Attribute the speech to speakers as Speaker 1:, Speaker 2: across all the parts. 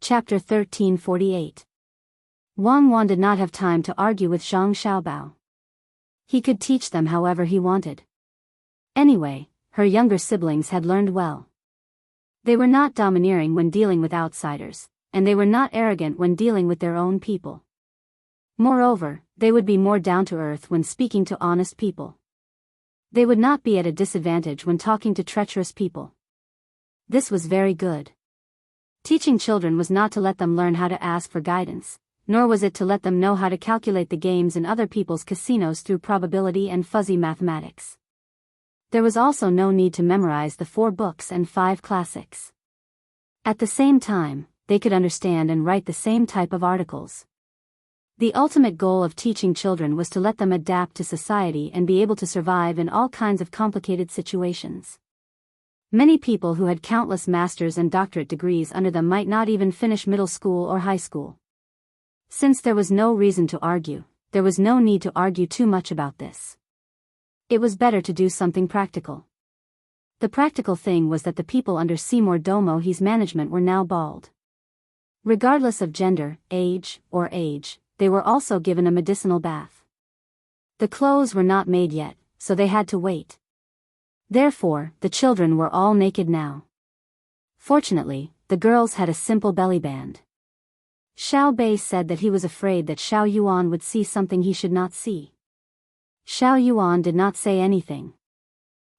Speaker 1: Chapter 1348. Wang Wan did not have time to argue with Zhang Xiaobao. He could teach them however he wanted. Anyway, her younger siblings had learned well. They were not domineering when dealing with outsiders, and they were not arrogant when dealing with their own people. Moreover, they would be more down-to-earth when speaking to honest people. They would not be at a disadvantage when talking to treacherous people. This was very good. Teaching children was not to let them learn how to ask for guidance, nor was it to let them know how to calculate the games in other people's casinos through probability and fuzzy mathematics. There was also no need to memorize the 4 books and 5 classics. At the same time, they could understand and write the same type of articles. The ultimate goal of teaching children was to let them adapt to society and be able to survive in all kinds of complicated situations. Many people who had countless master's and doctorate degrees under them might not even finish middle school or high school. Since there was no reason to argue, there was no need to argue too much about this. It was better to do something practical. The practical thing was that the people under Seymour Domo's management were now bald. Regardless of gender, age, they were also given a medicinal bath. The clothes were not made yet, so they had to wait. Therefore, the children were all naked now. Fortunately, the girls had a simple belly band. Xiao Bei said that he was afraid that Xiao Yuan would see something he should not see. Xiao Yuan did not say anything.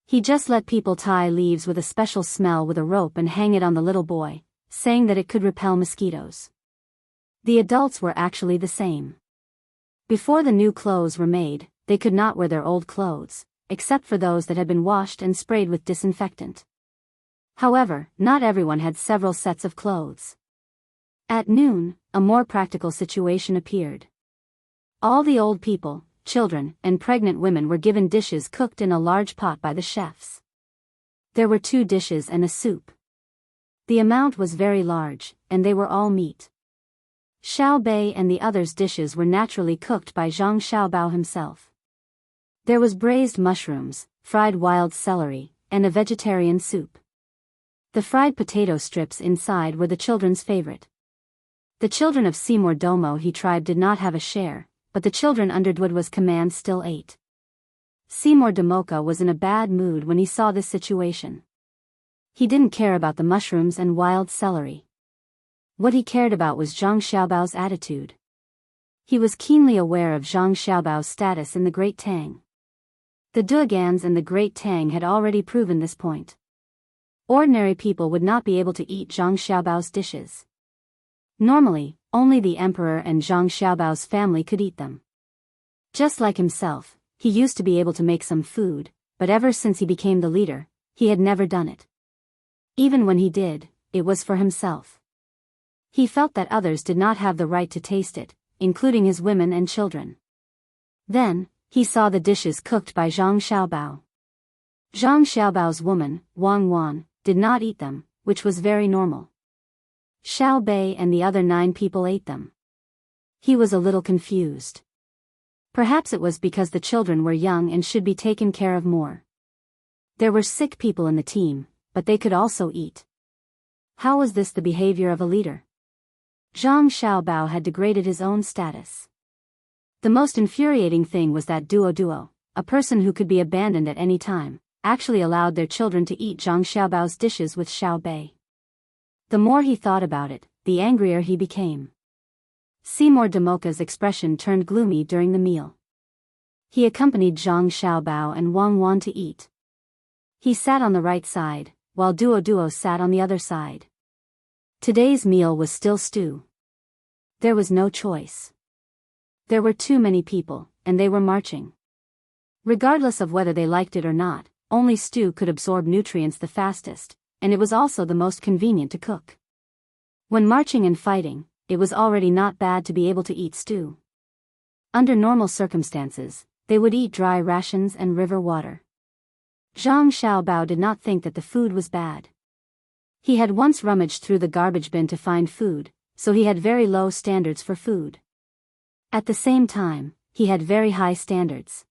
Speaker 1: He just let people tie leaves with a special smell with a rope and hang it on the little boy, saying that it could repel mosquitoes. The adults were actually the same. Before the new clothes were made, they could not wear their old clothes, except for those that had been washed and sprayed with disinfectant. However, not everyone had several sets of clothes. At noon, a more practical situation appeared. All the old people, children, and pregnant women were given dishes cooked in a large pot by the chefs. There were 2 dishes and a soup. The amount was very large, and they were all meat. Xiao Bei and the others' dishes were naturally cooked by Zhang Xiaobao himself. There was braised mushrooms, fried wild celery, and a vegetarian soup. The fried potato strips inside were the children's favorite. The children of Seymour Domo's tribe did not have a share, but the children under Duodwa's command still ate. Seymour Domoka was in a bad mood when he saw this situation. He didn't care about the mushrooms and wild celery. What he cared about was Zhang Xiaobao's attitude. He was keenly aware of Zhang Xiaobao's status in the Great Tang. The Duogans and the Great Tang had already proven this point. Ordinary people would not be able to eat Zhang Xiaobao's dishes. Normally, only the emperor and Zhang Xiaobao's family could eat them. Just like himself, he used to be able to make some food, but ever since he became the leader, he had never done it. Even when he did, it was for himself. He felt that others did not have the right to taste it, including his women and children. Then, he saw the dishes cooked by Zhang Xiaobao. Zhang Xiaobao's woman, Wang Wan, did not eat them, which was very normal. Xiao Bei and the other 9 people ate them. He was a little confused. Perhaps it was because the children were young and should be taken care of more. There were sick people in the team, but they could also eat. How was this the behavior of a leader? Zhang Xiaobao had degraded his own status. The most infuriating thing was that Duo, a person who could be abandoned at any time, actually allowed their children to eat Zhang Xiaobao's dishes with Xiao Bei. The more he thought about it, the angrier he became. Seymour Domoka's expression turned gloomy during the meal. He accompanied Zhang Xiaobao and Wang Wan to eat. He sat on the right side, while Duo sat on the other side. Today's meal was still stew. There was no choice. There were too many people, and they were marching. Regardless of whether they liked it or not, only stew could absorb nutrients the fastest, and it was also the most convenient to cook. When marching and fighting, it was already not bad to be able to eat stew. Under normal circumstances, they would eat dry rations and river water. Zhang Xiaobao did not think that the food was bad. He had once rummaged through the garbage bin to find food, so he had very low standards for food. At the same time, he had very high standards.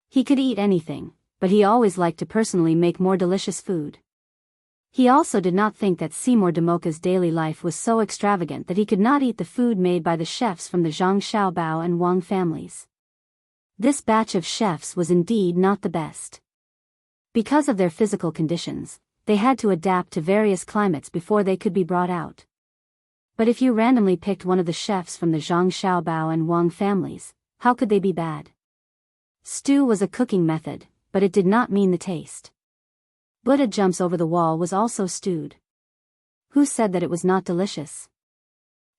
Speaker 1: He could eat anything, but he always liked to personally make more delicious food. He also did not think that Seymour Damoka's daily life was so extravagant that he could not eat the food made by the chefs from the Zhang Xiaobao and Wang families. This batch of chefs was indeed not the best. Because of their physical conditions, they had to adapt to various climates before they could be brought out. But if you randomly picked one of the chefs from the Zhang Xiaobao and Wang families, how could they be bad? Stew was a cooking method, but it did not mean the taste. Buddha jumps over the wall was also stewed. Who said that it was not delicious?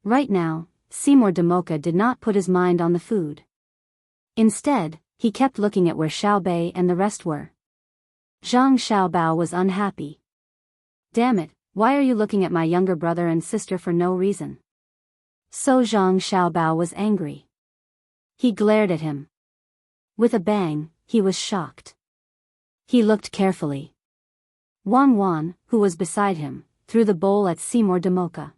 Speaker 1: Right now, Seymour Damoka did not put his mind on the food. Instead, he kept looking at where Xiaobei and the rest were. Zhang Xiaobao was unhappy. Damn it, why are you looking at my younger brother and sister for no reason? So Zhang Xiaobao was angry. He glared at him. With a bang, he was shocked. He looked carefully. Wang Wan, who was beside him, threw the bowl at Seymour Damoka.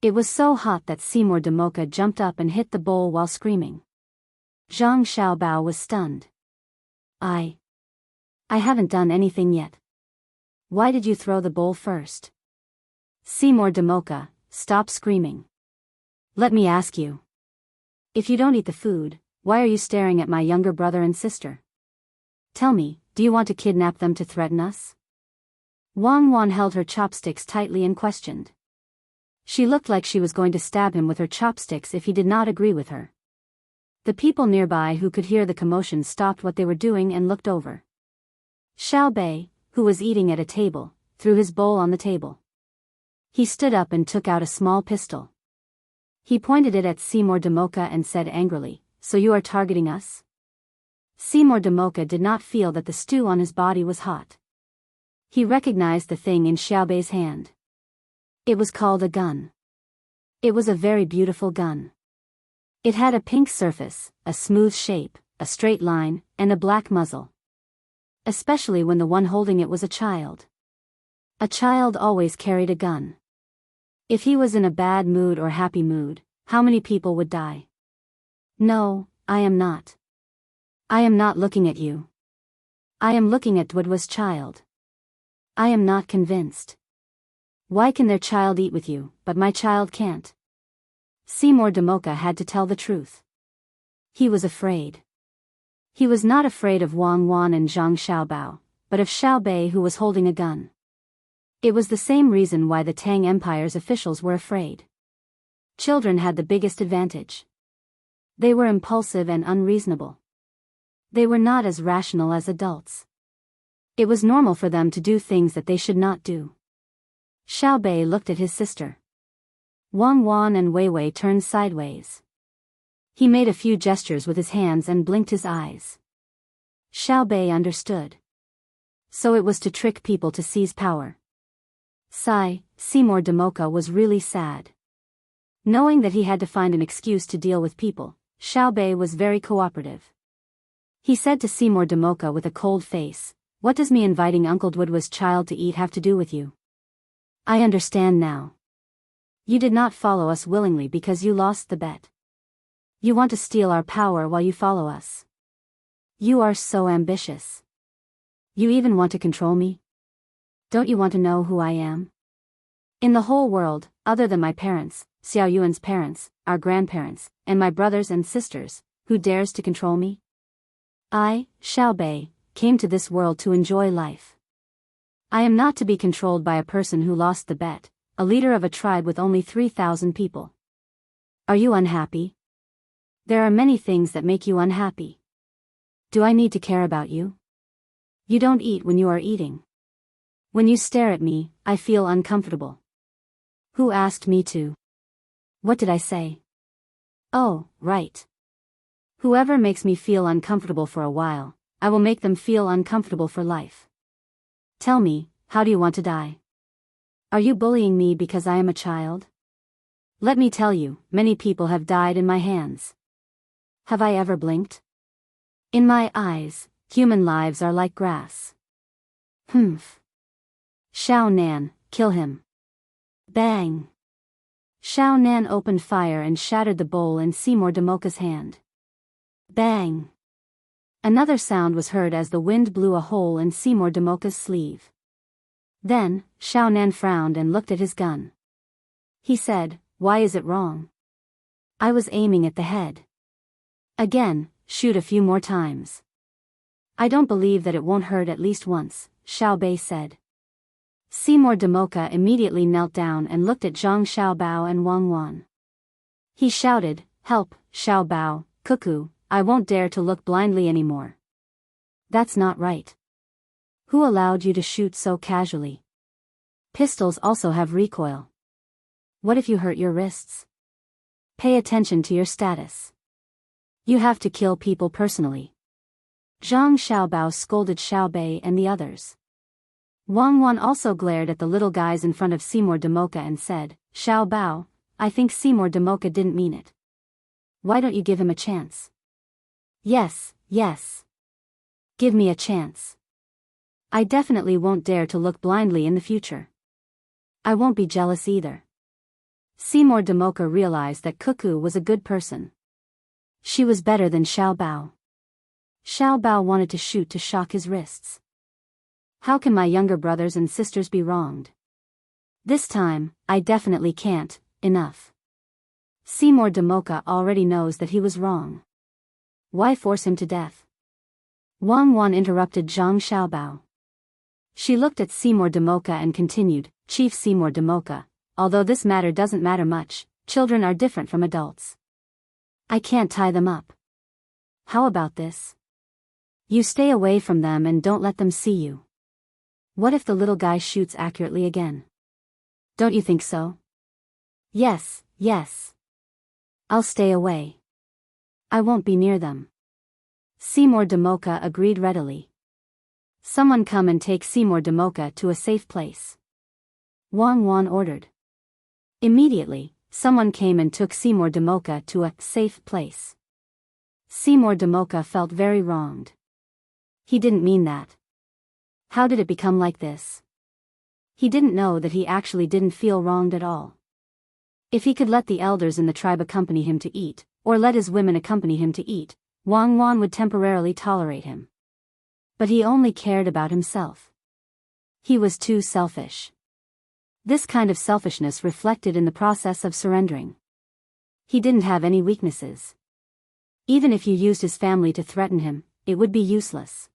Speaker 1: It was so hot that Seymour Damoka jumped up and hit the bowl while screaming. Zhang Xiaobao was stunned. I haven't done anything yet. Why did you throw the bowl first? Seymour Damoka, stop screaming. Let me ask you. If you don't eat the food, why are you staring at my younger brother and sister? Tell me, do you want to kidnap them to threaten us? Wang Wan held her chopsticks tightly and questioned. She looked like she was going to stab him with her chopsticks if he did not agree with her. The people nearby who could hear the commotion stopped what they were doing and looked over. Xiaobei, who was eating at a table, threw his bowl on the table. He stood up and took out a small pistol. He pointed it at Seymour Damoka and said angrily, "So you are targeting us?" Seymour Damoka did not feel that the stew on his body was hot. He recognized the thing in Xiaobei's hand. It was called a gun. It was a very beautiful gun. It had a pink surface, a smooth shape, a straight line, and a black muzzle. Especially when the one holding it was a child. A child always carried a gun. If he was in a bad mood or happy mood, how many people would die? No, I am not. I am not looking at you. I am looking at Dwudwa's child. I am not convinced. Why can their child eat with you, but my child can't? Seymour Damoka had to tell the truth. He was afraid. He was not afraid of Wang Wan and Zhang Xiaobao, but of Xiaobei who was holding a gun. It was the same reason why the Tang Empire's officials were afraid. Children had the biggest advantage. They were impulsive and unreasonable. They were not as rational as adults. It was normal for them to do things that they should not do. Xiaobei looked at his sister. Wang Wan and Wei Wei turned sideways. He made a few gestures with his hands and blinked his eyes. Xiaobei understood. So it was to trick people to seize power. Seymour Damoka was really sad. Knowing that he had to find an excuse to deal with people, Xiaobei was very cooperative. He said to Seymour Damoka with a cold face, "What does me inviting Uncle Dwudwa's child to eat have to do with you? I understand now. You did not follow us willingly because you lost the bet. You want to steal our power while you follow us. You are so ambitious. You even want to control me? Don't you want to know who I am? In the whole world, other than my parents, Xiao Yuan's parents, our grandparents, and my brothers and sisters, who dares to control me? I, Xiaobei, came to this world to enjoy life. I am not to be controlled by a person who lost the bet, a leader of a tribe with only 3,000 people. Are you unhappy? There are many things that make you unhappy. Do I need to care about you? You don't eat when you are eating. When you stare at me, I feel uncomfortable. Who asked me to? What did I say? Oh, right. Whoever makes me feel uncomfortable for a while, I will make them feel uncomfortable for life. Tell me, how do you want to die? Are you bullying me because I am a child? Let me tell you, many people have died in my hands. Have I ever blinked? In my eyes, human lives are like grass. Humph. Xiao Nan, kill him. Bang. Xiao Nan opened fire and shattered the bowl in Seymour Damoka's hand. Bang. Another sound was heard as the wind blew a hole in Seymour Damoka's sleeve. Then, Xiao Nan frowned and looked at his gun. He said, "Why is it wrong? I was aiming at the head." "Again, shoot a few more times." "I don't believe that it won't hurt at least once," Xiao Bei said. Seymour Damoka immediately knelt down and looked at Zhang Xiaobao and Wang Wan. He shouted, "Help, Xiaobao, cuckoo, I won't dare to look blindly anymore." "That's not right. Who allowed you to shoot so casually? Pistols also have recoil. What if you hurt your wrists? Pay attention to your status. You have to kill people personally." Zhang Xiaobao scolded Xiao Bei and the others. Wang Wan also glared at the little guys in front of Seymour Damoka and said, "Xiao Bao, I think Seymour Damoka didn't mean it. Why don't you give him a chance?" Yes. Give me a chance. I definitely won't dare to look blindly in the future. I won't be jealous either." Seymour Damoka realized that Cuckoo was a good person. She was better than Xiao Bao. Xiao Bao wanted to shoot to shock his wrists. How can my younger brothers and sisters be wronged? This time, I definitely can't. Enough. Seymour Damoka already knows that he was wrong. Why force him to death? Wang Wan interrupted Zhang Xiaobao. She looked at Seymour Damoka and continued, "Chief Seymour Damoka, although this matter doesn't matter much, children are different from adults. I can't tie them up. How about this? You stay away from them and don't let them see you. What if the little guy shoots accurately again? Don't you think so?" Yes. I'll stay away. I won't be near them." Seymour Damoka agreed readily. "Someone come and take Seymour Damoka to a safe place," Wang Wan ordered. Immediately, someone came and took Seymour Damoka to a safe place. Seymour Damoka felt very wronged. He didn't mean that. How did it become like this? He didn't know that he actually didn't feel wronged at all. If he could let the elders in the tribe accompany him to eat, or let his women accompany him to eat, Wang Wan would temporarily tolerate him. But he only cared about himself. He was too selfish. This kind of selfishness reflected in the process of surrendering. He didn't have any weaknesses. Even if you used his family to threaten him, it would be useless.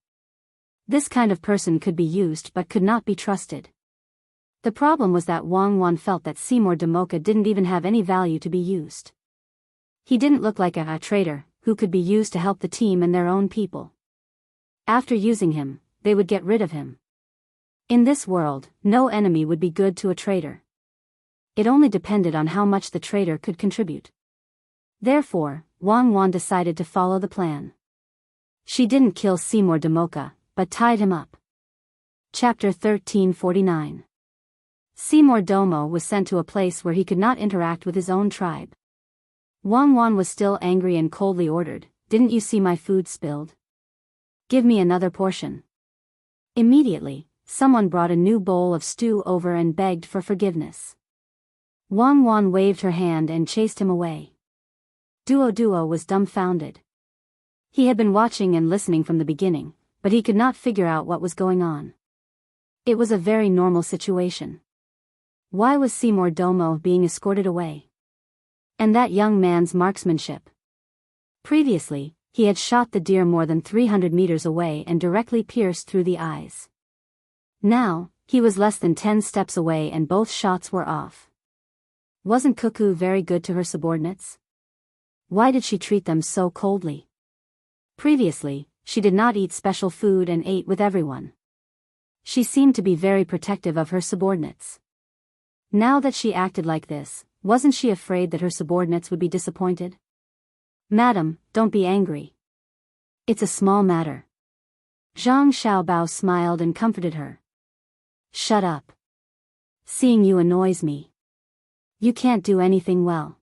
Speaker 1: This kind of person could be used but could not be trusted. The problem was that Wang Wan felt that Seymour Damoka didn't even have any value to be used. He didn't look like a traitor who could be used to help the team and their own people. After using him, they would get rid of him. In this world, no enemy would be good to a traitor. It only depended on how much the traitor could contribute. Therefore, Wang Wan decided to follow the plan. She didn't kill Seymour Damoka, but tied him up. Chapter 1349. Seymour Domo was sent to a place where he could not interact with his own tribe. Wang Wan was still angry and coldly ordered, "Didn't you see my food spilled? Give me another portion." Immediately, someone brought a new bowl of stew over and begged for forgiveness. Wang Wan waved her hand and chased him away. Duo was dumbfounded. He had been watching and listening from the beginning, but he could not figure out what was going on. It was a very normal situation. Why was Seymour Domo being escorted away? And that young man's marksmanship. Previously, he had shot the deer more than 300 meters away and directly pierced through the eyes. Now, he was less than 10 steps away and both shots were off. Wasn't Cuckoo very good to her subordinates? Why did she treat them so coldly? Previously, she did not eat special food and ate with everyone. She seemed to be very protective of her subordinates. Now that she acted like this, wasn't she afraid that her subordinates would be disappointed? "Madam, don't be angry. It's a small matter." Zhang Xiaobao smiled and comforted her. "Shut up. Seeing you annoys me. You can't do anything well.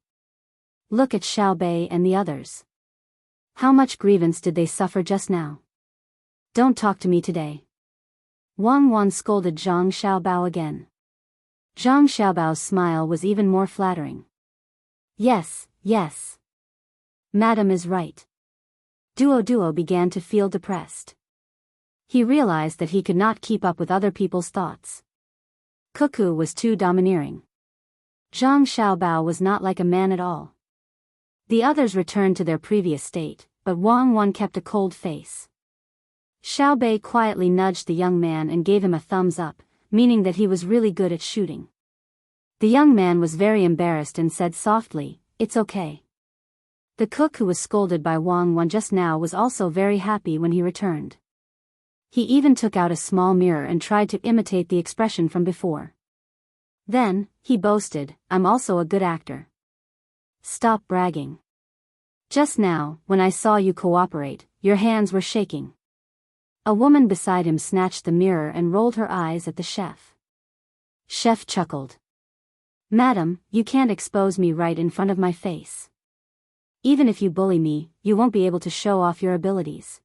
Speaker 1: Look at Xiao Bei and the others. How much grievance did they suffer just now? Don't talk to me today." Wang Wan scolded Zhang Xiaobao again. Zhang Xiaobao's smile was even more flattering. Yes. Madam is right." Duo began to feel depressed. He realized that he could not keep up with other people's thoughts. Cuckoo was too domineering. Zhang Xiaobao was not like a man at all. The others returned to their previous state, but Wang Wan kept a cold face. Xiaobei quietly nudged the young man and gave him a thumbs up, meaning that he was really good at shooting. The young man was very embarrassed and said softly, "It's okay." The cook who was scolded by Wang Wan just now was also very happy when he returned. He even took out a small mirror and tried to imitate the expression from before. Then, he boasted, "I'm also a good actor." "Stop bragging. Just now, when I saw you cooperate, your hands were shaking." A woman beside him snatched the mirror and rolled her eyes at the chef. Chef chuckled. "Madam, you can't expose me right in front of my face. Even if you bully me, you won't be able to show off your abilities.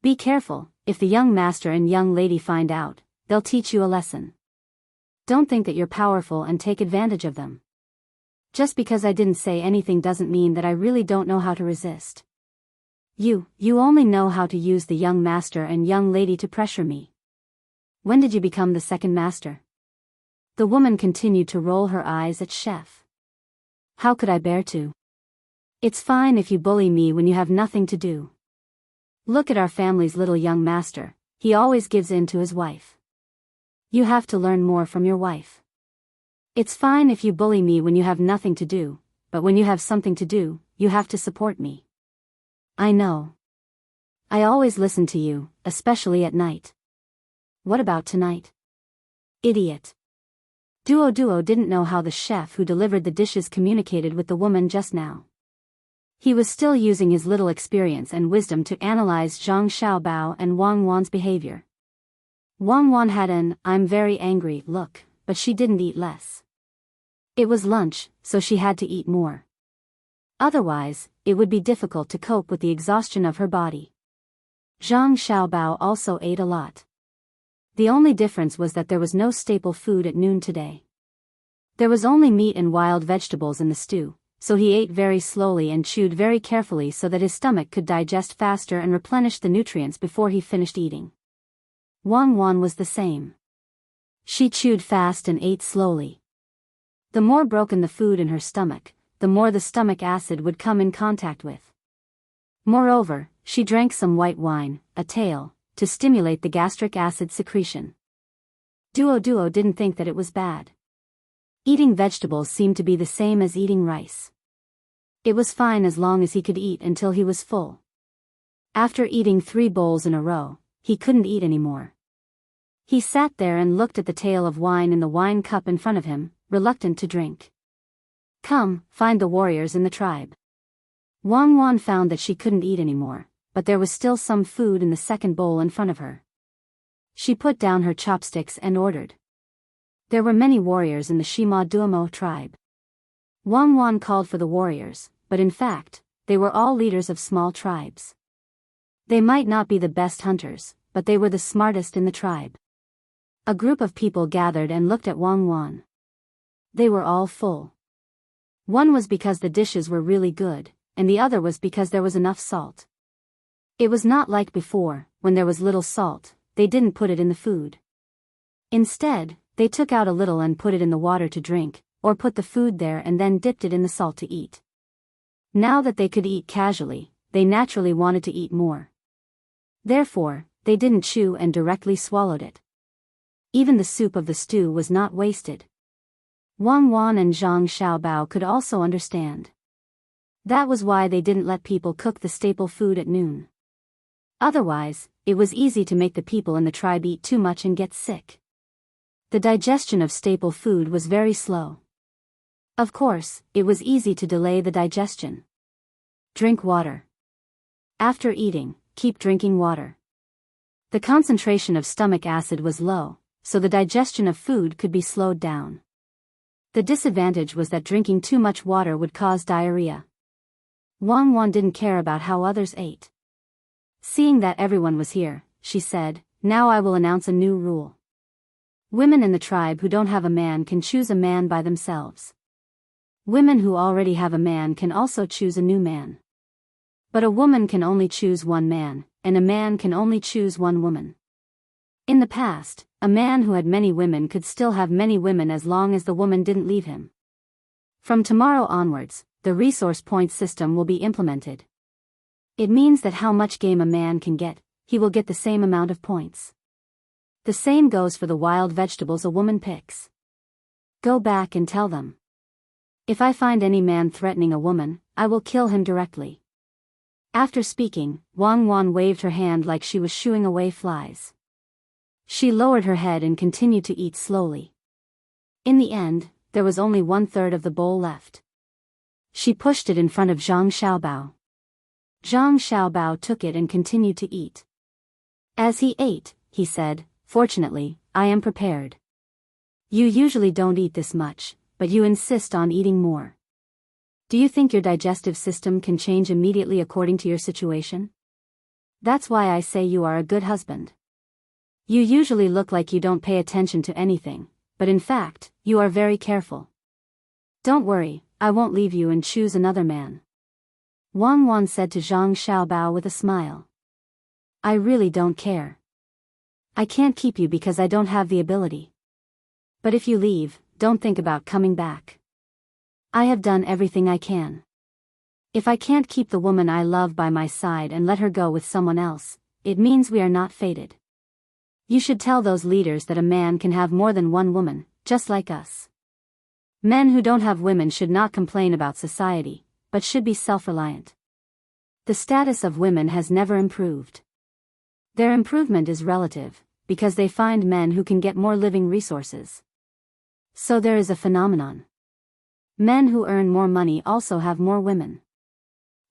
Speaker 1: Be careful, if the young master and young lady find out, they'll teach you a lesson. Don't think that you're powerful and take advantage of them. Just because I didn't say anything doesn't mean that I really don't know how to resist. You only know how to use the young master and young lady to pressure me. When did you become the second master?" The woman continued to roll her eyes at Chef. "How could I bear to? It's fine if you bully me when you have nothing to do. Look at our family's little young master, he always gives in to his wife. You have to learn more from your wife. It's fine if you bully me when you have nothing to do, but when you have something to do, you have to support me. I know. I always listen to you, especially at night. What about tonight?" Idiot. Duo didn't know how the chef who delivered the dishes communicated with the woman just now. He was still using his little experience and wisdom to analyze Zhang Xiaobao and Wang Wan's behavior. Wang Wan had an "I'm very angry" look, but she didn't eat less. It was lunch, so she had to eat more. Otherwise, it would be difficult to cope with the exhaustion of her body. Zhang Xiaobao also ate a lot. The only difference was that there was no staple food at noon today. There was only meat and wild vegetables in the stew, so he ate very slowly and chewed very carefully so that his stomach could digest faster and replenish the nutrients before he finished eating. Wang Wan was the same. She chewed fast and ate slowly. The more broken the food in her stomach, the more the stomach acid would come in contact with. Moreover, she drank some white wine, a tail, to stimulate the gastric acid secretion. Duo didn't think that it was bad. Eating vegetables seemed to be the same as eating rice. It was fine as long as he could eat until he was full. After eating 3 bowls in a row, he couldn't eat anymore. He sat there and looked at the tail of wine in the wine cup in front of him, reluctant to drink. "Come, find the warriors in the tribe." Wang Wan found that she couldn't eat anymore, but there was still some food in the second bowl in front of her. She put down her chopsticks and ordered. There were many warriors in the Shima Duomo tribe. Wang Wan called for the warriors, but in fact, they were all leaders of small tribes. They might not be the best hunters, but they were the smartest in the tribe. A group of people gathered and looked at Wang Wan. They were all full. One was because the dishes were really good, and the other was because there was enough salt. It was not like before, when there was little salt, they didn't put it in the food. Instead, they took out a little and put it in the water to drink, or put the food there and then dipped it in the salt to eat. Now that they could eat casually, they naturally wanted to eat more. Therefore, they didn't chew and directly swallowed it. Even the soup of the stew was not wasted. Wang Wan and Zhang Xiaobao could also understand. That was why they didn't let people cook the staple food at noon. Otherwise, it was easy to make the people in the tribe eat too much and get sick. The digestion of staple food was very slow. Of course, it was easy to delay the digestion. Drink water. After eating, keep drinking water. The concentration of stomach acid was low, so the digestion of food could be slowed down. The disadvantage was that drinking too much water would cause diarrhea. Wang Wan didn't care about how others ate. Seeing that everyone was here, she said, "Now I will announce a new rule. Women in the tribe who don't have a man can choose a man by themselves. Women who already have a man can also choose a new man. But a woman can only choose one man, and a man can only choose one woman. In the past, a man who had many women could still have many women as long as the woman didn't leave him. From tomorrow onwards, the resource points system will be implemented. It means that how much game a man can get, he will get the same amount of points. The same goes for the wild vegetables a woman picks. Go back and tell them. If I find any man threatening a woman, I will kill him directly. After speaking, Wang Wan waved her hand like she was shooing away flies. She lowered her head and continued to eat slowly. In the end, there was only 1/3 of the bowl left. She pushed it in front of Zhang Xiaobao. Zhang Xiaobao took it and continued to eat. As he ate, he said, "Fortunately, I am prepared. You usually don't eat this much, but you insist on eating more. Do you think your digestive system can change immediately according to your situation? That's why I say you are a good husband. You usually look like you don't pay attention to anything, but in fact, you are very careful. Don't worry, I won't leave you and choose another man." Wang Wan said to Zhang Xiaobao with a smile. "I really don't care. I can't keep you because I don't have the ability. But if you leave, don't think about coming back. I have done everything I can. If I can't keep the woman I love by my side and let her go with someone else, it means we are not fated. You should tell those leaders that a man can have more than one woman, just like us. Men who don't have women should not complain about society, but should be self-reliant. The status of women has never improved. Their improvement is relative, because they find men who can get more living resources. So there is a phenomenon. Men who earn more money also have more women.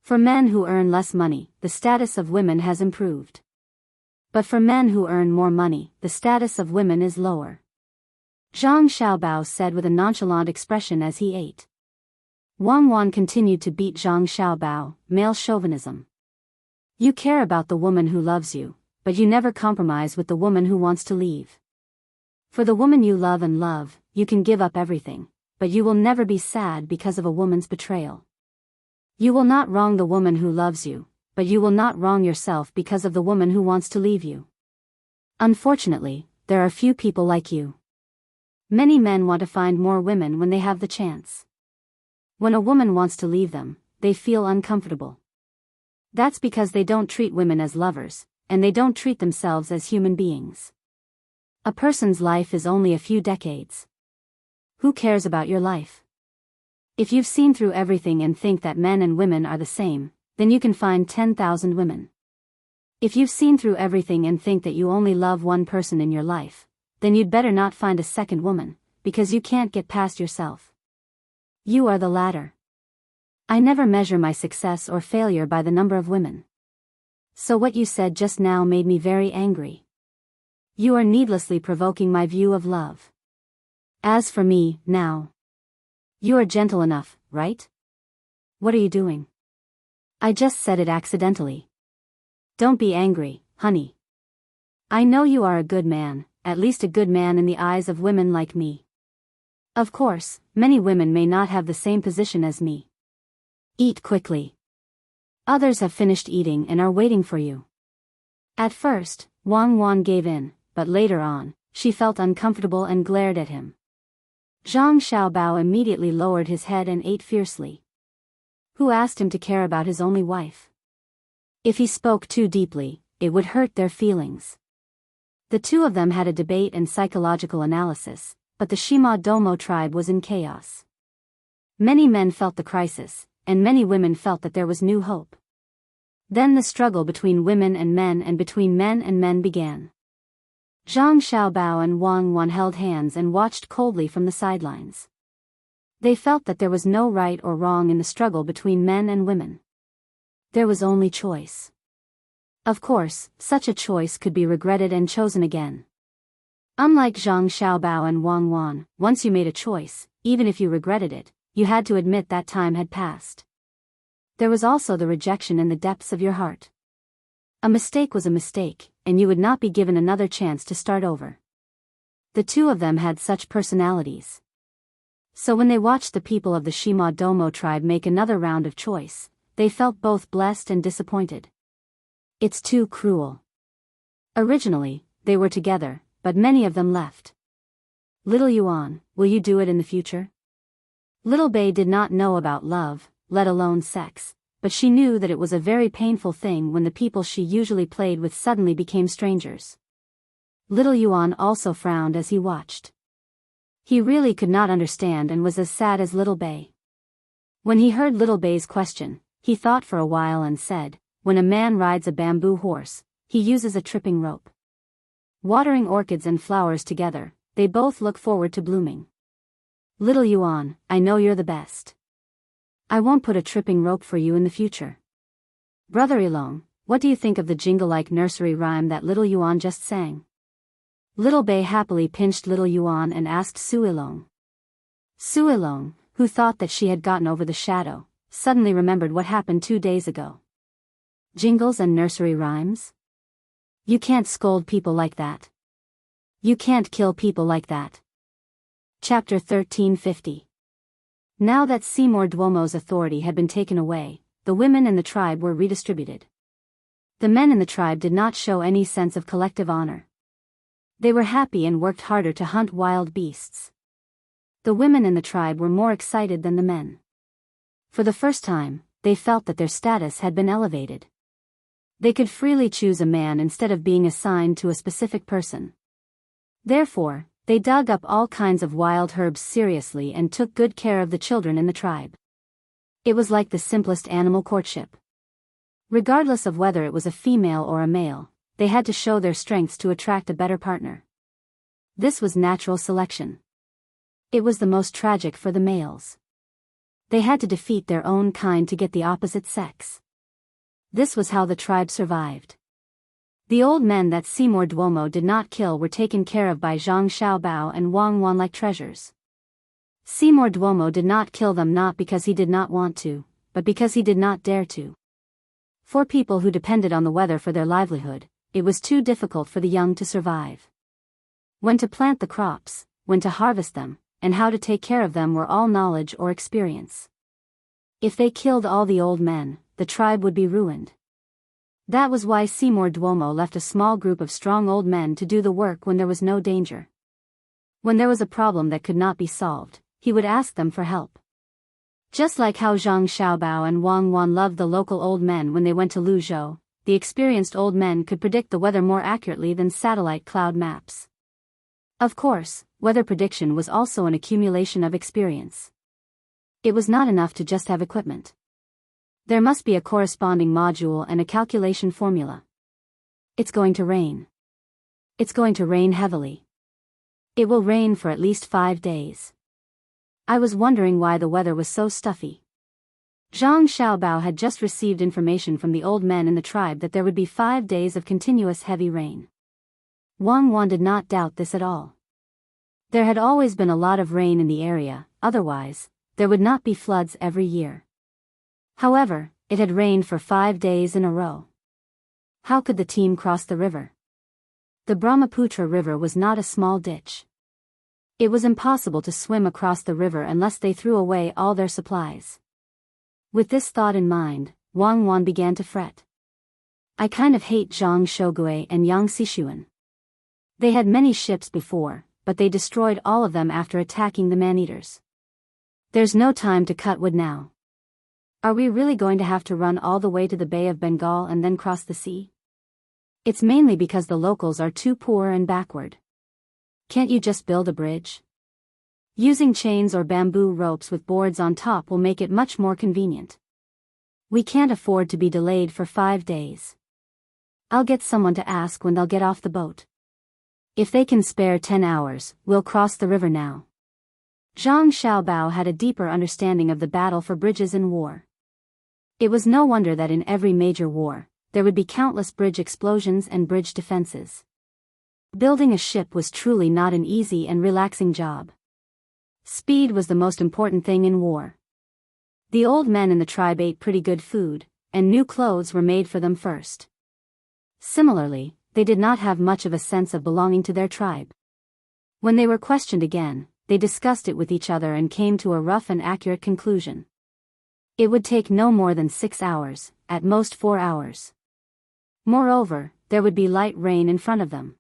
Speaker 1: For men who earn less money, the status of women has improved. But for men who earn more money, the status of women is lower." Zhang Xiaobao said with a nonchalant expression as he ate. Wang Wan continued to beat Zhang Xiaobao, male chauvinism. You care about the woman who loves you, but you never compromise with the woman who wants to leave. For the woman you love and love, you can give up everything, but you will never be sad because of a woman's betrayal. You will not wrong the woman who loves you, but you will not wrong yourself because of the woman who wants to leave you. Unfortunately, there are few people like you. Many men want to find more women when they have the chance. When a woman wants to leave them, they feel uncomfortable. That's because they don't treat women as lovers, and they don't treat themselves as human beings. A person's life is only a few decades. Who cares about your life? If you've seen through everything and think that men and women are the same, then you can find 10,000 women. If you've seen through everything and think that you only love one person in your life, then you'd better not find a second woman, because you can't get past yourself. You are the latter. I never measure my success or failure by the number of women. So what you said just now made me very angry. You are needlessly provoking my view of love. As for me, now. You are gentle enough, right? What are you doing? I just said it accidentally. Don't be angry, honey. I know you are a good man, at least a good man in the eyes of women like me. Of course, many women may not have the same position as me. Eat quickly. Others have finished eating and are waiting for you. At first, Wang Wan gave in, but later on, she felt uncomfortable and glared at him. Zhang Xiaobao immediately lowered his head and ate fiercely. Who asked him to care about his only wife? If he spoke too deeply, it would hurt their feelings. The two of them had a debate and psychological analysis, but the Shima Domo tribe was in chaos. Many men felt the crisis, and many women felt that there was new hope. Then the struggle between women and between men and men began. Zhang Xiaobao and Wang Wan held hands and watched coldly from the sidelines. They felt that there was no right or wrong in the struggle between men and women. There was only choice. Of course, such a choice could be regretted and chosen again. Unlike Zhang Xiaobao and Wang Wan, once you made a choice, even if you regretted it, you had to admit that time had passed. There was also the rejection in the depths of your heart. A mistake was a mistake, and you would not be given another chance to start over. The two of them had such personalities. So when they watched the people of the Shima Domo tribe make another round of choice, they felt both blessed and disappointed. It's too cruel. Originally, they were together, but many of them left. Little Yuan, will you do it in the future? Little Bei did not know about love, let alone sex, but she knew that it was a very painful thing when the people she usually played with suddenly became strangers. Little Yuan also frowned as he watched. He really could not understand and was as sad as Little Bei. When he heard Little Bei's question, he thought for a while and said, when a man rides a bamboo horse, he uses a tripping rope. Watering orchids and flowers together, they both look forward to blooming. Little Yuan, I know you're the best. I won't put a tripping rope for you in the future. Brother Ilong, what do you think of the jingle-like nursery rhyme that Little Yuan just sang? Little Bei happily pinched Little Yuan and asked Su Ilong. Su Ilong, who thought that she had gotten over the shadow, suddenly remembered what happened 2 days ago. Jingles and nursery rhymes? You can't scold people like that. You can't kill people like that. Chapter 1350. Now that Seymour Duomo's authority had been taken away, the women in the tribe were redistributed. The men in the tribe did not show any sense of collective honor. They were happy and worked harder to hunt wild beasts. The women in the tribe were more excited than the men. For the first time, they felt that their status had been elevated. They could freely choose a man instead of being assigned to a specific person. Therefore, they dug up all kinds of wild herbs seriously and took good care of the children in the tribe. It was like the simplest animal courtship. Regardless of whether it was a female or a male, they had to show their strengths to attract a better partner. This was natural selection. It was the most tragic for the males. They had to defeat their own kind to get the opposite sex. This was how the tribe survived. The old men that Seymour Duomo did not kill were taken care of by Zhang Xiaobao and Wang Wan like treasures. Seymour Duomo did not kill them not because he did not want to, but because he did not dare to. For people who depended on the weather for their livelihood, it was too difficult for the young to survive. When to plant the crops, when to harvest them, and how to take care of them were all knowledge or experience. If they killed all the old men, the tribe would be ruined. That was why Seymour Duomo left a small group of strong old men to do the work when there was no danger. When there was a problem that could not be solved, he would ask them for help. Just like how Zhang Xiaobao and Wang Wan loved the local old men when they went to Luzhou, the experienced old men could predict the weather more accurately than satellite cloud maps. Of course, weather prediction was also an accumulation of experience. It was not enough to just have equipment. There must be a corresponding module and a calculation formula. It's going to rain. It's going to rain heavily. It will rain for at least 5 days. I was wondering why the weather was so stuffy. Zhang Xiaobao had just received information from the old men in the tribe that there would be 5 days of continuous heavy rain. Wang Wan did not doubt this at all. There had always been a lot of rain in the area, otherwise, there would not be floods every year. However, it had rained for 5 days in a row. How could the team cross the river? The Brahmaputra River was not a small ditch. It was impossible to swim across the river unless they threw away all their supplies. With this thought in mind, Wang Wan began to fret. I kind of hate Zhang Shougui and Yang Xishuan. They had many ships before, but they destroyed all of them after attacking the man-eaters. There's no time to cut wood now. Are we really going to have to run all the way to the Bay of Bengal and then cross the sea? It's mainly because the locals are too poor and backward. Can't you just build a bridge? Using chains or bamboo ropes with boards on top will make it much more convenient. We can't afford to be delayed for 5 days. I'll get someone to ask when they'll get off the boat. If they can spare 10 hours, we'll cross the river now. Zhang Xiaobao had a deeper understanding of the battle for bridges in war. It was no wonder that in every major war, there would be countless bridge explosions and bridge defenses. Building a ship was truly not an easy and relaxing job. Speed was the most important thing in war. The old men in the tribe ate pretty good food, and new clothes were made for them first. Similarly, they did not have much of a sense of belonging to their tribe. When they were questioned again, they discussed it with each other and came to a rough and accurate conclusion. It would take no more than 6 hours, at most 4 hours. Moreover, there would be light rain in front of them.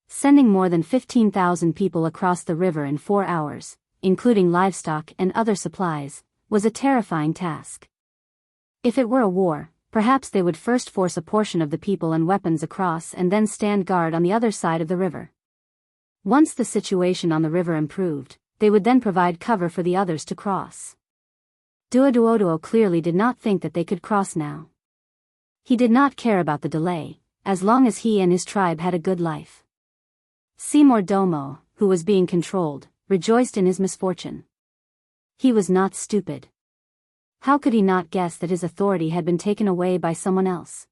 Speaker 1: Sending more than 15,000 people across the river in 4 hours, including livestock and other supplies, was a terrifying task. If it were a war, perhaps they would first force a portion of the people and weapons across and then stand guard on the other side of the river. Once the situation on the river improved, they would then provide cover for the others to cross. Duoduoduo clearly did not think that they could cross now. He did not care about the delay, as long as he and his tribe had a good life. Seymour Domo, who was being controlled, rejoiced in his misfortune. He was not stupid. How could he not guess that his authority had been taken away by someone else?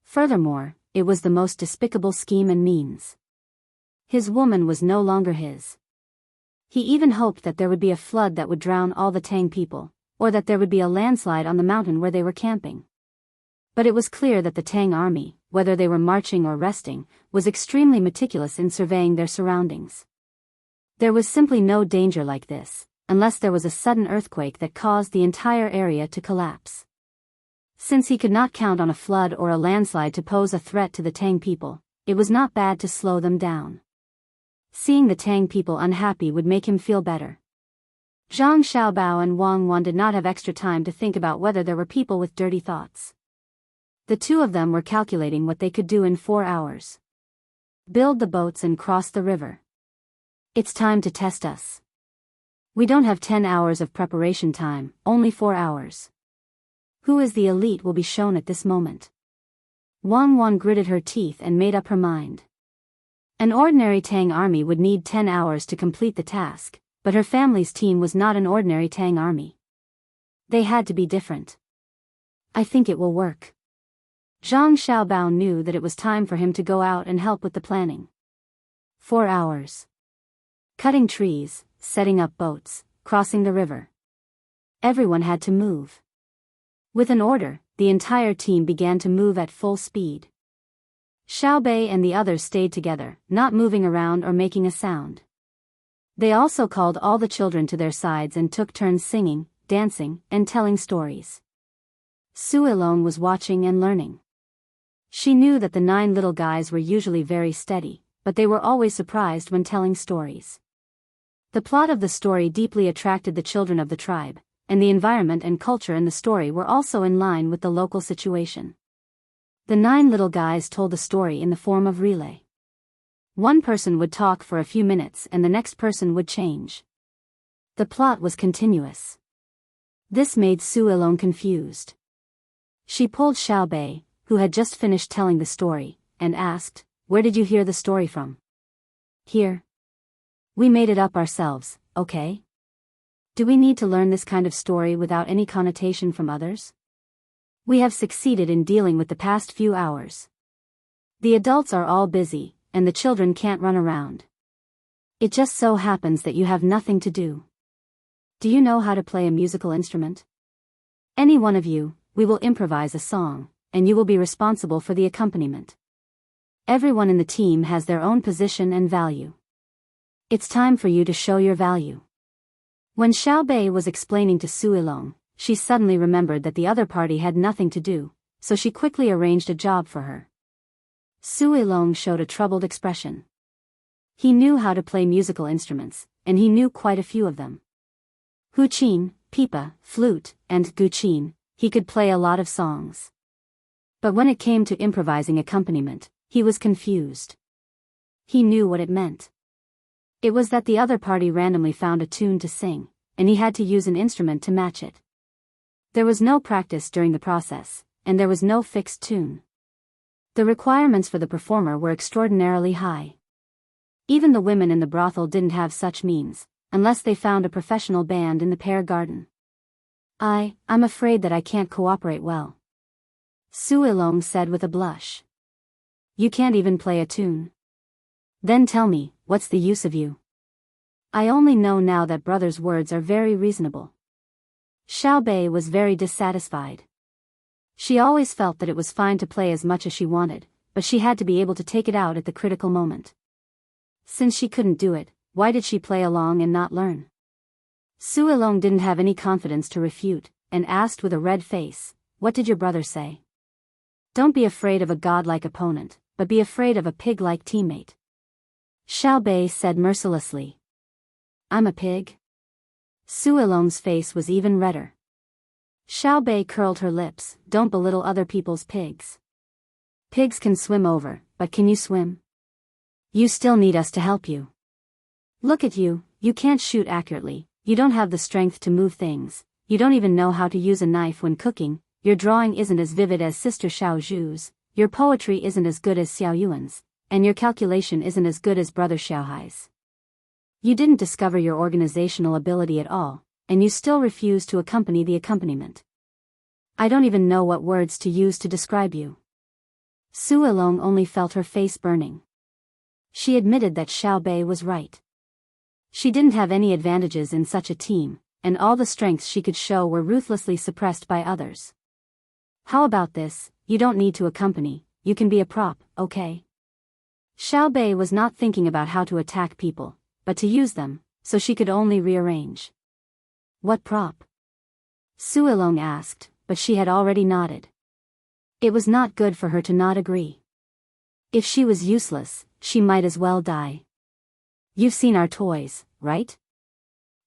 Speaker 1: Furthermore, it was the most despicable scheme and means. His woman was no longer his. He even hoped that there would be a flood that would drown all the Tang people, or that there would be a landslide on the mountain where they were camping. But it was clear that the Tang army, whether they were marching or resting, was extremely meticulous in surveying their surroundings. There was simply no danger like this, unless there was a sudden earthquake that caused the entire area to collapse. Since he could not count on a flood or a landslide to pose a threat to the Tang people, it was not bad to slow them down. Seeing the Tang people unhappy would make him feel better. Zhang Xiaobao and Wang Wan did not have extra time to think about whether there were people with dirty thoughts. The two of them were calculating what they could do in 4 hours. Build the boats and cross the river. It's time to test us. We don't have 10 hours of preparation time, only 4 hours. Who is the elite will be shown at this moment. Wang Wan gritted her teeth and made up her mind. An ordinary Tang army would need 10 hours to complete the task, but her family's team was not an ordinary Tang army. They had to be different. I think it will work. Zhang Xiaobao knew that it was time for him to go out and help with the planning. 4 hours. Cutting trees, setting up boats, crossing the river. Everyone had to move. With an order, the entire team began to move at full speed. Xiaobei and the others stayed together, not moving around or making a sound. They also called all the children to their sides and took turns singing, dancing, and telling stories. Su Ilong was watching and learning. She knew that the 9 little guys were usually very steady, but they were always surprised when telling stories. The plot of the story deeply attracted the children of the tribe, and the environment and culture in the story were also in line with the local situation. The 9 little guys told the story in the form of relay. One person would talk for a few minutes and the next person would change. The plot was continuous. This made Su Ilong confused. She pulled Xiaobei, who had just finished telling the story, and asked, "Where did you hear the story from?" "Here. We made it up ourselves, okay? Do we need to learn this kind of story without any connotation from others? We have succeeded in dealing with the past few hours. The adults are all busy, and the children can't run around. It just so happens that you have nothing to do. Do you know how to play a musical instrument? Any one of you, we will improvise a song, and you will be responsible for the accompaniment. Everyone in the team has their own position and value. It's time for you to show your value." When Xiaobei was explaining to Su Ilong, she suddenly remembered that the other party had nothing to do, so she quickly arranged a job for her. Su Ilong showed a troubled expression. He knew how to play musical instruments, and he knew quite a few of them. Huqin, pipa, flute, and guqin, he could play a lot of songs. But when it came to improvising accompaniment, he was confused. He knew what it meant. It was that the other party randomly found a tune to sing, and he had to use an instrument to match it. There was no practice during the process, and there was no fixed tune. The requirements for the performer were extraordinarily high. Even the women in the brothel didn't have such means, unless they found a professional band in the pear garden. I'm afraid that I can't cooperate well," Su Ilong said with a blush. "You can't even play a tune? Then tell me, what's the use of you? I only know now that brother's words are very reasonable." Xiaobei was very dissatisfied. She always felt that it was fine to play as much as she wanted, but she had to be able to take it out at the critical moment. Since she couldn't do it, why did she play along and not learn? Su Ilong didn't have any confidence to refute, and asked with a red face, "What did your brother say?" "Don't be afraid of a godlike opponent, but be afraid of a pig-like teammate. Xiao Bei said mercilessly. I'm a pig? Su Ilong's face was even redder. Xiao Bei curled her lips. Don't belittle other people's pigs. Pigs can swim over, but can you swim? You still need us to help you. Look at you, you can't shoot accurately, you don't have the strength to move things, you don't even know how to use a knife when cooking, your drawing isn't as vivid as Sister Xiao Zhu's, your poetry isn't as good as Xiao Yuan's, and your calculation isn't as good as Brother Xiao Hai's. You didn't discover your organizational ability at all, and you still refuse to accompany the accompaniment. I don't even know what words to use to describe you. Su Ilong only felt her face burning. She admitted that Xiao Bei was right. She didn't have any advantages in such a team, and all the strengths she could show were ruthlessly suppressed by others. How about this, you don't need to accompany, you can be a prop, okay? Xiao Bei was not thinking about how to attack people, but to use them, so she could only rearrange. What prop? Su Ilong asked, but she had already nodded. It was not good for her to not agree. If she was useless, she might as well die. You've seen our toys, right?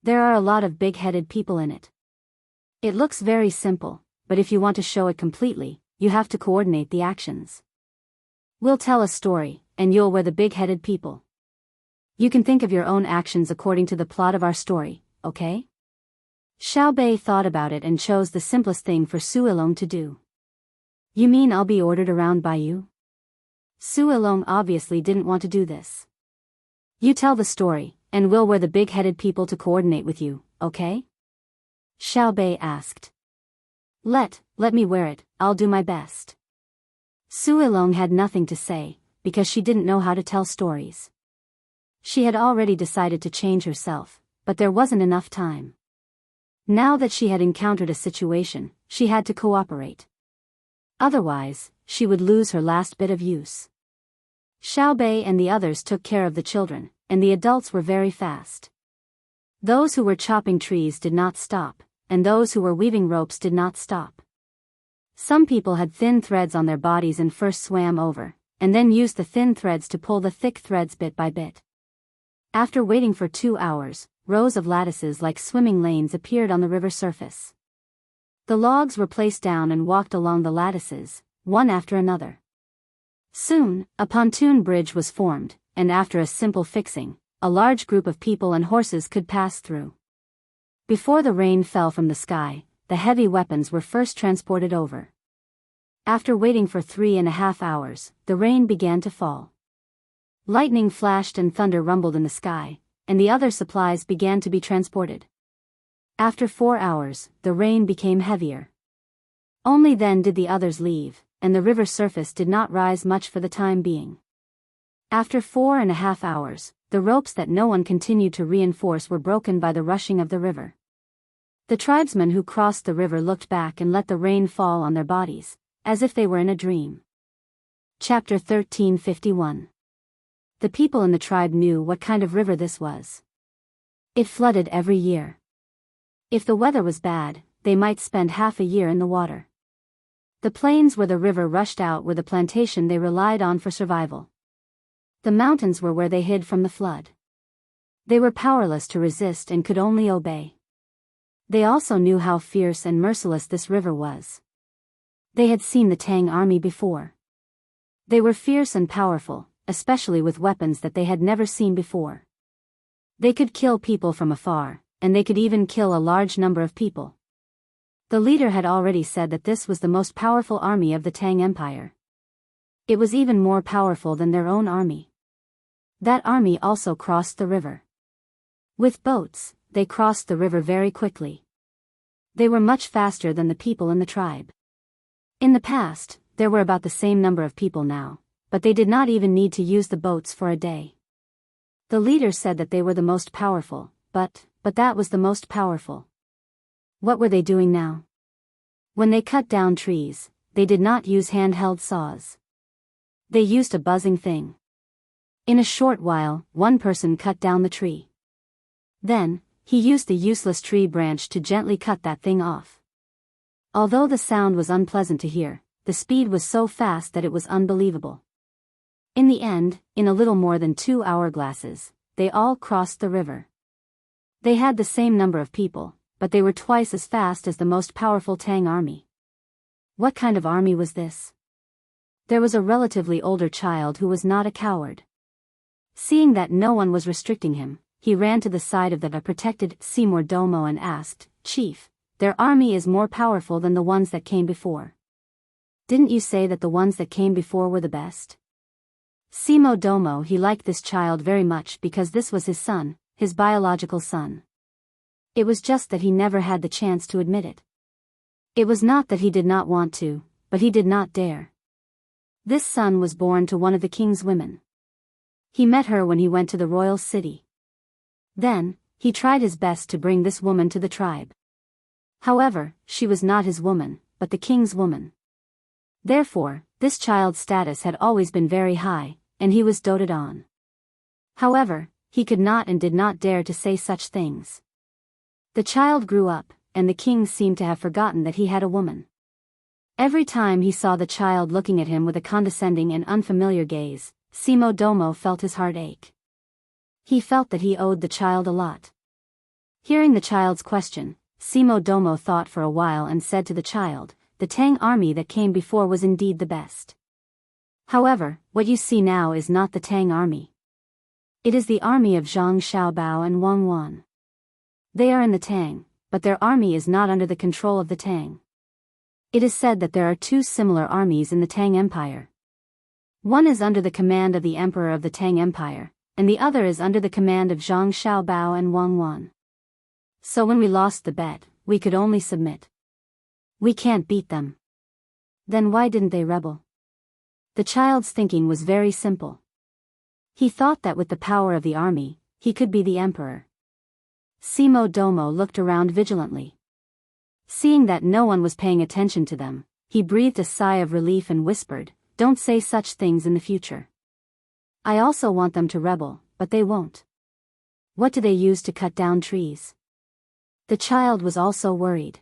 Speaker 1: There are a lot of big-headed people in it. It looks very simple, but if you want to show it completely, you have to coordinate the actions. We'll tell a story, and you'll wear the big-headed people. You can think of your own actions according to the plot of our story, okay? Xiao Bei thought about it and chose the simplest thing for Su Ilong to do. You mean I'll be ordered around by you? Su Ilong obviously didn't want to do this. You tell the story, and we'll wear the big-headed people to coordinate with you, okay? Xiao Bei asked. Let me wear it, I'll do my best. Su Ilong had nothing to say, because she didn't know how to tell stories. She had already decided to change herself, but there wasn't enough time. Now that she had encountered a situation, she had to cooperate. Otherwise, she would lose her last bit of use. Xiao Bei and the others took care of the children, and the adults were very fast. Those who were chopping trees did not stop, and those who were weaving ropes did not stop. Some people had thin threads on their bodies and first swam over, and then used the thin threads to pull the thick threads bit by bit. After waiting for 2 hours, rows of lattices like swimming lanes appeared on the river surface. The logs were placed down and walked along the lattices, one after another. Soon, a pontoon bridge was formed, and after a simple fixing, a large group of people and horses could pass through. Before the rain fell from the sky, the heavy weapons were first transported over. After waiting for 3.5 hours, the rain began to fall. Lightning flashed and thunder rumbled in the sky, and the other supplies began to be transported. After 4 hours, the rain became heavier. Only then did the others leave, and the river surface did not rise much for the time being. After 4.5 hours, the ropes that no one continued to reinforce were broken by the rushing of the river. The tribesmen who crossed the river looked back and let the rain fall on their bodies, as if they were in a dream. Chapter 1351. The people in the tribe knew what kind of river this was. It flooded every year. If the weather was bad, they might spend half a year in the water. The plains where the river rushed out were the plantation they relied on for survival. The mountains were where they hid from the flood. They were powerless to resist and could only obey. They also knew how fierce and merciless this river was. They had seen the Tang army before. They were fierce and powerful, especially with weapons that they had never seen before. They could kill people from afar, and they could even kill a large number of people. The leader had already said that this was the most powerful army of the Tang Empire. It was even more powerful than their own army. That army also crossed the river. With boats, they crossed the river very quickly. They were much faster than the people in the tribe. In the past, there were about the same number of people now, but they did not even need to use the boats for a day. The leader said that they were the most powerful, but that was the most powerful. What were they doing now? When they cut down trees, they did not use handheld saws. They used a buzzing thing. In a short while, one person cut down the tree. Then, he used the useless tree branch to gently cut that thing off. Although the sound was unpleasant to hear, the speed was so fast that it was unbelievable. In the end, in a little more than 2 hourglasses, they all crossed the river. They had the same number of people, but they were twice as fast as the most powerful Tang army. What kind of army was this? There was a relatively older child who was not a coward. Seeing that no one was restricting him, he ran to the side of the protected Seymour Domo and asked, "Chief, their army is more powerful than the ones that came before. Didn't you say that the ones that came before were the best?" Seymour Domo, he liked this child very much because this was his son, his biological son. It was just that he never had the chance to admit it. It was not that he did not want to, but he did not dare. This son was born to one of the king's women. He met her when he went to the royal city. Then, he tried his best to bring this woman to the tribe. However, she was not his woman, but the king's woman. Therefore, this child's status had always been very high, and he was doted on. However, he could not and did not dare to say such things. The child grew up, and the king seemed to have forgotten that he had a woman. Every time he saw the child looking at him with a condescending and unfamiliar gaze, Seymour Domo felt his heart ache. He felt that he owed the child a lot. Hearing the child's question, Seymour Domo thought for a while and said to the child, "The Tang army that came before was indeed the best. However, what you see now is not the Tang army. It is the army of Zhang Xiaobao and Wang Wan. They are in the Tang, but their army is not under the control of the Tang. It is said that there are two similar armies in the Tang Empire. One is under the command of the Emperor of the Tang Empire, and the other is under the command of Zhang Xiaobao and Wang Wan. So when we lost the bet, we could only submit. We can't beat them. Then why didn't they rebel?" The child's thinking was very simple. He thought that with the power of the army, he could be the emperor. Seymour Domo looked around vigilantly. Seeing that no one was paying attention to them, he breathed a sigh of relief and whispered, "Don't say such things in the future. I also want them to rebel, but they won't. What do they use to cut down trees?" The child was also worried.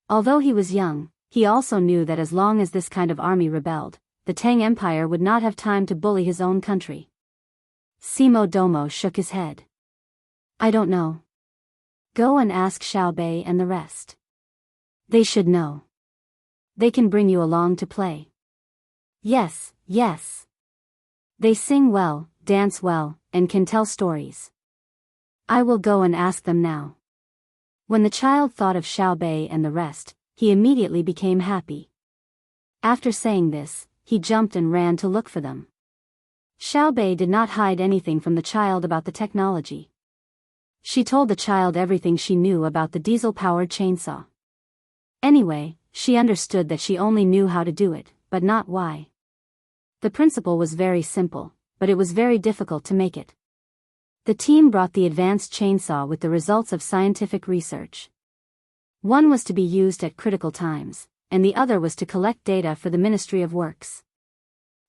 Speaker 1: Although he was young, he also knew that as long as this kind of army rebelled, the Tang Empire would not have time to bully his own country. Seymour Domo shook his head. "I don't know. Go and ask Xiaobei and the rest. They should know. They can bring you along to play." "Yes, yes. They sing well, dance well, and can tell stories. I will go and ask them now." When the child thought of Xiaobei and the rest, he immediately became happy. After saying this, he jumped and ran to look for them. Xiaobei did not hide anything from the child about the technology. She told the child everything she knew about the diesel-powered chainsaw. Anyway, she understood that she only knew how to do it, but not why. The principle was very simple, but it was very difficult to make it. The team brought the advanced chainsaw with the results of scientific research. One was to be used at critical times, and the other was to collect data for the Ministry of Works.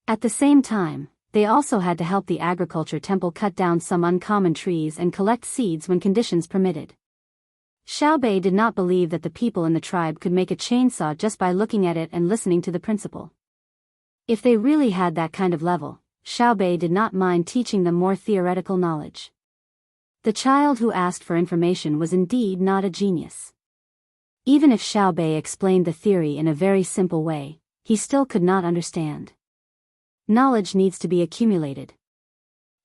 Speaker 1: At the same time, they also had to help the agriculture temple cut down some uncommon trees and collect seeds when conditions permitted. Xiaobei did not believe that the people in the tribe could make a chainsaw just by looking at it and listening to the principle. If they really had that kind of level, Xiaobei did not mind teaching them more theoretical knowledge. The child who asked for information was indeed not a genius. Even if Xiaobei explained the theory in a very simple way, he still could not understand. Knowledge needs to be accumulated.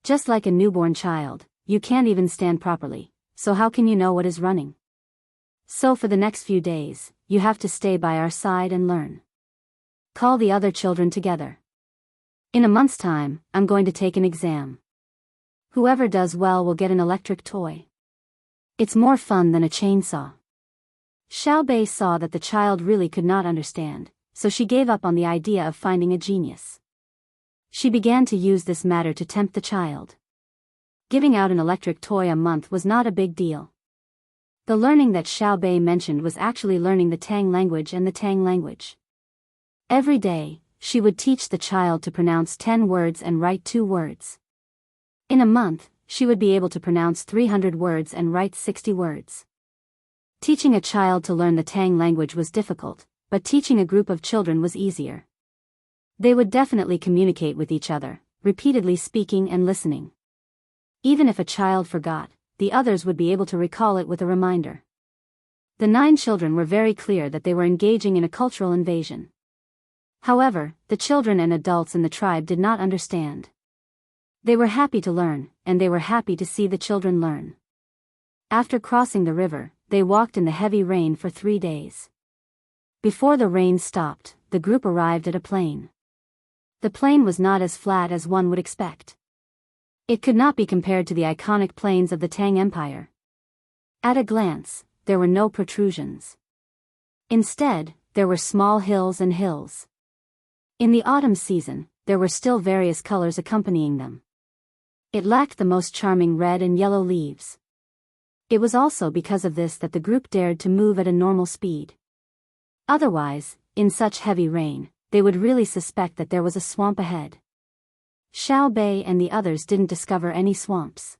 Speaker 1: Just like a newborn child, you can't even stand properly, so how can you know what is running? So for the next few days, you have to stay by our side and learn. Call the other children together. In a month's time, I'm going to take an exam. Whoever does well will get an electric toy. It's more fun than a chainsaw." Xiaobei saw that the child really could not understand, so she gave up on the idea of finding a genius. She began to use this matter to tempt the child. Giving out an electric toy a month was not a big deal. The learning that Xiaobei mentioned was actually learning the Tang language and the Tang language. Every day, she would teach the child to pronounce 10 words and write 2 words. In a month, she would be able to pronounce 300 words and write 60 words. Teaching a child to learn the Tang language was difficult, but teaching a group of children was easier. They would definitely communicate with each other, repeatedly speaking and listening. Even if a child forgot, the others would be able to recall it with a reminder. The 9 children were very clear that they were engaging in a cultural invasion. However, the children and adults in the tribe did not understand. They were happy to learn, and they were happy to see the children learn. After crossing the river, they walked in the heavy rain for 3 days. Before the rain stopped, the group arrived at a plain. The plain was not as flat as one would expect. It could not be compared to the iconic plains of the Tang Empire. At a glance, there were no protrusions. Instead, there were small hills and hills. In the autumn season, there were still various colors accompanying them. It lacked the most charming red and yellow leaves. It was also because of this that the group dared to move at a normal speed. Otherwise, in such heavy rain, they would really suspect that there was a swamp ahead. Xiao Bei and the others didn't discover any swamps.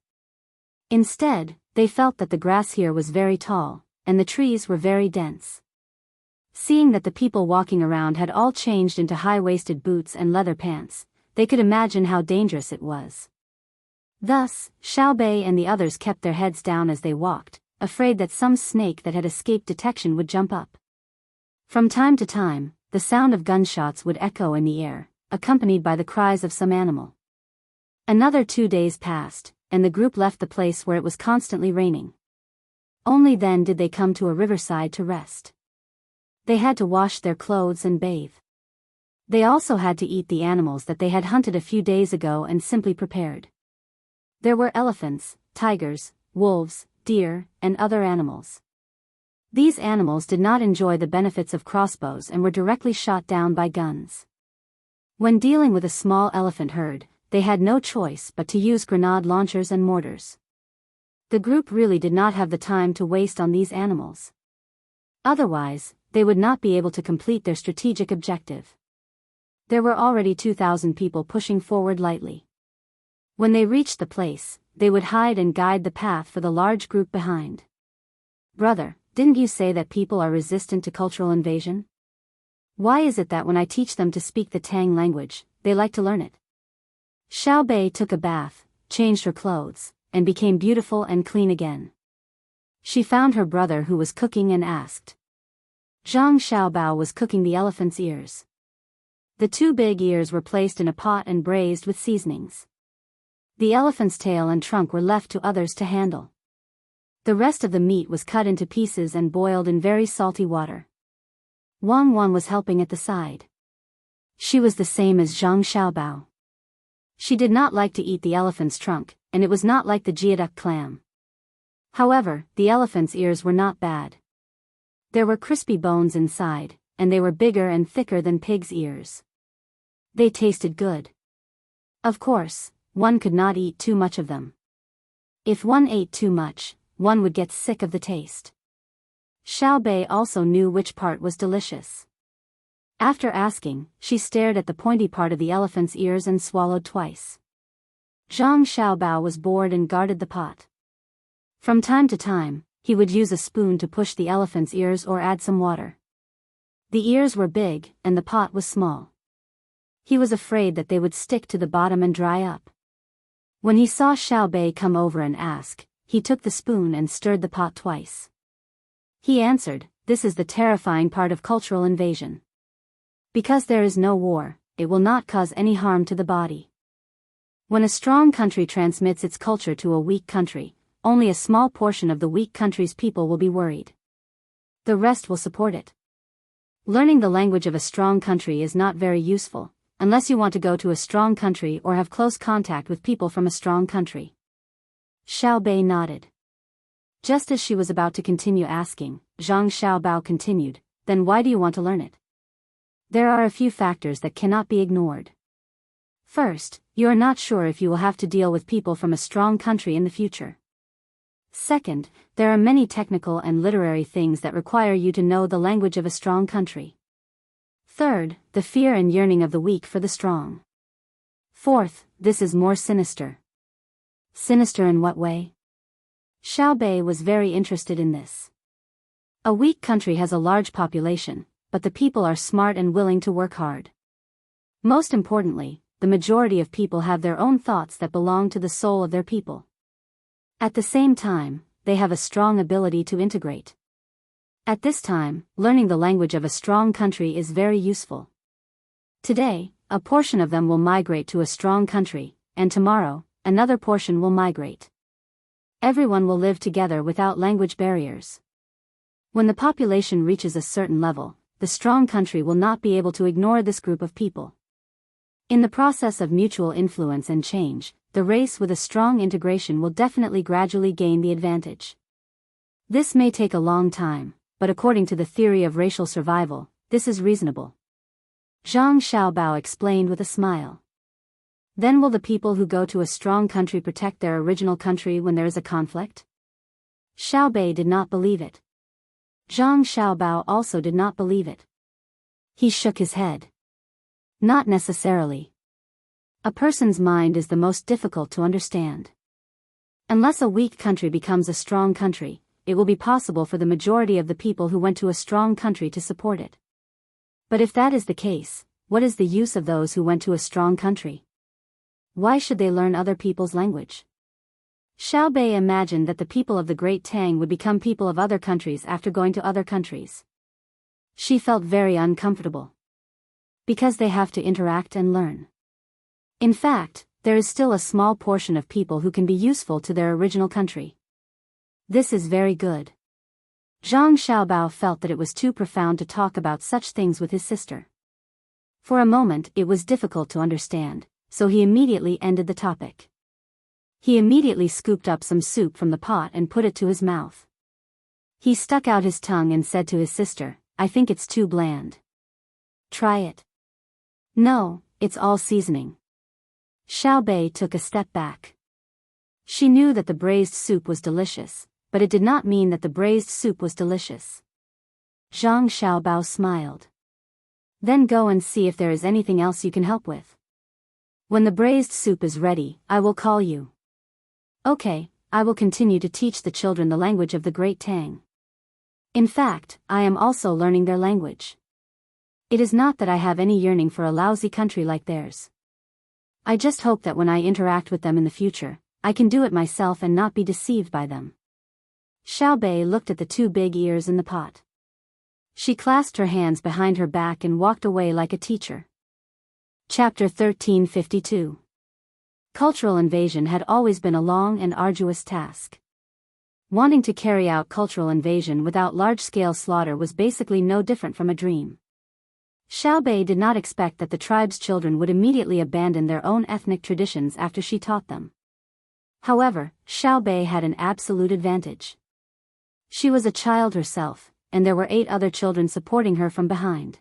Speaker 1: Instead, they felt that the grass here was very tall, and the trees were very dense. Seeing that the people walking around had all changed into high-waisted boots and leather pants, they could imagine how dangerous it was. Thus, Xiao Bei and the others kept their heads down as they walked, afraid that some snake that had escaped detection would jump up. From time to time, the sound of gunshots would echo in the air, accompanied by the cries of some animal. Another 2 days passed, and the group left the place where it was constantly raining. Only then did they come to a riverside to rest. They had to wash their clothes and bathe. They also had to eat the animals that they had hunted a few days ago and simply prepared. There were elephants, tigers, wolves, deer, and other animals. These animals did not enjoy the benefits of crossbows and were directly shot down by guns. When dealing with a small elephant herd, they had no choice but to use grenade launchers and mortars. The group really did not have the time to waste on these animals. Otherwise, they would not be able to complete their strategic objective. There were already 2,000 people pushing forward lightly. When they reached the place, they would hide and guide the path for the large group behind. "Brother, didn't you say that people are resistant to cultural invasion? Why is it that when I teach them to speak the Tang language, they like to learn it?" Xiao Bei took a bath, changed her clothes, and became beautiful and clean again. She found her brother who was cooking and asked. Zhang Xiaobao was cooking the elephant's ears. The 2 big ears were placed in a pot and braised with seasonings. The elephant's tail and trunk were left to others to handle. The rest of the meat was cut into pieces and boiled in very salty water. Wang Wan was helping at the side. She was the same as Zhang Xiaobao. She did not like to eat the elephant's trunk, and it was not like the geoduck clam. However, the elephant's ears were not bad. There were crispy bones inside, and they were bigger and thicker than pig's ears. They tasted good. Of course, one could not eat too much of them. If one ate too much, one would get sick of the taste. Xiao Bei also knew which part was delicious. After asking, she stared at the pointy part of the elephant's ears and swallowed twice. Zhang Xiaobao was bored and guarded the pot. From time to time, he would use a spoon to push the elephant's ears or add some water. The ears were big, and the pot was small. He was afraid that they would stick to the bottom and dry up. When he saw Xiao Bei come over and ask, he took the spoon and stirred the pot twice. He answered, "This is the terrifying part of cultural invasion. Because there is no war, it will not cause any harm to the body. When a strong country transmits its culture to a weak country, only a small portion of the weak country's people will be worried. The rest will support it. Learning the language of a strong country is not very useful, unless you want to go to a strong country or have close contact with people from a strong country." Xiao Bei nodded. Just as she was about to continue asking, Zhang Xiaobao continued, "Then why do you want to learn it?" There are a few factors that cannot be ignored. First, you are not sure if you will have to deal with people from a strong country in the future. Second, there are many technical and literary things that require you to know the language of a strong country. Third, the fear and yearning of the weak for the strong. Fourth, this is more sinister. Sinister in what way? Xiao Bei was very interested in this. A weak country has a large population, but the people are smart and willing to work hard. Most importantly, the majority of people have their own thoughts that belong to the soul of their people. At the same time, they have a strong ability to integrate. At this time, learning the language of a strong country is very useful. Today, a portion of them will migrate to a strong country, and tomorrow, another portion will migrate. Everyone will live together without language barriers. When the population reaches a certain level, the strong country will not be able to ignore this group of people. In the process of mutual influence and change, the race with a strong integration will definitely gradually gain the advantage. This may take a long time, but according to the theory of racial survival, this is reasonable. Zhang Xiaobao explained with a smile. Then will the people who go to a strong country protect their original country when there is a conflict? Xiaobei did not believe it. Zhang Xiaobao also did not believe it. He shook his head. Not necessarily. A person's mind is the most difficult to understand. Unless a weak country becomes a strong country, it will be possible for the majority of the people who went to a strong country to support it. But if that is the case, what is the use of those who went to a strong country? Why should they learn other people's language? Xiaobei imagined that the people of the Great Tang would become people of other countries after going to other countries. She felt very uncomfortable. Because they have to interact and learn. In fact, there is still a small portion of people who can be useful to their original country. This is very good. Zhang Xiaobao felt that it was too profound to talk about such things with his sister. For a moment it was difficult to understand, so he immediately ended the topic. He immediately scooped up some soup from the pot and put it to his mouth. He stuck out his tongue and said to his sister, "I think it's too bland. Try it." "No, it's all seasoning." Xiaobei took a step back. She knew that the braised soup was delicious, but it did not mean that the braised soup was delicious. Zhang Xiaobao smiled. "Then go and see if there is anything else you can help with. When the braised soup is ready, I will call you." "Okay, I will continue to teach the children the language of the Great Tang. In fact, I am also learning their language. It is not that I have any yearning for a lousy country like theirs. I just hope that when I interact with them in the future, I can do it myself and not be deceived by them." Xiaobei looked at the two big ears in the pot. She clasped her hands behind her back and walked away like a teacher. Chapter 1352. Cultural invasion had always been a long and arduous task. Wanting to carry out cultural invasion without large-scale slaughter was basically no different from a dream. Xiaobei did not expect that the tribe's children would immediately abandon their own ethnic traditions after she taught them. However, Xiaobei had an absolute advantage. She was a child herself, and there were 8 other children supporting her from behind.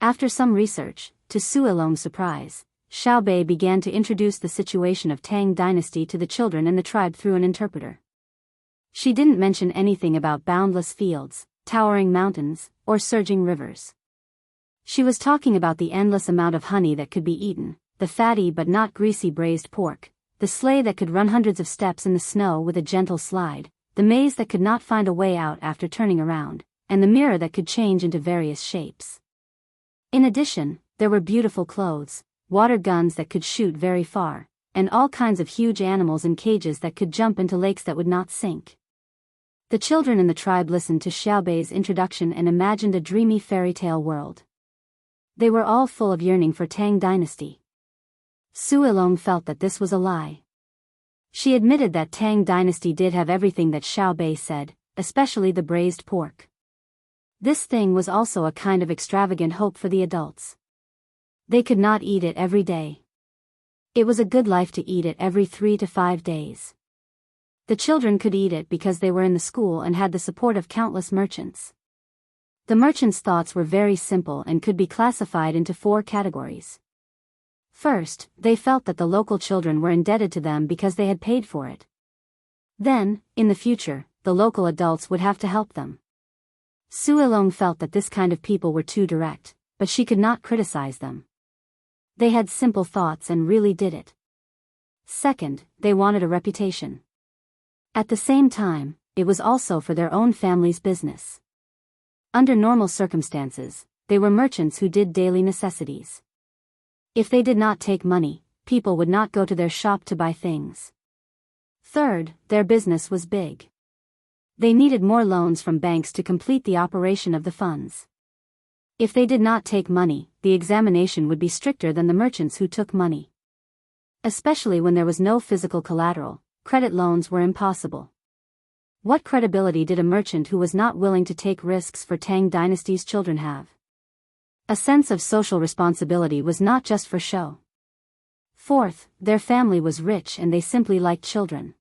Speaker 1: After some research, to Suilong's surprise, Xiaobei began to introduce the situation of Tang dynasty to the children and the tribe through an interpreter. She didn't mention anything about boundless fields, towering mountains, or surging rivers. She was talking about the endless amount of honey that could be eaten, the fatty but not greasy braised pork, the sleigh that could run hundreds of steps in the snow with a gentle slide, the maze that could not find a way out after turning around, and the mirror that could change into various shapes. In addition, there were beautiful clothes, water guns that could shoot very far, and all kinds of huge animals in cages that could jump into lakes that would not sink. The children in the tribe listened to Xiaobei's introduction and imagined a dreamy fairy tale world. They were all full of yearning for Tang dynasty. Suilong felt that this was a lie. She admitted that Tang dynasty did have everything that Xiaobei said, especially the braised pork. This thing was also a kind of extravagant hope for the adults. They could not eat it every day. It was a good life to eat it every 3 to 5 days. The children could eat it because they were in the school and had the support of countless merchants. The merchants' thoughts were very simple and could be classified into 4 categories. First, they felt that the local children were indebted to them because they had paid for it. Then, in the future, the local adults would have to help them. Suilong felt that this kind of people were too direct, but she could not criticize them. They had simple thoughts and really did it. Second, they wanted a reputation. At the same time, it was also for their own family's business. Under normal circumstances, they were merchants who did daily necessities. If they did not take money, people would not go to their shop to buy things. Third, their business was big. They needed more loans from banks to complete the operation of the funds. If they did not take money, the examination would be stricter than the merchants who took money. Especially when there was no physical collateral, credit loans were impossible. What credibility did a merchant who was not willing to take risks for Tang dynasty's children have? A sense of social responsibility was not just for show. Fourth, their family was rich and they simply liked children.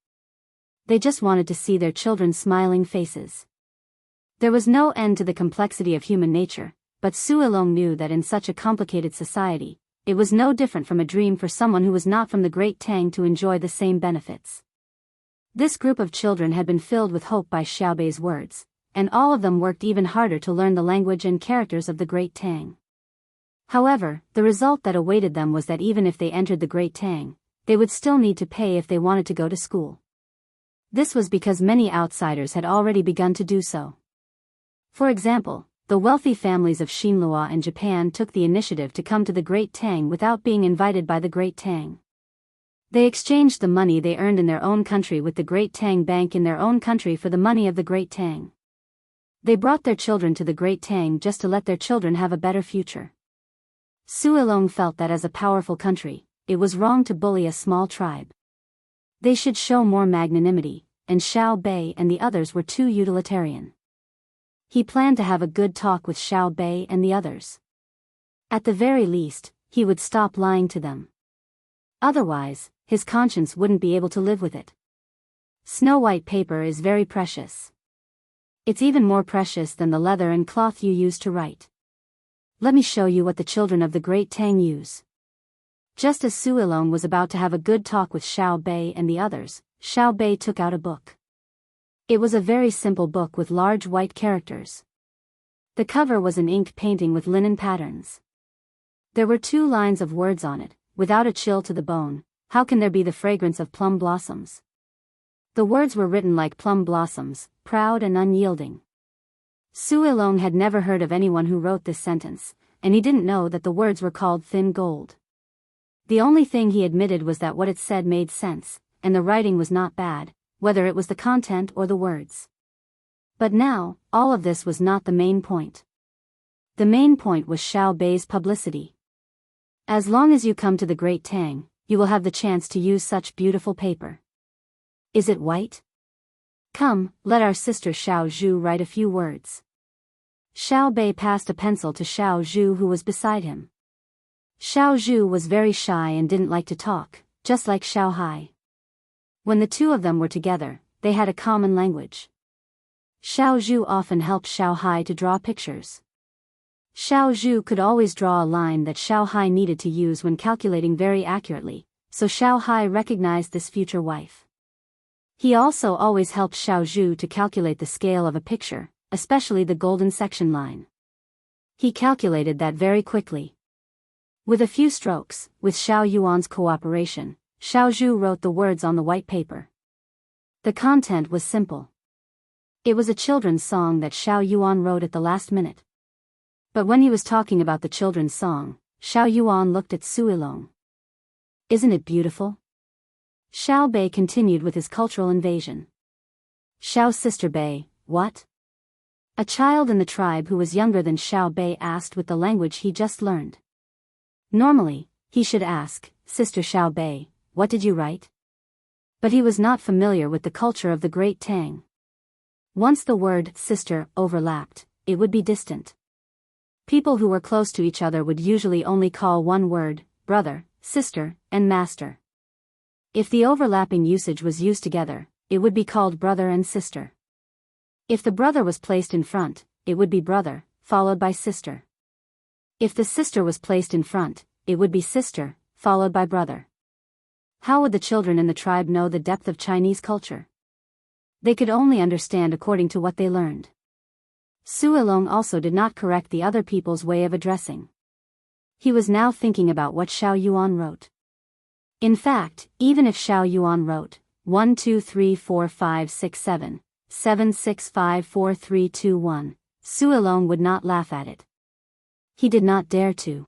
Speaker 1: They just wanted to see their children's smiling faces. There was no end to the complexity of human nature, but Su Ilong knew that in such a complicated society, it was no different from a dream for someone who was not from the great Tang to enjoy the same benefits. This group of children had been filled with hope by Xiaobei's words, and all of them worked even harder to learn the language and characters of the great Tang. However, the result that awaited them was that even if they entered the great Tang, they would still need to pay if they wanted to go to school. This was because many outsiders had already begun to do so. For example, the wealthy families of Xinhua and Japan took the initiative to come to the great Tang without being invited by the great Tang. They exchanged the money they earned in their own country with the great Tang bank in their own country for the money of the great Tang. They brought their children to the great Tang just to let their children have a better future. Su Ilong felt that as a powerful country, it was wrong to bully a small tribe. They should show more magnanimity, and Xiao Bei and the others were too utilitarian. He planned to have a good talk with Xiao Bei and the others. At the very least, he would stop lying to them. Otherwise, his conscience wouldn't be able to live with it. Snow-white paper is very precious. It's even more precious than the leather and cloth you use to write. Let me show you what the children of the great Tang use. Just as Su Ilong was about to have a good talk with Xiao Bei and the others, Xiao Bei took out a book. It was a very simple book with large white characters. The cover was an ink painting with linen patterns. There were 2 lines of words on it: without a chill to the bone, how can there be the fragrance of plum blossoms? The words were written like plum blossoms, proud and unyielding. Su Ilong had never heard of anyone who wrote this sentence, and he didn't know that the words were called thin gold. The only thing he admitted was that what it said made sense, and the writing was not bad, whether it was the content or the words. But now, all of this was not the main point. The main point was Xiao Bei's publicity. As long as you come to the great Tang, you will have the chance to use such beautiful paper. Is it white? Come, let our sister Xiao Zhu write a few words. Xiao Bei passed a pencil to Xiao Zhu who was beside him. Xiao Zhu was very shy and didn't like to talk, just like Xiao Hai. When the 2 of them were together, they had a common language. Xiao Zhu often helped Xiao Hai to draw pictures. Xiao Zhu could always draw a line that Xiao Hai needed to use when calculating very accurately, so Xiao Hai recognized this future wife. He also always helped Xiao Zhu to calculate the scale of a picture, especially the golden section line. He calculated that very quickly. With a few strokes, with Xiao Yuan's cooperation, Xiao Zhu wrote the words on the white paper. The content was simple. It was a children's song that Xiao Yuan wrote at the last minute. But when he was talking about the children's song, Xiao Yuan looked at Su Ilong. Isn't it beautiful? Xiao Bei continued with his cultural invasion. Xiao's sister Bei, what? A child in the tribe who was younger than Xiao Bei asked with the language he just learned. Normally, he should ask, Sister Xiao Bei, what did you write? But he was not familiar with the culture of the great Tang. Once the word sister overlapped, it would be distant. People who were close to each other would usually only call one word, brother, sister, and master. If the overlapping usage was used together, it would be called brother and sister. If the brother was placed in front, it would be brother, followed by sister. If the sister was placed in front, it would be sister, followed by brother. How would the children in the tribe know the depth of Chinese culture? They could only understand according to what they learned. Su Ilong also did not correct the other people's way of addressing. He was now thinking about what Xiao Yuan wrote. In fact, even if Xiao Yuan wrote 1 2 3 4 5 6 7 7 6 5 4 3 2 1, Su Ilong would not laugh at it. He did not dare to.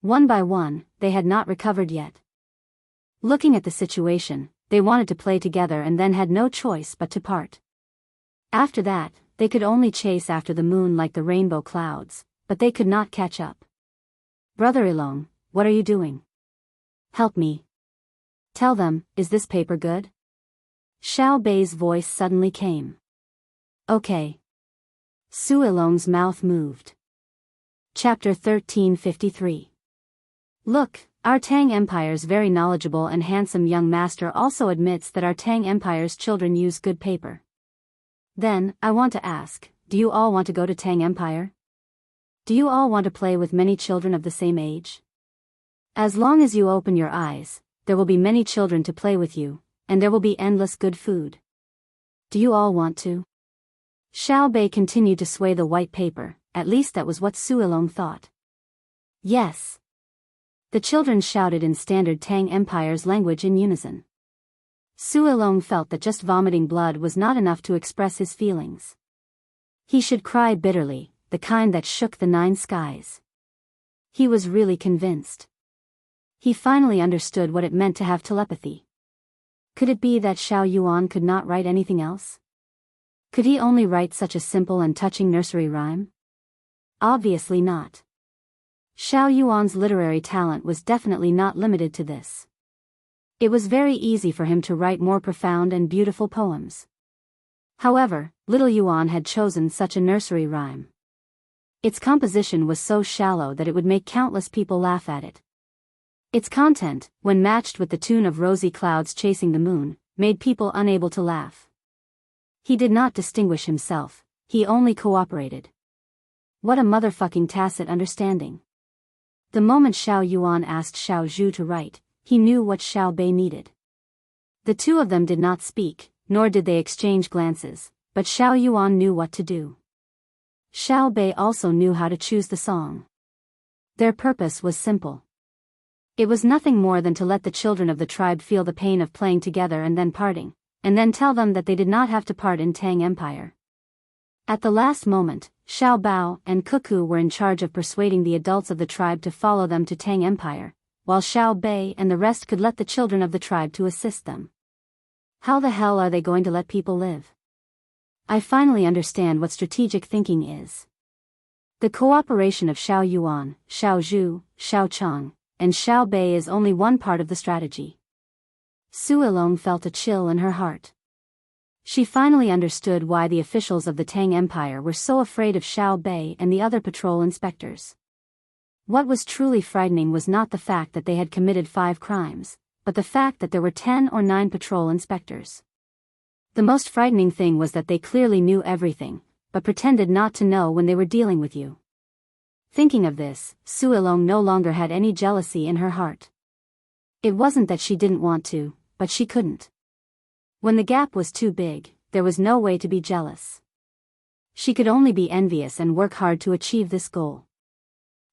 Speaker 1: One by one, they had not recovered yet. Looking at the situation, they wanted to play together and then had no choice but to part. After that, they could only chase after the moon like the rainbow clouds, but they could not catch up. Brother Ilong, what are you doing? Help me. Tell them, is this paper good? Xiao Bei's voice suddenly came. Okay. Su Ilong's mouth moved. Chapter 1353. Look, our Tang Empire's very knowledgeable and handsome young master also admits that our Tang Empire's children use good paper. Then, I want to ask, do you all want to go to Tang Empire? Do you all want to play with many children of the same age? As long as you open your eyes, there will be many children to play with you, and there will be endless good food. Do you all want to? Xiao Bei continued to sway the white paper, at least that was what Su Ilong thought. Yes. The children shouted in standard Tang Empire's language in unison. Su Ilong felt that just vomiting blood was not enough to express his feelings. He should cry bitterly, the kind that shook the 9 skies. He was really convinced. He finally understood what it meant to have telepathy. Could it be that Xiao Yuan could not write anything else? Could he only write such a simple and touching nursery rhyme? Obviously not. Xiao Yuan's literary talent was definitely not limited to this. It was very easy for him to write more profound and beautiful poems. However, little Yuan had chosen such a nursery rhyme. Its composition was so shallow that it would make countless people laugh at it. Its content, when matched with the tune of rosy clouds chasing the moon, made people unable to laugh. He did not distinguish himself, he only cooperated. What a motherfucking tacit understanding. The moment Xiao Yuan asked Xiao Zhu to write, he knew what Xiao Bei needed. The two of them did not speak, nor did they exchange glances, but Xiao Yuan knew what to do. Xiao Bei also knew how to choose the song. Their purpose was simple. It was nothing more than to let the children of the tribe feel the pain of playing together and then parting, and then tell them that they did not have to part in Tang Empire. At the last moment, Xiao Bao and Cuckoo were in charge of persuading the adults of the tribe to follow them to Tang Empire, while Xiao Bei and the rest could let the children of the tribe to assist them. How the hell are they going to let people live? I finally understand what strategic thinking is. The cooperation of Xiao Yuan, Xiao Zhu, Xiao Chang, and Xiao Bei is only one part of the strategy. Su Ilong felt a chill in her heart. She finally understood why the officials of the Tang Empire were so afraid of Xiao Bei and the other patrol inspectors. What was truly frightening was not the fact that they had committed 5 crimes, but the fact that there were 10 or 9 patrol inspectors. The most frightening thing was that they clearly knew everything, but pretended not to know when they were dealing with you. Thinking of this, Su Ilong no longer had any jealousy in her heart. It wasn't that she didn't want to, but she couldn't. When the gap was too big, there was no way to be jealous. She could only be envious and work hard to achieve this goal.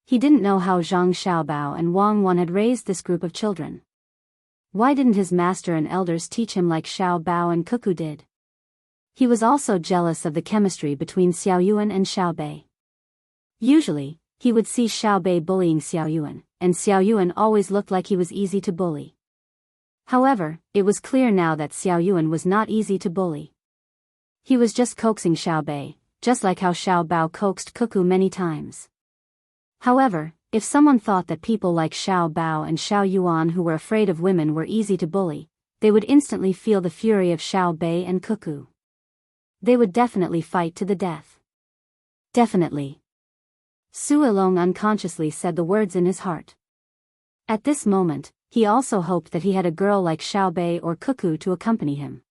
Speaker 1: He didn't know how Zhang Xiaobao and Wang Wan had raised this group of children. Why didn't his master and elders teach him like Xiao Bao and Cuckoo did? He was also jealous of the chemistry between Xiao Yuan and Xiao Bei. Usually, he would see Xiao Bei bullying Xiao Yuan, and Xiao Yuan always looked like he was easy to bully. However, it was clear now that Xiao Yuan was not easy to bully. He was just coaxing Xiao Bei, just like how Xiao Bao coaxed Cuckoo many times. However, if someone thought that people like Xiao Bao and Xiao Yuan who were afraid of women were easy to bully, they would instantly feel the fury of Xiao Bei and Cuckoo. They would definitely fight to the death. Definitely. Su Ilong unconsciously said the words in his heart. At this moment, he also hoped that he had a girl like Xiao Bei or Cuckoo to accompany him.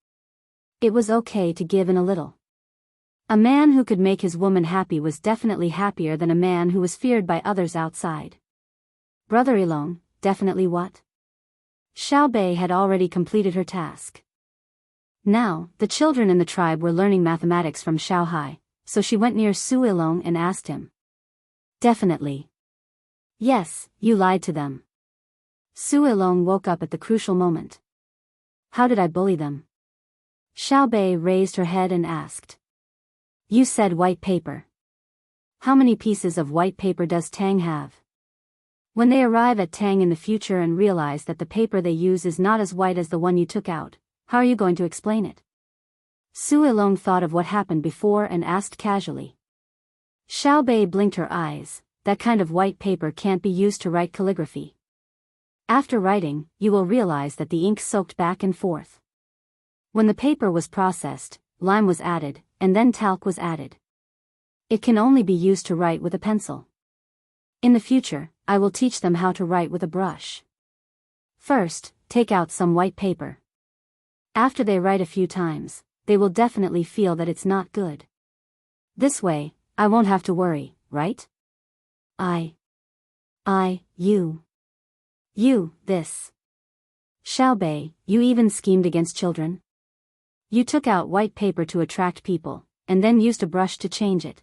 Speaker 1: It was okay to give in a little. A man who could make his woman happy was definitely happier than a man who was feared by others outside. Brother Ilong, definitely what? Xiao Bei had already completed her task. Now, the children in the tribe were learning mathematics from Xiao Hai, so she went near Su Ilong and asked him. Definitely. Yes, you lied to them. Su Ilong woke up at the crucial moment. How did I bully them? Xiao Bei raised her head and asked. You said white paper. How many pieces of white paper does Tang have? When they arrive at Tang in the future and realize that the paper they use is not as white as the one you took out, how are you going to explain it? Su Ilong thought of what happened before and asked casually. Xiao Bei blinked her eyes. That kind of white paper can't be used to write calligraphy. After writing, you will realize that the ink soaked back and forth. When the paper was processed, lime was added, and then talc was added. It can only be used to write with a pencil. In the future, I will teach them how to write with a brush. First, take out some white paper. After they write a few times, they will definitely feel that it's not good. This way, I won't have to worry, right? You, this. Xiao Bei, you even schemed against children? You took out white paper to attract people, and then used a brush to change it.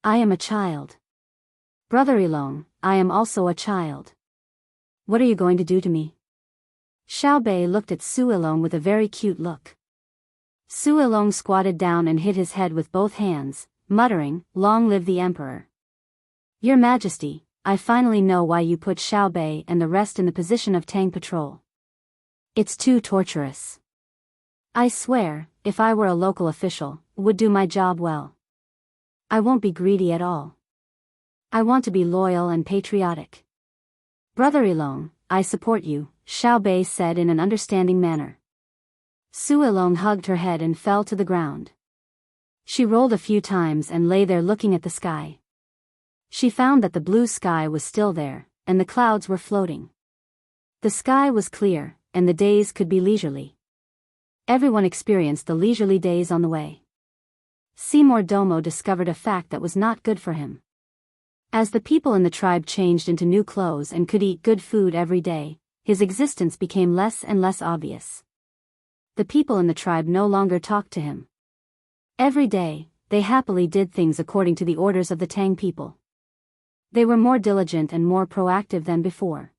Speaker 1: I am a child. Brother Ilong, I am also a child. What are you going to do to me? Xiao Bei looked at Su Ilong with a very cute look. Su Ilong squatted down and hit his head with both hands, muttering, "Long live the Emperor." Your Majesty, I finally know why you put Xiao Bei and the rest in the position of Tang Patrol. It's too torturous. I swear, if I were a local official, would do my job well. I won't be greedy at all. I want to be loyal and patriotic. Brother Ilong, I support you, Xiao Bei said in an understanding manner. Su Ilong hugged her head and fell to the ground. She rolled a few times and lay there looking at the sky. She found that the blue sky was still there, and the clouds were floating. The sky was clear, and the days could be leisurely. Everyone experienced the leisurely days on the way. Seymour Domo discovered a fact that was not good for him. As the people in the tribe changed into new clothes and could eat good food every day, his existence became less and less obvious. The people in the tribe no longer talked to him. Every day, they happily did things according to the orders of the Tang people. They were more diligent and more proactive than before.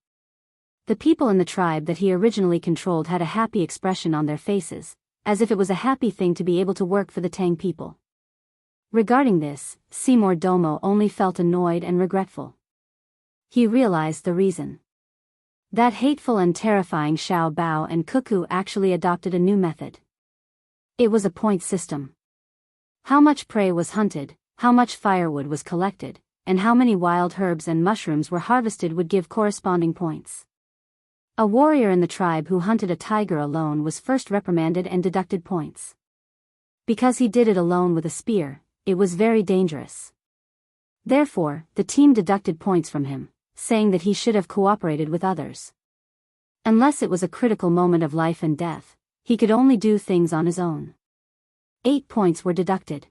Speaker 1: The people in the tribe that he originally controlled had a happy expression on their faces, as if it was a happy thing to be able to work for the Tang people. Regarding this, Seymour Domo only felt annoyed and regretful. He realized the reason. That hateful and terrifying Xiao Bao and Cuckoo actually adopted a new method. It was a point system. How much prey was hunted, how much firewood was collected, and how many wild herbs and mushrooms were harvested would give corresponding points. A warrior in the tribe who hunted a tiger alone was first reprimanded and deducted points. Because he did it alone with a spear, it was very dangerous. Therefore, the team deducted points from him, saying that he should have cooperated with others. Unless it was a critical moment of life and death, he could only do things on his own. 8 points were deducted.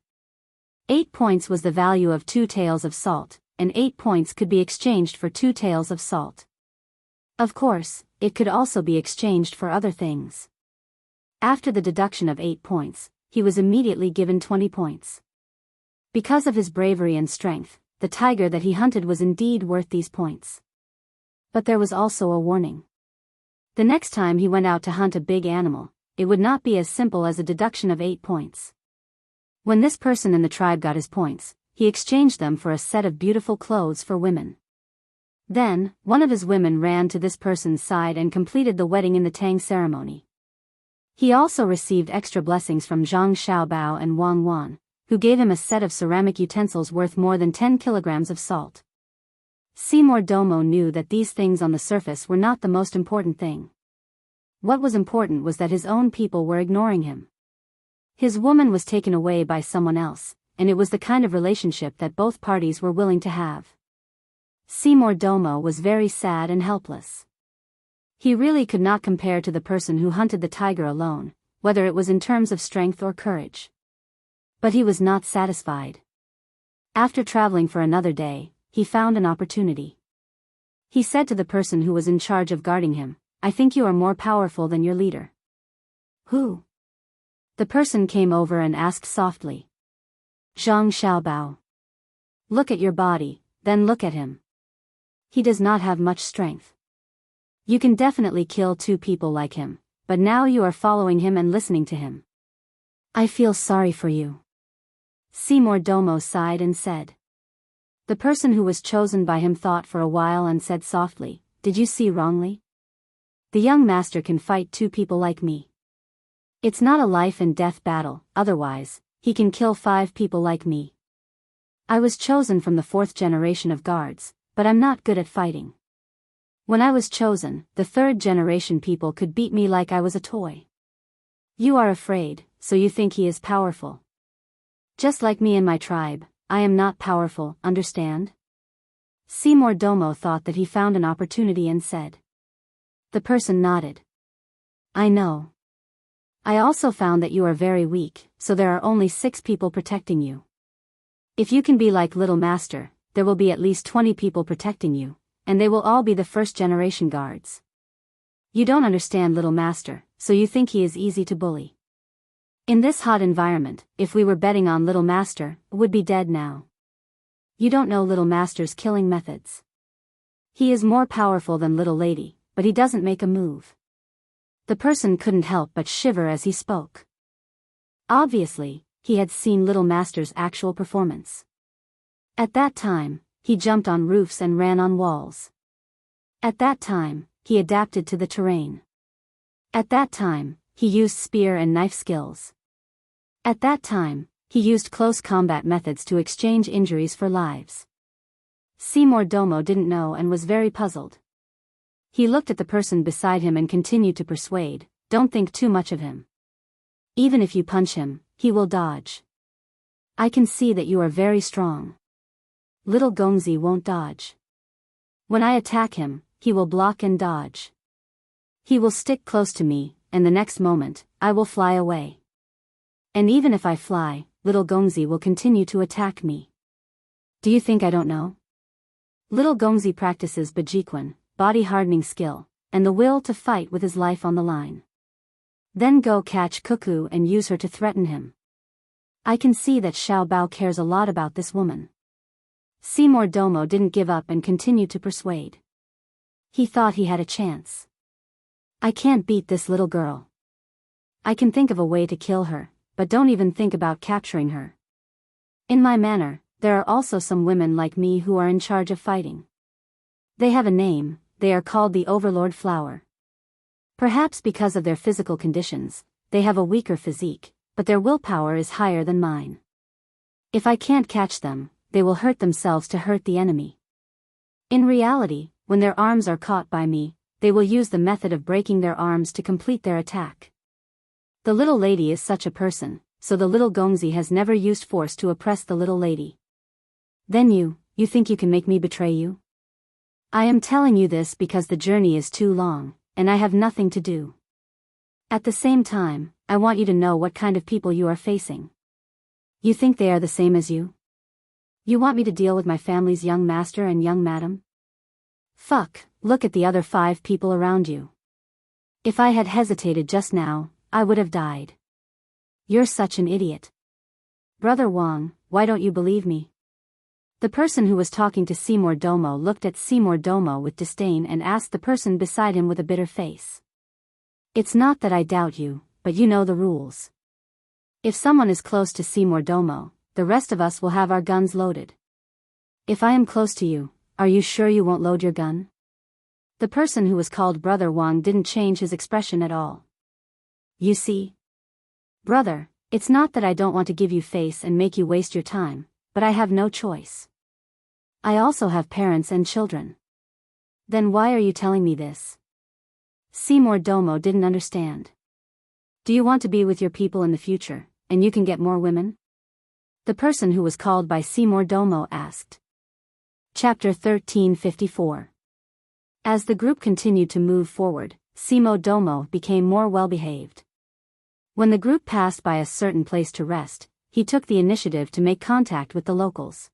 Speaker 1: 8 points was the value of 2 taels of salt, and 8 points could be exchanged for 2 taels of salt. Of course, it could also be exchanged for other things. After the deduction of 8 points, he was immediately given 20 points. Because of his bravery and strength, the tiger that he hunted was indeed worth these points. But there was also a warning. The next time he went out to hunt a big animal, it would not be as simple as a deduction of 8 points. When this person in the tribe got his points, he exchanged them for a set of beautiful clothes for women. Then, one of his women ran to this person's side and completed the wedding in the Tang ceremony. He also received extra blessings from Zhang Xiaobao and Wang Wan, who gave him a set of ceramic utensils worth more than 10 kilograms of salt. Seymour Domo knew that these things on the surface were not the most important thing. What was important was that his own people were ignoring him. His woman was taken away by someone else, and it was the kind of relationship that both parties were willing to have. Seymour Domo was very sad and helpless. He really could not compare to the person who hunted the tiger alone, whether it was in terms of strength or courage. But he was not satisfied. After traveling for another day, he found an opportunity. He said to the person who was in charge of guarding him, "I think you are more powerful than your leader." "Who?" The person came over and asked softly. "Zhang Xiaobao." "Look at your body, then look at him. He does not have much strength. You can definitely kill 2 people like him, but now you are following him and listening to him. I feel sorry for you." Seymour Domo sighed and said. The person who was chosen by him thought for a while and said softly, "Did you see wrongly? The young master can fight 2 people like me. It's not a life and death battle, otherwise, he can kill 5 people like me. I was chosen from the 4th generation of guards, but I'm not good at fighting. When I was chosen, the 3rd generation people could beat me like I was a toy. You are afraid, so you think he is powerful. Just like me and my tribe, I am not powerful, understand?" Seymour Domo thought that he found an opportunity and said. The person nodded. "I know. I also found that you are very weak, so there are only 6 people protecting you. If you can be like Little Master, there will be at least 20 people protecting you, and they will all be the 1st generation guards. You don't understand Little Master, so you think he is easy to bully. In this hot environment, if we were betting on Little Master, would be dead now. You don't know Little Master's killing methods. He is more powerful than Little Lady, but he doesn't make a move." The person couldn't help but shiver as he spoke. Obviously, he had seen Little Master's actual performance. At that time, he jumped on roofs and ran on walls. At that time, he adapted to the terrain. At that time, he used spear and knife skills. At that time, he used close combat methods to exchange injuries for lives. Seymour Domo didn't know and was very puzzled. He looked at the person beside him and continued to persuade, "Don't think too much of him. Even if you punch him, he will dodge. I can see that you are very strong. Little Gongzi won't dodge. When I attack him, he will block and dodge. He will stick close to me, and the next moment, I will fly away. And even if I fly, Little Gongzi will continue to attack me. Do you think I don't know? Little Gongzi practices Bajiquan, body hardening skill, and the will to fight with his life on the line. Then go catch Cuckoo and use her to threaten him. I can see that Xiao Bao cares a lot about this woman." Seymour Domo didn't give up and continued to persuade. He thought he had a chance. "I can't beat this little girl. I can think of a way to kill her, but don't even think about capturing her. In my manor, there are also some women like me who are in charge of fighting. They have a name, they are called the Overlord Flower. Perhaps because of their physical conditions, they have a weaker physique, but their willpower is higher than mine. If I can't catch them, they will hurt themselves to hurt the enemy. In reality, when their arms are caught by me, they will use the method of breaking their arms to complete their attack. The little lady is such a person, so the little Gongzi has never used force to oppress the little lady. Then you think you can make me betray you? I am telling you this because the journey is too long, and I have nothing to do. At the same time, I want you to know what kind of people you are facing. You think they are the same as you? You want me to deal with my family's young master and young madam? Fuck, look at the other 5 people around you. If I had hesitated just now, I would have died. You're such an idiot. Brother Wang, why don't you believe me?" The person who was talking to Seymour Domo looked at Seymour Domo with disdain and asked the person beside him with a bitter face. "It's not that I doubt you, but you know the rules. If someone is close to Seymour Domo, the rest of us will have our guns loaded. If I am close to you, are you sure you won't load your gun?" The person who was called Brother Wang didn't change his expression at all. "You see? Brother, it's not that I don't want to give you face and make you waste your time, but I have no choice. I also have parents and children. Then why are you telling me this?" Seymour Domo didn't understand. "Do you want to be with your people in the future, and you can get more women?" The person who was called by Seymour Domo asked. Chapter 1354. As the group continued to move forward, Seymour Domo became more well-behaved. When the group passed by a certain place to rest, he took the initiative to make contact with the locals.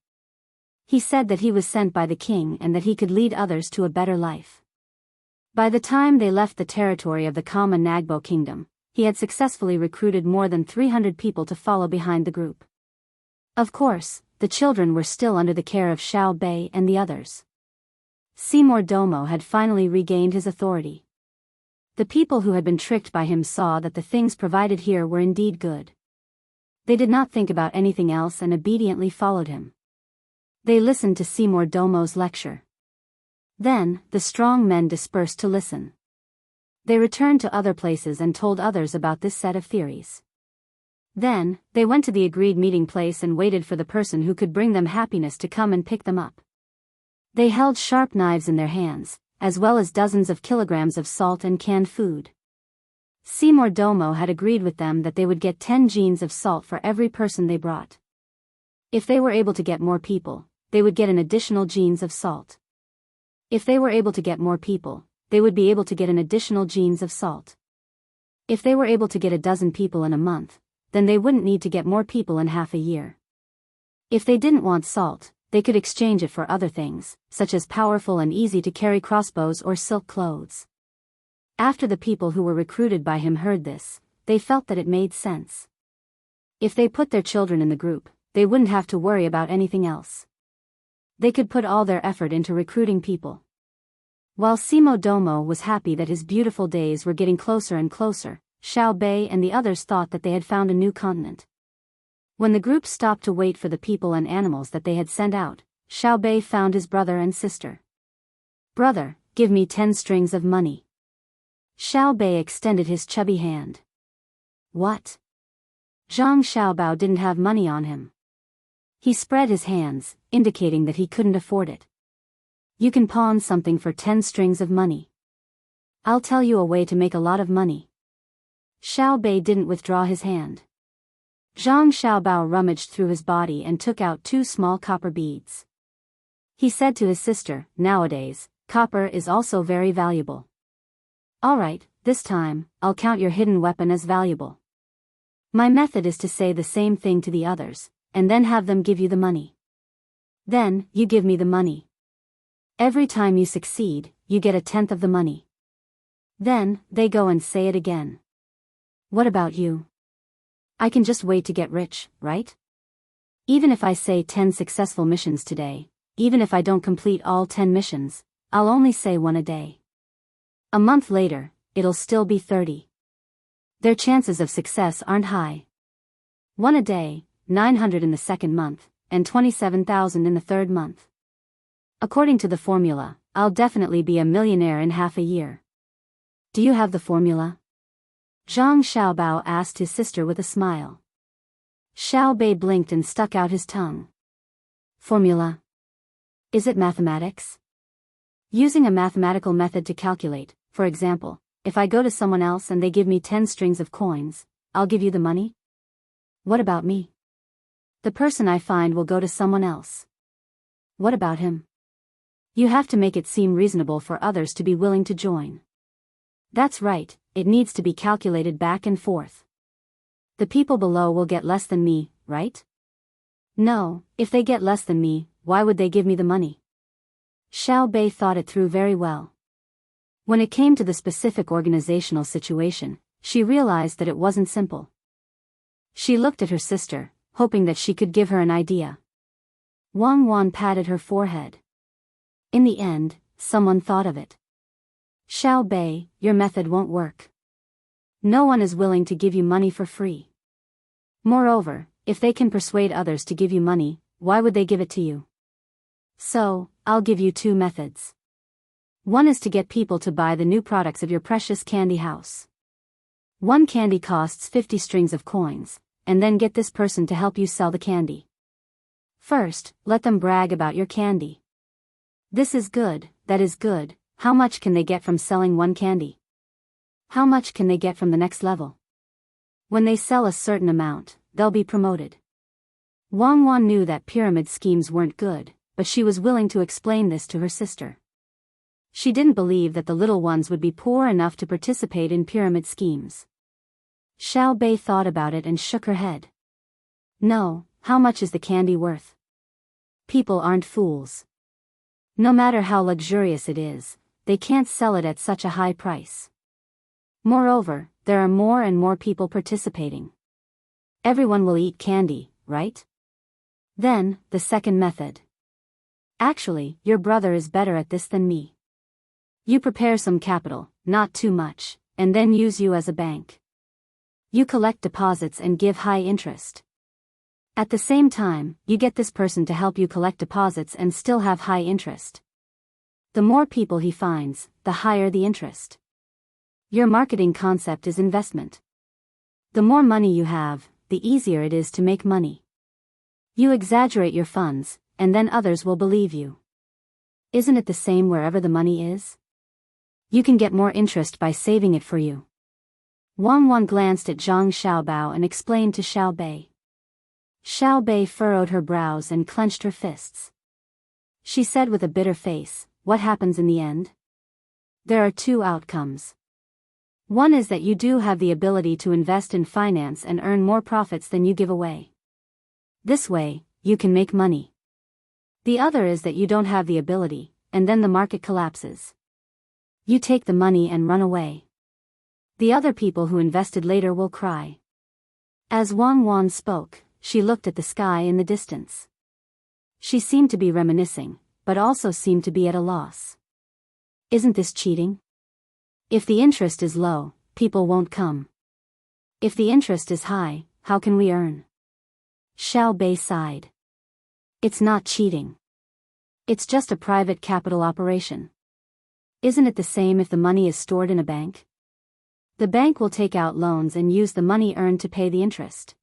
Speaker 1: He said that he was sent by the king and that he could lead others to a better life. By the time they left the territory of the Kama Nagbo kingdom, he had successfully recruited more than 300 people to follow behind the group. Of course, the children were still under the care of Xiao Bei and the others. Seymour Domo had finally regained his authority. The people who had been tricked by him saw that the things provided here were indeed good. They did not think about anything else and obediently followed him. They listened to Seymour Domo's lecture. Then, the strong men dispersed to listen. They returned to other places and told others about this set of theories. Then, they went to the agreed meeting place and waited for the person who could bring them happiness to come and pick them up. They held sharp knives in their hands, as well as dozens of kilograms of salt and canned food. Seymour Domo had agreed with them that they would get 10 jeans of salt for every person they brought. If they were able to get more people, they would get an additional jeans of salt. If they were able to get more people, they would be able to get an additional jeans of salt. If they were able to get a dozen people in a month, then they wouldn't need to get more people in half a year. If they didn't want salt, they could exchange it for other things, such as powerful and easy-to-carry crossbows or silk clothes. After the people who were recruited by him heard this, they felt that it made sense. If they put their children in the group, they wouldn't have to worry about anything else. They could put all their effort into recruiting people. While Seymour Domo was happy that his beautiful days were getting closer and closer, Xiao Bei and the others thought that they had found a new continent. When the group stopped to wait for the people and animals that they had sent out, Xiao Bei found his brother and sister. "Brother, give me 10 strings of money." Xiao Bei extended his chubby hand. "What?" Zhang Xiaobao didn't have money on him. He spread his hands, indicating that he couldn't afford it. "You can pawn something for 10 strings of money. I'll tell you a way to make a lot of money." Xiao Bei didn't withdraw his hand. Zhang Xiaobao rummaged through his body and took out 2 small copper beads. He said to his sister, "Nowadays, copper is also very valuable. All right, this time, I'll count your hidden weapon as valuable. My method is to say the same thing to the others, and then have them give you the money. Then, you give me the money. Every time you succeed, you get 1/10 of the money. Then, they go and say it again. What about you? I can just wait to get rich, right? Even if I say 10 successful missions today, even if I don't complete all 10 missions, I'll only say 1 a day. A month later, it'll still be 30. Their chances of success aren't high. 1 a day, 900 in the second month, and 27,000 in the third month. According to the formula, I'll definitely be a millionaire in half a year. Do you have the formula?" Zhang Xiaobao asked his sister with a smile. Xiao Bei blinked and stuck out his tongue. "Formula? Is it mathematics? Using a mathematical method to calculate, for example, if I go to someone else and they give me 10 strings of coins, I'll give you the money? What about me? The person I find will go to someone else. What about him? You have to make it seem reasonable for others to be willing to join. That's right, it needs to be calculated back and forth. The people below will get less than me, right? No, if they get less than me, why would they give me the money?" Xiao Bei thought it through very well. When it came to the specific organizational situation, she realized that it wasn't simple. She looked at her sister, hoping that she could give her an idea. Wang Wan patted her forehead. In the end, someone thought of it. "Xiao Bei, your method won't work. No one is willing to give you money for free. Moreover, if they can persuade others to give you money, why would they give it to you? So, I'll give you 2 methods. One is to get people to buy the new products of your precious candy house. 1 candy costs 50 strings of coins, and then get this person to help you sell the candy. First, let them brag about your candy. This is good, that is good. How much can they get from selling 1 candy? How much can they get from the next level? When they sell a certain amount, they'll be promoted." Wang Wan knew that pyramid schemes weren't good, but she was willing to explain this to her sister. She didn't believe that the little ones would be poor enough to participate in pyramid schemes. Xiao Bei thought about it and shook her head. "No, how much is the candy worth? People aren't fools. No matter how luxurious it is, they can't sell it at such a high price. Moreover, there are more and more people participating. Everyone will eat candy, right? Then, the second method. Actually, your brother is better at this than me. You prepare some capital, not too much, and then use you as a bank. You collect deposits and give high interest. At the same time, you get this person to help you collect deposits and still have high interest. The more people he finds, the higher the interest. Your marketing concept is investment. The more money you have, the easier it is to make money. You exaggerate your funds, and then others will believe you. Isn't it the same wherever the money is? You can get more interest by saving it for you. Wang Wan glanced at Zhang Xiaobao and explained to Xiao Bei. Xiao Bei furrowed her brows and clenched her fists. She said with a bitter face, "What happens in the end? There are two outcomes. One is that you do have the ability to invest in finance and earn more profits than you give away. This way, you can make money. The other is that you don't have the ability, and then the market collapses. You take the money and run away. The other people who invested later will cry." As Wang Wan spoke, she looked at the sky in the distance. She seemed to be reminiscing, but also seemed to be at a loss. Isn't this cheating? If the interest is low, people won't come. If the interest is high, how can we earn? Xiao Bei sighed. It's not cheating. It's just a private capital operation. Isn't it the same if the money is stored in a bank? The bank will take out loans and use the money earned to pay the interest.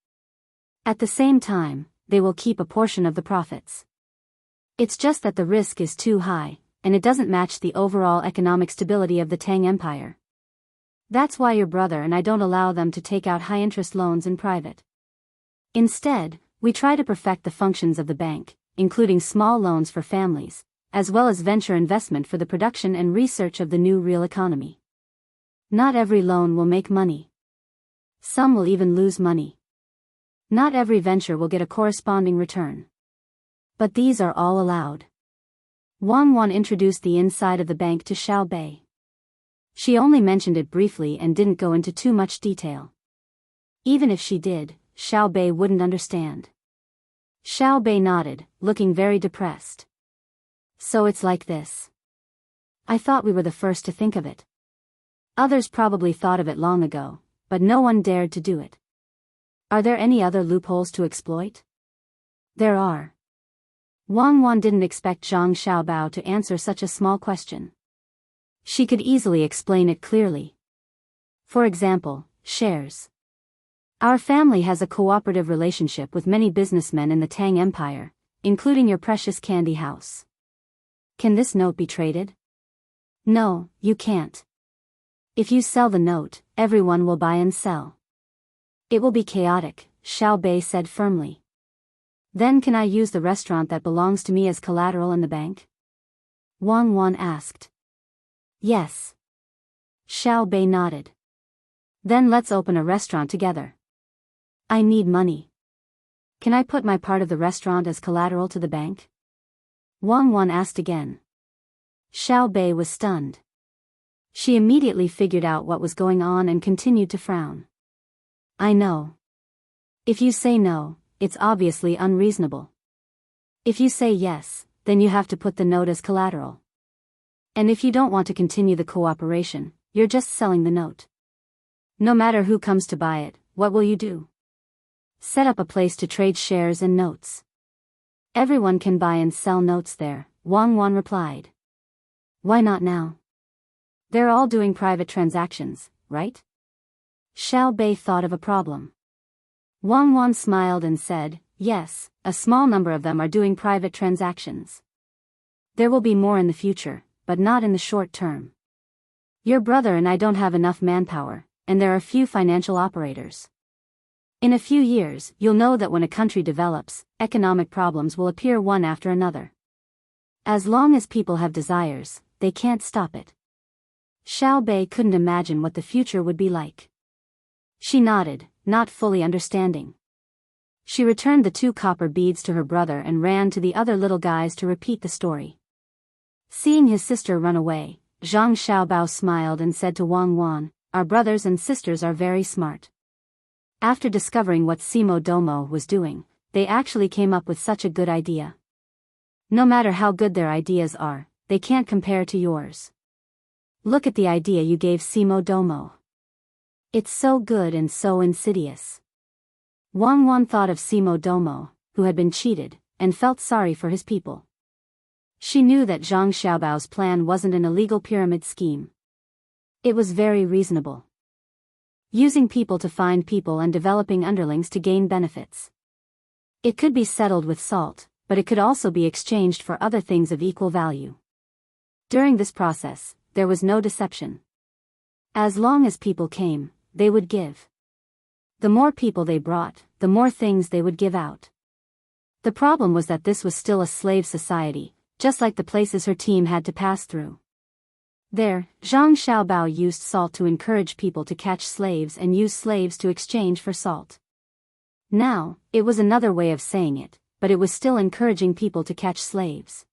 Speaker 1: At the same time, they will keep a portion of the profits. It's just that the risk is too high, and it doesn't match the overall economic stability of the Tang Empire. That's why your brother and I don't allow them to take out high-interest loans in private. Instead, we try to perfect the functions of the bank, including small loans for families, as well as venture investment for the production and research of the new real economy. Not every loan will make money. Some will even lose money. Not every venture will get a corresponding return. But these are all allowed. Wang Wan introduced the inside of the bank to Xiao Bei. She only mentioned it briefly and didn't go into too much detail. Even if she did, Xiao Bei wouldn't understand. Xiao Bei nodded, looking very depressed. So it's like this. I thought we were the first to think of it. Others probably thought of it long ago, but no one dared to do it. Are there any other loopholes to exploit? There are. Wang Wan didn't expect Zhang Xiaobao to answer such a small question. She could easily explain it clearly. For example, shares. Our family has a cooperative relationship with many businessmen in the Tang Empire, including your precious candy house. Can this note be traded? No, you can't. If you sell the note, everyone will buy and sell. It will be chaotic, Xiao Bei said firmly. Then can I use the restaurant that belongs to me as collateral in the bank? Wang Wan asked. Yes. Xiao Bei nodded. Then let's open a restaurant together. I need money. Can I put my part of the restaurant as collateral to the bank? Wang Wan asked again. Xiao Bei was stunned. She immediately figured out what was going on and continued to frown. I know. If you say no, it's obviously unreasonable. If you say yes, then you have to put the note as collateral. And if you don't want to continue the cooperation, you're just selling the note. No matter who comes to buy it, what will you do? Set up a place to trade shares and notes. Everyone can buy and sell notes there, Wang Wan replied. Why not now? They're all doing private transactions, right? Xiao Bei thought of a problem. Wang Wan smiled and said, yes, a small number of them are doing private transactions. There will be more in the future, but not in the short term. Your brother and I don't have enough manpower, and there are few financial operators. In a few years, you'll know that when a country develops, economic problems will appear one after another. As long as people have desires, they can't stop it. Xiao Bei couldn't imagine what the future would be like. She nodded, not fully understanding. She returned the 2 copper beads to her brother and ran to the other little guys to repeat the story. Seeing his sister run away, Zhang Xiaobao smiled and said to Wang Wan, our brothers and sisters are very smart. After discovering what Simo Domo was doing, they actually came up with such a good idea. No matter how good their ideas are, they can't compare to yours. Look at the idea you gave Simo Domo. It's so good and so insidious. Wang Wan thought of Simo Domo, who had been cheated, and felt sorry for his people. She knew that Zhang Xiaobao's plan wasn't an illegal pyramid scheme. It was very reasonable. Using people to find people and developing underlings to gain benefits. It could be settled with salt, but it could also be exchanged for other things of equal value. During this process, there was no deception. As long as people came, they would give. The more people they brought, the more things they would give out. The problem was that this was still a slave society, just like the places her team had to pass through. There, Zhang Xiaobao used salt to encourage people to catch slaves and use slaves to exchange for salt. Now, it was another way of saying it, but it was still encouraging people to catch slaves.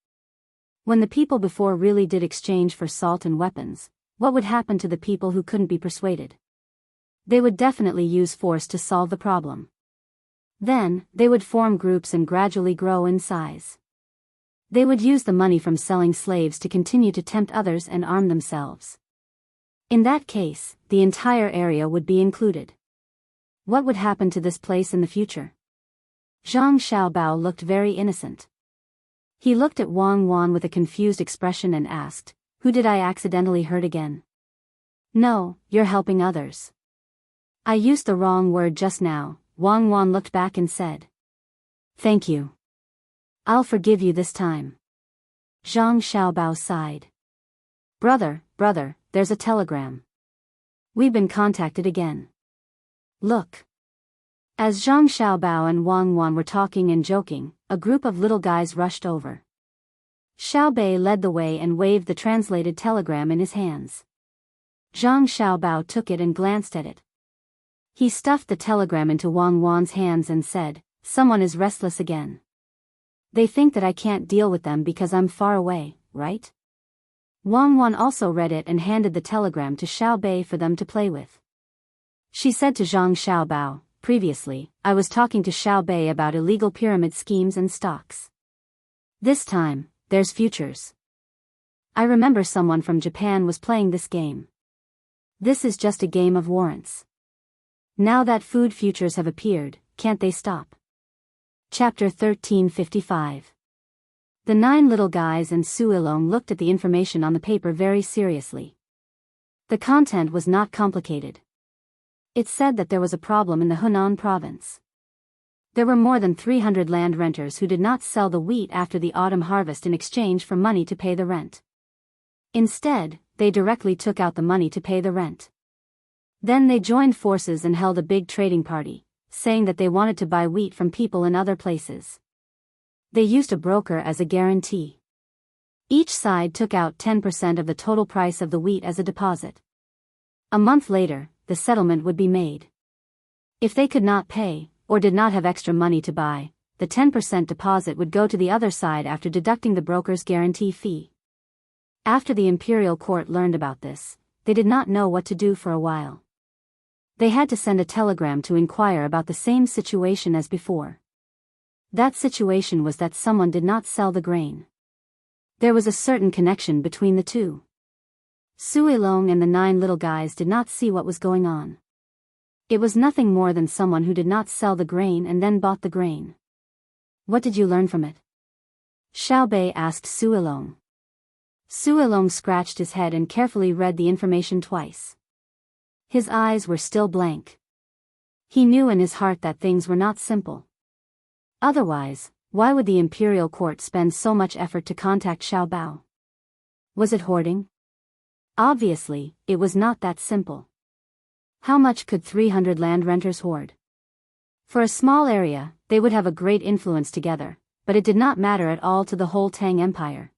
Speaker 1: When the people before really did exchange for salt and weapons, what would happen to the people who couldn't be persuaded? They would definitely use force to solve the problem. Then, they would form groups and gradually grow in size. They would use the money from selling slaves to continue to tempt others and arm themselves. In that case, the entire area would be included. What would happen to this place in the future? Zhang Xiaobao looked very innocent. He looked at Wang Wan with a confused expression and asked, "Who did I accidentally hurt again?" "No, you're helping others." "I used the wrong word just now," Wang Wan looked back and said. "Thank you. I'll forgive you this time." Zhang Xiaobao sighed. Brother, there's a telegram. We've been contacted again. Look." As Zhang Xiaobao and Wang Wan were talking and joking, a group of little guys rushed over. Xiao Bei led the way and waved the translated telegram in his hands. Zhang Xiaobao took it and glanced at it. He stuffed the telegram into Wang Wan's hands and said, "Someone is restless again. They think that I can't deal with them because I'm far away, right?" Wang Wan also read it and handed the telegram to Xiao Bei for them to play with. She said to Zhang Xiaobao, "Previously, I was talking to Xiao Bei about illegal pyramid schemes and stocks. This time, there's futures. I remember someone from Japan was playing this game. This is just a game of warrants. Now that food futures have appeared, can't they stop?" Chapter 1355. The 9 little guys and Su Ilong looked at the information on the paper very seriously. The content was not complicated. It said that there was a problem in the Hunan province. There were more than 300 land renters who did not sell the wheat after the autumn harvest in exchange for money to pay the rent. Instead, they directly took out the money to pay the rent. Then they joined forces and held a big trading party, saying that they wanted to buy wheat from people in other places. They used a broker as a guarantee. Each side took out 10% of the total price of the wheat as a deposit. A month later, the settlement would be made. If they could not pay, or did not have extra money to buy, the 10% deposit would go to the other side after deducting the broker's guarantee fee. After the imperial court learned about this, they did not know what to do for a while. They had to send a telegram to inquire about the same situation as before. That situation was that someone did not sell the grain. There was a certain connection between the two. Su Ilong and the 9 little guys did not see what was going on. It was nothing more than someone who did not sell the grain and then bought the grain. "What did you learn from it?" Xiao Bei asked Su Ilong. Su Ilong scratched his head and carefully read the information twice. His eyes were still blank. He knew in his heart that things were not simple. Otherwise, why would the imperial court spend so much effort to contact Xiao Bao? Was it hoarding? Obviously, it was not that simple. How much could 300 land renters hoard? For a small area, they would have a great influence together, but it did not matter at all to the whole Tang Empire.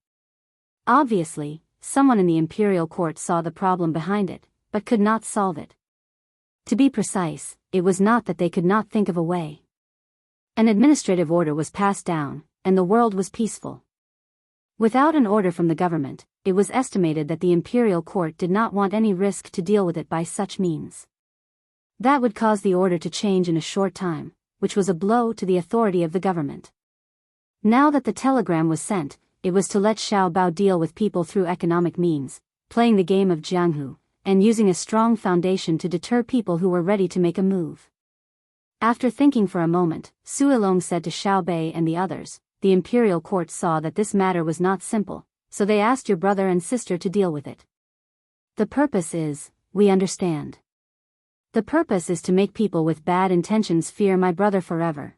Speaker 1: Obviously, someone in the imperial court saw the problem behind it, but could not solve it. To be precise, it was not that they could not think of a way. An administrative order was passed down, and the world was peaceful. Without an order from the government, it was estimated that the imperial court did not want any risk to deal with it by such means. That would cause the order to change in a short time, which was a blow to the authority of the government. Now that the telegram was sent, it was to let Xiao Bao deal with people through economic means, playing the game of Jianghu, and using a strong foundation to deter people who were ready to make a move. After thinking for a moment, Suilong said to Xiao Bei and the others, the imperial court saw that this matter was not simple, so they asked your brother and sister to deal with it. The purpose is, we understand. The purpose is to make people with bad intentions fear my brother forever.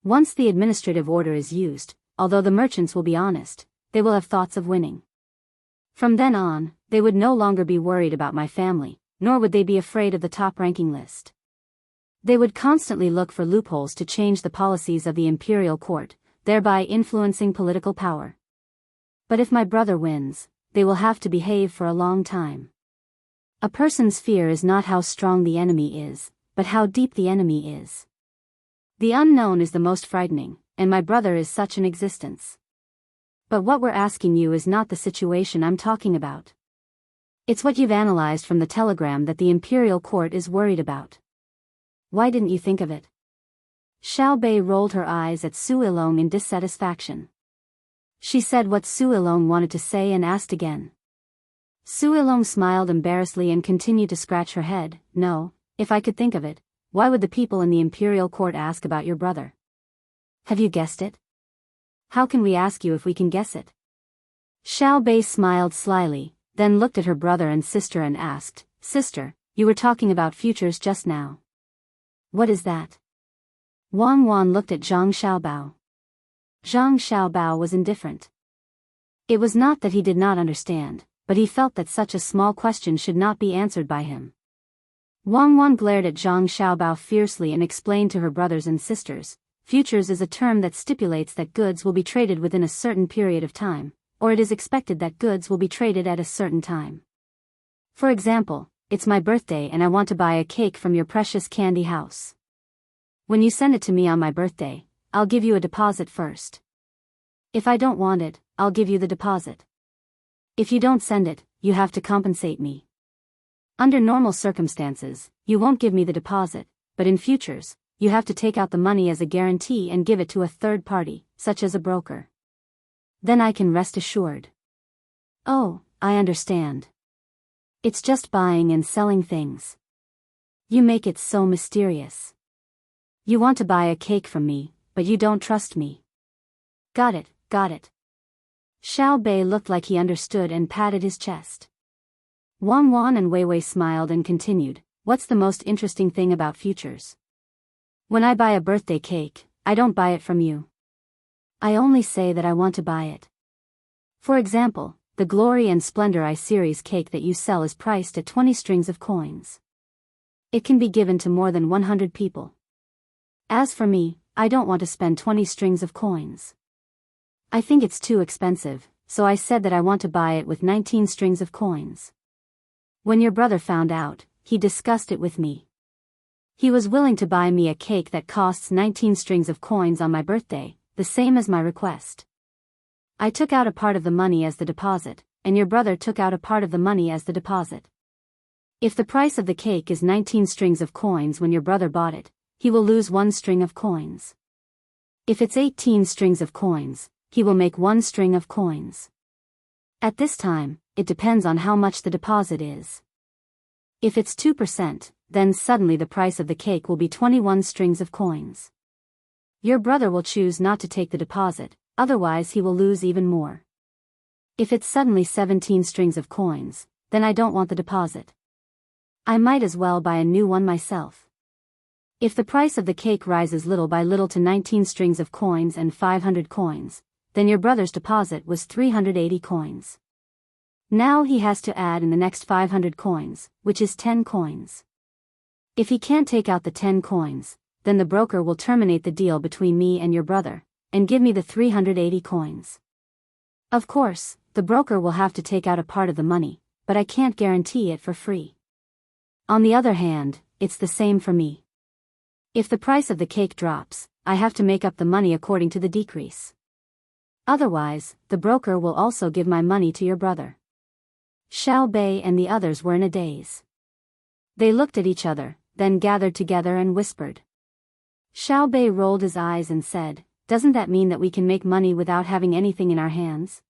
Speaker 1: Once the administrative order is used, although the merchants will be honest, they will have thoughts of winning. From then on, they would no longer be worried about my family, nor would they be afraid of the top-ranking list. They would constantly look for loopholes to change the policies of the imperial court, thereby influencing political power. But if my brother wins, they will have to behave for a long time. A person's fear is not how strong the enemy is, but how deep the enemy is. The unknown is the most frightening, and my brother is such an existence. But what we're asking you is not the situation I'm talking about. It's what you've analyzed from the telegram that the imperial court is worried about. Why didn't you think of it? Xiao Bei rolled her eyes at Suilong in dissatisfaction. She said what Suilong wanted to say and asked again. Suilong smiled embarrassedly and continued to scratch her head. No, if I could think of it, why would the people in the imperial court ask about your brother? Have you guessed it? How can we ask you if we can guess it? Xiao Bei smiled slyly, then looked at her brother and sister and asked, Sister, you were talking about futures just now. What is that? Wang Wan looked at Zhang Xiaobao. Zhang Xiaobao was indifferent. It was not that he did not understand, but he felt that such a small question should not be answered by him. Wang Wan glared at Zhang Xiaobao fiercely and explained to her brothers and sisters, futures is a term that stipulates that goods will be traded within a certain period of time, or it is expected that goods will be traded at a certain time. For example, it's my birthday and I want to buy a cake from your precious candy house. When you send it to me on my birthday, I'll give you a deposit first. If I don't want it, I'll give you the deposit. If you don't send it, you have to compensate me. Under normal circumstances, you won't give me the deposit, but in futures, you have to take out the money as a guarantee and give it to a third party, such as a broker. Then I can rest assured. Oh, I understand. It's just buying and selling things. You make it so mysterious. You want to buy a cake from me, but you don't trust me. Got it, got it. Xiao Bei looked like he understood and patted his chest. Wang Wan and Wei Wei smiled and continued, What's the most interesting thing about futures? When I buy a birthday cake, I don't buy it from you. I only say that I want to buy it. For example, the Glory and Splendor I series cake that you sell is priced at 20 strings of coins. It can be given to more than 100 people. As for me, I don't want to spend 20 strings of coins. I think it's too expensive, so I said that I want to buy it with 19 strings of coins. When your brother found out, he discussed it with me. He was willing to buy me a cake that costs 19 strings of coins on my birthday, the same as my request. I took out a part of the money as the deposit, and your brother took out a part of the money as the deposit. If the price of the cake is 19 strings of coins when your brother bought it, he will lose 1 string of coins. If it's 18 strings of coins, he will make 1 string of coins. At this time, it depends on how much the deposit is. If it's 2%, then suddenly the price of the cake will be 21 strings of coins. Your brother will choose not to take the deposit, otherwise he will lose even more. If it's suddenly 17 strings of coins, then I don't want the deposit. I might as well buy a new one myself. If the price of the cake rises little by little to 19 strings of coins and 500 coins, then your brother's deposit was 380 coins. Now he has to add in the next 500 coins, which is 10 coins. If he can't take out the 10 coins, then the broker will terminate the deal between me and your brother, and give me the 380 coins. Of course, the broker will have to take out a part of the money, but I can't guarantee it for free. On the other hand, it's the same for me. If the price of the cake drops, I have to make up the money according to the decrease. Otherwise, the broker will also give my money to your brother. Xiao Bei and the others were in a daze. They looked at each other, then gathered together and whispered. Xiao Bei rolled his eyes and said, Doesn't that mean that we can make money without having anything in our hands?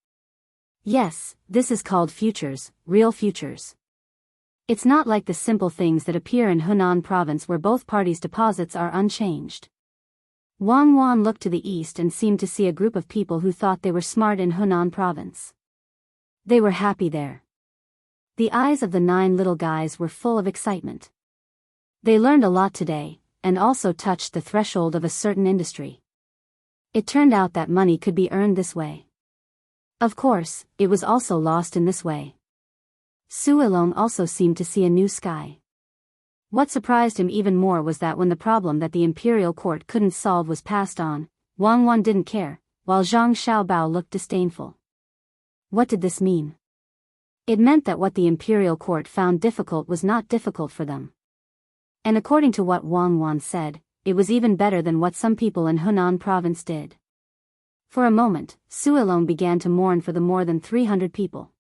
Speaker 1: Yes, this is called futures, real futures. It's not like the simple things that appear in Hunan province where both parties' deposits are unchanged. Wang Wan looked to the east and seemed to see a group of people who thought they were smart in Hunan province. They were happy there. The eyes of the 9 little guys were full of excitement. They learned a lot today, and also touched the threshold of a certain industry. It turned out that money could be earned this way. Of course, it was also lost in this way. Su Ilong also seemed to see a new sky. What surprised him even more was that when the problem that the imperial court couldn't solve was passed on, Wang Wan didn't care, while Zhang Xiaobao looked disdainful. What did this mean? It meant that what the imperial court found difficult was not difficult for them. And according to what Wang Wan said, it was even better than what some people in Hunan province did. For a moment, Su Ilong began to mourn for the more than 300 people.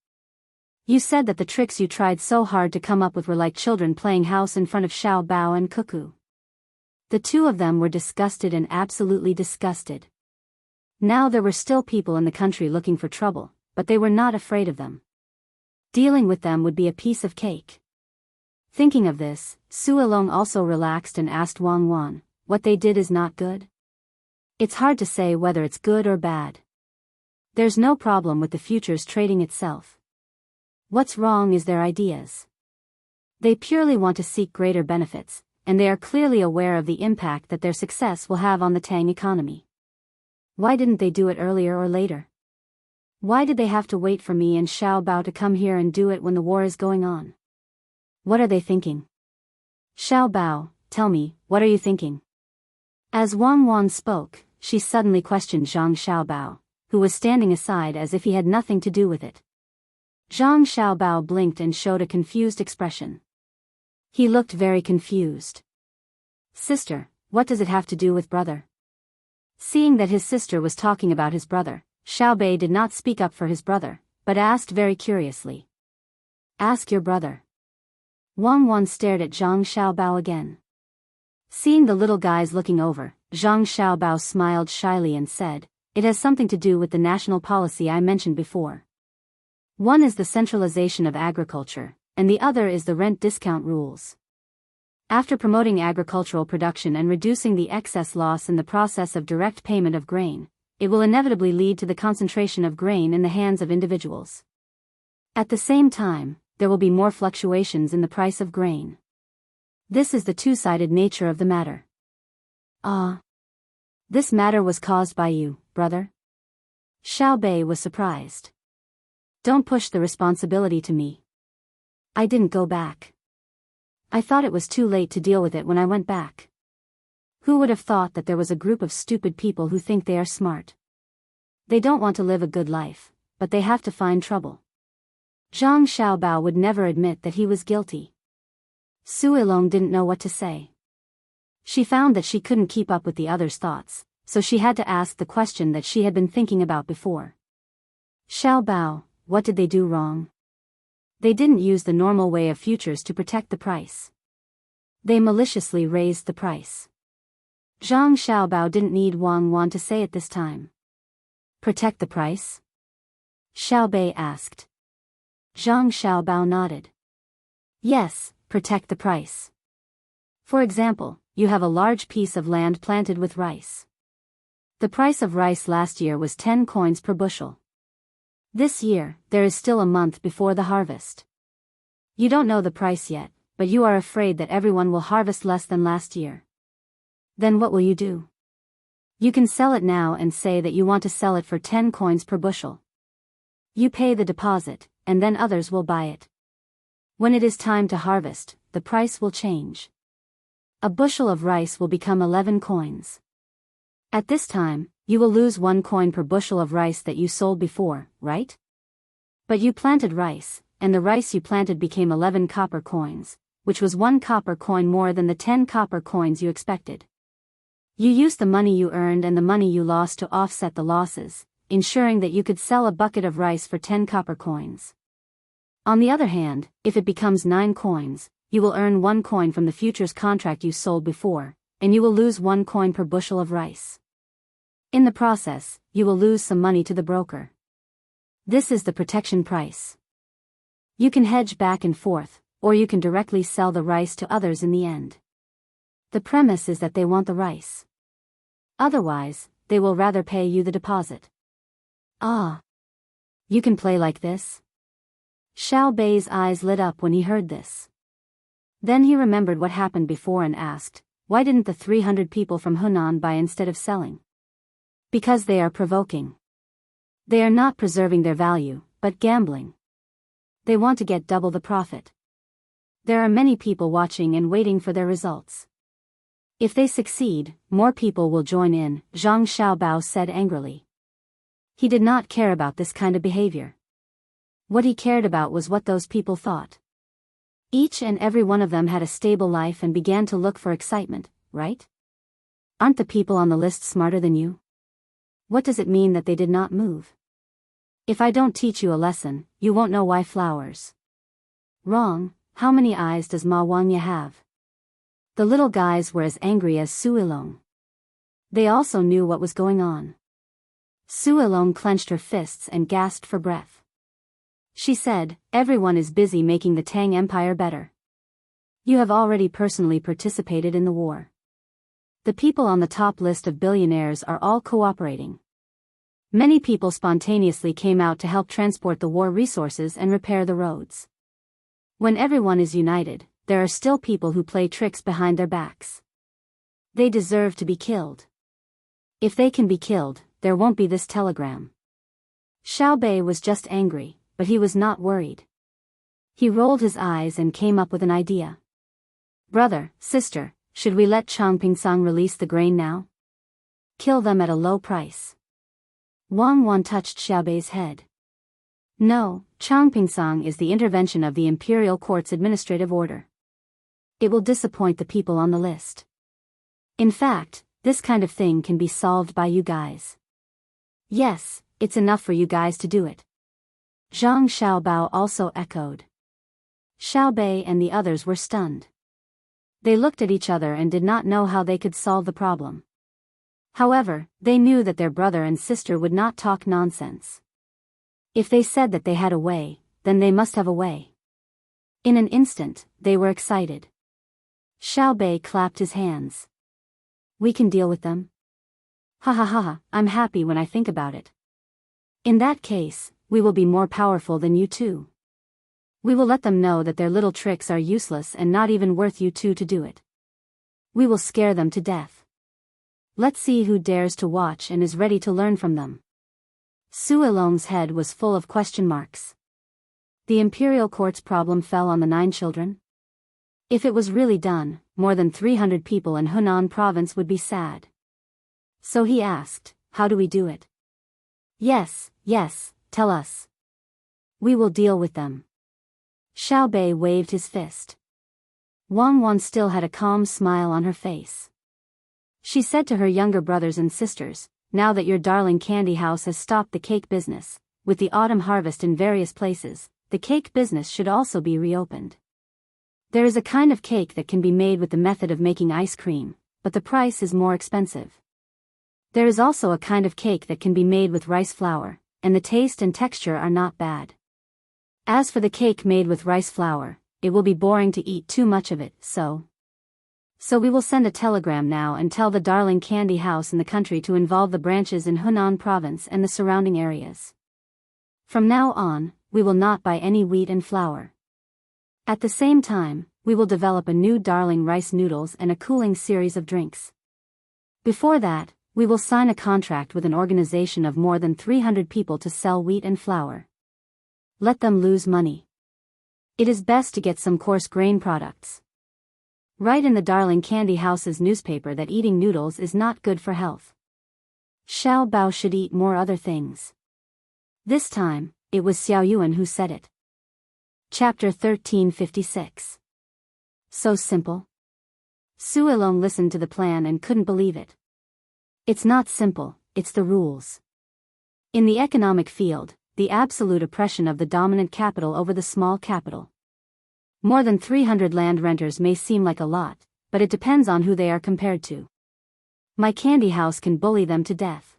Speaker 1: You said that the tricks you tried so hard to come up with were like children playing house in front of Xiao Bao and Cuckoo. The two of them were disgusted and absolutely disgusted. Now there were still people in the country looking for trouble, but they were not afraid of them. Dealing with them would be a piece of cake. Thinking of this, Su Ilong also relaxed and asked Wang Wan, what they did is not good? It's hard to say whether it's good or bad. There's no problem with the futures trading itself. What's wrong is their ideas. They purely want to seek greater benefits, and they are clearly aware of the impact that their success will have on the Tang economy. Why didn't they do it earlier or later? Why did they have to wait for me and Xiao Bao to come here and do it when the war is going on? What are they thinking? Xiao Bao, tell me, what are you thinking? As Wang Wan spoke, she suddenly questioned Zhang Xiaobao, who was standing aside as if he had nothing to do with it. Zhang Xiaobao blinked and showed a confused expression. He looked very confused. Sister, what does it have to do with brother? Seeing that his sister was talking about his brother, Xiaobei did not speak up for his brother, but asked very curiously. Ask your brother. Wang Wan stared at Zhang Xiaobao again. Seeing the little guys looking over, Zhang Xiaobao smiled shyly and said, it has something to do with the national policy I mentioned before. One is the centralization of agriculture, and the other is the rent discount rules. After promoting agricultural production and reducing the excess loss in the process of direct payment of grain, it will inevitably lead to the concentration of grain in the hands of individuals. At the same time, there will be more fluctuations in the price of grain. This is the two-sided nature of the matter. This matter was caused by you, brother? Xiaobei was surprised. Don't push the responsibility to me. I didn't go back. I thought it was too late to deal with it when I went back. Who would have thought that there was a group of stupid people who think they are smart? They don't want to live a good life, but they have to find trouble. Zhang Xiaobao would never admit that he was guilty. Su Ilong didn't know what to say. She found that she couldn't keep up with the others' thoughts, so she had to ask the question that she had been thinking about before. Xiao Bao, what did they do wrong? They didn't use the normal way of futures to protect the price. They maliciously raised the price. Zhang Xiaobao didn't need Wang Wan to say it this time. Protect the price? Xiaobei asked. Zhang Xiaobao nodded. Yes, protect the price. For example, you have a large piece of land planted with rice. The price of rice last year was 10 coins per bushel. This year, there is still a month before the harvest. You don't know the price yet, but you are afraid that everyone will harvest less than last year. Then what will you do? You can sell it now and say that you want to sell it for 10 coins per bushel. You pay the deposit, and then others will buy it. When it is time to harvest, the price will change. A bushel of rice will become 11 coins. At this time, you will lose 1 coin per bushel of rice that you sold before, right? But you planted rice, and the rice you planted became 11 copper coins, which was 1 copper coin more than the 10 copper coins you expected. You used the money you earned and the money you lost to offset the losses, ensuring that you could sell a bucket of rice for 10 copper coins. On the other hand, if it becomes 9 coins, you will earn 1 coin from the futures contract you sold before, and you will lose 1 coin per bushel of rice. In the process, you will lose some money to the broker. This is the protection price. You can hedge back and forth, or you can directly sell the rice to others in the end. The premise is that they want the rice. Otherwise, they will rather pay you the deposit. Ah. You can play like this? Xiao Bei's eyes lit up when he heard this. Then he remembered what happened before and asked, why didn't the 300 people from Hunan buy instead of selling? Because they are provoking. They are not preserving their value, but gambling. They want to get double the profit. There are many people watching and waiting for their results. If they succeed, more people will join in, Zhang Xiaobao said angrily. He did not care about this kind of behavior. What he cared about was what those people thought. Each and every one of them had a stable life and began to look for excitement, right? Aren't the people on the list smarter than you? What does it mean that they did not move? If I don't teach you a lesson, you won't know why flowers. Wrong. How many eyes does Ma Wangya have? The little guys were as angry as Su Ilong. They also knew what was going on. Su Ilong clenched her fists and gasped for breath. She said, everyone is busy making the Tang Empire better. You have already personally participated in the war. The people on the top list of billionaires are all cooperating. Many people spontaneously came out to help transport the war resources and repair the roads. When everyone is united, there are still people who play tricks behind their backs. They deserve to be killed. If they can be killed, there won't be this telegram. Xiao Bei was just angry, but he was not worried. He rolled his eyes and came up with an idea. Brother, sister, should we let Changpingsang release the grain now? Kill them at a low price. Wang Wan touched Xiao Bei's head. No, Changpingsang is the intervention of the Imperial Court's administrative order. It will disappoint the people on the list. In fact, this kind of thing can be solved by you guys. Yes, it's enough for you guys to do it. Zhang Xiaobao also echoed. Xiao Bei and the others were stunned. They looked at each other and did not know how they could solve the problem. However, they knew that their brother and sister would not talk nonsense. If they said that they had a way, then they must have a way. In an instant, they were excited. Xiao Bei clapped his hands. We can deal with them. Ha ha ha ha, I'm happy when I think about it. In that case, we will be more powerful than you two. We will let them know that their little tricks are useless and not even worth you two to do it. We will scare them to death. Let's see who dares to watch and is ready to learn from them. Su Ilong's head was full of question marks. The Imperial Court's problem fell on the 9 children? If it was really done, more than 300 people in Hunan province would be sad. So he asked, how do we do it? Yes, tell us. We will deal with them. Xiao Bei waved his fist. Wang Wan still had a calm smile on her face. She said to her younger brothers and sisters, now that your darling candy house has stopped the cake business, with the autumn harvest in various places, the cake business should also be reopened. There is a kind of cake that can be made with the method of making ice cream, but the price is more expensive. There is also a kind of cake that can be made with rice flour, and the taste and texture are not bad. As for the cake made with rice flour, it will be boring to eat too much of it, so we will send a telegram now and tell the darling candy house in the country to involve the branches in Hunan province and the surrounding areas. From now on, we will not buy any wheat and flour. At the same time, we will develop a new darling rice noodles and a cooling series of drinks. Before that, we will sign a contract with an organization of more than 300 people to sell wheat and flour. Let them lose money. It is best to get some coarse grain products. Write in the darling candy house's newspaper that eating noodles is not good for health. Xiao Bao should eat more other things. This time, it was Xiao Yuan who said it. Chapter 1356. So simple. Su Ilong listened to the plan and couldn't believe it. It's not simple, it's the rules. In the economic field, the absolute oppression of the dominant capital over the small capital. More than 300 land renters may seem like a lot, but it depends on who they are compared to. My candy house can bully them to death.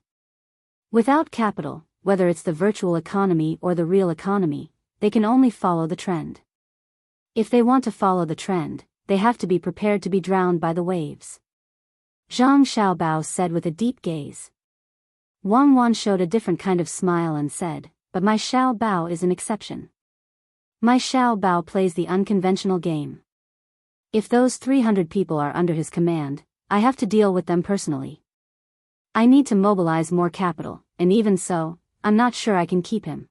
Speaker 1: Without capital, whether it's the virtual economy or the real economy, they can only follow the trend. If they want to follow the trend, they have to be prepared to be drowned by the waves. Zhang Xiaobao said with a deep gaze. Wang Wan showed a different kind of smile and said, but my Xiaobao is an exception. My Xiaobao plays the unconventional game. If those 300 people are under his command, I have to deal with them personally. I need to mobilize more capital, and even so, I'm not sure I can keep him.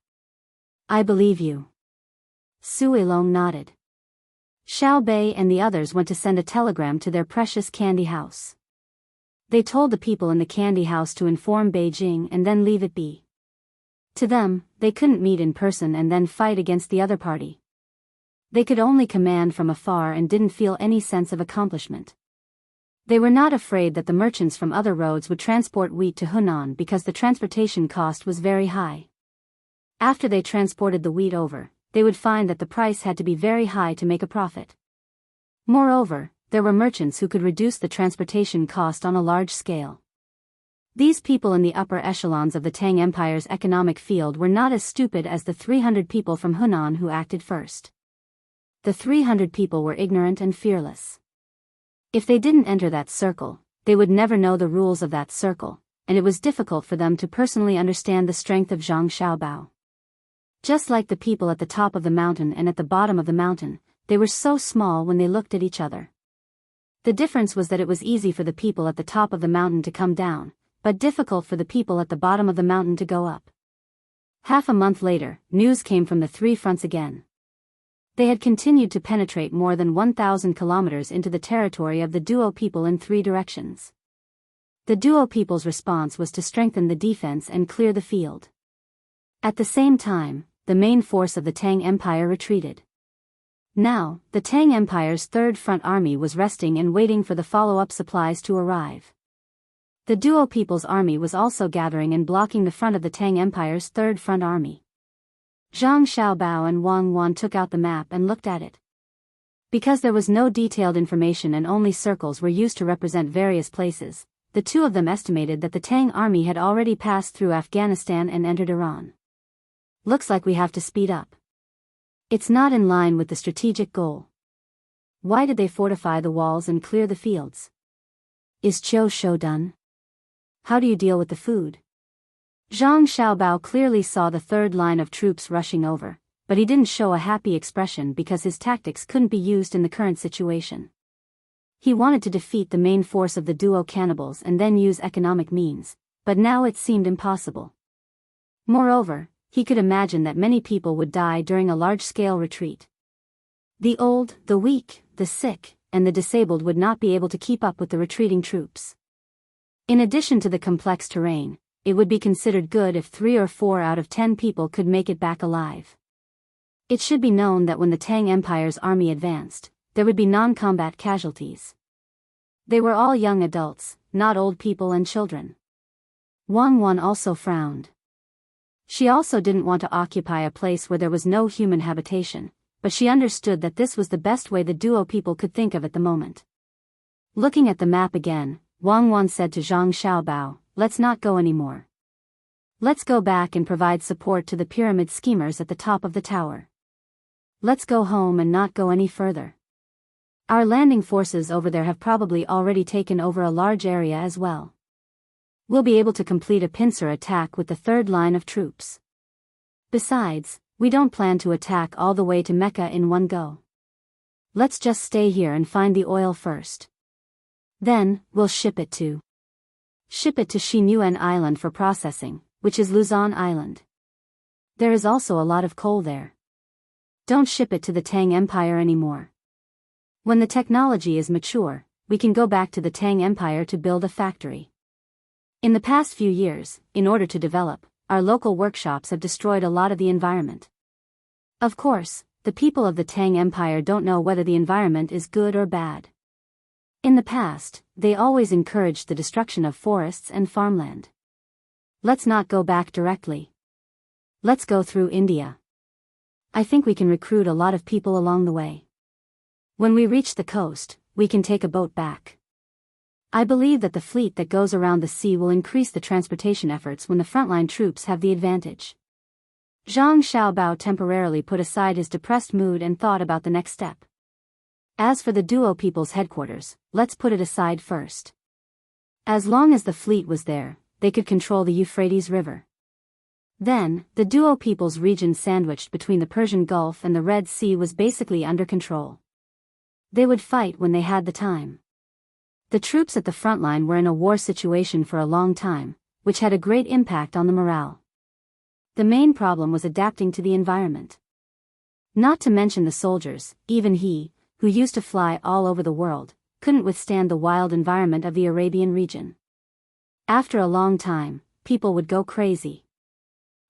Speaker 1: I believe you. Su Ilong nodded. Xiao Bei and the others went to send a telegram to their precious candy house. They told the people in the candy house to inform Beijing and then leave it be. To them, they couldn't meet in person and then fight against the other party. They could only command from afar and didn't feel any sense of accomplishment. They were not afraid that the merchants from other roads would transport wheat to Hunan because the transportation cost was very high. After they transported the wheat over, they would find that the price had to be very high to make a profit. Moreover, there were merchants who could reduce the transportation cost on a large scale. These people in the upper echelons of the Tang Empire's economic field were not as stupid as the 300 people from Hunan who acted first. The 300 people were ignorant and fearless. If they didn't enter that circle, they would never know the rules of that circle, and it was difficult for them to personally understand the strength of Zhang Xiaobao. Just like the people at the top of the mountain and at the bottom of the mountain, they were so small when they looked at each other. The difference was that it was easy for the people at the top of the mountain to come down, but difficult for the people at the bottom of the mountain to go up. Half a month later, news came from the three fronts again. They had continued to penetrate more than 1,000 kilometers into the territory of the Duo people in three directions. The Duo people's response was to strengthen the defense and clear the field. At the same time, the main force of the Tang Empire retreated. Now, the Tang Empire's Third Front Army was resting and waiting for the follow-up supplies to arrive. The Duo people's army was also gathering and blocking the front of the Tang Empire's Third Front Army. Zhang Xiaobao and Wang Wan took out the map and looked at it. Because there was no detailed information and only circles were used to represent various places, the two of them estimated that the Tang army had already passed through Afghanistan and entered Iran. Looks like we have to speed up. It's not in line with the strategic goal. Why did they fortify the walls and clear the fields? Is Qiu Shou done? How do you deal with the food? Zhang Xiaobao clearly saw the third line of troops rushing over, but he didn't show a happy expression because his tactics couldn't be used in the current situation. He wanted to defeat the main force of the Duo cannibals and then use economic means, but now it seemed impossible. Moreover, he could imagine that many people would die during a large-scale retreat. The old, the weak, the sick, and the disabled would not be able to keep up with the retreating troops. In addition to the complex terrain, it would be considered good if 3 or 4 out of 10 people could make it back alive. It should be known that when the Tang Empire's army advanced, there would be non-combat casualties. They were all young adults, not old people and children. Wang Wan also frowned. She also didn't want to occupy a place where there was no human habitation, but she understood that this was the best way the Duo people could think of at the moment. Looking at the map again, Wang Wan said to Zhang Xiaobao, "Let's not go anymore. Let's go back and provide support to the pyramid schemers at the top of the tower. Let's go home and not go any further. Our landing forces over there have probably already taken over a large area as well. We'll be able to complete a pincer attack with the third line of troops. Besides, we don't plan to attack all the way to Mecca in one go. Let's just stay here and find the oil first. Then, we'll ship it to Xinyuan Island for processing, which is Luzon Island. There is also a lot of coal there. Don't ship it to the Tang Empire anymore. When the technology is mature, we can go back to the Tang Empire to build a factory. In the past few years, in order to develop, our local workshops have destroyed a lot of the environment. Of course, the people of the Tang Empire don't know whether the environment is good or bad. In the past, they always encouraged the destruction of forests and farmland. Let's not go back directly. Let's go through India. I think we can recruit a lot of people along the way. When we reach the coast, we can take a boat back. I believe that the fleet that goes around the sea will increase the transportation efforts when the frontline troops have the advantage. Zhang Xiaobao temporarily put aside his depressed mood and thought about the next step. As for the duo people's headquarters, let's put it aside first. As long as the fleet was there, they could control the Euphrates River. Then, the duo people's region sandwiched between the Persian Gulf and the Red Sea was basically under control. They would fight when they had the time. The troops at the front line were in a war situation for a long time, which had a great impact on the morale. The main problem was adapting to the environment. Not to mention the soldiers, even he, who used to fly all over the world, couldn't withstand the wild environment of the Arabian region. After a long time, people would go crazy.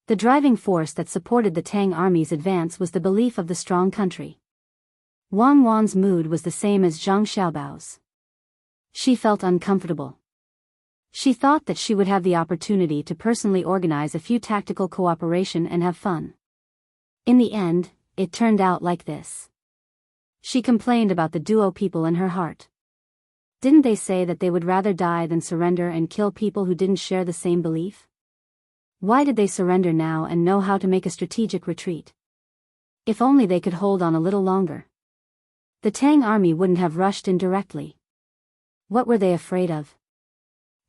Speaker 1: The driving force that supported the Tang army's advance was the belief of the strong country. Wang Wan's mood was the same as Zhang Xiaobao's. She felt uncomfortable. She thought that she would have the opportunity to personally organize a few tactical cooperation and have fun. In the end, it turned out like this. She complained about the duo people in her heart. Didn't they say that they would rather die than surrender and kill people who didn't share the same belief? Why did they surrender now and know how to make a strategic retreat? If only they could hold on a little longer. The Tang army wouldn't have rushed in directly. What were they afraid of?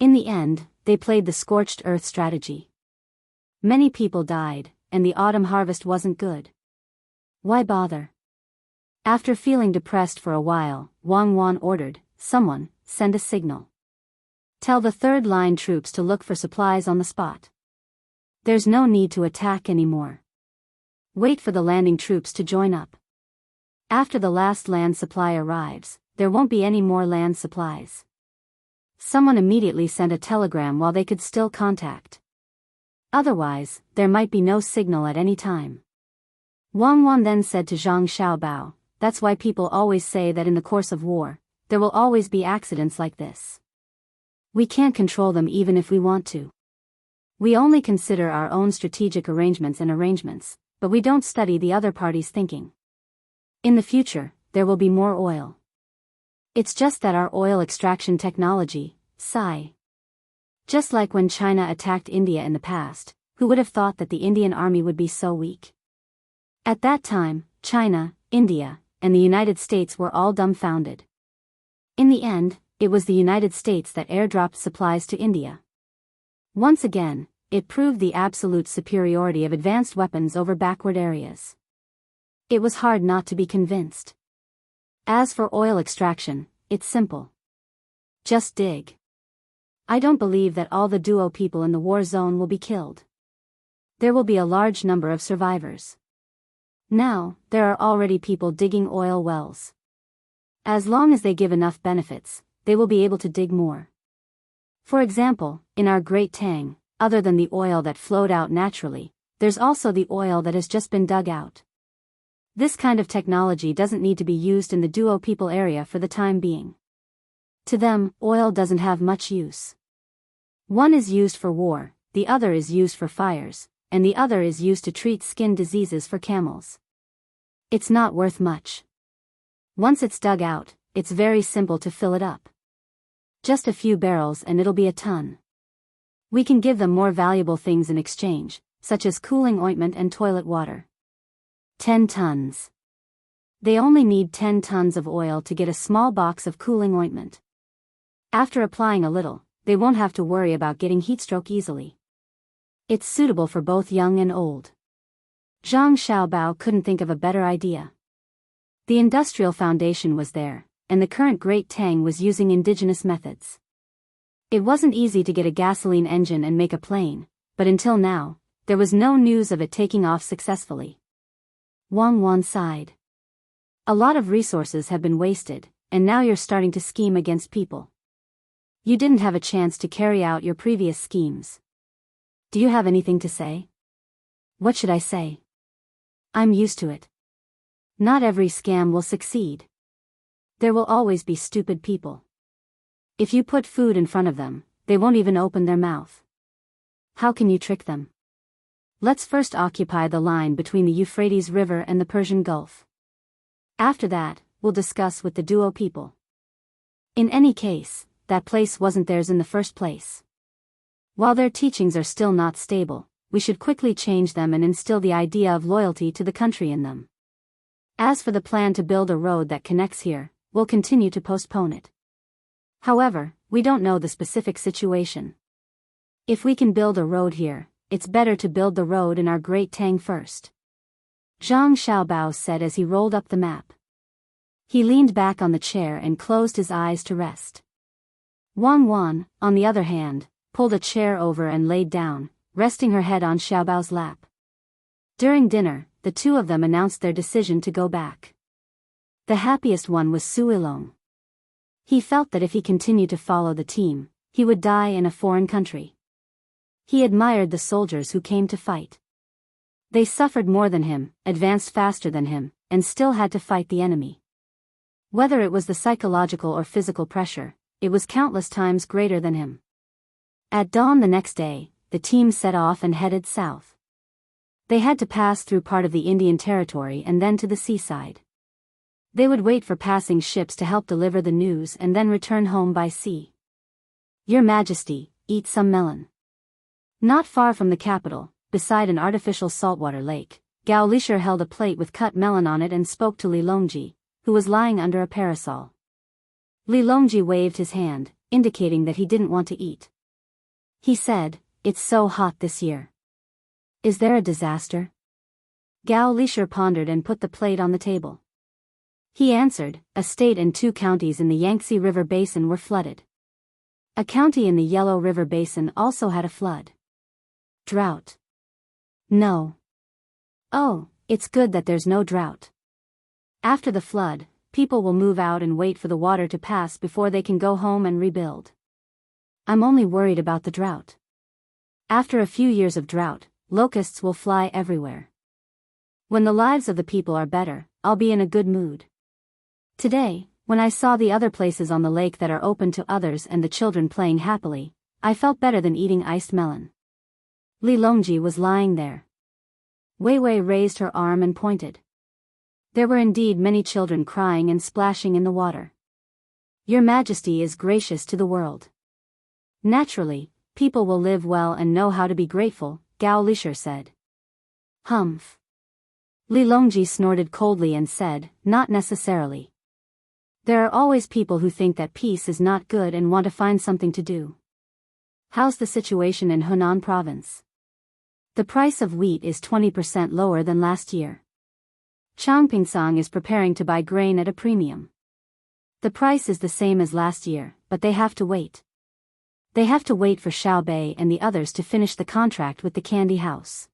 Speaker 1: In the end, they played the scorched earth strategy. Many people died, and the autumn harvest wasn't good. Why bother? After feeling depressed for a while, Wang Wan ordered, "Someone, send a signal. Tell the third line troops to look for supplies on the spot. There's no need to attack anymore. Wait for the landing troops to join up. After the last land supply arrives, there won't be any more land supplies." Someone immediately sent a telegram while they could still contact. Otherwise, there might be no signal at any time. Wang Wan then said to Zhang Xiaobao, "That's why people always say that in the course of war, there will always be accidents like this. We can't control them even if we want to. We only consider our own strategic arrangements, but we don't study the other party's thinking. In the future, there will be more oil. It's just that our oil extraction technology, sigh. Just like when China attacked India in the past, who would have thought that the Indian army would be so weak? At that time, China, India, and the United States were all dumbfounded. In the end, it was the United States that airdropped supplies to India. Once again, it proved the absolute superiority of advanced weapons over backward areas. It was hard not to be convinced. As for oil extraction, it's simple. Just dig. I don't believe that all the duo people in the war zone will be killed. There will be a large number of survivors. Now, there are already people digging oil wells. As long as they give enough benefits, they will be able to dig more. For example, in our Great Tang, other than the oil that flowed out naturally, there's also the oil that has just been dug out. This kind of technology doesn't need to be used in the duo people area for the time being. To them, oil doesn't have much use. One is used for war, the other is used for fires, and the other is used to treat skin diseases for camels. It's not worth much. Once it's dug out, it's very simple to fill it up. Just a few barrels and it'll be a ton. We can give them more valuable things in exchange, such as cooling ointment and toilet water. 10 tons. They only need 10 tons of oil to get a small box of cooling ointment. After applying a little, they won't have to worry about getting heatstroke easily. It's suitable for both young and old. Zhang Xiaobao couldn't think of a better idea. The industrial foundation was there, and the current Great Tang was using indigenous methods. It wasn't easy to get a gasoline engine and make a plane, but until now, there was no news of it taking off successfully. Wang Wan sighed. A lot of resources have been wasted, and now you're starting to scheme against people. You didn't have a chance to carry out your previous schemes. Do you have anything to say? What should I say? I'm used to it. Not every scam will succeed. There will always be stupid people. If you put food in front of them, they won't even open their mouth. How can you trick them? Let's first occupy the line between the Euphrates River and the Persian Gulf. After that, we'll discuss with the duo people. In any case, that place wasn't theirs in the first place. While their teachings are still not stable, we should quickly change them and instill the idea of loyalty to the country in them. As for the plan to build a road that connects here, we'll continue to postpone it. However, we don't know the specific situation. If we can build a road here, it's better to build the road in our great Tang first. Zhang Xiaobao said as he rolled up the map. He leaned back on the chair and closed his eyes to rest. Wang Wan, on the other hand, pulled a chair over and laid down, resting her head on Xiaobao's lap. During dinner, the two of them announced their decision to go back. The happiest one was Su Ilong. He felt that if he continued to follow the team, he would die in a foreign country. He admired the soldiers who came to fight. They suffered more than him, advanced faster than him, and still had to fight the enemy. Whether it was the psychological or physical pressure, it was countless times greater than him. At dawn the next day, the team set off and headed south. They had to pass through part of the Indian territory and then to the seaside. They would wait for passing ships to help deliver the news and then return home by sea. Your Majesty, eat some melon. Not far from the capital, beside an artificial saltwater lake, Gao Lishir held a plate with cut melon on it and spoke to Li Longji, who was lying under a parasol. Li Longji waved his hand, indicating that he didn't want to eat. He said, "It's so hot this year. Is there a disaster?" Gao Lishir pondered and put the plate on the table. He answered, "A state and 2 counties in the Yangtze River Basin were flooded. A county in the Yellow River Basin also had a flood." Drought. No. Oh, it's good that there's no drought. After the flood, people will move out and wait for the water to pass before they can go home and rebuild. I'm only worried about the drought. After a few years of drought, locusts will fly everywhere. When the lives of the people are better, I'll be in a good mood. Today, when I saw the other places on the lake that are open to others and the children playing happily, I felt better than eating iced melon. Li Longji was lying there. Wei Wei raised her arm and pointed. There were indeed many children crying and splashing in the water. Your Majesty is gracious to the world. Naturally, people will live well and know how to be grateful, Gao Lishir said. Humph. Li Longji snorted coldly and said, not necessarily. There are always people who think that peace is not good and want to find something to do. How's the situation in Hunan province? The price of wheat is 20% lower than last year. Changpingsang is preparing to buy grain at a premium. The price is the same as last year, but they have to wait. They have to wait for Xiaobei and the others to finish the contract with the candy house.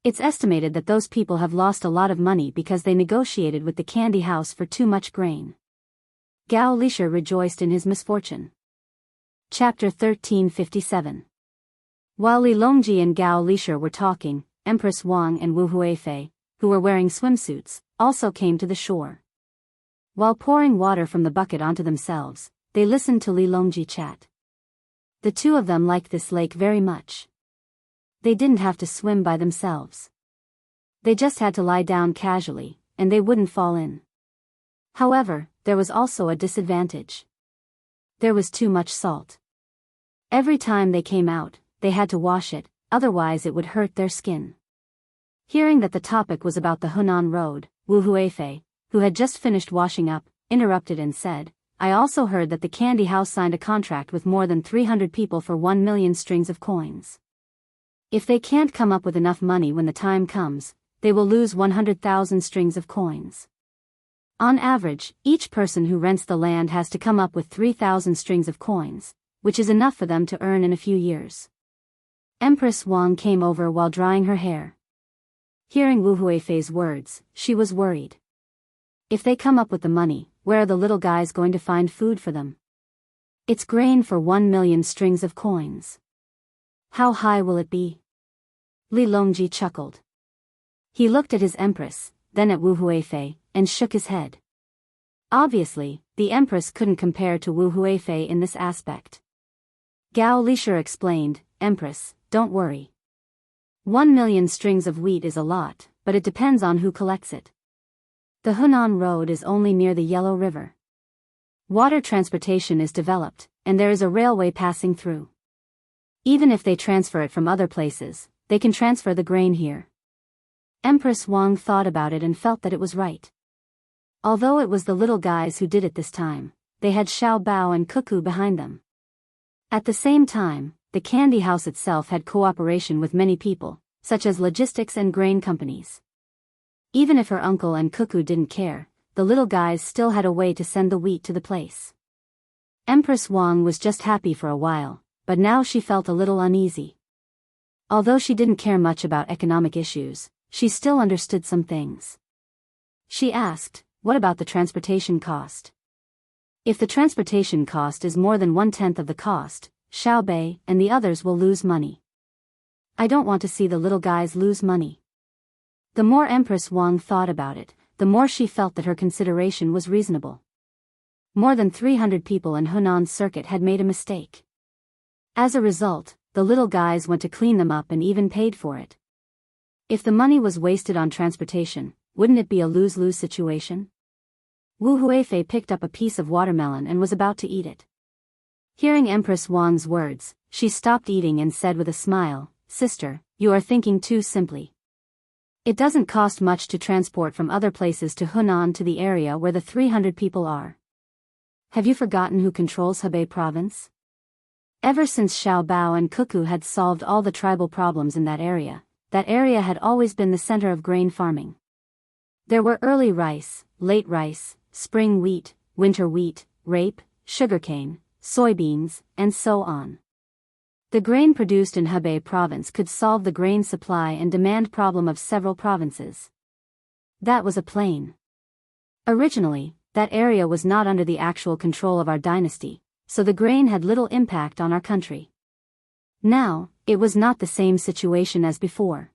Speaker 1: It's estimated that those people have lost a lot of money because they negotiated with the candy house for too much grain. Gao Lishir rejoiced in his misfortune. Chapter 1357. While Li Longji and Gao Lishir were talking, Empress Wang and Wu Huifei, who were wearing swimsuits, also came to the shore. While pouring water from the bucket onto themselves, they listened to Li Longji chat. The two of them liked this lake very much. They didn't have to swim by themselves. They just had to lie down casually, and they wouldn't fall in. However, there was also a disadvantage. There was too much salt. Every time they came out, they had to wash it, otherwise it would hurt their skin. Hearing that the topic was about the Hunan Road, Wu Huifei, who had just finished washing up, interrupted and said, I also heard that the candy house signed a contract with more than 300 people for 1 million strings of coins. If they can't come up with enough money when the time comes, they will lose 100,000 strings of coins. On average, each person who rents the land has to come up with 3,000 strings of coins, which is enough for them to earn in a few years. Empress Wang came over while drying her hair. Hearing Wu Huifei's words, she was worried. If they come up with the money, where are the little guys going to find food for them? It's grain for 1 million strings of coins. How high will it be? Li Longji chuckled. He looked at his empress, then at Wu Huifei, and shook his head. Obviously, the empress couldn't compare to Wu Huifei in this aspect. Gao Lishir explained, Empress, don't worry. 1 million strings of wheat is a lot, but it depends on who collects it. The Hunan Road is only near the Yellow River. Water transportation is developed, and there is a railway passing through. Even if they transfer it from other places, they can transfer the grain here. Empress Wang thought about it and felt that it was right. Although it was the little guys who did it this time, they had Xiao Bao and Cuckoo behind them. At the same time, the candy house itself had cooperation with many people, such as logistics and grain companies. Even if her uncle and Cuckoo didn't care, the little guys still had a way to send the wheat to the place. Empress Wang was just happy for a while, but now she felt a little uneasy. Although she didn't care much about economic issues, she still understood some things. She asked, "What about the transportation cost? If the transportation cost is more than 1/10 of the cost, Xiao Bei and the others will lose money. I don't want to see the little guys lose money." The more Empress Wang thought about it, the more she felt that her consideration was reasonable. More than 300 people in Hunan's circuit had made a mistake. As a result, the little guys went to clean them up and even paid for it. If the money was wasted on transportation, wouldn't it be a lose-lose situation? Wu Huifei picked up a piece of watermelon and was about to eat it. Hearing Empress Wang's words, she stopped eating and said with a smile, "Sister, you are thinking too simply. It doesn't cost much to transport from other places to Hunan to the area where the 300 people are. Have you forgotten who controls Hebei province? Ever since Xiao Bao and Cuckoo had solved all the tribal problems in that area had always been the center of grain farming. There were early rice, late rice, spring wheat, winter wheat, rape, sugarcane, soybeans, and so on. The grain produced in Hebei province could solve the grain supply and demand problem of several provinces. That was a plain. Originally, that area was not under the actual control of our dynasty, so the grain had little impact on our country. Now, it was not the same situation as before.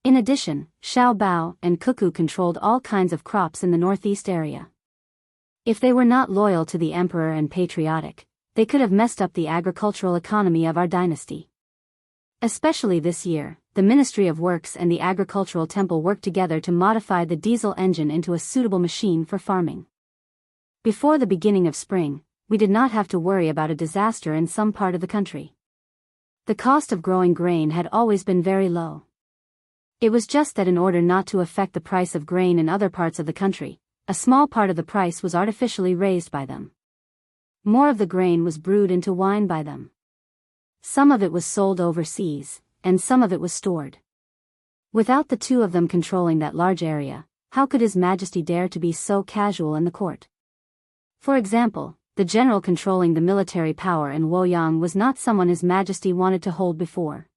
Speaker 1: In addition, Xiao Bao and Cuckoo controlled all kinds of crops in the northeast area. If they were not loyal to the emperor and patriotic, they could have messed up the agricultural economy of our dynasty. Especially this year, the Ministry of Works and the Agricultural Temple worked together to modify the diesel engine into a suitable machine for farming. Before the beginning of spring, we did not have to worry about a disaster in some part of the country. The cost of growing grain had always been very low. It was just that in order not to affect the price of grain in other parts of the country, a small part of the price was artificially raised by them. More of the grain was brewed into wine by them. Some of it was sold overseas, and some of it was stored. Without the two of them controlling that large area, how could His Majesty dare to be so casual in the court? For example, the general controlling the military power in Luoyang was not someone His Majesty wanted to hold before.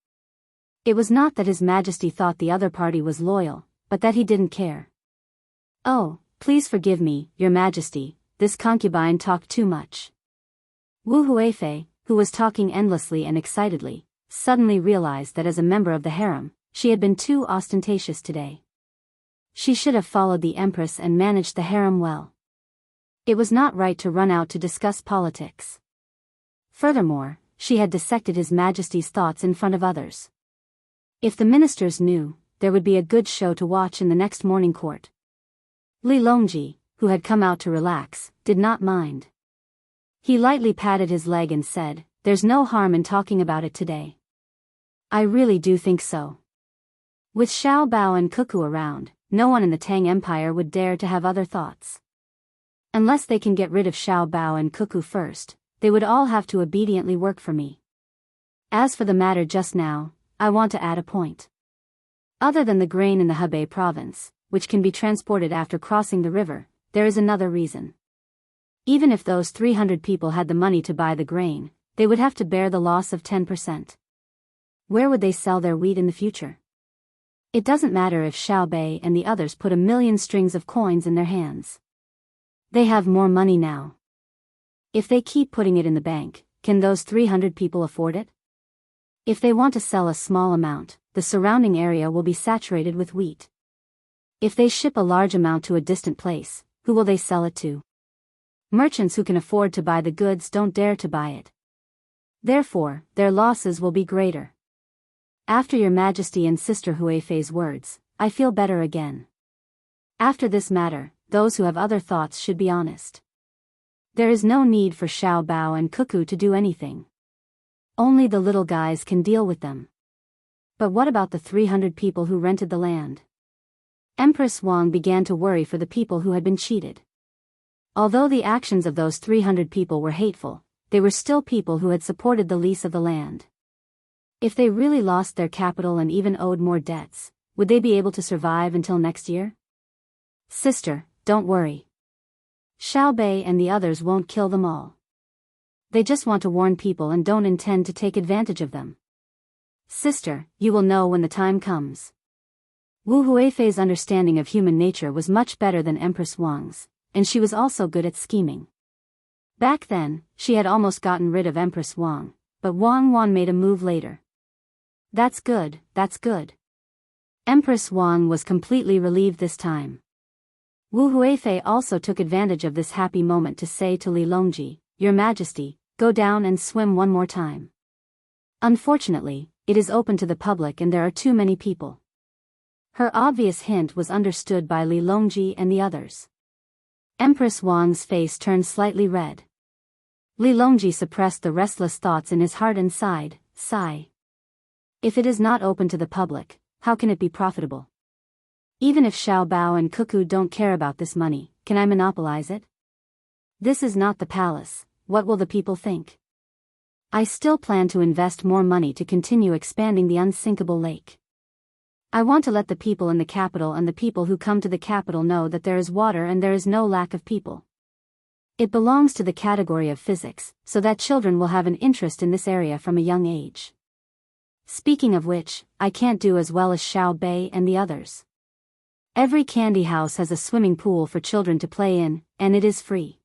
Speaker 1: It was not that His Majesty thought the other party was loyal, but that he didn't care. "Oh, please forgive me, Your Majesty, this concubine talked too much." Wu Huifei, who was talking endlessly and excitedly, suddenly realized that as a member of the harem, she had been too ostentatious today. She should have followed the empress and managed the harem well. It was not right to run out to discuss politics. Furthermore, she had dissected His Majesty's thoughts in front of others. If the ministers knew, there would be a good show to watch in the next morning court. Li Longji, who had come out to relax, did not mind. He lightly patted his leg and said, "There's no harm in talking about it today. I really do think so." With Xiao Bao and Cuckoo around, no one in the Tang Empire would dare to have other thoughts. Unless they can get rid of Xiao Bao and Cuckoo first, they would all have to obediently work for me. As for the matter just now, I want to add a point. Other than the grain in the Hebei province, which can be transported after crossing the river, there is another reason. Even if those 300 people had the money to buy the grain, they would have to bear the loss of 10%. Where would they sell their wheat in the future? It doesn't matter if Xiao Bei and the others put 1,000,000 strings of coins in their hands. They have more money now. If they keep putting it in the bank, can those 300 people afford it? If they want to sell a small amount, the surrounding area will be saturated with wheat. If they ship a large amount to a distant place, who will they sell it to? Merchants who can afford to buy the goods don't dare to buy it. Therefore, their losses will be greater. After Your Majesty and Sister Huifei's words, I feel better again. After this matter, those who have other thoughts should be honest. There is no need for Xiao Bao and Cuckoo to do anything. Only the little guys can deal with them. But what about the 300 people who rented the land? Empress Wang began to worry for the people who had been cheated. Although the actions of those 300 people were hateful, they were still people who had supported the lease of the land. If they really lost their capital and even owed more debts, would they be able to survive until next year? Sister, don't worry. Xiao Bei and the others won't kill them all. They just want to warn people and don't intend to take advantage of them. Sister, you will know when the time comes. Wu Huifei's understanding of human nature was much better than Empress Wang's, and she was also good at scheming. Back then, she had almost gotten rid of Empress Wang, but Wang Wan made a move later. That's good, that's good. Empress Wang was completely relieved this time. Wu Huifei also took advantage of this happy moment to say to Li Longji, Your Majesty, go down and swim one more time. Unfortunately, it is open to the public and there are too many people. Her obvious hint was understood by Li Longji and the others. Empress Wang's face turned slightly red. Li Longji suppressed the restless thoughts in his heart and sighed, sigh. If it is not open to the public, how can it be profitable? Even if Xiao Bao and Cuckoo don't care about this money, can I monopolize it? This is not the palace, what will the people think? I still plan to invest more money to continue expanding the unsinkable lake. I want to let the people in the capital and the people who come to the capital know that there is water and there is no lack of people. It belongs to the category of physics, so that children will have an interest in this area from a young age. Speaking of which, I can't do as well as Xiao Bei and the others. Every candy house has a swimming pool for children to play in, and it is free.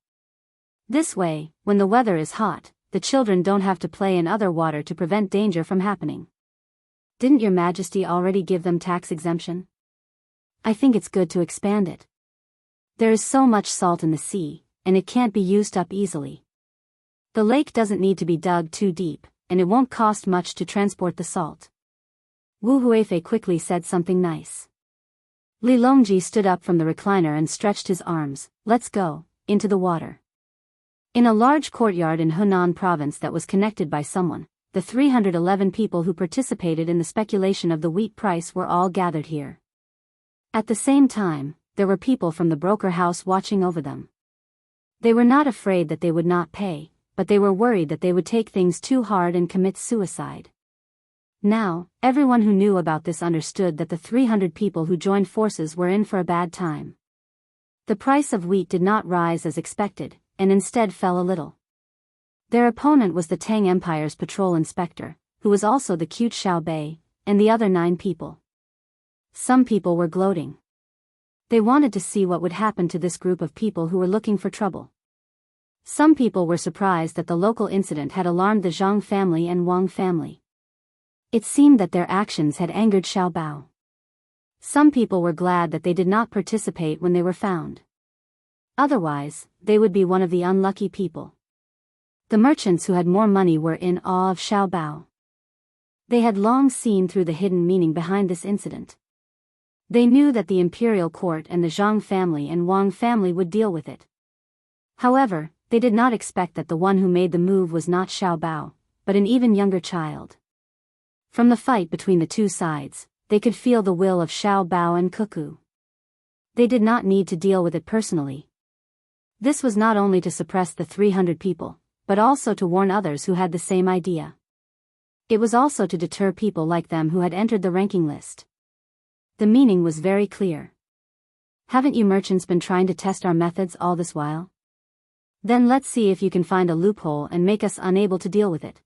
Speaker 1: This way, when the weather is hot, the children don't have to play in other water to prevent danger from happening. Didn't Your Majesty already give them tax exemption? I think it's good to expand it. There is so much salt in the sea, and it can't be used up easily. The lake doesn't need to be dug too deep, and it won't cost much to transport the salt. Wu Huifei quickly said something nice. Li Longji stood up from the recliner and stretched his arms. Let's go, into the water. In a large courtyard in Hunan province that was connected by someone, the 311 people who participated in the speculation of the wheat price were all gathered here. At the same time, there were people from the broker house watching over them. They were not afraid that they would not pay, but they were worried that they would take things too hard and commit suicide. Now, everyone who knew about this understood that the 300 people who joined forces were in for a bad time. The price of wheat did not rise as expected, and instead fell a little. Their opponent was the Tang Empire's patrol inspector, who was also the cute Xiao Bei, and the other 9 people. Some people were gloating. They wanted to see what would happen to this group of people who were looking for trouble. Some people were surprised that the local incident had alarmed the Zhang family and Wang family. It seemed that their actions had angered Xiao Bao. Some people were glad that they did not participate when they were found. Otherwise, they would be one of the unlucky people. The merchants who had more money were in awe of Xiao Bao. They had long seen through the hidden meaning behind this incident. They knew that the imperial court and the Zhang family and Wang family would deal with it. However, they did not expect that the one who made the move was not Xiao Bao, but an even younger child. From the fight between the two sides, they could feel the will of Xiao Bao and Cuckoo. They did not need to deal with it personally. This was not only to suppress the 300 people, but also to warn others who had the same idea. It was also to deter people like them who had entered the ranking list. The meaning was very clear. Haven't you merchants been trying to test our methods all this while? Then let's see if you can find a loophole and make us unable to deal with it.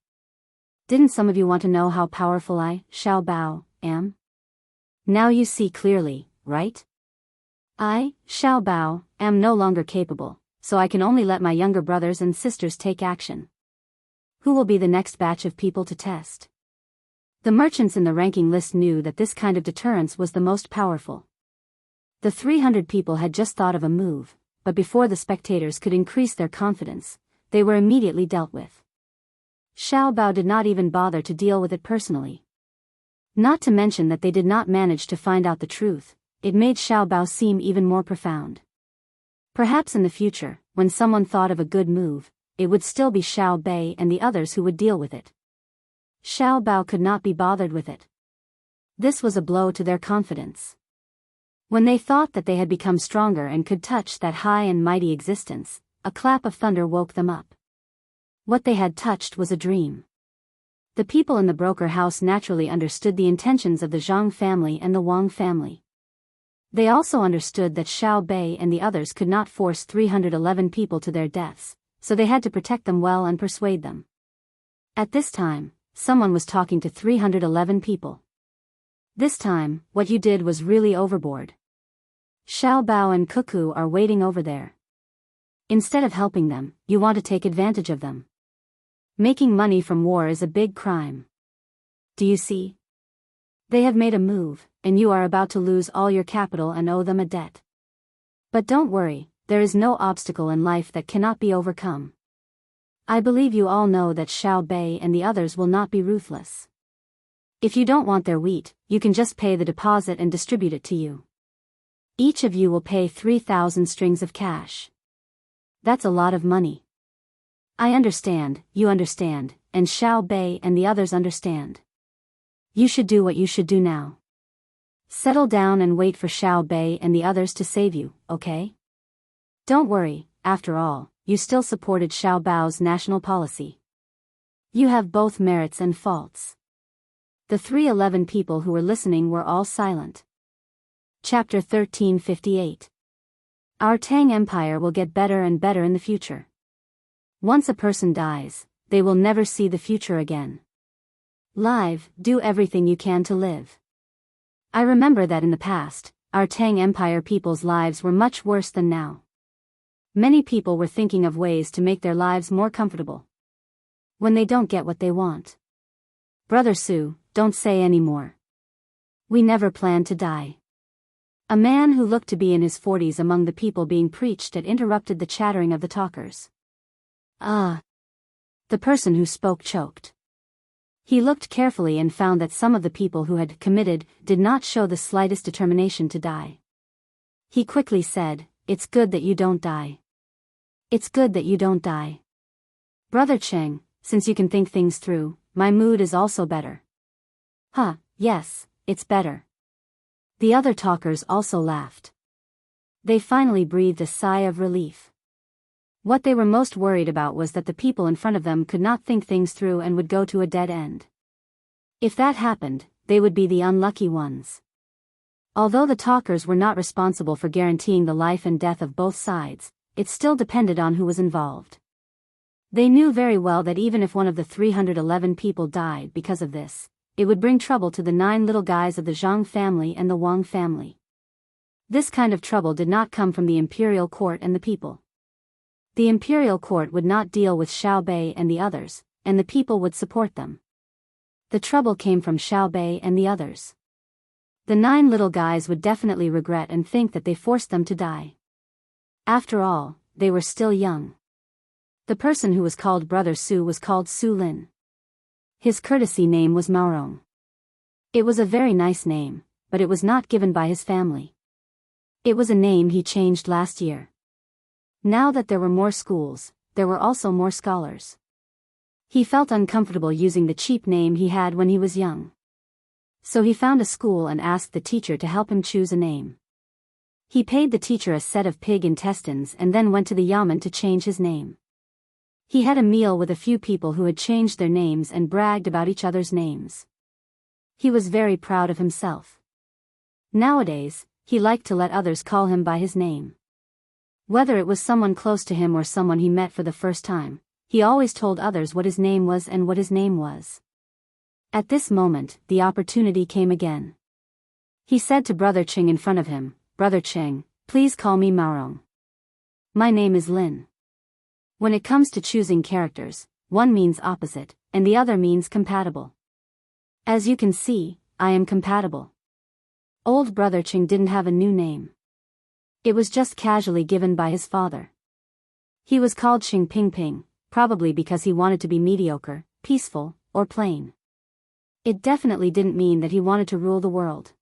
Speaker 1: Didn't some of you want to know how powerful I, Xiao Bao, am? Now you see clearly, right? I, Xiao Bao, am no longer capable, so I can only let my younger brothers and sisters take action. Who will be the next batch of people to test? The merchants in the ranking list knew that this kind of deterrence was the most powerful. The 300 people had just thought of a move, but before the spectators could increase their confidence, they were immediately dealt with. Xiao Bao did not even bother to deal with it personally. Not to mention that they did not manage to find out the truth, it made Xiao Bao seem even more profound. Perhaps in the future, when someone thought of a good move, it would still be Xiao Bei and the others who would deal with it. Xiao Bao could not be bothered with it. This was a blow to their confidence. When they thought that they had become stronger and could touch that high and mighty existence, a clap of thunder woke them up. What they had touched was a dream. The people in the broker house naturally understood the intentions of the Zhang family and the Wang family. They also understood that Xiao Bei and the others could not force 311 people to their deaths, so they had to protect them well and persuade them. At this time, someone was talking to 311 people. This time, what you did was really overboard. Xiao Bao and Cuckoo are waiting over there. Instead of helping them, you want to take advantage of them. Making money from war is a big crime. Do you see? They have made a move, and you are about to lose all your capital and owe them a debt. But don't worry, there is no obstacle in life that cannot be overcome. I believe you all know that Xiao Bei and the others will not be ruthless. If you don't want their wheat, you can just pay the deposit and distribute it to you. Each of you will pay 3,000 strings of cash. That's a lot of money. I understand, you understand, and Xiao Bei and the others understand. You should do what you should do now. Settle down and wait for Xiao Bei and the others to save you, okay? Don't worry, after all, you still supported Xiao Bao's national policy. You have both merits and faults. The 311 people who were listening were all silent. Chapter 1358. Our Tang Empire will get better and better in the future. Once a person dies, they will never see the future again. Live, do everything you can to live. I remember that in the past, our Tang Empire people's lives were much worse than now. Many people were thinking of ways to make their lives more comfortable. When they don't get what they want. Brother Su, don't say any more. We never planned to die. A man who looked to be in his 40s among the people being preached at interrupted the chattering of the talkers. The person who spoke choked. He looked carefully and found that some of the people who had committed did not show the slightest determination to die. He quickly said, "It's good that you don't die. It's good that you don't die. Brother Cheng, since you can think things through, my mood is also better." Yes, it's better. The other talkers also laughed. They finally breathed a sigh of relief. What they were most worried about was that the people in front of them could not think things through and would go to a dead end. If that happened, they would be the unlucky ones. Although the talkers were not responsible for guaranteeing the life and death of both sides, it still depended on who was involved. They knew very well that even if one of the 311 people died because of this, it would bring trouble to the 9 little guys of the Zhang family and the Wang family. This kind of trouble did not come from the imperial court and the people. The imperial court would not deal with Xiao Bei and the others, and the people would support them. The trouble came from Xiao Bei and the others. The 9 little guys would definitely regret and think that they forced them to die. After all, they were still young. The person who was called Brother Su was called Su Lin. His courtesy name was Maorong. It was a very nice name, but it was not given by his family. It was a name he changed last year. Now that there were more schools, there were also more scholars. He felt uncomfortable using the cheap name he had when he was young. So he found a school and asked the teacher to help him choose a name. He paid the teacher a set of pig intestines and then went to the yamen to change his name. He had a meal with a few people who had changed their names and bragged about each other's names. He was very proud of himself. Nowadays, he liked to let others call him by his name. Whether it was someone close to him or someone he met for the first time, he always told others what his name was and what his name was. At this moment, the opportunity came again. He said to Brother Cheng in front of him, "Brother Cheng, please call me Maorong. My name is Lin." When it comes to choosing characters, one means opposite, and the other means compatible. As you can see, I am compatible. Old Brother Cheng didn't have a new name. It was just casually given by his father. He was called Xing Ping Ping, probably because he wanted to be mediocre, peaceful, or plain. It definitely didn't mean that he wanted to rule the world.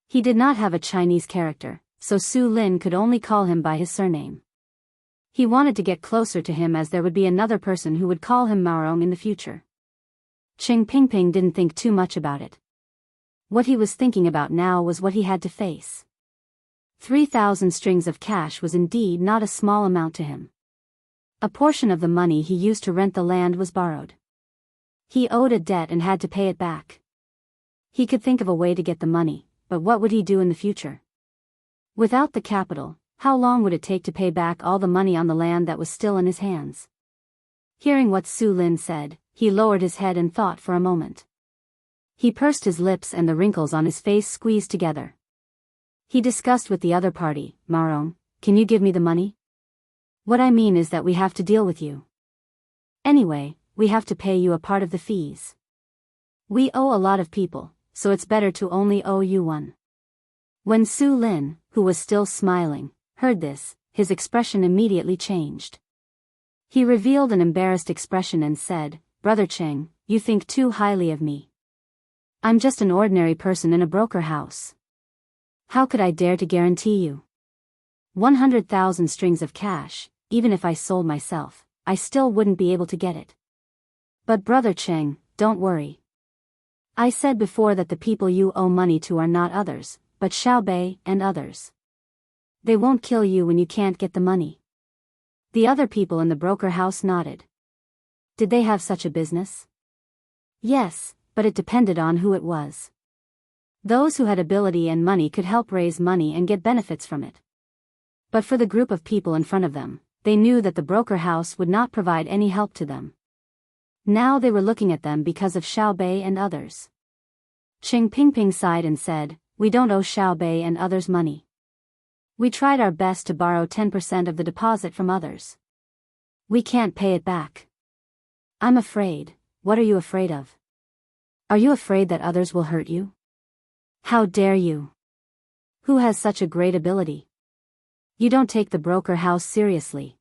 Speaker 1: He did not have a Chinese character, so Su Lin could only call him by his surname. He wanted to get closer to him as there would be another person who would call him Maorong in the future. Xing Ping Ping didn't think too much about it. What he was thinking about now was what he had to face. 3,000 strings of cash was indeed not a small amount to him. A portion of the money he used to rent the land was borrowed. He owed a debt and had to pay it back. He could think of a way to get the money, but what would he do in the future? Without the capital, how long would it take to pay back all the money on the land that was still in his hands? Hearing what Su Lin said, he lowered his head and thought for a moment. He pursed his lips and the wrinkles on his face squeezed together. He discussed with the other party, Marong, can you give me the money? What I mean is that we have to deal with you. Anyway, we have to pay you a part of the fees. We owe a lot of people, so it's better to only owe you one. When Su Lin, who was still smiling, heard this, his expression immediately changed. He revealed an embarrassed expression and said, Brother Cheng, you think too highly of me. I'm just an ordinary person in a broker house. How could I dare to guarantee you 100,000 strings of cash? Even if I sold myself, I still wouldn't be able to get it. But Brother Cheng, don't worry. I said before that the people you owe money to are not others, but Xiaobei and others. They won't kill you when you can't get the money. The other people in the broker house nodded. Did they have such a business? Yes, but it depended on who it was. Those who had ability and money could help raise money and get benefits from it. But for the group of people in front of them, they knew that the broker house would not provide any help to them. Now they were looking at them because of Xiaobei and others. Qing Pingping sighed and said, we don't owe Xiaobei and others money. We tried our best to borrow 10% of the deposit from others. We can't pay it back. I'm afraid. What are you afraid of? Are you afraid that others will hurt you? How dare you? Who has such a great ability? You don't take the broker house seriously.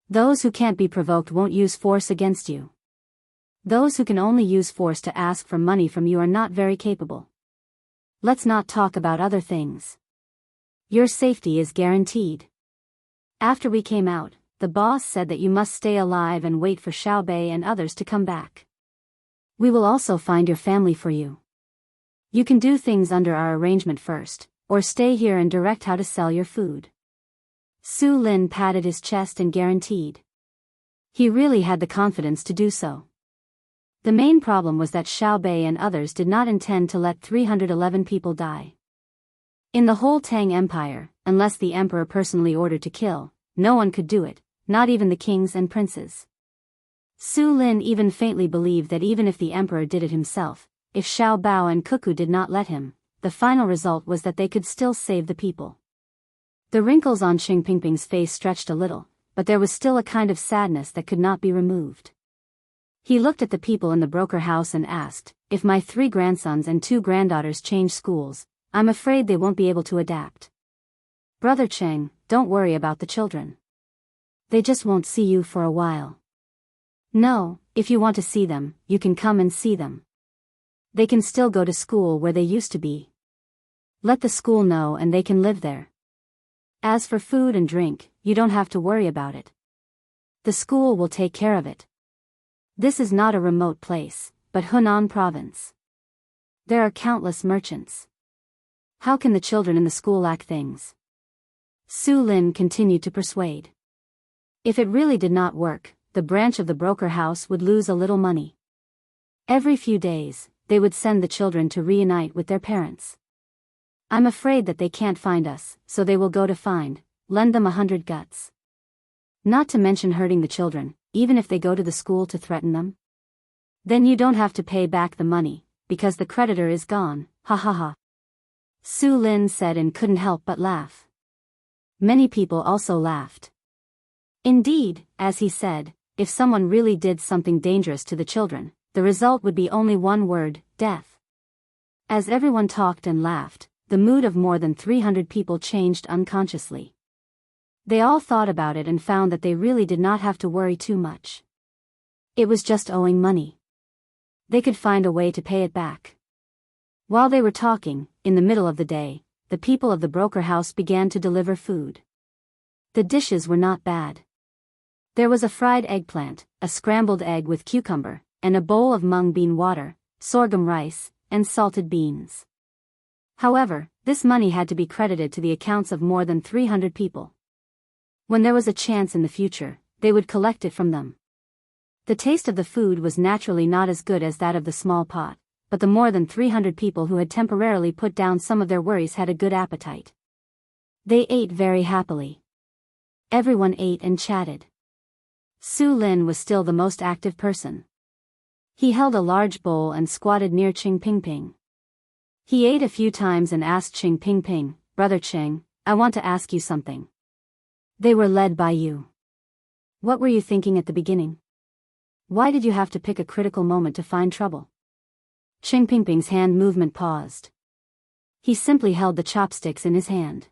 Speaker 1: Those who can't be provoked won't use force against you. Those who can only use force to ask for money from you are not very capable. Let's not talk about other things. Your safety is guaranteed. After we came out, the boss said that you must stay alive and wait for Xiaobei and others to come back. We will also find your family for you. You can do things under our arrangement first, or stay here and direct how to sell your food. Su Lin patted his chest and guaranteed. He really had the confidence to do so. The main problem was that Xiaobei and others did not intend to let 311 people die. In the whole Tang Empire, unless the emperor personally ordered to kill, no one could do it, not even the kings and princes. Su Lin even faintly believed that even if the emperor did it himself, if Xiao Bao and Cuckoo did not let him, the final result was that they could still save the people. The wrinkles on Xing Pingping's face stretched a little, but there was still a kind of sadness that could not be removed. He looked at the people in the broker house and asked, if my 3 grandsons and 2 granddaughters change schools, I'm afraid they won't be able to adapt. Brother Cheng, don't worry about the children. They just won't see you for a while. No, if you want to see them, you can come and see them. They can still go to school where they used to be. Let the school know and they can live there. As for food and drink, you don't have to worry about it. The school will take care of it. This is not a remote place, but Hunan province. There are countless merchants. How can the children in the school lack things? Su Lin continued to persuade. If it really did not work, the branch of the broker house would lose a little money. Every few days, they would send the children to reunite with their parents. I'm afraid that they can't find us, so they will go to lend them 100 guts. Not to mention hurting the children, even if they go to the school to threaten them. Then you don't have to pay back the money, because the creditor is gone, ha ha ha. Su Lin said and couldn't help but laugh. Many people also laughed. Indeed, as he said, if someone really did something dangerous to the children, the result would be only one word, death. As everyone talked and laughed, the mood of more than 300 people changed unconsciously. They all thought about it and found that they really did not have to worry too much. It was just owing money. They could find a way to pay it back. While they were talking, in the middle of the day, the people of the broker house began to deliver food. The dishes were not bad. There was a fried eggplant, a scrambled egg with cucumber, and a bowl of mung bean water, sorghum rice, and salted beans. However, this money had to be credited to the accounts of more than 300 people. When there was a chance in the future, they would collect it from them. The taste of the food was naturally not as good as that of the small pot, but the more than 300 people who had temporarily put down some of their worries had a good appetite. They ate very happily. Everyone ate and chatted. Su Lin was still the most active person. He held a large bowl and squatted near Qing Pingping. He ate a few times and asked Qing Pingping, "Brother Qing, I want to ask you something. They were led by you. What were you thinking at the beginning? Why did you have to pick a critical moment to find trouble?" Qing Pingping's hand movement paused. He simply held the chopsticks in his hand.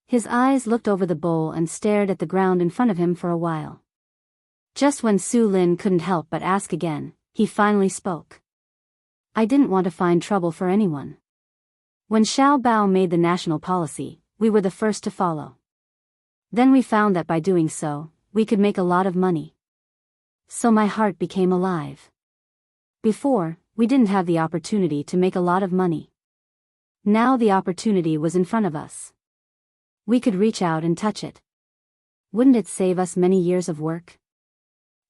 Speaker 1: His eyes looked over the bowl and stared at the ground in front of him for a while. Just when Su Lin couldn't help but ask again, he finally spoke. "I didn't want to find trouble for anyone. When Xiao Bao made the national policy, we were the first to follow. Then we found that by doing so, we could make a lot of money. So my heart became alive. Before, we didn't have the opportunity to make a lot of money. Now the opportunity was in front of us. We could reach out and touch it. Wouldn't it save us many years of work?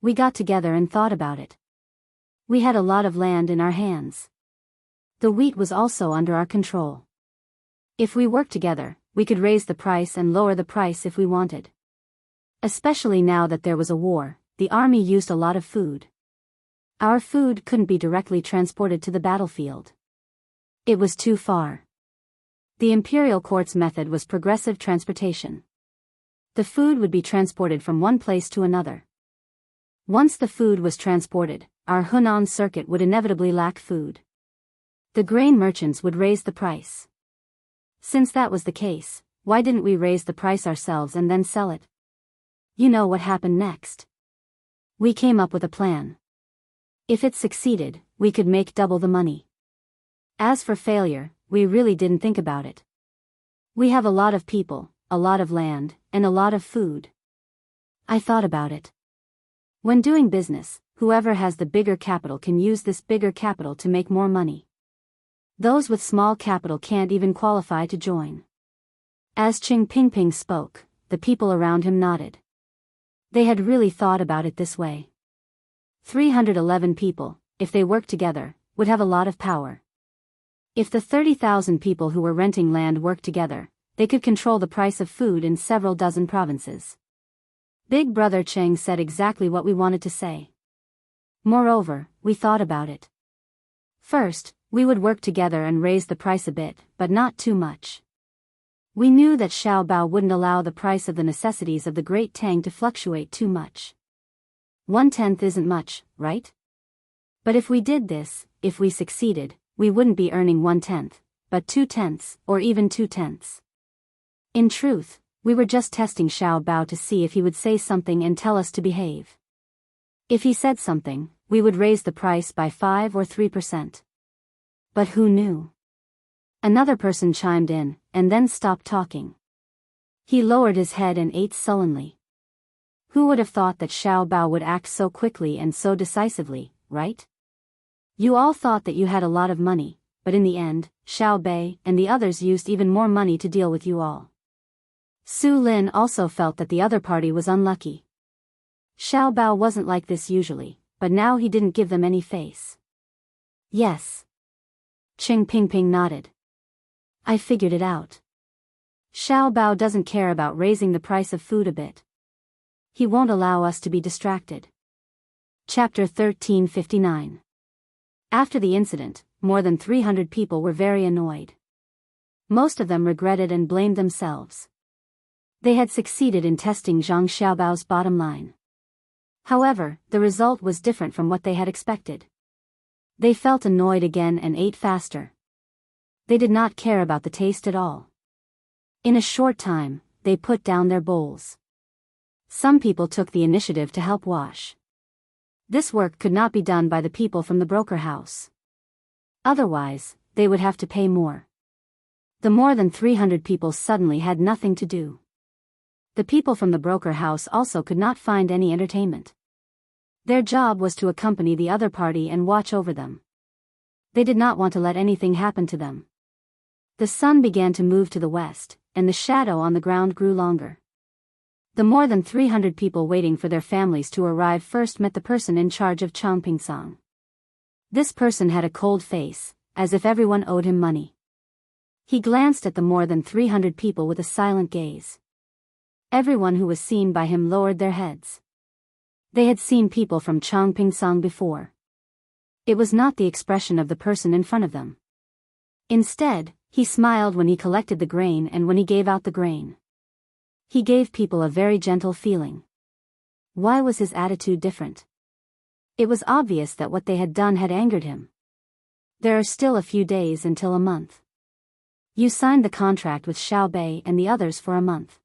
Speaker 1: We got together and thought about it. We had a lot of land in our hands. The wheat was also under our control. If we worked together, we could raise the price and lower the price if we wanted. Especially now that there was a war, the army used a lot of food. Our food couldn't be directly transported to the battlefield. It was too far. The imperial court's method was progressive transportation. The food would be transported from one place to another. Once the food was transported, our Hunan circuit would inevitably lack food. The grain merchants would raise the price. Since that was the case, why didn't we raise the price ourselves and then sell it? You know what happened next. We came up with a plan. If it succeeded, we could make double the money. As for failure, we really didn't think about it. We have a lot of people, a lot of land, and a lot of food. I thought about it. When doing business, whoever has the bigger capital can use this bigger capital to make more money. Those with small capital can't even qualify to join. As Qing Pingping spoke, the people around him nodded. They had really thought about it this way. 311 people, if they worked together, would have a lot of power. If the 30,000 people who were renting land worked together, they could control the price of food in several dozen provinces. Big Brother Cheng said exactly what we wanted to say. Moreover, we thought about it. First, we would work together and raise the price a bit, but not too much. We knew that Xiao Bao wouldn't allow the price of the necessities of the Great Tang to fluctuate too much. 1/10 isn't much, right? But if we did this, if we succeeded, we wouldn't be earning 1/10, but 2/10, or even 2/10. In truth, we were just testing Xiao Bao to see if he would say something and tell us to behave. If he said something, we would raise the price by 5 or 3%. But who knew? Another person chimed in, and then stopped talking. He lowered his head and ate sullenly. Who would have thought that Xiao Bao would act so quickly and so decisively, right? You all thought that you had a lot of money, but in the end, Xiao Bei and the others used even more money to deal with you all. Su Lin also felt that the other party was unlucky. Xiao Bao wasn't like this usually, but now he didn't give them any face. Yes. Qing Pingping nodded. I figured it out. Xiao Bao doesn't care about raising the price of food a bit. He won't allow us to be distracted. Chapter 1359. After the incident, more than 300 people were very annoyed. Most of them regretted and blamed themselves. They had succeeded in testing Zhang Xiaobao's bottom line. However, the result was different from what they had expected. They felt annoyed again and ate faster. They did not care about the taste at all. In a short time, they put down their bowls. Some people took the initiative to help wash. This work could not be done by the people from the broker house. Otherwise, they would have to pay more. The more than 300 people suddenly had nothing to do. The people from the broker house also could not find any entertainment. Their job was to accompany the other party and watch over them. They did not want to let anything happen to them. The sun began to move to the west, and the shadow on the ground grew longer. The more than 300 people waiting for their families to arrive first met the person in charge of Changpingsong. This person had a cold face, as if everyone owed him money. He glanced at the more than 300 people with a silent gaze. Everyone who was seen by him lowered their heads. They had seen people from Changpingsong before. It was not the expression of the person in front of them. Instead, he smiled when he collected the grain and when he gave out the grain. He gave people a very gentle feeling. Why was his attitude different? It was obvious that what they had done had angered him. There are still a few days until a month. You signed the contract with Xiao Bei and the others for a month.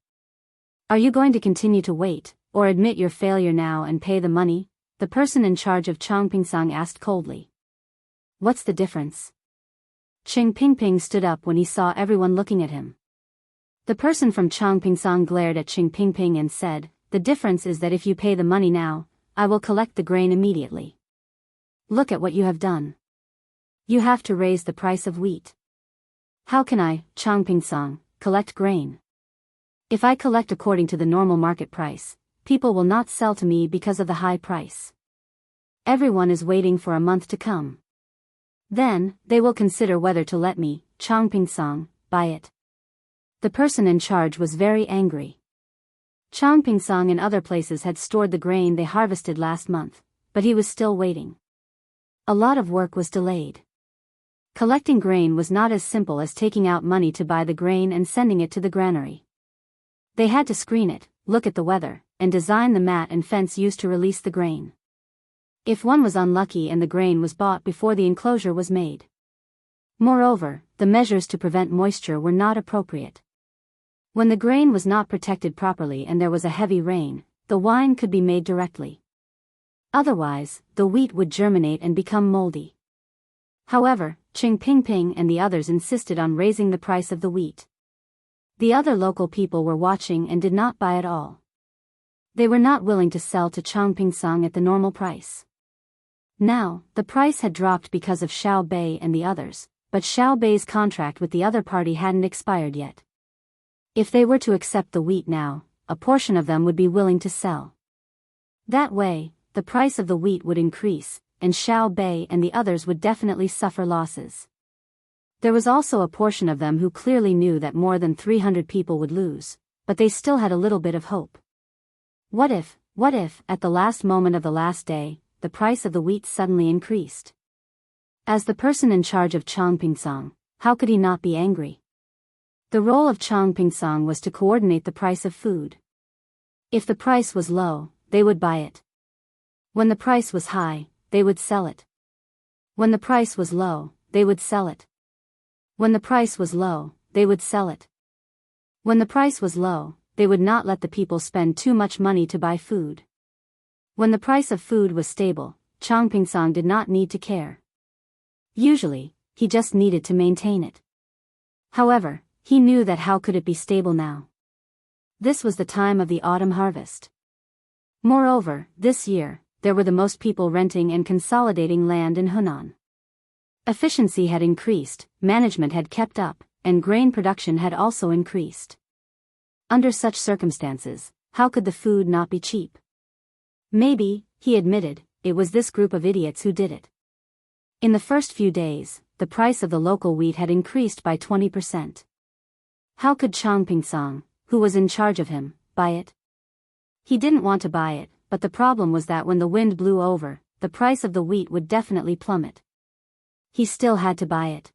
Speaker 1: Are you going to continue to wait, or admit your failure now and pay the money? The person in charge of Changpingsong asked coldly. What's the difference? Ching Pingping stood up when he saw everyone looking at him. The person from Changpingsong glared at Ching Pingping and said, the difference is that if you pay the money now, I will collect the grain immediately. Look at what you have done. You have to raise the price of wheat. How can I, Changpingsong, collect grain? If I collect according to the normal market price, people will not sell to me because of the high price. Everyone is waiting for a month to come. Then, they will consider whether to let me, Changpingsong, buy it. The person in charge was very angry. Changpingsong and other places had stored the grain they harvested last month, but he was still waiting. A lot of work was delayed. Collecting grain was not as simple as taking out money to buy the grain and sending it to the granary. They had to screen it, look at the weather, and design the mat and fence used to release the grain. If one was unlucky and the grain was bought before the enclosure was made. Moreover, the measures to prevent moisture were not appropriate. When the grain was not protected properly and there was a heavy rain, the wine could be made directly. Otherwise, the wheat would germinate and become moldy. However, Ching Pingping and the others insisted on raising the price of the wheat. The other local people were watching and did not buy at all. They were not willing to sell to Changpingsong at the normal price. Now, the price had dropped because of Xiao Bei and the others, but Xiao Bei's contract with the other party hadn't expired yet. If they were to accept the wheat now, a portion of them would be willing to sell. That way, the price of the wheat would increase, and Xiao Bei and the others would definitely suffer losses. There was also a portion of them who clearly knew that more than 300 people would lose, but they still had a little bit of hope. What if, at the last moment of the last day, the price of the wheat suddenly increased? As the person in charge of Changpingsong, how could he not be angry? The role of Changpingsong was to coordinate the price of food. If the price was low, they would buy it. When the price was high, they would sell it. When the price was low, they would sell it. When the price was low, they would sell it. When the price was low, they would not let the people spend too much money to buy food. When the price of food was stable, Changpingsong did not need to care. Usually, he just needed to maintain it. However, he knew that how could it be stable now? This was the time of the autumn harvest. Moreover, this year, there were the most people renting and consolidating land in Hunan. Efficiency had increased, management had kept up, and grain production had also increased. Under such circumstances, how could the food not be cheap? Maybe, he admitted, it was this group of idiots who did it. In the first few days, the price of the local wheat had increased by 20%. How could Changpingsong, who was in charge of him, buy it? He didn't want to buy it, but the problem was that when the wind blew over, the price of the wheat would definitely plummet. He still had to buy it.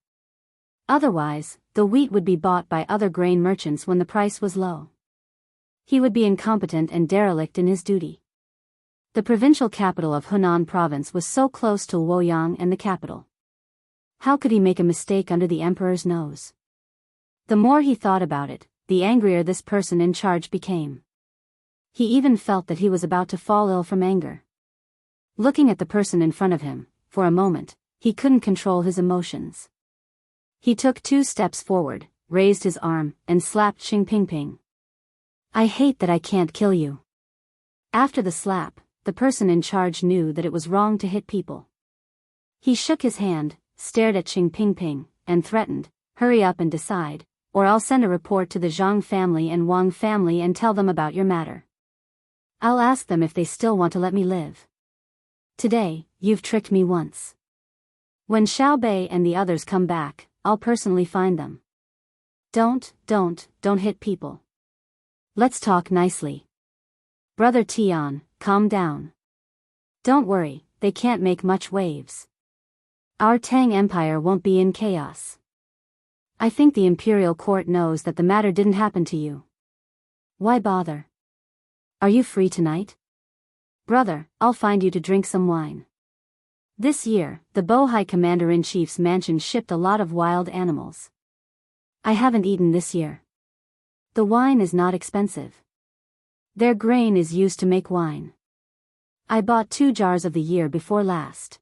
Speaker 1: Otherwise, the wheat would be bought by other grain merchants when the price was low. He would be incompetent and derelict in his duty. The provincial capital of Hunan province was so close to Luoyang and the capital. How could he make a mistake under the emperor's nose? The more he thought about it, the angrier this person in charge became. He even felt that he was about to fall ill from anger. Looking at the person in front of him, for a moment, he couldn't control his emotions. He took 2 steps forward, raised his arm, and slapped Ching Pingping. I hate that I can't kill you. After the slap, the person in charge knew that it was wrong to hit people. He shook his hand, stared at Qing Pingping, and threatened, "Hurry up and decide, or I'll send a report to the Zhang family and Wang family and tell them about your matter. I'll ask them if they still want to let me live. Today, you've tricked me once. When Xiao Bei and the others come back, I'll personally find them. Don't hit people. Let's talk nicely. Brother Tian, calm down. Don't worry, they can't make much waves. Our Tang Empire won't be in chaos. I think the imperial court knows that the matter didn't happen to you. Why bother? Are you free tonight? Brother, I'll find you to drink some wine. This year, the Bohai Commander-in-Chief's mansion shipped a lot of wild animals. I haven't eaten this year. The wine is not expensive. Their grain is used to make wine. I bought 2 jars of the year before last.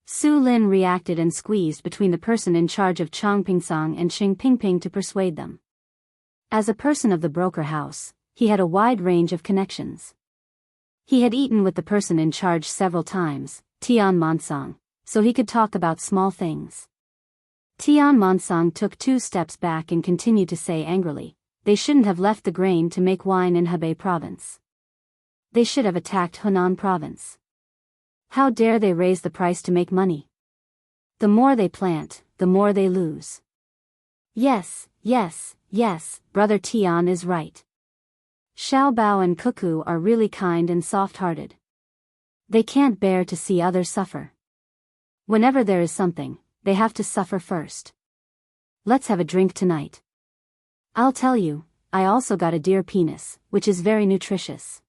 Speaker 1: Su Lin reacted and squeezed between the person in charge of Changpingsang and Qing Pingping to persuade them. As a person of the broker house, he had a wide range of connections. He had eaten with the person in charge several times, Tian Monsang, so he could talk about small things. Tian Monsang took 2 steps back and continued to say angrily, they shouldn't have left the grain to make wine in Hebei province. They should have attacked Hunan province. How dare they raise the price to make money? The more they plant, the more they lose. Yes, Brother Tian is right. Xiao Bao and Cuckoo are really kind and soft-hearted. They can't bear to see others suffer. Whenever there is something, they have to suffer first. Let's have a drink tonight. I'll tell you, I also got a deer penis, which is very nutritious.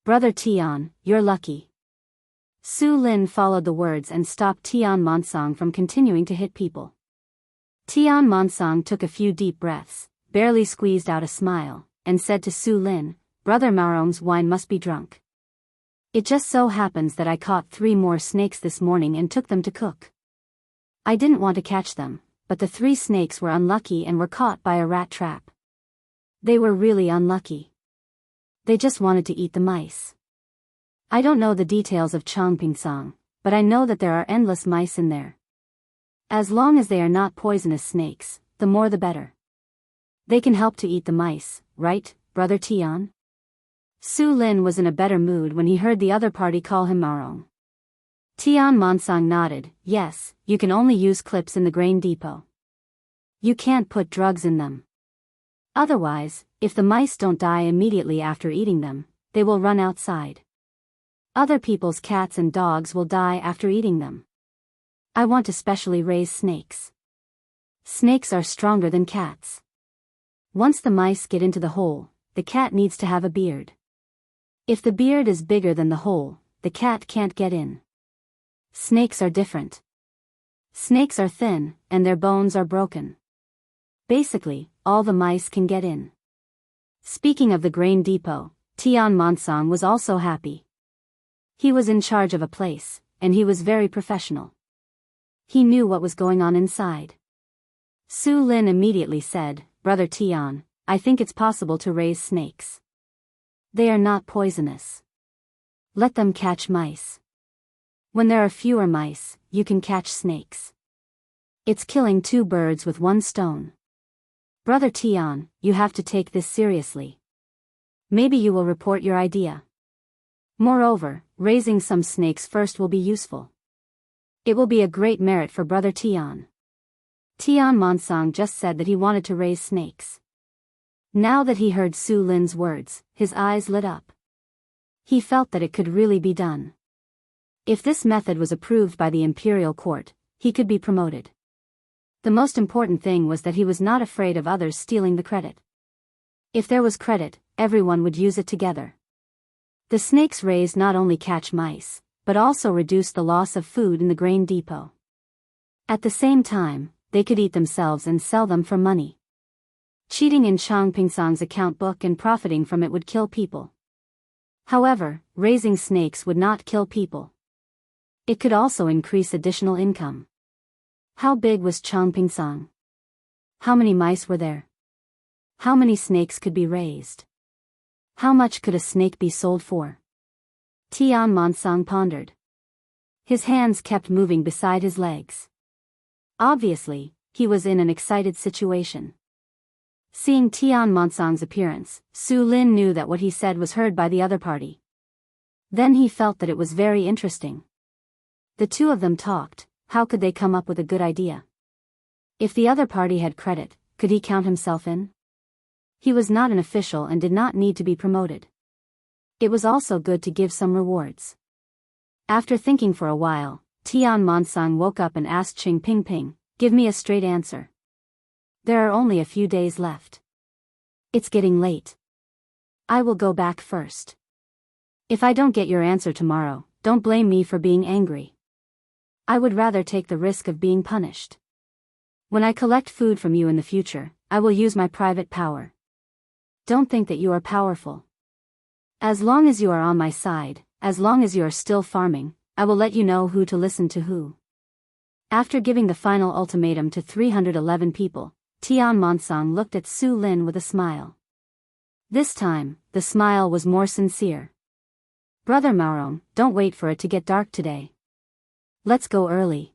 Speaker 1: Brother Tian, you're lucky. Su Lin followed the words and stopped Tian Monsang from continuing to hit people. Tian Monsang took a few deep breaths, barely squeezed out a smile, and said to Su Lin, Brother Marong's wine must be drunk. It just so happens that I caught 3 more snakes this morning and took them to cook. I didn't want to catch them, but the 3 snakes were unlucky and were caught by a rat trap. They were really unlucky. They just wanted to eat the mice. I don't know the details of Changpingsang, but I know that there are endless mice in there. As long as they are not poisonous snakes, the more the better. They can help to eat the mice, right, Brother Tian? Su Lin was in a better mood when he heard the other party call him Marong. Tian Monsang nodded, yes, you can only use clips in the grain depot. You can't put drugs in them. Otherwise, if the mice don't die immediately after eating them, they will run outside. Other people's cats and dogs will die after eating them. I want to specially raise snakes. Snakes are stronger than cats. Once the mice get into the hole, the cat needs to have a beard. If the beard is bigger than the hole, the cat can't get in. Snakes are different. Snakes are thin, and their bones are broken. Basically, all the mice can get in. Speaking of the grain depot, Tian Monsang was also happy. He was in charge of a place, and he was very professional. He knew what was going on inside. Su Lin immediately said, Brother Tian, I think it's possible to raise snakes. They are not poisonous. Let them catch mice. When there are fewer mice, you can catch snakes. It's killing 2 birds with 1 stone. Brother Tian, you have to take this seriously. Maybe you will report your idea. Moreover, raising some snakes first will be useful. It will be a great merit for Brother Tian. Tian Monsang just said that he wanted to raise snakes. Now that he heard Su Lin's words, his eyes lit up. He felt that it could really be done. If this method was approved by the imperial court, he could be promoted. The most important thing was that he was not afraid of others stealing the credit. If there was credit, everyone would use it together. The snakes raised not only catch mice, but also reduce the loss of food in the grain depot. At the same time, they could eat themselves and sell them for money. Cheating in Changpingsang's account book and profiting from it would kill people. However, raising snakes would not kill people. It could also increase additional income. How big was Changpingsang? How many mice were there? How many snakes could be raised? How much could a snake be sold for? Tian Monsang pondered. His hands kept moving beside his legs. Obviously, he was in an excited situation. Seeing Tian Monsang's appearance, Su Lin knew that what he said was heard by the other party. Then he felt that it was very interesting. The two of them talked. How could they come up with a good idea? If the other party had credit, could he count himself in? He was not an official and did not need to be promoted. It was also good to give some rewards. After thinking for a while, Tian Monsang woke up and asked Qing Pingping, "Give me a straight answer. There are only a few days left. It's getting late. I will go back first. If I don't get your answer tomorrow, don't blame me for being angry. I would rather take the risk of being punished. When I collect food from you in the future, I will use my private power. Don't think that you are powerful. As long as you are on my side, as long as you are still farming, I will let you know who to listen to who." After giving the final ultimatum to 311 people, Tian Monsang looked at Su Lin with a smile. This time, the smile was more sincere. "Brother Maorong, don't wait for it to get dark today. Let's go early.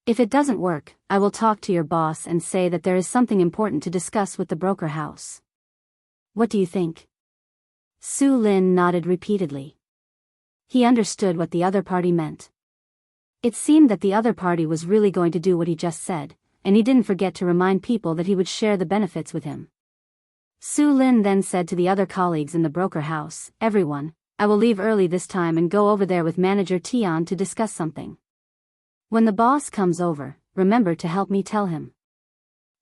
Speaker 1: If it doesn't work, I will talk to your boss and say that there is something important to discuss with the broker house. What do you think?" Su Lin nodded repeatedly. He understood what the other party meant. It seemed that the other party was really going to do what he just said, and he didn't forget to remind people that he would share the benefits with him. Su Lin then said to the other colleagues in the broker house, "Everyone, I will leave early this time and go over there with manager Tian to discuss something. When the boss comes over, remember to help me tell him.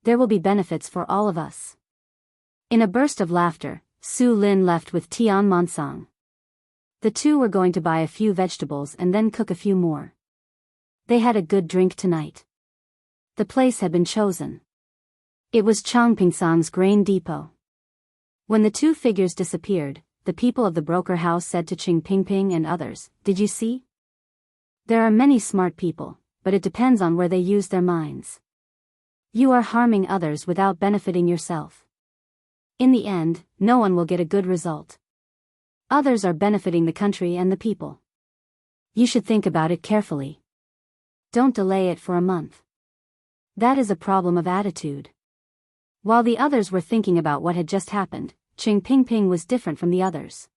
Speaker 1: There will be benefits for all of us." In a burst of laughter, Su Lin left with Tian Monsang. The two were going to buy a few vegetables and then cook a few more. They had a good drink tonight. The place had been chosen. It was Changpingsang's grain depot. When the two figures disappeared, the people of the broker house said to Qing Pingping and others, "Did you see? There are many smart people, but it depends on where they use their minds. You are harming others without benefiting yourself. In the end, no one will get a good result. Others are benefiting the country and the people. You should think about it carefully. Don't delay it for a month." That is a problem of attitude. While the others were thinking about what had just happened, Qing Pingping was different from the others.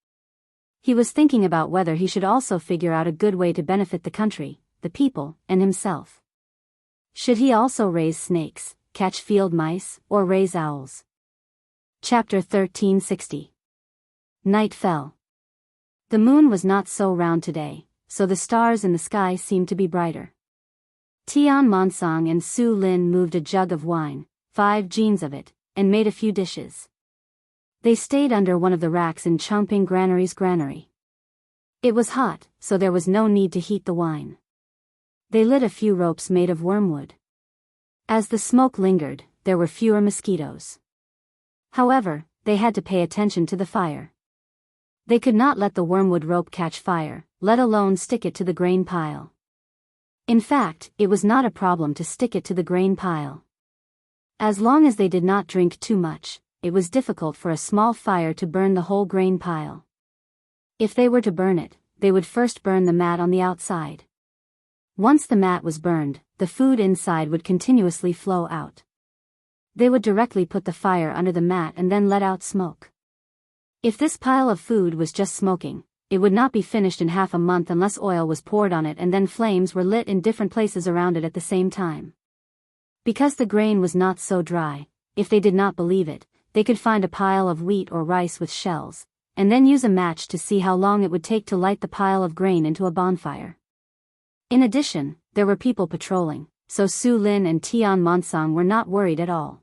Speaker 1: He was thinking about whether he should also figure out a good way to benefit the country, the people, and himself. Should he also raise snakes, catch field mice, or raise owls? Chapter 1360. Night fell. The moon was not so round today, so the stars in the sky seemed to be brighter. Tian Monsang and Su Lin moved a jug of wine, 5 jeans of it, and made a few dishes. They stayed under one of the racks in Chongping Granary's granary. It was hot, so there was no need to heat the wine. They lit a few ropes made of wormwood. As the smoke lingered, there were fewer mosquitoes. However, they had to pay attention to the fire. They could not let the wormwood rope catch fire, let alone stick it to the grain pile. In fact, it was not a problem to stick it to the grain pile. As long as they did not drink too much, it was difficult for a small fire to burn the whole grain pile. If they were to burn it, they would first burn the mat on the outside. Once the mat was burned, the food inside would continuously flow out. They would directly put the fire under the mat and then let out smoke. If this pile of food was just smoking, it would not be finished in half a month unless oil was poured on it and then flames were lit in different places around it at the same time. Because the grain was not so dry, if they did not believe it, they could find a pile of wheat or rice with shells, and then use a match to see how long it would take to light the pile of grain into a bonfire. In addition, there were people patrolling, so Su Lin and Tian Monsang were not worried at all.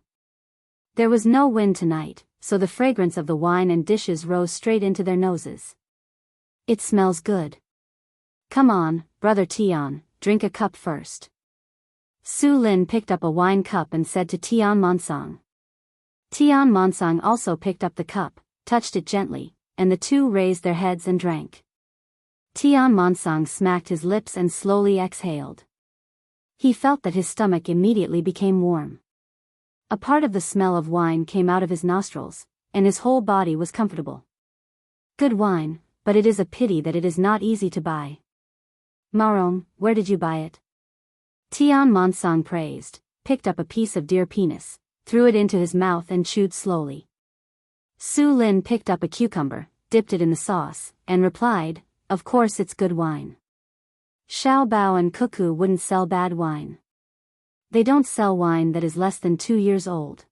Speaker 1: There was no wind tonight, so the fragrance of the wine and dishes rose straight into their noses. "It smells good. Come on, brother Tian, drink a cup first." Su Lin picked up a wine cup and said to Tian Monsang. Tian Monsang also picked up the cup, touched it gently, and the two raised their heads and drank. Tian Monsang smacked his lips and slowly exhaled. He felt that his stomach immediately became warm. A part of the smell of wine came out of his nostrils, and his whole body was comfortable. Good wine, but it is a pity that it is not easy to buy. Maorong, where did you buy it? Tian Monsong praised, picked up a piece of deer penis, threw it into his mouth and chewed slowly. Su Lin picked up a cucumber, dipped it in the sauce, and replied, "Of course it's good wine." Xiao Bao and Cuckoo wouldn't sell bad wine. They don't sell wine that is less than 2 years old.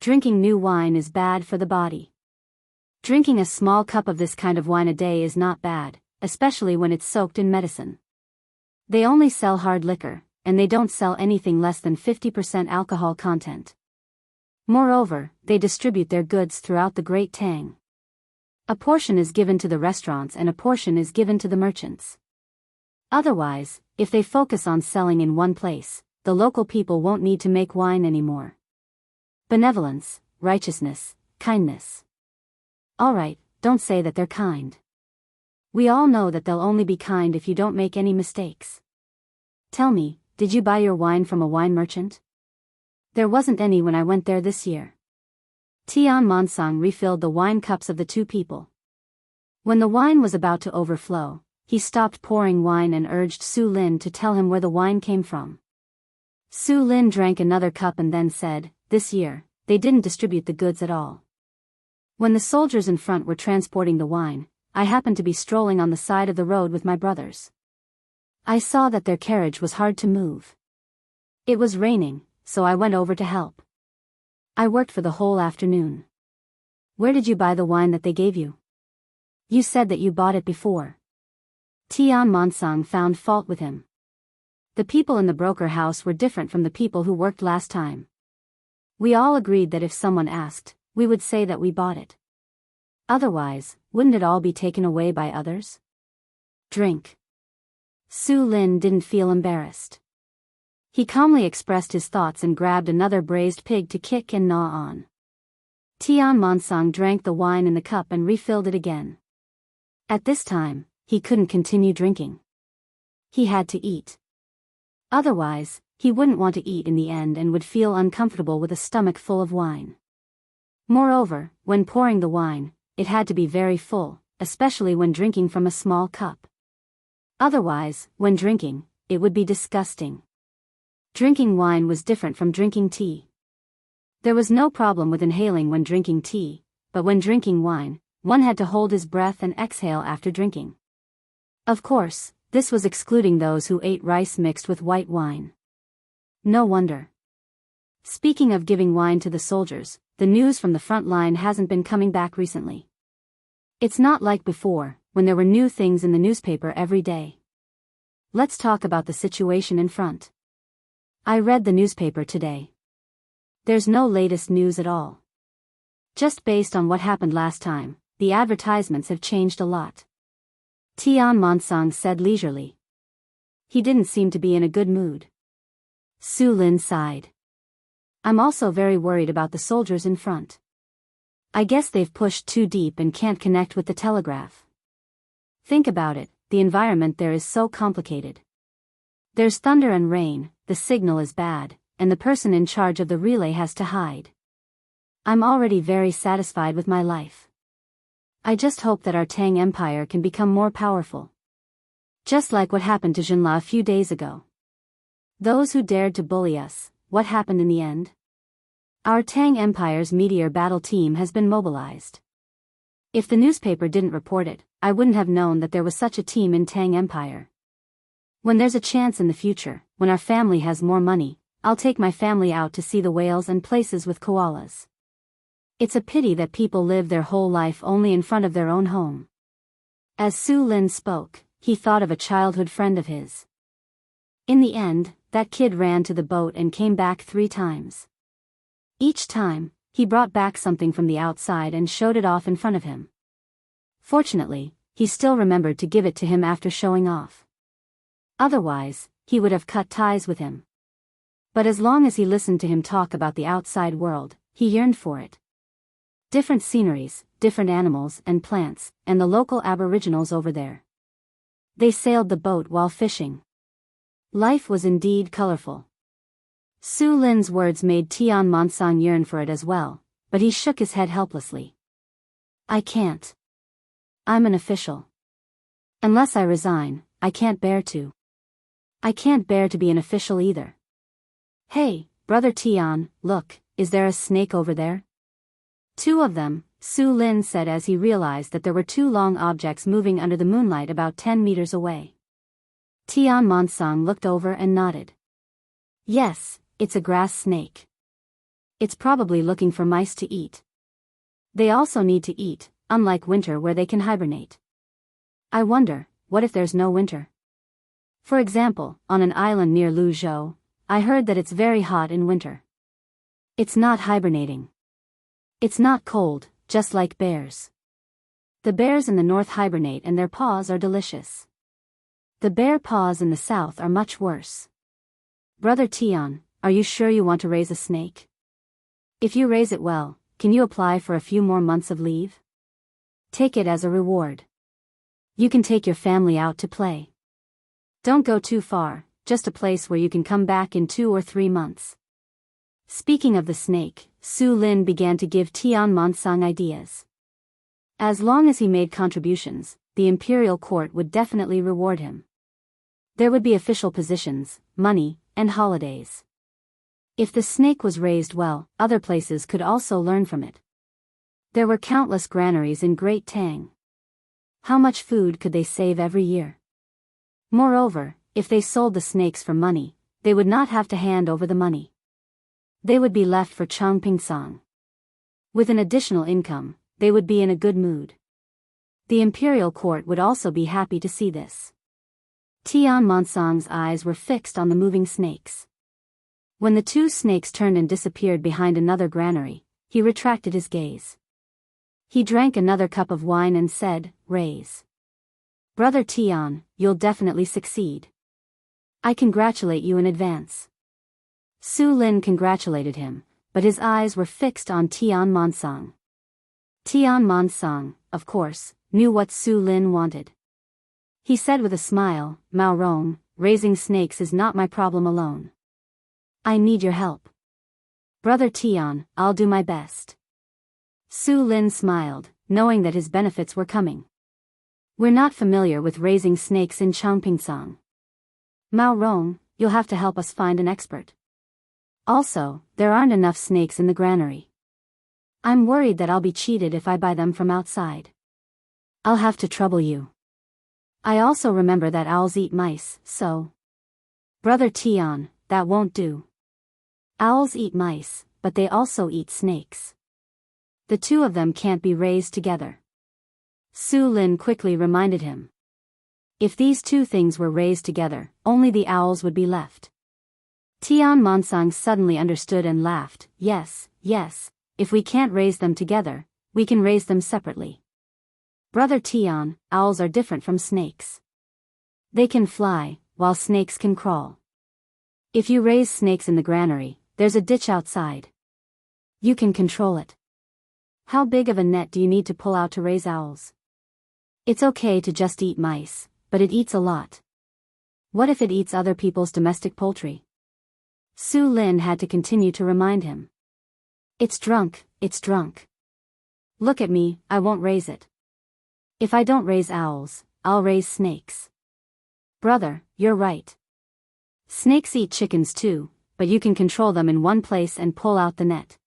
Speaker 1: Drinking new wine is bad for the body. Drinking a small cup of this kind of wine a day is not bad, especially when it's soaked in medicine. They only sell hard liquor, and they don't sell anything less than 50% alcohol content. Moreover, they distribute their goods throughout the Great Tang. A portion is given to the restaurants and a portion is given to the merchants. Otherwise, if they focus on selling in one place, the local people won't need to make wine anymore. Benevolence, righteousness, kindness. Alright, don't say that they're kind. We all know that they'll only be kind if you don't make any mistakes. Tell me, did you buy your wine from a wine merchant? There wasn't any when I went there this year. Tian Monsong refilled the wine cups of the two people. When the wine was about to overflow, he stopped pouring wine and urged Su Lin to tell him where the wine came from. Su Lin drank another cup and then said, "This year, they didn't distribute the goods at all. When the soldiers in front were transporting the wine, I happened to be strolling on the side of the road with my brothers. I saw that their carriage was hard to move. It was raining, so I went over to help. I worked for the whole afternoon." "Where did you buy the wine that they gave you? You said that you bought it before." Tian Monsong found fault with him. The people in the broker house were different from the people who worked last time. We all agreed that if someone asked, we would say that we bought it. Otherwise, wouldn't it all be taken away by others? Drink. Su Lin didn't feel embarrassed. He calmly expressed his thoughts and grabbed another braised pig to kick and gnaw on. Tian Monsong drank the wine in the cup and refilled it again. At this time, he couldn't continue drinking. He had to eat. Otherwise, he wouldn't want to eat in the end and would feel uncomfortable with a stomach full of wine. Moreover, when pouring the wine, it had to be very full, especially when drinking from a small cup. Otherwise, when drinking, it would be disgusting. Drinking wine was different from drinking tea. There was no problem with inhaling when drinking tea, but when drinking wine, one had to hold his breath and exhale after drinking. Of course, this was excluding those who ate rice mixed with white wine. No wonder. Speaking of giving wine to the soldiers, the news from the front line hasn't been coming back recently. It's not like before, when there were new things in the newspaper every day. Let's talk about the situation in front. I read the newspaper today. There's no latest news at all. Just based on what happened last time, the advertisements have changed a lot. Tian Monsong said leisurely. He didn't seem to be in a good mood. Su Lin sighed. "I'm also very worried about the soldiers in front. I guess they've pushed too deep and can't connect with the telegraph. Think about it, the environment there is so complicated. There's thunder and rain, the signal is bad, and the person in charge of the relay has to hide. I'm already very satisfied with my life. I just hope that our Tang Empire can become more powerful. Just like what happened to Jinla a few days ago. Those who dared to bully us, what happened in the end? Our Tang Empire's meteor battle team has been mobilized. If the newspaper didn't report it, I wouldn't have known that there was such a team in Tang Empire. When there's a chance in the future, when our family has more money, I'll take my family out to see the whales and places with koalas. It's a pity that people live their whole life only in front of their own home." As Su Lin spoke, he thought of a childhood friend of his. In the end, that kid ran to the boat and came back 3 times. Each time, he brought back something from the outside and showed it off in front of him. Fortunately, he still remembered to give it to him after showing off. Otherwise, he would have cut ties with him. But as long as he listened to him talk about the outside world, he yearned for it. Different sceneries, different animals and plants, and the local aboriginals over there. They sailed the boat while fishing. Life was indeed colorful. Su Lin's words made Tian Monsong yearn for it as well, but he shook his head helplessly. "I can't. I'm an official. Unless I resign, I can't bear to." I can't bear to be an official either. Hey, Brother Tian, look, is there a snake over there? Two of them, Su Lin said as he realized that there were two long objects moving under the moonlight about 10 meters away. Tian Monsang looked over and nodded. Yes, it's a grass snake. It's probably looking for mice to eat. They also need to eat, unlike winter where they can hibernate. I wonder, what if there's no winter? For example, on an island near Luzhou, I heard that it's very hot in winter. It's not hibernating. It's not cold, just like bears. The bears in the north hibernate and their paws are delicious. The bear paws in the south are much worse. Brother Tian, are you sure you want to raise a snake? If you raise it well, can you apply for a few more months of leave? Take it as a reward. You can take your family out to play. Don't go too far, just a place where you can come back in 2 or 3 months. Speaking of the snake, Su Lin began to give Tian Monsang ideas. As long as he made contributions, the imperial court would definitely reward him. There would be official positions, money, and holidays. If the snake was raised well, other places could also learn from it. There were countless granaries in Great Tang. How much food could they save every year? Moreover, if they sold the snakes for money, they would not have to hand over the money. They would be left for Changpingsang. With an additional income, they would be in a good mood. The imperial court would also be happy to see this. Tian Monsang's eyes were fixed on the moving snakes. When the two snakes turned and disappeared behind another granary, he retracted his gaze. He drank another cup of wine and said, "Raise. Brother Tian, you'll definitely succeed. I congratulate you in advance." Su Lin congratulated him, but his eyes were fixed on Tian Monsang. Tian Monsang, of course, knew what Su Lin wanted. He said with a smile, "Mao Rong, raising snakes is not my problem alone. I need your help. Brother Tian, I'll do my best." Su Lin smiled, knowing that his benefits were coming. "We're not familiar with raising snakes in Changpingsang. Mao Rong, you'll have to help us find an expert. Also, there aren't enough snakes in the granary. I'm worried that I'll be cheated if I buy them from outside. I'll have to trouble you. I also remember that owls eat mice, so..." "Brother Tian, that won't do. Owls eat mice, but they also eat snakes. The two of them can't be raised together." Su Lin quickly reminded him. If these two things were raised together, only the owls would be left. Tian Monsang suddenly understood and laughed. Yes, if we can't raise them together, we can raise them separately. Brother Tian, owls are different from snakes. They can fly, while snakes can crawl. If you raise snakes in the granary, there's a ditch outside. You can control it. How big of a net do you need to pull out to raise owls? It's okay to just eat mice, but it eats a lot. What if it eats other people's domestic poultry? Su Lin had to continue to remind him. It's drunk. Look at me, I won't raise it. If I don't raise owls, I'll raise snakes. Brother, you're right. Snakes eat chickens too, but you can control them in one place and pull out the net.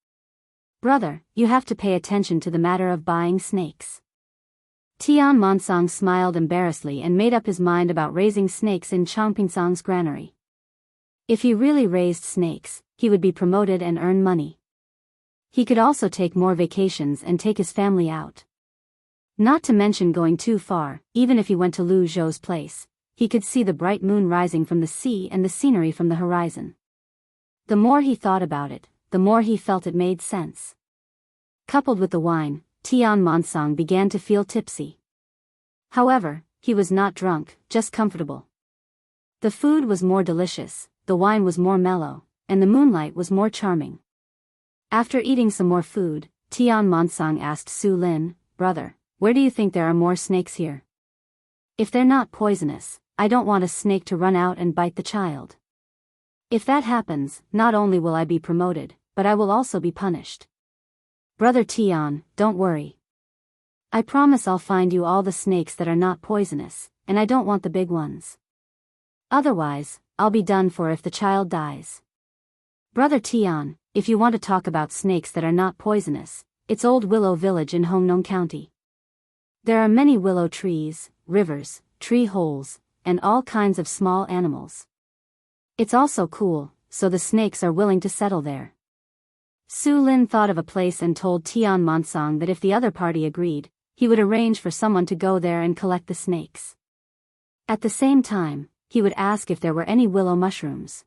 Speaker 1: Brother, you have to pay attention to the matter of buying snakes. Tian Monsang smiled embarrassedly and made up his mind about raising snakes in Changpingsang's granary. If he really raised snakes, he would be promoted and earn money. He could also take more vacations and take his family out. Not to mention going too far, even if he went to Lu Zhou's place, he could see the bright moon rising from the sea and the scenery from the horizon. The more he thought about it, the more he felt it made sense. Coupled with the wine, Tian Monsang began to feel tipsy. However, he was not drunk, just comfortable. The food was more delicious, the wine was more mellow, and the moonlight was more charming. After eating some more food, Tian Monsang asked Su Lin, "Brother, where do you think there are more snakes here? If they're not poisonous, I don't want a snake to run out and bite the child. If that happens, not only will I be promoted, but I will also be punished." "Brother Tian, don't worry. I promise I'll find you all the snakes that are not poisonous, and I don't want the big ones. Otherwise, I'll be done for if the child dies. Brother Tian, if you want to talk about snakes that are not poisonous, it's Old Willow Village in Hongnong County. There are many willow trees, rivers, tree holes, and all kinds of small animals. It's also cool, so the snakes are willing to settle there. Su Lin thought of a place and told Tian Monsong that if the other party agreed, he would arrange for someone to go there and collect the snakes. At the same time, he would ask if there were any willow mushrooms.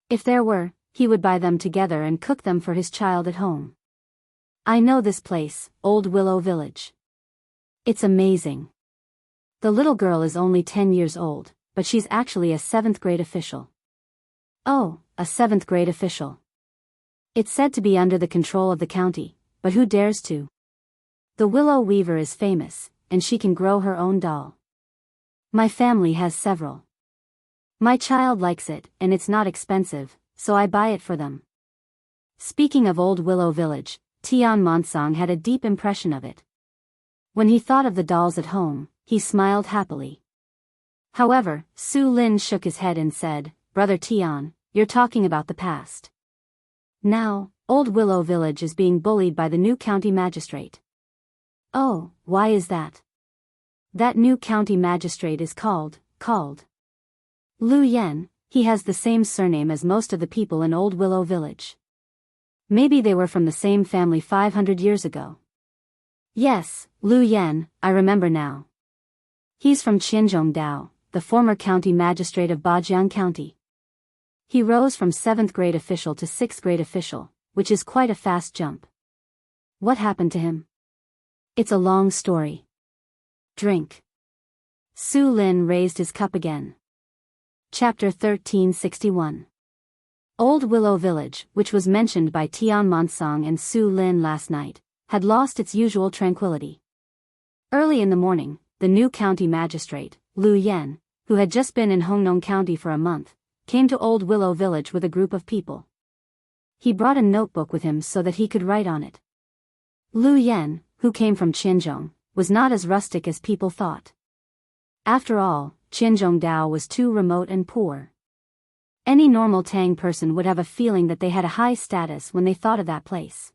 Speaker 1: If there were, he would buy them together and cook them for his child at home. I know this place, Old Willow Village. It's amazing. The little girl is only 10 years old, but she's actually a 7th grade official. Oh, a 7th grade official. It's said to be under the control of the county, but who dares to? The willow weaver is famous, and she can grow her own doll. My family has several. My child likes it, and it's not expensive, so I buy it for them. Speaking of Old Willow Village, Tian Monsong had a deep impression of it. When he thought of the dolls at home, he smiled happily. However, Su Lin shook his head and said, Brother Tian, you're talking about the past. Now, Old Willow Village is being bullied by the new county magistrate. Oh, why is that? That new county magistrate is called Lu Yen. He has the same surname as most of the people in Old Willow Village. Maybe they were from the same family 500 years ago. Yes, Lu Yen, I remember now. He's from Qinzhongdao, the former county magistrate of Bajiang County. He rose from 7th grade official to 6th grade official, which is quite a fast jump. What happened to him? It's a long story. Drink. Su Lin raised his cup again. Chapter 1361. Old Willow Village, which was mentioned by Tian Monsong and Su Lin last night, had lost its usual tranquility. Early in the morning, the new county magistrate, Lu Yen, who had just been in Hongnong County for a month, came to Old Willow Village with a group of people. He brought a notebook with him so that he could write on it. Lu Yen, who came from Qinzhong, was not as rustic as people thought. After all, Qinzhongdao was too remote and poor. Any normal Tang person would have a feeling that they had a high status when they thought of that place.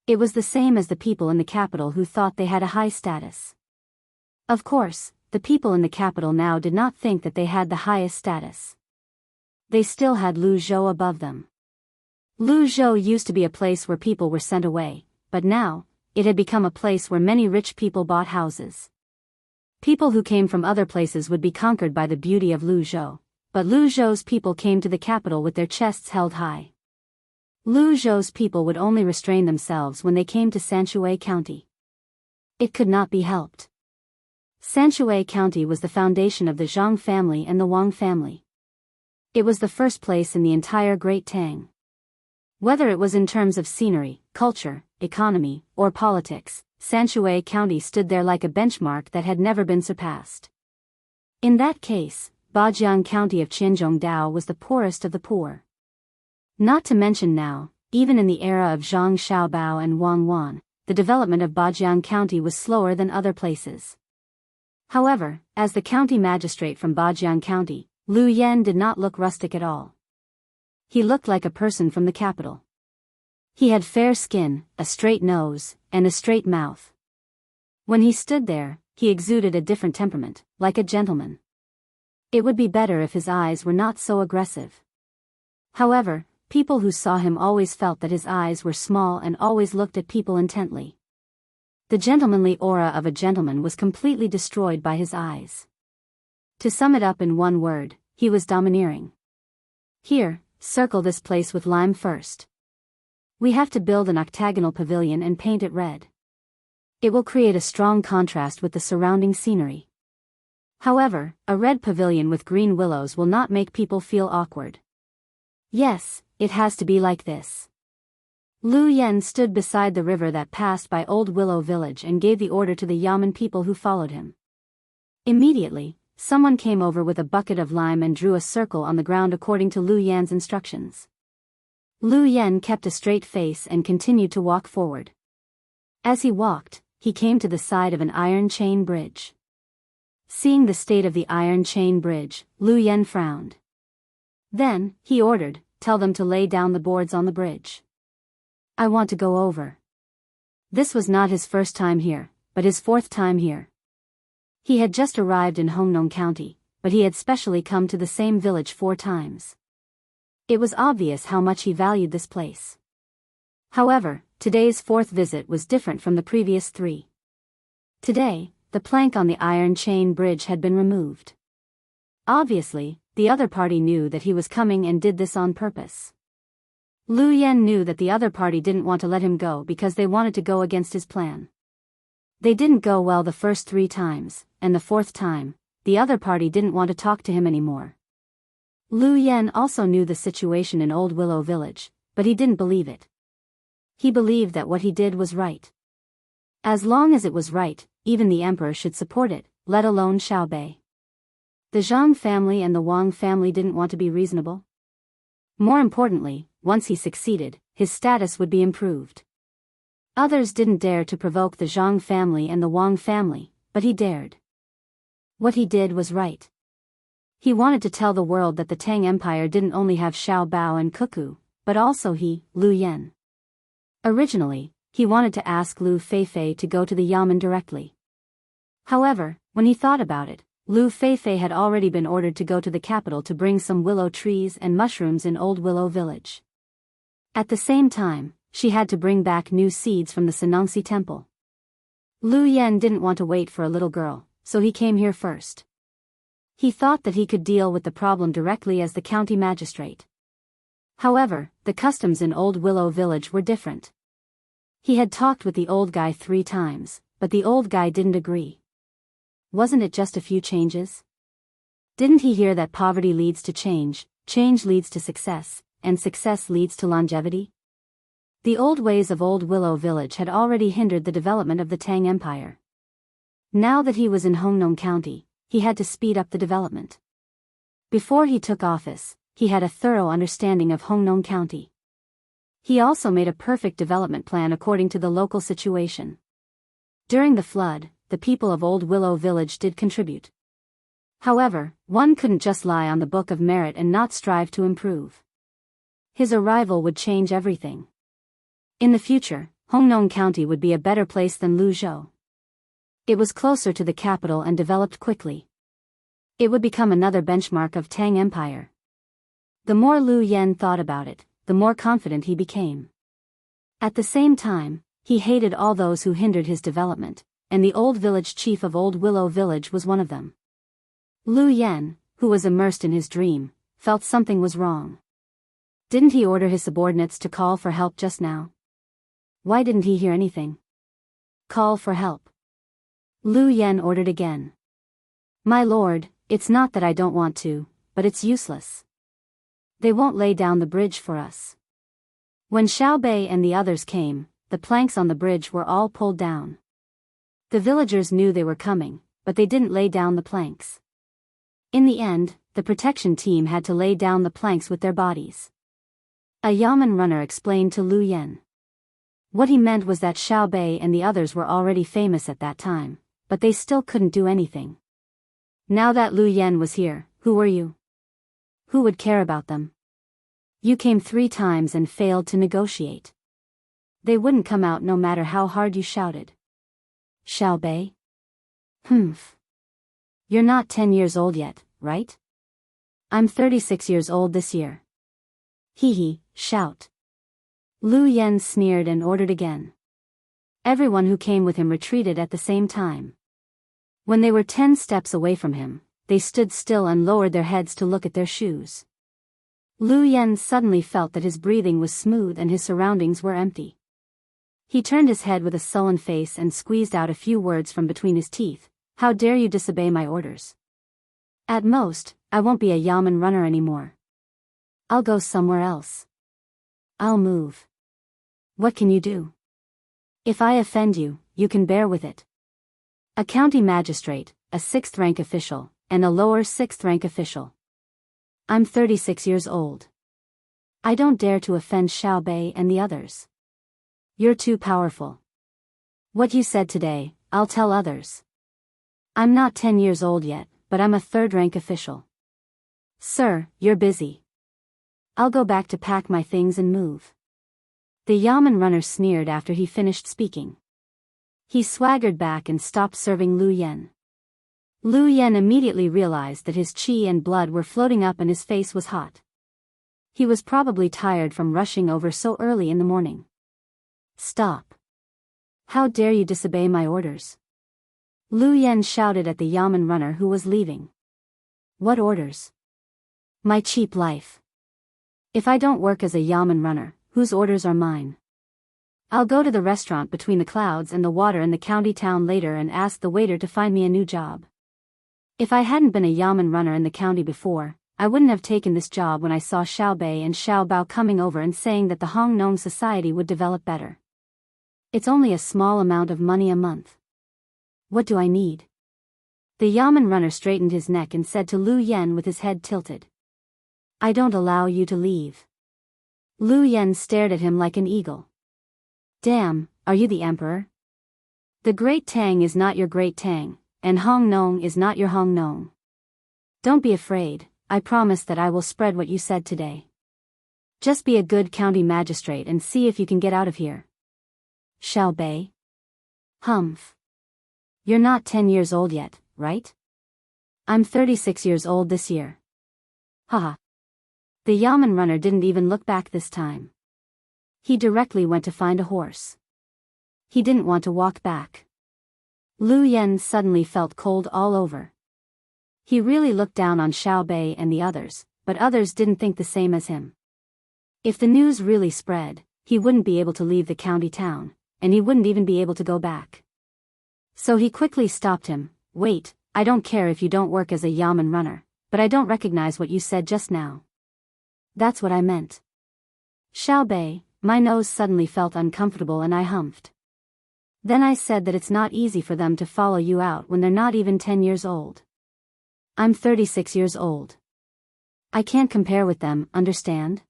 Speaker 1: It was the same as the people in the capital who thought they had a high status. Of course, the people in the capital now did not think that they had the highest status. They still had Luzhou above them. Luzhou used to be a place where people were sent away, but now, it had become a place where many rich people bought houses. People who came from other places would be conquered by the beauty of Luzhou, but Luzhou's people came to the capital with their chests held high. Luzhou's people would only restrain themselves when they came to Sanshui County. It could not be helped. Sanshui County was the foundation of the Zhang family and the Wang family. It was the first place in the entire Great Tang. Whether it was in terms of scenery, culture, economy, or politics, Sanshui County stood there like a benchmark that had never been surpassed. In that case, Bajiang County of Qinzhongdao was the poorest of the poor. Not to mention now, even in the era of Zhang Xiaobao and Wang Wan, the development of Bajiang County was slower than other places. However, as the county magistrate from Bajiang County, Lu Yen did not look rustic at all. He looked like a person from the capital. He had fair skin, a straight nose, and a straight mouth. When he stood there, he exuded a different temperament, like a gentleman. It would be better if his eyes were not so aggressive. However, people who saw him always felt that his eyes were small and always looked at people intently. The gentlemanly aura of a gentleman was completely destroyed by his eyes. To sum it up in one word, he was domineering. Here, circle this place with lime first. We have to build an octagonal pavilion and paint it red. It will create a strong contrast with the surrounding scenery. However, a red pavilion with green willows will not make people feel awkward. Yes, it has to be like this. Lu Yen stood beside the river that passed by Old Willow Village and gave the order to the Yamen people who followed him. Immediately, someone came over with a bucket of lime and drew a circle on the ground according to Lu Yan's instructions. Lu Yen kept a straight face and continued to walk forward. As he walked, he came to the side of an iron chain bridge. Seeing the state of the iron chain bridge, Lu Yen frowned. Then, he ordered, "Tell them to lay down the boards on the bridge. I want to go over." This was not his first time here, but his fourth time here. He had just arrived in Hongnong County, but he had specially come to the same village 4 times. It was obvious how much he valued this place. However, today's 4th visit was different from the previous 3. Today, the plank on the iron chain bridge had been removed. Obviously, the other party knew that he was coming and did this on purpose. Lu Yen knew that the other party didn't want to let him go because they wanted to go against his plan. They didn't go well the first 3 times, and the 4th time, the other party didn't want to talk to him anymore. Lu Yen also knew the situation in Old Willow Village, but he didn't believe it. He believed that what he did was right. As long as it was right, even the emperor should support it, let alone Xiaobei. The Zhang family and the Wang family didn't want to be reasonable. More importantly, once he succeeded, his status would be improved. Others didn't dare to provoke the Zhang family and the Wang family, but he dared. What he did was right. He wanted to tell the world that the Tang Empire didn't only have Xiao Bao and Cuckoo, but also he, Lu Yen. Originally, he wanted to ask Lu Feifei to go to the Yamen directly. However, when he thought about it, Lu Feifei had already been ordered to go to the capital to bring some willow trees and mushrooms in Old Willow Village. At the same time, she had to bring back new seeds from the Sanongsi temple. Lu Yen didn't want to wait for a little girl, so he came here first. He thought that he could deal with the problem directly as the county magistrate. However, the customs in Old Willow Village were different. He had talked with the old guy 3 times, but the old guy didn't agree. Wasn't it just a few changes? Didn't he hear that poverty leads to change, change leads to success, and success leads to longevity? The old ways of Old Willow Village had already hindered the development of the Tang Empire. Now that he was in Hongnong County, he had to speed up the development. Before he took office, he had a thorough understanding of Hongnong County. He also made a perfect development plan according to the local situation. During the flood, the people of Old Willow Village did contribute. However, one couldn't just lie on the book of merit and not strive to improve. His arrival would change everything. In the future, Hongnong County would be a better place than Luzhou. It was closer to the capital and developed quickly. It would become another benchmark of Tang Empire. The more Lu Yen thought about it, the more confident he became. At the same time, he hated all those who hindered his development, and the old village chief of Old Willow Village was one of them. Lu Yen, who was immersed in his dream, felt something was wrong. Didn't he order his subordinates to call for help just now? Why didn't he hear anything? Call for help. Lu Yen ordered again. My lord, it's not that I don't want to, but it's useless. They won't lay down the bridge for us. When Xiaobei and the others came, the planks on the bridge were all pulled down. The villagers knew they were coming, but they didn't lay down the planks. In the end, the protection team had to lay down the planks with their bodies. A Yamen runner explained to Lu Yen. What he meant was that Xiaobei and the others were already famous at that time, but they still couldn't do anything. Now that Lu Yen was here, who were you? Who would care about them? You came 3 times and failed to negotiate. They wouldn't come out no matter how hard you shouted. Xiaobei? Humph. You're not 10 years old yet, right? I'm 36 years old this year. Hee hee, shout. Lu Yen sneered and ordered again. Everyone who came with him retreated at the same time. When they were 10 steps away from him, they stood still and lowered their heads to look at their shoes. Lu Yen suddenly felt that his breathing was smooth and his surroundings were empty. He turned his head with a sullen face and squeezed out a few words from between his teeth. How dare you disobey my orders? At most, I won't be a Yamen runner anymore. I'll go somewhere else. I'll move. What can you do? If I offend you, you can bear with it. A county magistrate, a 6th rank official, and a lower 6th rank official. I'm 36 years old. I don't dare to offend Xiaobei and the others. You're too powerful. What you said today, I'll tell others. I'm not 10 years old yet, but I'm a 3rd rank official. Sir, you're busy. I'll go back to pack my things and move." The Yamen runner sneered after he finished speaking. He swaggered back and stopped serving Lu Yen. Lu Yen immediately realized that his qi and blood were floating up and his face was hot. He was probably tired from rushing over so early in the morning. "Stop. How dare you disobey my orders?" Lu Yen shouted at the Yamen runner who was leaving. "What orders?" "My cheap life. If I don't work as a Yamen runner, whose orders are mine? I'll go to the restaurant between the clouds and the water in the county town later and ask the waiter to find me a new job. If I hadn't been a Yamen runner in the county before, I wouldn't have taken this job when I saw Xiao Bei and Xiao Bao coming over and saying that the Hong Nong society would develop better. It's only a small amount of money a month. What do I need?" The Yamen runner straightened his neck and said to Lu Yen with his head tilted. "I don't allow you to leave." Lu Yen stared at him like an eagle. "Damn, are you the emperor? The great Tang is not your great Tang, and Hong Nong is not your Hong Nong. Don't be afraid, I promise that I will spread what you said today. Just be a good county magistrate and see if you can get out of here." "Xiao Bei? Humph. You're not 10 years old yet, right? I'm 36 years old this year." Haha. The Yamen runner didn't even look back this time. He directly went to find a horse. He didn't want to walk back. Lu Yen suddenly felt cold all over. He really looked down on Xiao Bei and the others, but others didn't think the same as him. If the news really spread, he wouldn't be able to leave the county town, and he wouldn't even be able to go back. So he quickly stopped him. "Wait, I don't care if you don't work as a Yamen runner, but I don't recognize what you said just now." "That's what I meant." "Xiao Bei, my nose suddenly felt uncomfortable and I humphed. Then I said that it's not easy for them to follow you out when they're not even 10 years old. I'm 36 years old. I can't compare with them, understand?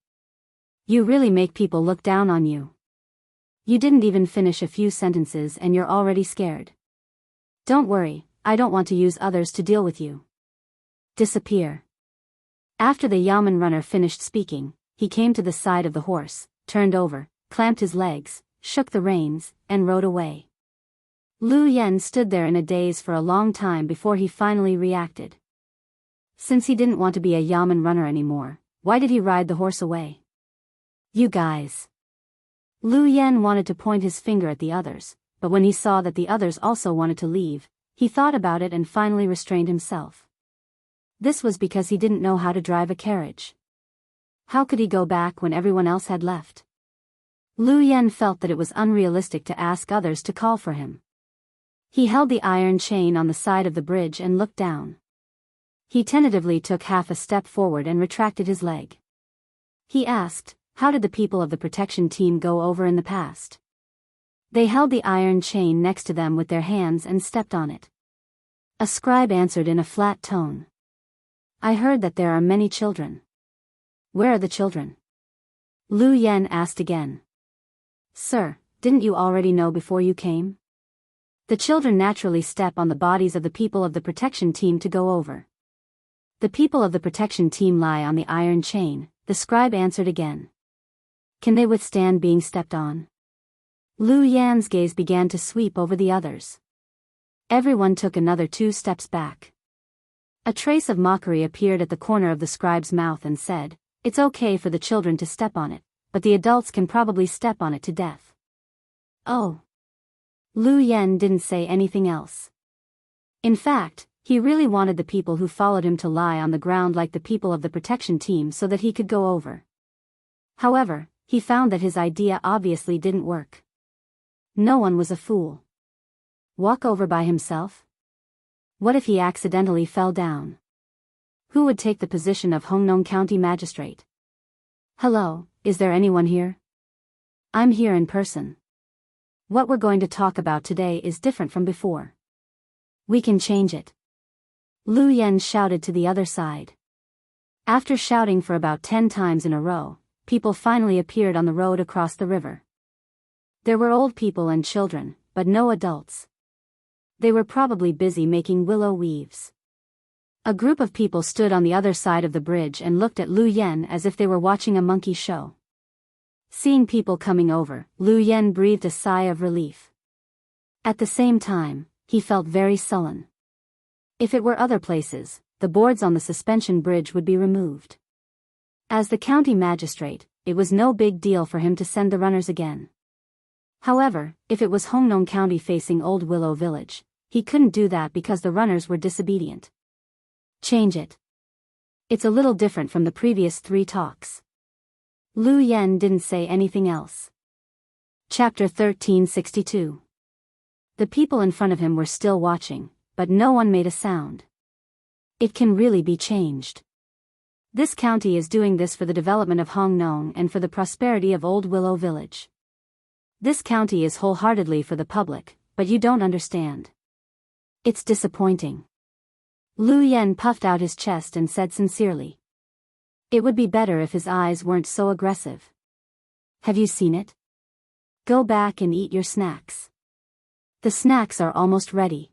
Speaker 1: You really make people look down on you. You didn't even finish a few sentences and you're already scared. Don't worry, I don't want to use others to deal with you. Disappear." After the Yamen runner finished speaking, he came to the side of the horse, turned over, clamped his legs, shook the reins, and rode away. Lu Yen stood there in a daze for a long time before he finally reacted. Since he didn't want to be a Yamen runner anymore, why did he ride the horse away? "You guys." Lu Yen wanted to point his finger at the others, but when he saw that the others also wanted to leave, he thought about it and finally restrained himself. This was because he didn't know how to drive a carriage. How could he go back when everyone else had left? Lu Yen felt that it was unrealistic to ask others to call for him. He held the iron chain on the side of the bridge and looked down. He tentatively took half a step forward and retracted his leg. He asked, "How did the people of the protection team go over in the past?" They held the iron chain next to them with their hands and stepped on it. A scribe answered in a flat tone. "I heard that there are many children." "Where are the children?" Lu Yen asked again. "Sir, didn't you already know before you came? The children naturally step on the bodies of the people of the protection team to go over. The people of the protection team lie on the iron chain," the scribe answered again. "Can they withstand being stepped on?" Lu Yan's gaze began to sweep over the others. Everyone took another 2 steps back. A trace of mockery appeared at the corner of the scribe's mouth and said, "It's okay for the children to step on it, but the adults can probably step on it to death." "Oh." Lu Yen didn't say anything else. In fact, he really wanted the people who followed him to lie on the ground like the people of the protection team so that he could go over. However, he found that his idea obviously didn't work. No one was a fool. Walk over by himself? What if he accidentally fell down? Who would take the position of Hongnong County Magistrate? "Hello, is there anyone here? I'm here in person. What we're going to talk about today is different from before. We can change it." Lu Yen shouted to the other side. After shouting for about 10 times in a row, people finally appeared on the road across the river. There were old people and children, but no adults. They were probably busy making willow weaves. A group of people stood on the other side of the bridge and looked at Lu Yen as if they were watching a monkey show. Seeing people coming over, Lu Yen breathed a sigh of relief. At the same time, he felt very sullen. If it were other places, the boards on the suspension bridge would be removed. As the county magistrate, it was no big deal for him to send the runners again. However, if it was Hongnong County facing Old Willow Village, he couldn't do that because the runners were disobedient. Change it. It's a little different from the previous 3 talks. Lu Yen didn't say anything else. Chapter 1362. The people in front of him were still watching, but no one made a sound. It can really be changed. This county is doing this for the development of Hongnong and for the prosperity of Old Willow Village. This county is wholeheartedly for the public, but you don't understand. It's disappointing. Lu Yen puffed out his chest and said sincerely. It would be better if his eyes weren't so aggressive. Have you seen it? Go back and eat your snacks. The snacks are almost ready.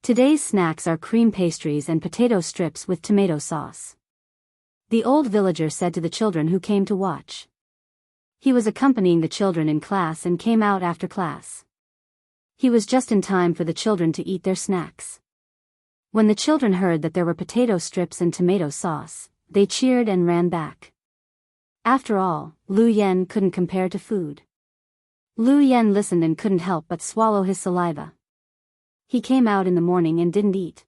Speaker 1: Today's snacks are cream pastries and potato strips with tomato sauce. The old villager said to the children who came to watch. He was accompanying the children in class and came out after class. He was just in time for the children to eat their snacks. When the children heard that there were potato strips and tomato sauce, they cheered and ran back. After all, Lu Yen couldn't compare to food. Lu Yen listened and couldn't help but swallow his saliva. He came out in the morning and didn't eat.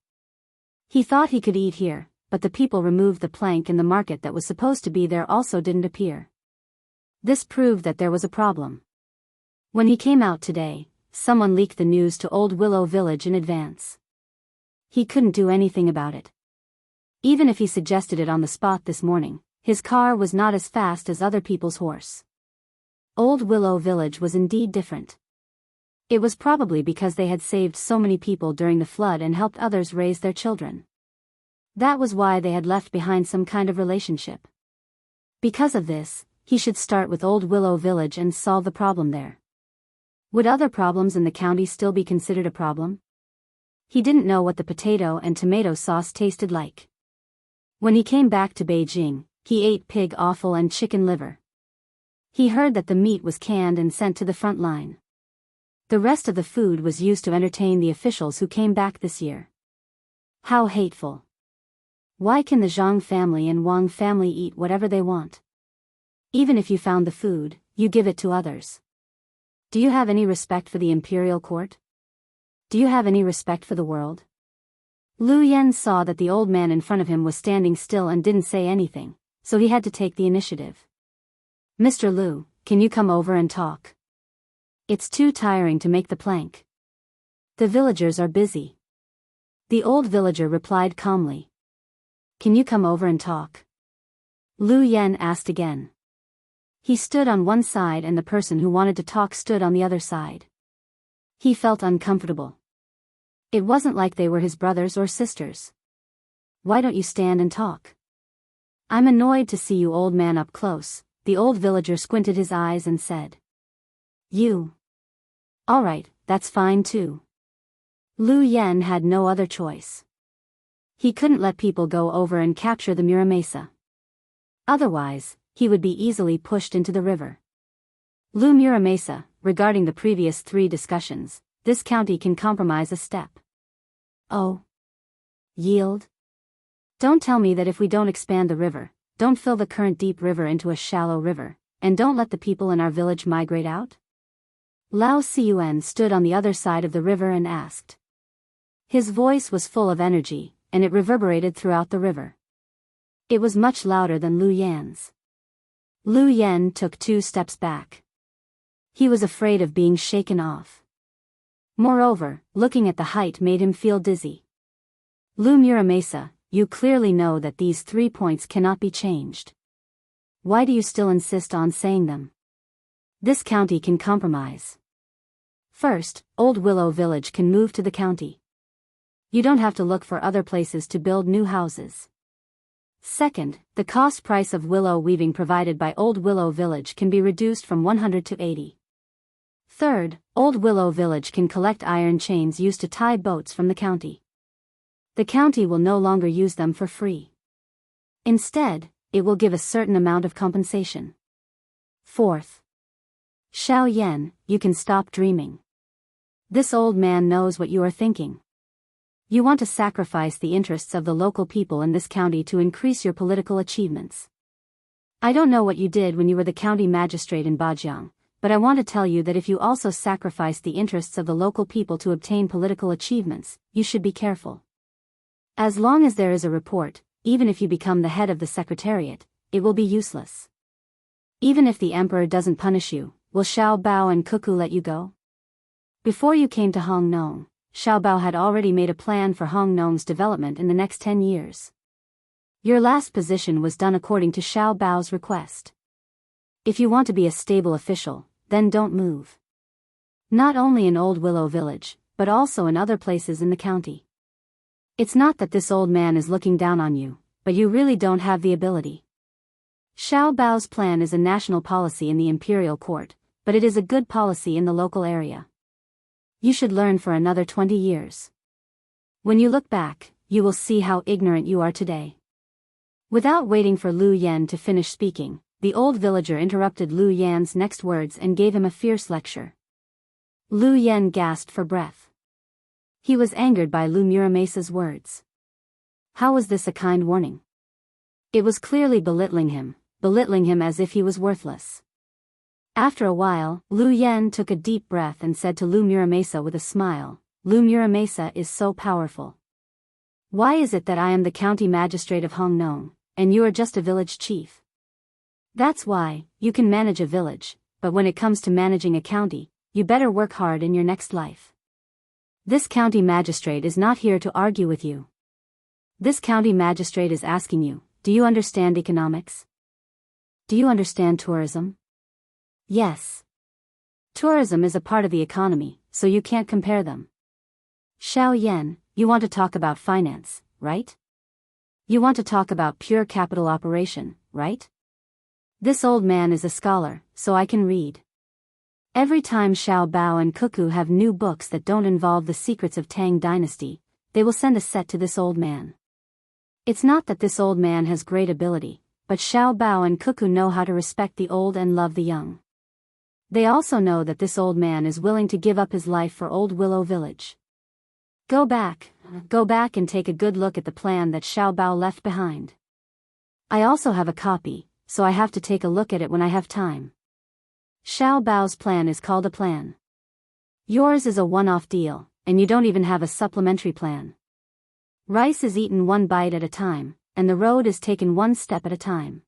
Speaker 1: He thought he could eat here, but the people removed the plank and the market that was supposed to be there also didn't appear. This proved that there was a problem. When he came out today, someone leaked the news to Old Willow Village in advance. He couldn't do anything about it. Even if he suggested it on the spot this morning, his car was not as fast as other people's horse. Old Willow Village was indeed different. It was probably because they had saved so many people during the flood and helped others raise their children. That was why they had left behind some kind of relationship. Because of this, he should start with Old Willow Village and solve the problem there. Would other problems in the county still be considered a problem? He didn't know what the potato and tomato sauce tasted like. When he came back to Beijing, he ate pig offal and chicken liver. He heard that the meat was canned and sent to the front line. The rest of the food was used to entertain the officials who came back this year. How hateful. Why can the Zhang family and Wang family eat whatever they want? Even if you found the food, you give it to others. Do you have any respect for the imperial court? Do you have any respect for the world? Lu Yen saw that the old man in front of him was standing still and didn't say anything, so he had to take the initiative. Mr. Lu, can you come over and talk? It's too tiring to make the plank. The villagers are busy. The old villager replied calmly. Can you come over and talk? Lu Yen asked again. He stood on one side and the person who wanted to talk stood on the other side. He felt uncomfortable. It wasn't like they were his brothers or sisters. Why don't you stand and talk? I'm annoyed to see you old man up close, the old villager squinted his eyes and said. You. All right, that's fine too. Lu Yen had no other choice. He couldn't let people go over and capture the Muramesa. Otherwise, he would be easily pushed into the river. Lu Muramesa, regarding the previous 3 discussions, this county can compromise a step. Oh. Yield? Don't tell me that if we don't expand the river, don't fill the current deep river into a shallow river, and don't let the people in our village migrate out? Lao Cun stood on the other side of the river and asked. His voice was full of energy, and it reverberated throughout the river. It was much louder than Lu Yan's. Lu Yen took 2 steps back. He was afraid of being shaken off. Moreover, looking at the height made him feel dizzy. Lu Muramesa, you clearly know that these 3 points cannot be changed. Why do you still insist on saying them? This county can compromise. First, Old Willow Village can move to the county. You don't have to look for other places to build new houses. Second, the cost price of willow weaving provided by Old Willow Village can be reduced from 100 to 80. Third, Old Willow Village can collect iron chains used to tie boats from the county. The county will no longer use them for free. Instead, it will give a certain amount of compensation. Fourth. Xiao Yan, you can stop dreaming. This old man knows what you are thinking. You want to sacrifice the interests of the local people in this county to increase your political achievements. I don't know what you did when you were the county magistrate in Bajiang, but I want to tell you that if you also sacrifice the interests of the local people to obtain political achievements, you should be careful. As long as there is a report, even if you become the head of the secretariat, it will be useless. Even if the emperor doesn't punish you, will Xiao Bao and Cuckoo let you go? Before you came to Hong Nong, Xiao Bao had already made a plan for Hong Nong's development in the next 10 years. Your last position was done according to Xiao Bao's request. If you want to be a stable official, then don't move. Not only in Old Willow Village, but also in other places in the county. It's not that this old man is looking down on you, but you really don't have the ability. Xiao Bao's plan is a national policy in the imperial court, but it is a good policy in the local area. You should learn for another 20 years. When you look back, you will see how ignorant you are today. Without waiting for Lu Yan to finish speaking, the old villager interrupted Lu Yan's next words and gave him a fierce lecture. Lu Yan gasped for breath. He was angered by Lu Muramesa's words. How was this a kind warning? It was clearly belittling him as if he was worthless. After a while, Lu Yan took a deep breath and said to Lu Muramesa with a smile, Lu Muramesa is so powerful. Why is it that I am the county magistrate of Hong Nong, and you are just a village chief? That's why, you can manage a village, but when it comes to managing a county, you better work hard in your next life. This county magistrate is not here to argue with you. This county magistrate is asking you, do you understand economics? Do you understand tourism? Yes. Tourism is a part of the economy, so you can't compare them. Xiao Yan, you want to talk about finance, right? You want to talk about pure capital operation, right? This old man is a scholar, so I can read. Every time Xiao Bao and Cuckoo have new books that don't involve the secrets of Tang dynasty, they will send a set to this old man. It's not that this old man has great ability, but Xiao Bao and Cuckoo know how to respect the old and love the young. They also know that this old man is willing to give up his life for Old Willow Village. Go back and take a good look at the plan that Xiao Bao left behind. I also have a copy, so I have to take a look at it when I have time. Xiao Bao's plan is called a plan. Yours is a one-off deal, and you don't even have a supplementary plan. Rice is eaten one bite at a time, and the road is taken one step at a time.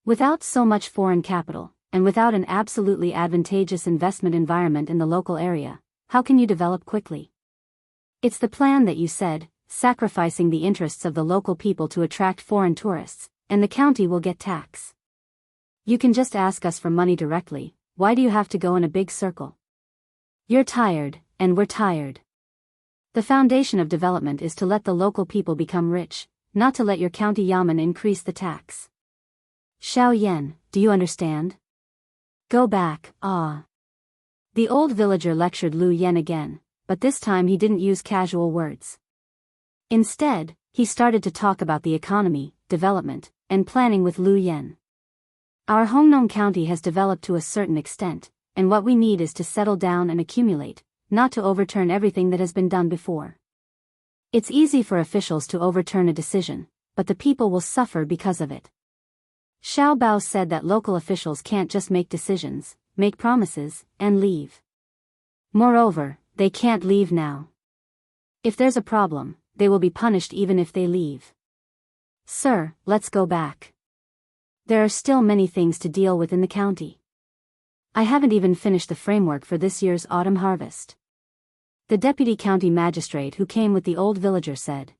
Speaker 1: Without so much foreign capital, and without an absolutely advantageous investment environment in the local area, how can you develop quickly? It's the plan that you said, sacrificing the interests of the local people to attract foreign tourists, and the county will get tax. You can just ask us for money directly, why do you have to go in a big circle? You're tired, and we're tired. The foundation of development is to let the local people become rich, not to let your county yamen increase the tax. Xiao Yan, do you understand? Go back, ah. The old villager lectured Lu Yan again, but this time he didn't use casual words. Instead, he started to talk about the economy, development, and planning with Lu Yan. Our Hongnong County has developed to a certain extent, and what we need is to settle down and accumulate, not to overturn everything that has been done before. It's easy for officials to overturn a decision, but the people will suffer because of it. Xiao Bao said that local officials can't just make decisions, make promises, and leave. Moreover, they can't leave now. If there's a problem, they will be punished even if they leave. Sir, let's go back. There are still many things to deal with in the county. I haven't even finished the framework for this year's autumn harvest. The deputy county magistrate who came with the old villager said.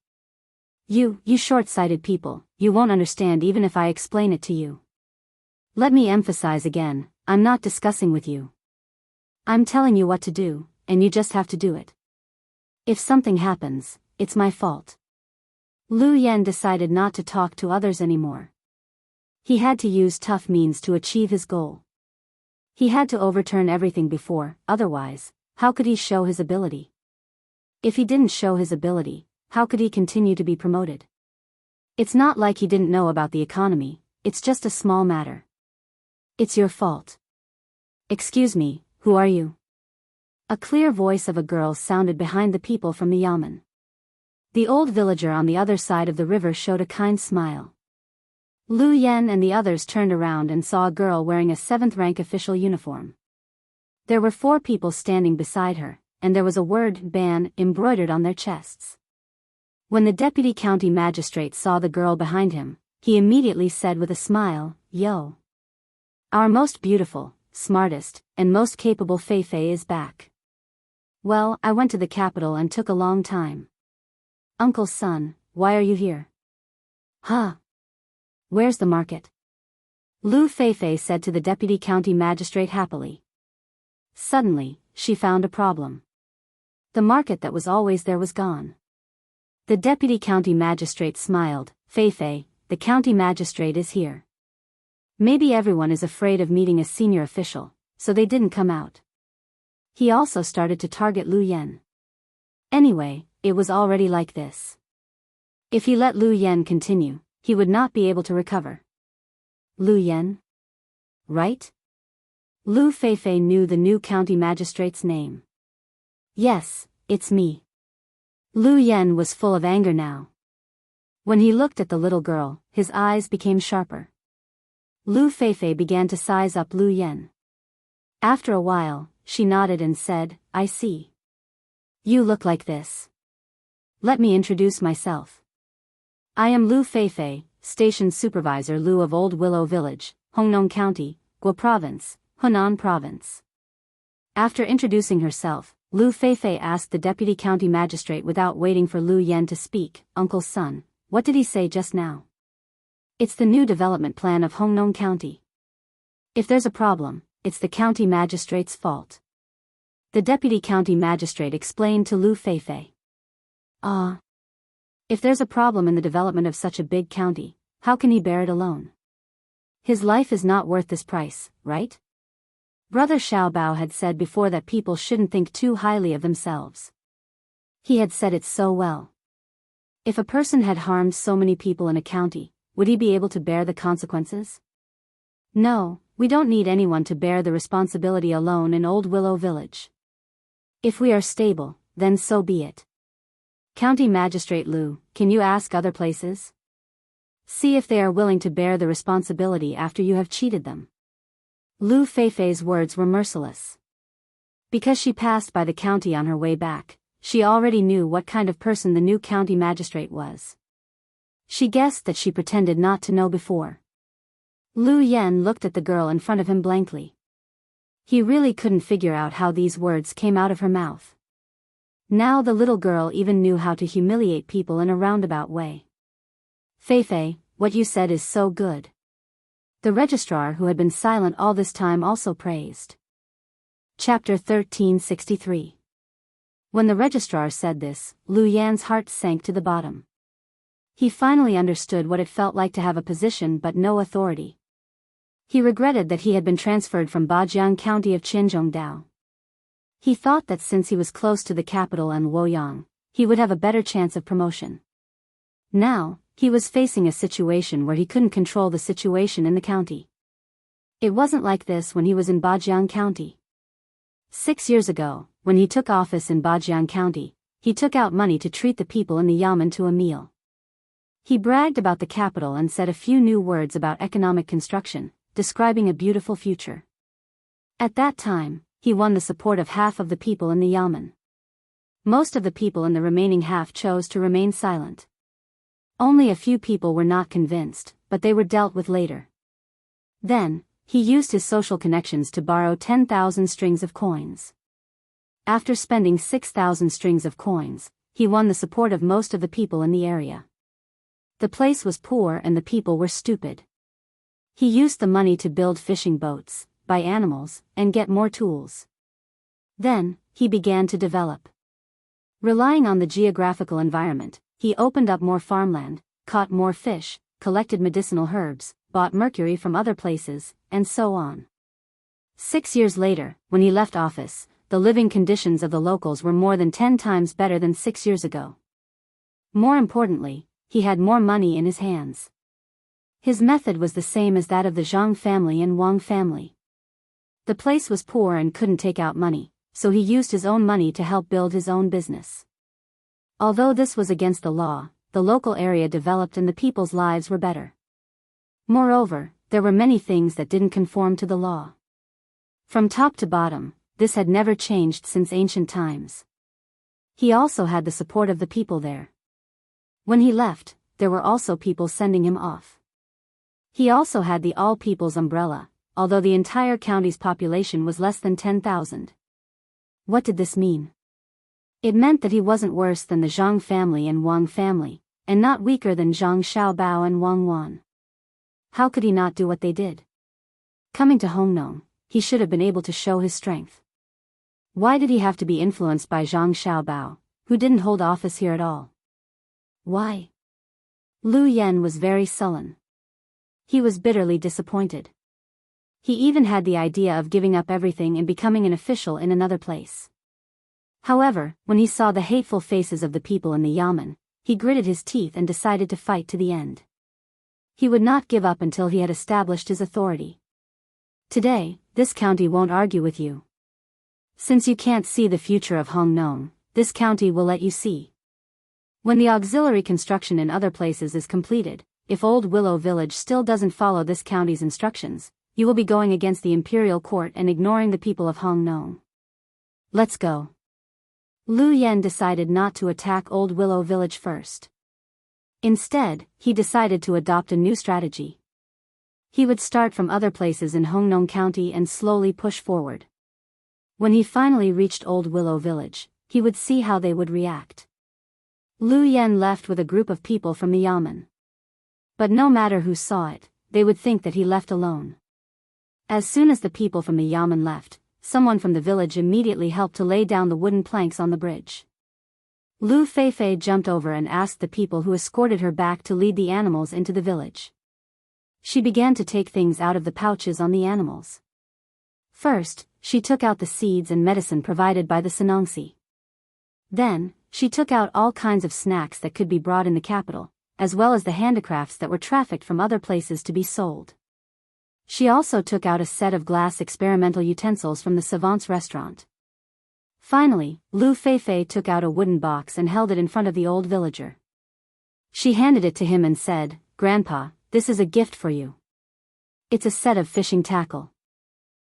Speaker 1: You short-sighted people, you won't understand even if I explain it to you. Let me emphasize again, I'm not discussing with you. I'm telling you what to do, and you just have to do it. If something happens, it's my fault. Lu Yan decided not to talk to others anymore. He had to use tough means to achieve his goal. He had to overturn everything before, otherwise, how could he show his ability? If he didn't show his ability, how could he continue to be promoted? It's not like he didn't know about the economy, it's just a small matter. It's your fault. Excuse me, who are you? A clear voice of a girl sounded behind the people from the yamen. The old villager on the other side of the river showed a kind smile. Lu Yen and the others turned around and saw a girl wearing a 7th-rank official uniform. There were 4 people standing beside her, and there was a word "ban" embroidered on their chests. When the deputy county magistrate saw the girl behind him, he immediately said with a smile, "Yo. Our most beautiful, smartest, and most capable Fei is back. Well, I went to the capital and took a long time. Uncle's son, why are you here?" "Huh? Where's the market?" Lu Fei said to the deputy county magistrate happily. Suddenly, she found a problem. The market that was always there was gone. The deputy county magistrate smiled. "Fei, the county magistrate is here. Maybe everyone is afraid of meeting a senior official, so they didn't come out." He also started to target Lu Yen. Anyway, it was already like this. If he let Lu Yen continue, he would not be able to recover. Lu Yen? Right? Lu Fei knew the new county magistrate's name. "Yes, it's me." Lu Yen was full of anger now. When he looked at the little girl, his eyes became sharper. Lu Fei began to size up Lu Yen. After a while, she nodded and said, "I see. You look like this. Let me introduce myself. I am Lu Fei, Station Supervisor Lu of Old Willow Village, Hongnong County, Guo Province, Hunan Province." After introducing herself, Lu Fei asked the deputy county magistrate without waiting for Lu Yen to speak, "Uncle's son, what did he say just now?" "It's the new development plan of Hongnong County. If there's a problem, it's the county magistrate's fault." The deputy county magistrate explained to Lu Fei. If there's a problem in the development of such a big county, how can he bear it alone? His life is not worth this price, right? Brother Xiaobao had said before that people shouldn't think too highly of themselves. He had said it so well. If a person had harmed so many people in a county, would he be able to bear the consequences? No, we don't need anyone to bear the responsibility alone in Old Willow Village. If we are stable, then so be it. County Magistrate Lu, can you ask other places? See if they are willing to bear the responsibility after you have cheated them. Lu Fei's words were merciless. Because she passed by the county on her way back, she already knew what kind of person the new county magistrate was. She guessed that she pretended not to know before. Lu Yen looked at the girl in front of him blankly. He really couldn't figure out how these words came out of her mouth. Now the little girl even knew how to humiliate people in a roundabout way. "Fei, what you said is so good." The registrar who had been silent all this time also praised. Chapter 1363. When the registrar said this, Lu Yan's heart sank to the bottom. He finally understood what it felt like to have a position but no authority. He regretted that he had been transferred from Bajiang County of Qinzhongdao. He thought that since he was close to the capital and Luoyang, he would have a better chance of promotion. Now, he was facing a situation where he couldn't control the situation in the county. It wasn't like this when he was in Bajiang County. 6 years ago, when he took office in Bajiang County, he took out money to treat the people in the yamen to a meal. He bragged about the capital and said a few new words about economic construction, describing a beautiful future. At that time, he won the support of half of the people in the yamen. Most of the people in the remaining half chose to remain silent. Only a few people were not convinced, but they were dealt with later. Then, he used his social connections to borrow 10,000 strings of coins. After spending 6,000 strings of coins, he won the support of most of the people in the area. The place was poor and the people were stupid. He used the money to build fishing boats, buy animals, and get more tools. Then, he began to develop. Relying on the geographical environment, he opened up more farmland, caught more fish, collected medicinal herbs, bought mercury from other places, and so on. 6 years later, when he left office, the living conditions of the locals were more than 10 times better than 6 years ago. More importantly, he had more money in his hands. His method was the same as that of the Zhang family and Wang family. The place was poor and couldn't take out money, so he used his own money to help build his own business. Although this was against the law, the local area developed and the people's lives were better. Moreover, there were many things that didn't conform to the law. From top to bottom, this had never changed since ancient times. He also had the support of the people there. When he left, there were also people sending him off. He also had the all people's umbrella, although the entire county's population was less than 10,000. What did this mean? It meant that he wasn't worse than the Zhang family and Wang family, and not weaker than Zhang Xiaobao and Wang Wan. How could he not do what they did? Coming to Hongnong, he should have been able to show his strength. Why did he have to be influenced by Zhang Xiaobao, who didn't hold office here at all? Why? Lu Yen was very sullen. He was bitterly disappointed. He even had the idea of giving up everything and becoming an official in another place. However, when he saw the hateful faces of the people in the yamen, he gritted his teeth and decided to fight to the end. He would not give up until he had established his authority. Today, this county won't argue with you. Since you can't see the future of Hongnong, this county will let you see. When the auxiliary construction in other places is completed, if Old Willow Village still doesn't follow this county's instructions, you will be going against the imperial court and ignoring the people of Hongnong. Let's go. Lu Yen decided not to attack Old Willow Village first. Instead, he decided to adopt a new strategy. He would start from other places in Hongnong County and slowly push forward. When he finally reached Old Willow Village, he would see how they would react. Lu Yen left with a group of people from the yamen. But no matter who saw it, they would think that he left alone. As soon as the people from the yamen left, someone from the village immediately helped to lay down the wooden planks on the bridge. Lu Feifei jumped over and asked the people who escorted her back to lead the animals into the village. She began to take things out of the pouches on the animals. First, she took out the seeds and medicine provided by the Sanongsi. Then, she took out all kinds of snacks that could be brought in the capital, as well as the handicrafts that were trafficked from other places to be sold. She also took out a set of glass experimental utensils from the savant's restaurant. Finally, Lu Feifei took out a wooden box and held it in front of the old villager. She handed it to him and said, "Grandpa, this is a gift for you. It's a set of fishing tackle.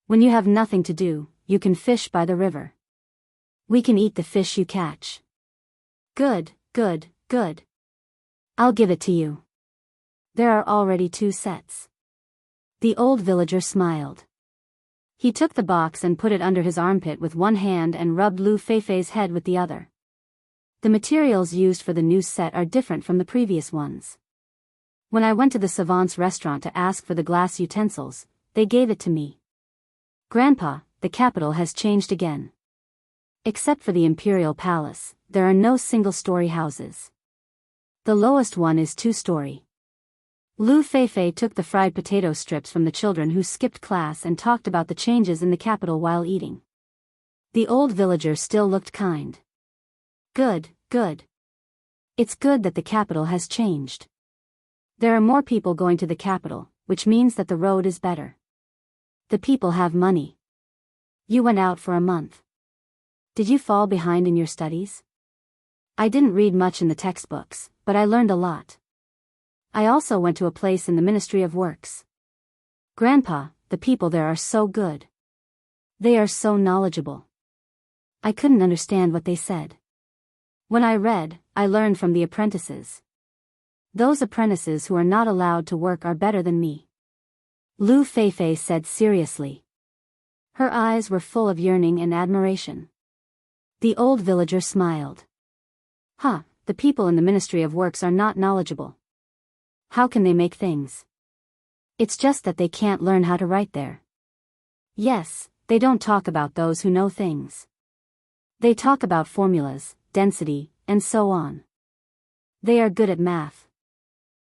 Speaker 1: When you have nothing to do, you can fish by the river. We can eat the fish you catch." "Good, good, good. I'll give it to you. There are already 2 sets." The old villager smiled. He took the box and put it under his armpit with one hand and rubbed Lu Feifei's head with the other. The materials used for the new set are different from the previous ones. When I went to the savant's restaurant to ask for the glass utensils, they gave it to me. Grandpa, the capital has changed again. Except for the imperial palace, there are no single-story houses. The lowest one is 2-story. Lu Feifei took the fried potato strips from the children who skipped class and talked about the changes in the capital while eating. The old villager still looked kind. "Good, good. It's good that the capital has changed. There are more people going to the capital, which means that the road is better. The people have money. You went out for a month. Did you fall behind in your studies?" "I didn't read much in the textbooks, but I learned a lot. I also went to a place in the Ministry of Works. Grandpa, the people there are so good. They are so knowledgeable. I couldn't understand what they said. When I read, I learned from the apprentices. Those apprentices who are not allowed to work are better than me," Lu Feifei said seriously. Her eyes were full of yearning and admiration. The old villager smiled. "Huh, the people in the Ministry of Works are not knowledgeable. How can they make things? It's just that they can't learn how to write there. Yes, they don't talk about those who know things. They talk about formulas, density, and so on. They are good at math.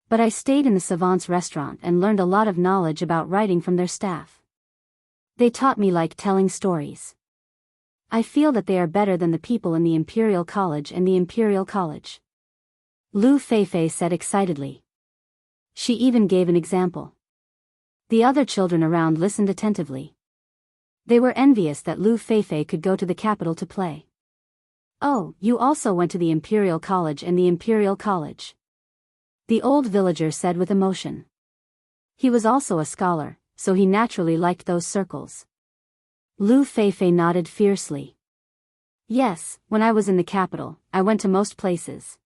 Speaker 1: But I stayed in the savant's restaurant and learned a lot of knowledge about writing from their staff. They taught me like telling stories. I feel that they are better than the people in the Imperial College and the Imperial College." Lu Feifei said excitedly. She even gave an example. The other children around listened attentively. They were envious that Lu Feifei could go to the capital to play. Oh, you also went to the Imperial College and the Imperial College. The old villager said with emotion. He was also a scholar, so he naturally liked those circles. Lu Feifei nodded fiercely. Yes, when I was in the capital, I went to most places.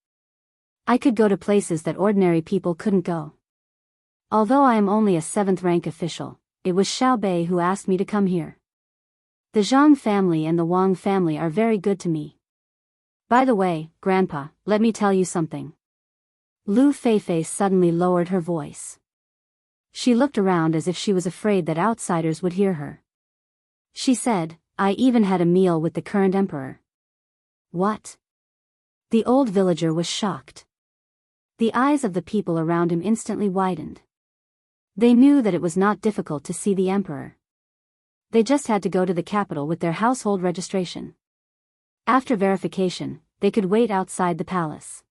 Speaker 1: I could go to places that ordinary people couldn't go. Although I am only a 7th rank official, it was Xiao Bei who asked me to come here. The Zhang family and the Wang family are very good to me. By the way, Grandpa, let me tell you something. Lu Feifei suddenly lowered her voice. She looked around as if she was afraid that outsiders would hear her. She said, I even had a meal with the current emperor. What? The old villager was shocked. The eyes of the people around him instantly widened. They knew that it was not difficult to see the emperor. They just had to go to the capital with their household registration. After verification, they could wait outside the palace.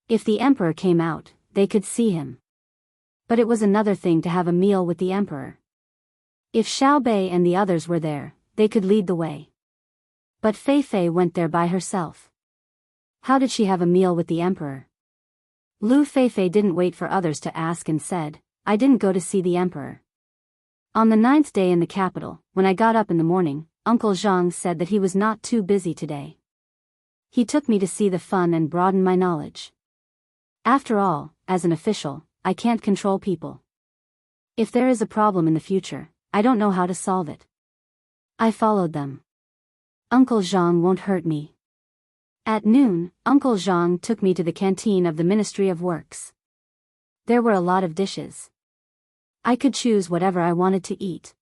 Speaker 1: If the emperor came out, they could see him. But it was another thing to have a meal with the emperor. If Xiao Bei and the others were there, they could lead the way. But Feifei went there by herself. How did she have a meal with the emperor? Lu Feifei didn't wait for others to ask and said, I didn't go to see the emperor. On the 9th day in the capital, when I got up in the morning, Uncle Zhang said that he was not too busy today. He took me to see the fun and broaden my knowledge. After all, as an official, I can't control people. If there is a problem in the future, I don't know how to solve it. I followed them. Uncle Zhang won't hurt me. At noon, Uncle Zhang took me to the canteen of the Ministry of Works. There were a lot of dishes. I could choose whatever I wanted to eat.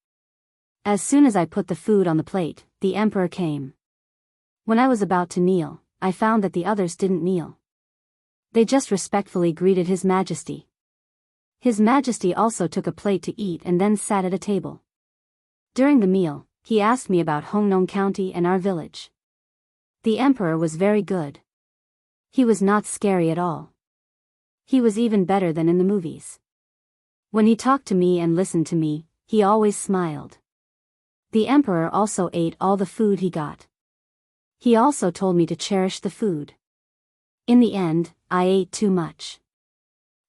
Speaker 1: As soon as I put the food on the plate, the emperor came. When I was about to kneel, I found that the others didn't kneel. They just respectfully greeted His Majesty. His Majesty also took a plate to eat and then sat at a table. During the meal, he asked me about Hongnong County and our village. The emperor was very good. He was not scary at all. He was even better than in the movies. When he talked to me and listened to me, he always smiled. The emperor also ate all the food he got. He also told me to cherish the food. In the end, I ate too much.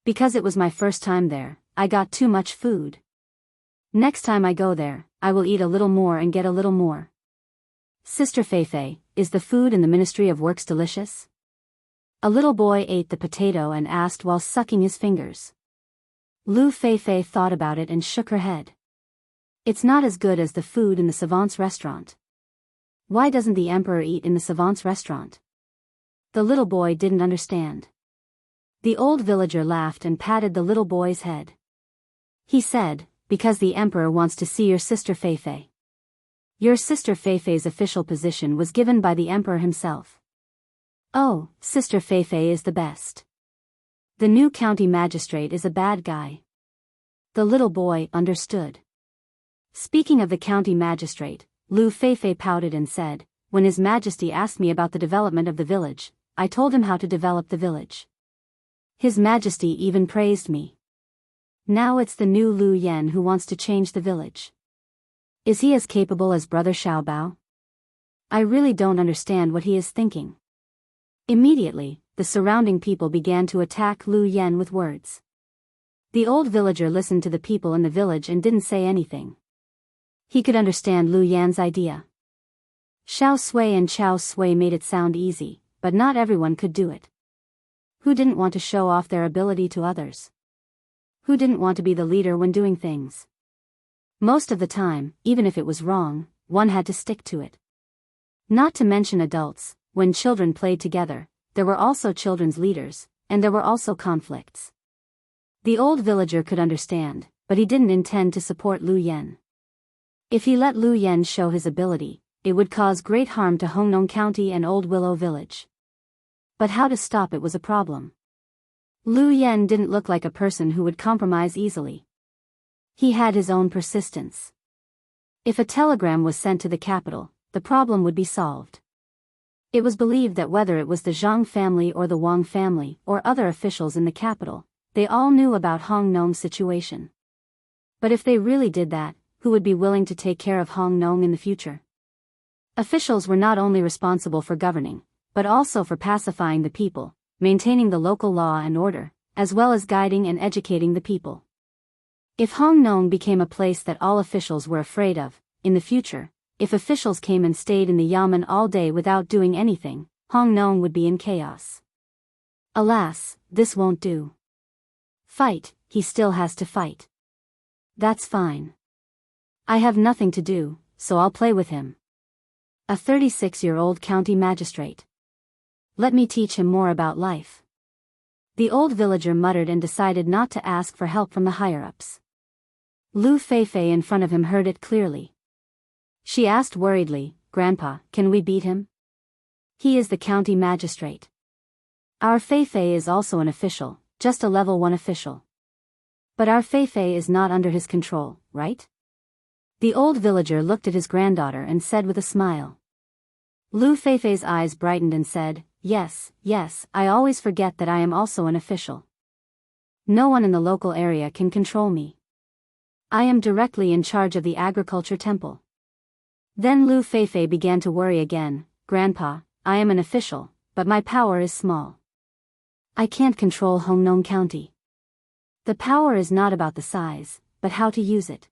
Speaker 1: Because it was my first time there, I got too much food. Next time I go there, I will eat a little more and get a little more. Sister Feifei, is the food in the Ministry of Works delicious? A little boy ate the potato and asked while sucking his fingers. Lu Feifei thought about it and shook her head. It's not as good as the food in the savant's restaurant. Why doesn't the emperor eat in the savant's restaurant? The little boy didn't understand. The old villager laughed and patted the little boy's head. He said, because the emperor wants to see your sister Feifei. Your sister Feifei's official position was given by the emperor himself. Oh, Sister Feifei is the best. The new county magistrate is a bad guy. The little boy understood. Speaking of the county magistrate, Lu Feifei pouted and said, when His Majesty asked me about the development of the village, I told him how to develop the village. His Majesty even praised me. Now it's the new Lu Yan who wants to change the village. Is he as capable as Brother Xiaobao? I really don't understand what he is thinking. Immediately, the surrounding people began to attack Lu Yan with words. The old villager listened to the people in the village and didn't say anything. He could understand Lu Yan's idea. Xiao Sui and Chao Sui made it sound easy, but not everyone could do it. Who didn't want to show off their ability to others? Who didn't want to be the leader when doing things? Most of the time, even if it was wrong, one had to stick to it. Not to mention adults, when children played together, there were also children's leaders, and there were also conflicts. The old villager could understand, but he didn't intend to support Lu Yan. If he let Lu Yan show his ability, it would cause great harm to Hongnong County and Old Willow Village. But how to stop it was a problem. Lu Yan didn't look like a person who would compromise easily. He had his own persistence. If a telegram was sent to the capital, the problem would be solved. It was believed that whether it was the Zhang family or the Wang family or other officials in the capital, they all knew about Hong Nong's situation. But if they really did that, who would be willing to take care of Hong Nong in the future? Officials were not only responsible for governing, but also for pacifying the people, maintaining the local law and order, as well as guiding and educating the people. If Hong Nong became a place that all officials were afraid of, in the future, if officials came and stayed in the yamen all day without doing anything, Hong Nong would be in chaos. Alas, this won't do. Fight, he still has to fight. That's fine. I have nothing to do, so I'll play with him. A 36-year-old county magistrate. Let me teach him more about life. The old villager muttered and decided not to ask for help from the higher-ups. Lu Feifei in front of him heard it clearly. She asked worriedly, "Grandpa, can we beat him?" He is the county magistrate. Our Feifei is also an official, just a level 1 official. But our Feifei is not under his control, right? The old villager looked at his granddaughter and said with a smile. Lu Feifei's eyes brightened and said, yes, I always forget that I am also an official. No one in the local area can control me. I am directly in charge of the agriculture temple. Then Lu Feifei began to worry again. Grandpa, I am an official, but my power is small. I can't control Hongnong County. The power is not about the size, but how to use it.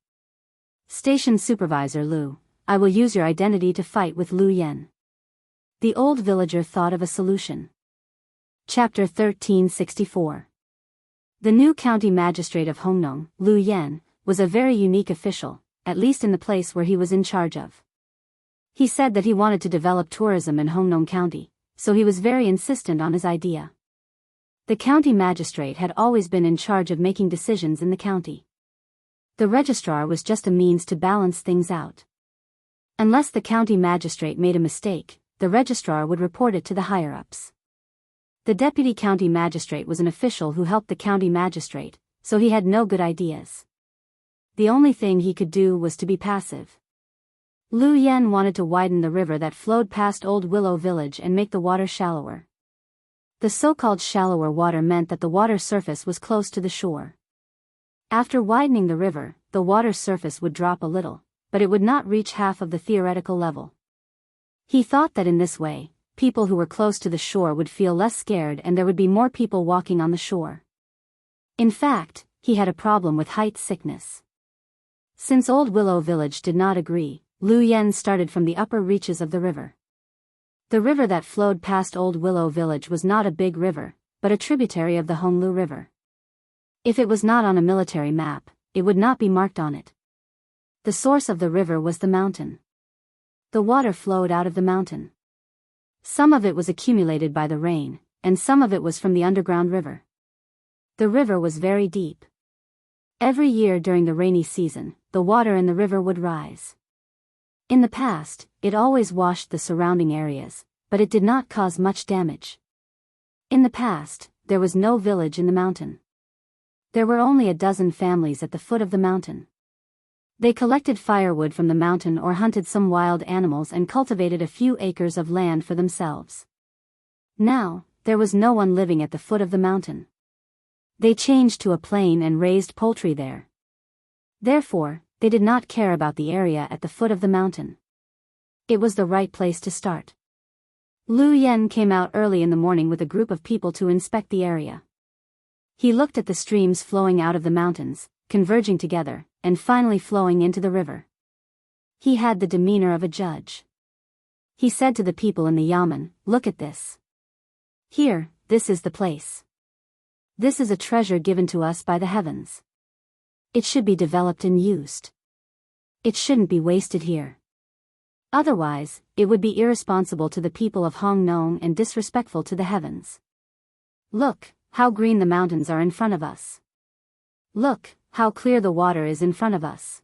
Speaker 1: Station Supervisor Lu, I will use your identity to fight with Lu Yen. The old villager thought of a solution. Chapter 1364. The new county magistrate of Hongnong, Lu Yen, was a very unique official, at least in the place where he was in charge of. He said that he wanted to develop tourism in Hongnong County, so he was very insistent on his idea. The county magistrate had always been in charge of making decisions in the county. The registrar was just a means to balance things out. Unless the county magistrate made a mistake, the registrar would report it to the higher-ups. The deputy county magistrate was an official who helped the county magistrate, so he had no good ideas. The only thing he could do was to be passive. Lu Yen wanted to widen the river that flowed past Old Willow Village and make the water shallower. The so-called shallower water meant that the water surface was close to the shore. After widening the river, the water surface would drop a little, but it would not reach half of the theoretical level. He thought that in this way, people who were close to the shore would feel less scared and there would be more people walking on the shore. In fact, he had a problem with height sickness. Since Old Willow Village did not agree, Lu Yen started from the upper reaches of the river. The river that flowed past Old Willow Village was not a big river, but a tributary of the Honglu River. If it was not on a military map, it would not be marked on it. The source of the river was the mountain. The water flowed out of the mountain. Some of it was accumulated by the rain, and some of it was from the underground river. The river was very deep. Every year during the rainy season, the water in the river would rise. In the past, it always washed the surrounding areas, but it did not cause much damage. In the past, there was no village in the mountain. There were only a dozen families at the foot of the mountain. They collected firewood from the mountain or hunted some wild animals and cultivated a few acres of land for themselves. Now, there was no one living at the foot of the mountain. They changed to a plain and raised poultry there. Therefore, they did not care about the area at the foot of the mountain. It was the right place to start. Lu Yen came out early in the morning with a group of people to inspect the area. He looked at the streams flowing out of the mountains, converging together, and finally flowing into the river. He had the demeanor of a judge. He said to the people in the yamen, "Look at this. Here, this is the place. This is a treasure given to us by the heavens. It should be developed and used. It shouldn't be wasted here. Otherwise, it would be irresponsible to the people of Hongnong and disrespectful to the heavens. Look, how green the mountains are in front of us. Look, how clear the water is in front of us.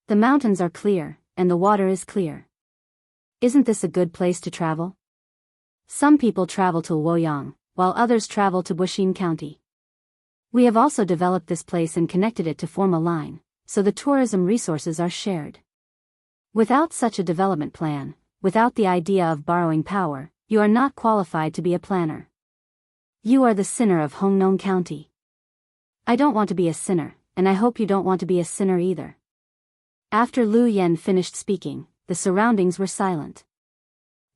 Speaker 1: The mountains are clear, and the water is clear. Isn't this a good place to travel? Some people travel to Luoyang, while others travel to Buxin County. We have also developed this place and connected it to form a line, so the tourism resources are shared. Without such a development plan, without the idea of borrowing power, you are not qualified to be a planner. You are the sinner of Hongnong County. I don't want to be a sinner, and I hope you don't want to be a sinner either. After Lu Yen finished speaking, the surroundings were silent.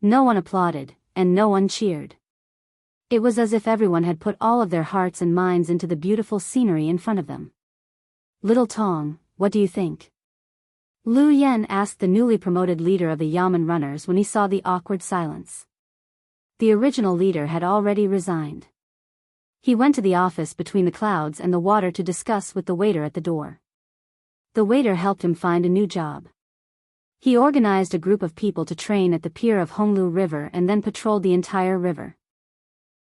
Speaker 1: No one applauded, and no one cheered. It was as if everyone had put all of their hearts and minds into the beautiful scenery in front of them. Little Tong, what do you think? Lu Yen asked the newly promoted leader of the Yamen runners when he saw the awkward silence. The original leader had already resigned. He went to the office between the clouds and the water to discuss with the waiter at the door. The waiter helped him find a new job. He organized a group of people to train at the pier of Honglu River and then patrolled the entire river.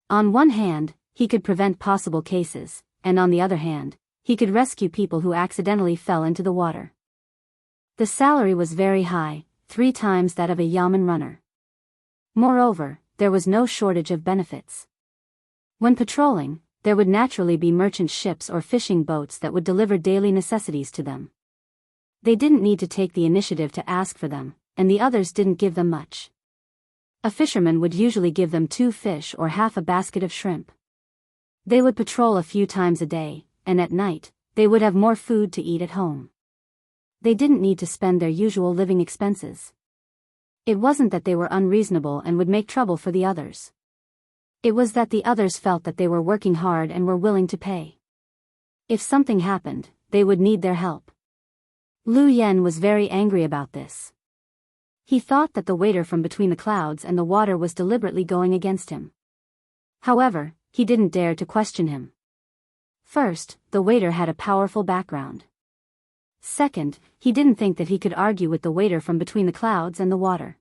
Speaker 1: On one hand, he could prevent possible cases, and on the other hand, he could rescue people who accidentally fell into the water. The salary was very high, 3 times that of a Yamen runner. Moreover, there was no shortage of benefits. When patrolling, there would naturally be merchant ships or fishing boats that would deliver daily necessities to them. They didn't need to take the initiative to ask for them, and the others didn't give them much. A fisherman would usually give them 2 fish or half a basket of shrimp. They would patrol a few times a day, and at night, they would have more food to eat at home. They didn't need to spend their usual living expenses. It wasn't that they were unreasonable and would make trouble for the others. It was that the others felt that they were working hard and were willing to pay. If something happened, they would need their help. Lu Yen was very angry about this. He thought that the waiter from between the clouds and the water was deliberately going against him. However, he didn't dare to question him. First, the waiter had a powerful background. Second, he didn't think that he could argue with the waiter from between the clouds and the water.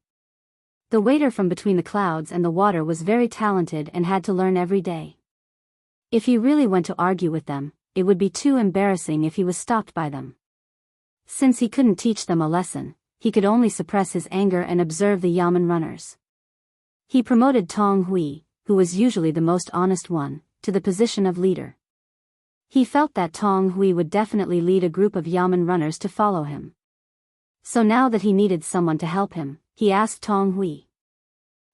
Speaker 1: The waiter from between the clouds and the water was very talented and had to learn every day. If he really went to argue with them, it would be too embarrassing if he was stopped by them. Since he couldn't teach them a lesson, he could only suppress his anger and observe the Yamen runners. He promoted Tong Hui, who was usually the most honest one, to the position of leader. He felt that Tong Hui would definitely lead a group of Yamen runners to follow him. So now that he needed someone to help him, he asked Tong Hui.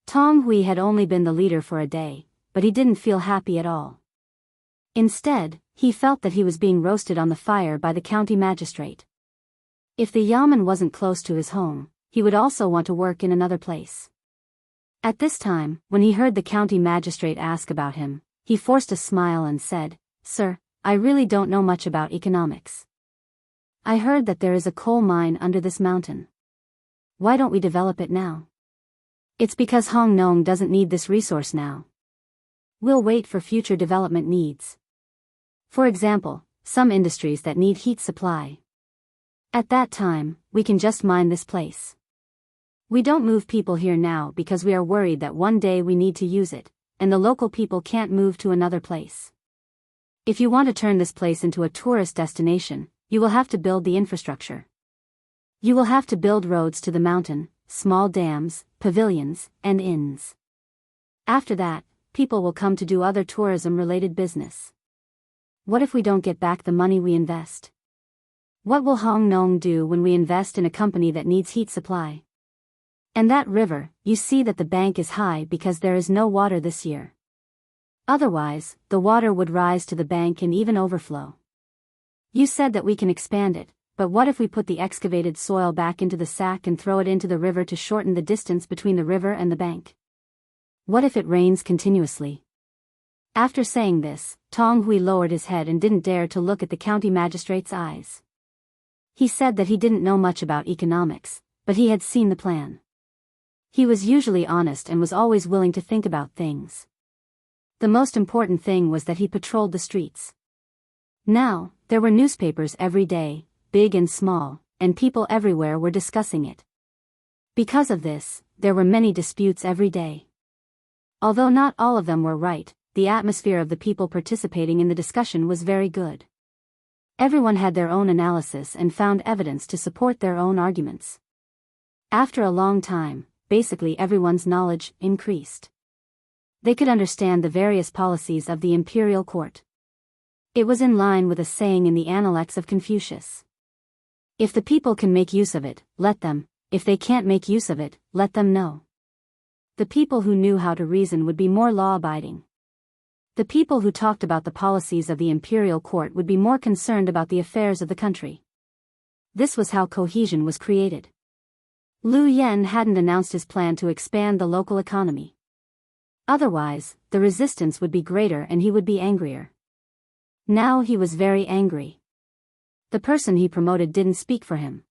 Speaker 1: Tong Hui had only been the leader for a day, but he didn't feel happy at all. Instead, he felt that he was being roasted on the fire by the county magistrate. If the Yamen wasn't close to his home, he would also want to work in another place. At this time, when he heard the county magistrate ask about him, he forced a smile and said, "Sir, I really don't know much about economics. I heard that there is a coal mine under this mountain. Why don't we develop it now? It's because Hongnong doesn't need this resource now. We'll wait for future development needs. For example, some industries that need heat supply. At that time, we can just mine this place. We don't move people here now because we are worried that one day we need to use it, and the local people can't move to another place. If you want to turn this place into a tourist destination, you will have to build the infrastructure. You will have to build roads to the mountain, small dams, pavilions, and inns. After that, people will come to do other tourism-related business. What if we don't get back the money we invest? What will Hongnong do when we invest in a company that needs heat supply? And that river, you see that the bank is high because there is no water this year. Otherwise, the water would rise to the bank and even overflow. You said that we can expand it, but what if we put the excavated soil back into the sack and throw it into the river to shorten the distance between the river and the bank? What if it rains continuously? After saying this, Tong Hui lowered his head and didn't dare to look at the county magistrate's eyes. He said that he didn't know much about economics, but he had seen the plan. He was usually honest and was always willing to think about things. The most important thing was that he patrolled the streets. Now, there were newspapers every day, big and small, and people everywhere were discussing it. Because of this, there were many disputes every day. Although not all of them were right, the atmosphere of the people participating in the discussion was very good. Everyone had their own analysis and found evidence to support their own arguments. After a long time, basically everyone's knowledge increased. They could understand the various policies of the imperial court. It was in line with a saying in the Analects of Confucius. If the people can make use of it, let them. if they can't make use of it, let them know. The people who knew how to reason would be more law-abiding. The people who talked about the policies of the imperial court would be more concerned about the affairs of the country. This was how cohesion was created. Liu Yan hadn't announced his plan to expand the local economy. Otherwise, the resistance would be greater and he would be angrier. Now he was very angry. The person he promoted didn't speak for him.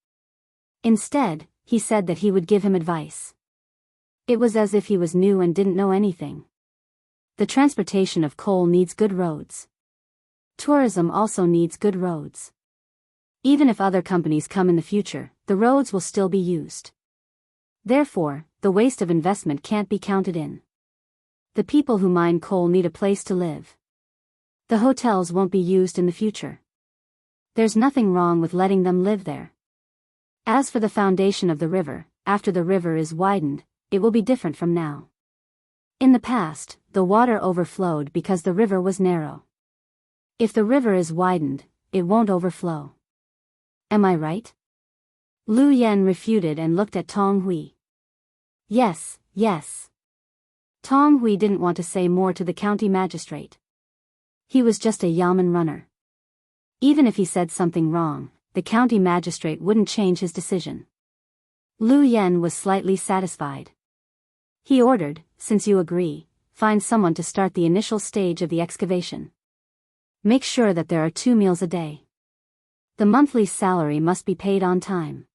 Speaker 1: Instead, he said that he would give him advice. It was as if he was new and didn't know anything. The transportation of coal needs good roads. Tourism also needs good roads. Even if other companies come in the future, the roads will still be used. Therefore, the waste of investment can't be counted in. The people who mine coal need a place to live. The hotels won't be used in the future. There's nothing wrong with letting them live there. As for the foundation of the river, after the river is widened, it will be different from now. In the past, the water overflowed because the river was narrow. If the river is widened, it won't overflow. Am I right? Liu Yan refuted and looked at Tong Hui. Yes, yes. Tong Hui didn't want to say more to the county magistrate. He was just a yamen runner. Even if he said something wrong, the county magistrate wouldn't change his decision. Liu Yan was slightly satisfied. He ordered, since you agree, find someone to start the initial stage of the excavation. Make sure that there are 2 meals a day. The monthly salary must be paid on time.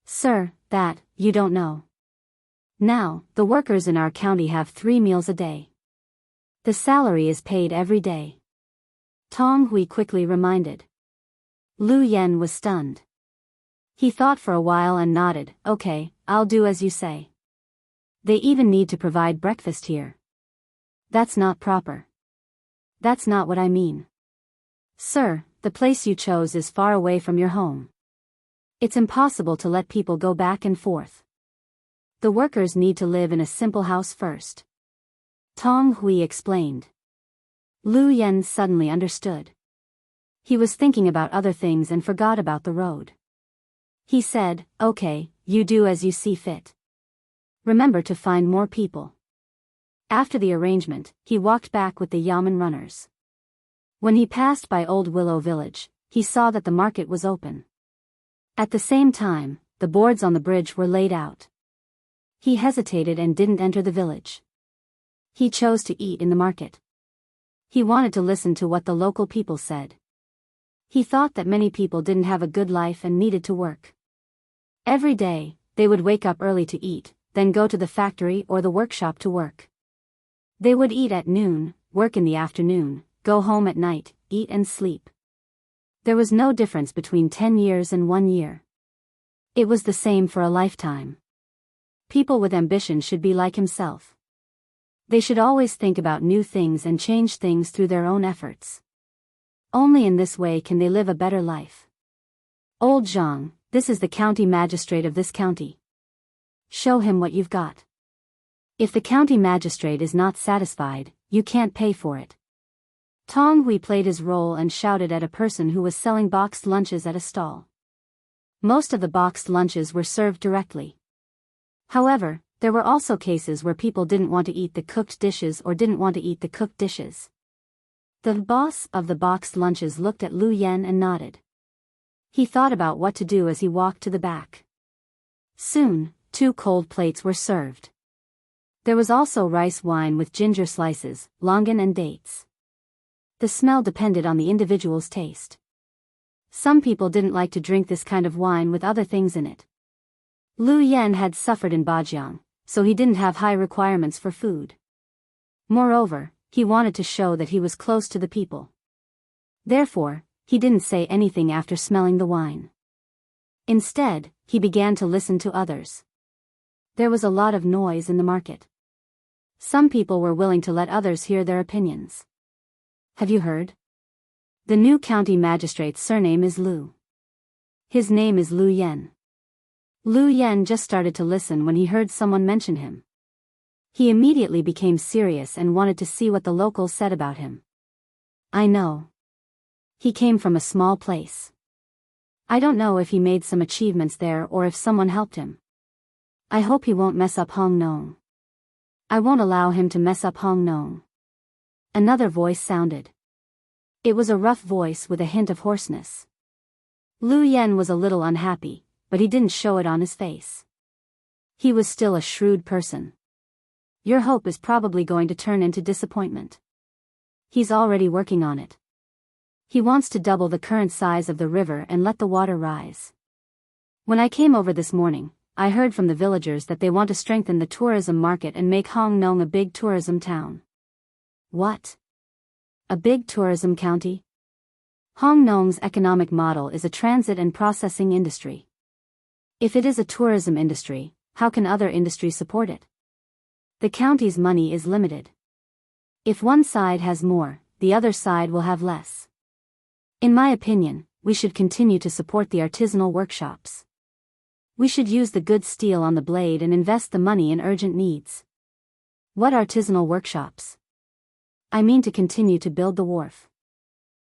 Speaker 1: Sir, that, you don't know. Now, the workers in our county have 3 meals a day. The salary is paid every day. Tong Hui quickly reminded. Liu Yan was stunned. He thought for a while and nodded, okay, I'll do as you say. They even need to provide breakfast here. That's not proper. That's not what I mean. Sir, the place you chose is far away from your home. It's impossible to let people go back and forth. The workers need to live in a simple house first. Tong Hui explained. Liu Yan suddenly understood. He was thinking about other things and forgot about the road. He said, okay, you do as you see fit. Remember to find more people. After the arrangement, he walked back with the yamen runners. When he passed by Old Willow Village, he saw that the market was open. At the same time, the boards on the bridge were laid out. He hesitated and didn't enter the village. He chose to eat in the market. He wanted to listen to what the local people said. He thought that many people didn't have a good life and needed to work. Every day, they would wake up early to eat, then go to the factory or the workshop to work. They would eat at noon, work in the afternoon, go home at night, eat and sleep. There was no difference between 10 years and 1 year. It was the same for a lifetime. People with ambition should be like himself. They should always think about new things and change things through their own efforts. Only in this way can they live a better life. Old Zhang, this is the county magistrate of this county. Show him what you've got. If the county magistrate is not satisfied, you can't pay for it. Tong Hui played his role and shouted at a person who was selling boxed lunches at a stall. Most of the boxed lunches were served directly. However, there were also cases where people didn't want to eat the cooked dishes or didn't want to eat the cooked dishes. The boss of the boxed lunches looked at Liu Yan and nodded. He thought about what to do as he walked to the back. Soon, 2 cold plates were served. There was also rice wine with ginger slices, longan and dates. The smell depended on the individual's taste. Some people didn't like to drink this kind of wine with other things in it. Liu Yan had suffered in Bajiang, so he didn't have high requirements for food. Moreover, he wanted to show that he was close to the people. Therefore, he didn't say anything after smelling the wine. Instead, he began to listen to others. There was a lot of noise in the market. Some people were willing to let others hear their opinions. Have you heard? The new county magistrate's surname is Liu. His name is Liu Yan. Liu Yan just started to listen when he heard someone mention him. He immediately became serious and wanted to see what the locals said about him. I know. He came from a small place. I don't know if he made some achievements there or if someone helped him. I hope he won't mess up Hong Nong. I won't allow him to mess up Hong Nong. Another voice sounded. It was a rough voice with a hint of hoarseness. Lu Yen was a little unhappy, but he didn't show it on his face. He was still a shrewd person. Your hope is probably going to turn into disappointment. He's already working on it. He wants to double the current size of the river and let the water rise. When I came over this morning, I heard from the villagers that they want to strengthen the tourism market and make Hong Nong a big tourism town. What? A big tourism county? Hong Nong's economic model is a transit and processing industry. If it is a tourism industry, how can other industries support it? The county's money is limited. If one side has more, the other side will have less. In my opinion, we should continue to support the artisanal workshops. We should use the good steel on the blade and invest the money in urgent needs. What artisanal workshops? I mean to continue to build the wharf.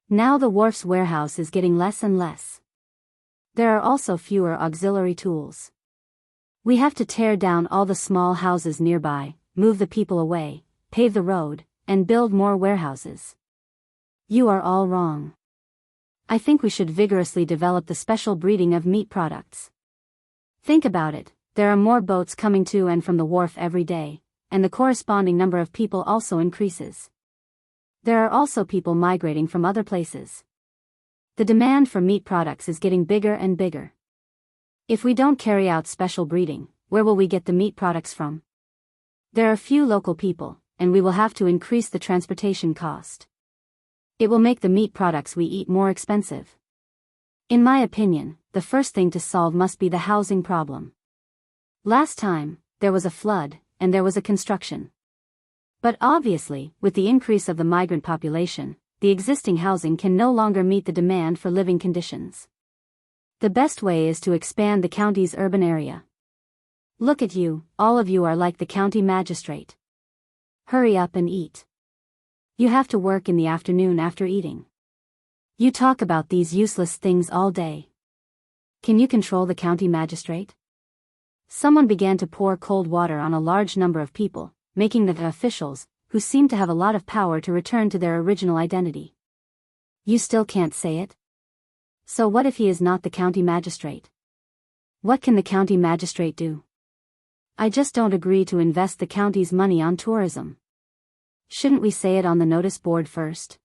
Speaker 1: Now the wharf's warehouse is getting less and less. There are also fewer auxiliary tools. We have to tear down all the small houses nearby, move the people away, pave the road, and build more warehouses. You are all wrong. I think we should vigorously develop the special breeding of meat products. Think about it, there are more boats coming to and from the wharf every day, and the corresponding number of people also increases. There are also people migrating from other places. The demand for meat products is getting bigger and bigger. If we don't carry out special breeding, where will we get the meat products from? There are few local people, and we will have to increase the transportation cost. It will make the meat products we eat more expensive. In my opinion, the first thing to solve must be the housing problem. Last time, there was a flood, and there was a construction. But obviously, with the increase of the migrant population, the existing housing can no longer meet the demand for living conditions. The best way is to expand the county's urban area. Look at you, all of you are like the county magistrate. Hurry up and eat. You have to work in the afternoon after eating. You talk about these useless things all day. Can you control the county magistrate? Someone began to pour cold water on a large number of people, making the officials, who seemed to have a lot of power, to return to their original identity. You still can't say it? So what if he is not the county magistrate? What can the county magistrate do? I just don't agree to invest the county's money on tourism. Shouldn't we say it on the notice board first?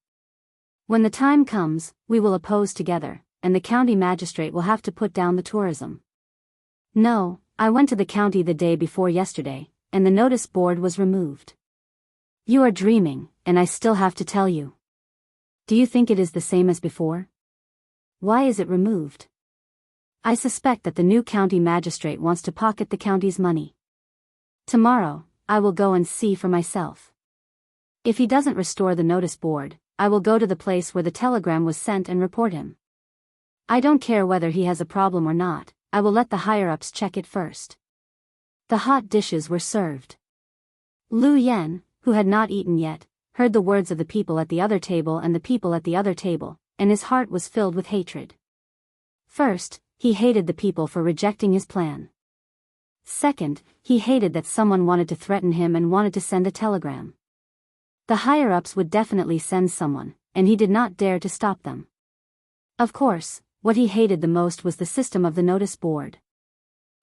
Speaker 1: When the time comes, we will oppose together, and the county magistrate will have to put down the tourism. No, I went to the county the day before yesterday, and the notice board was removed. You are dreaming, and I still have to tell you. Do you think it is the same as before? Why is it removed? I suspect that the new county magistrate wants to pocket the county's money. Tomorrow, I will go and see for myself. If he doesn't restore the notice board, I will go to the place where the telegram was sent and report him. I don't care whether he has a problem or not, I will let the higher-ups check it first. The hot dishes were served. Lu Yen, who had not eaten yet, heard the words of the people at the other table and the people at the other table, and his heart was filled with hatred. First, he hated the people for rejecting his plan. Second, he hated that someone wanted to threaten him and wanted to send a telegram. The higher-ups would definitely send someone, and he did not dare to stop them. Of course, what he hated the most was the system of the notice board.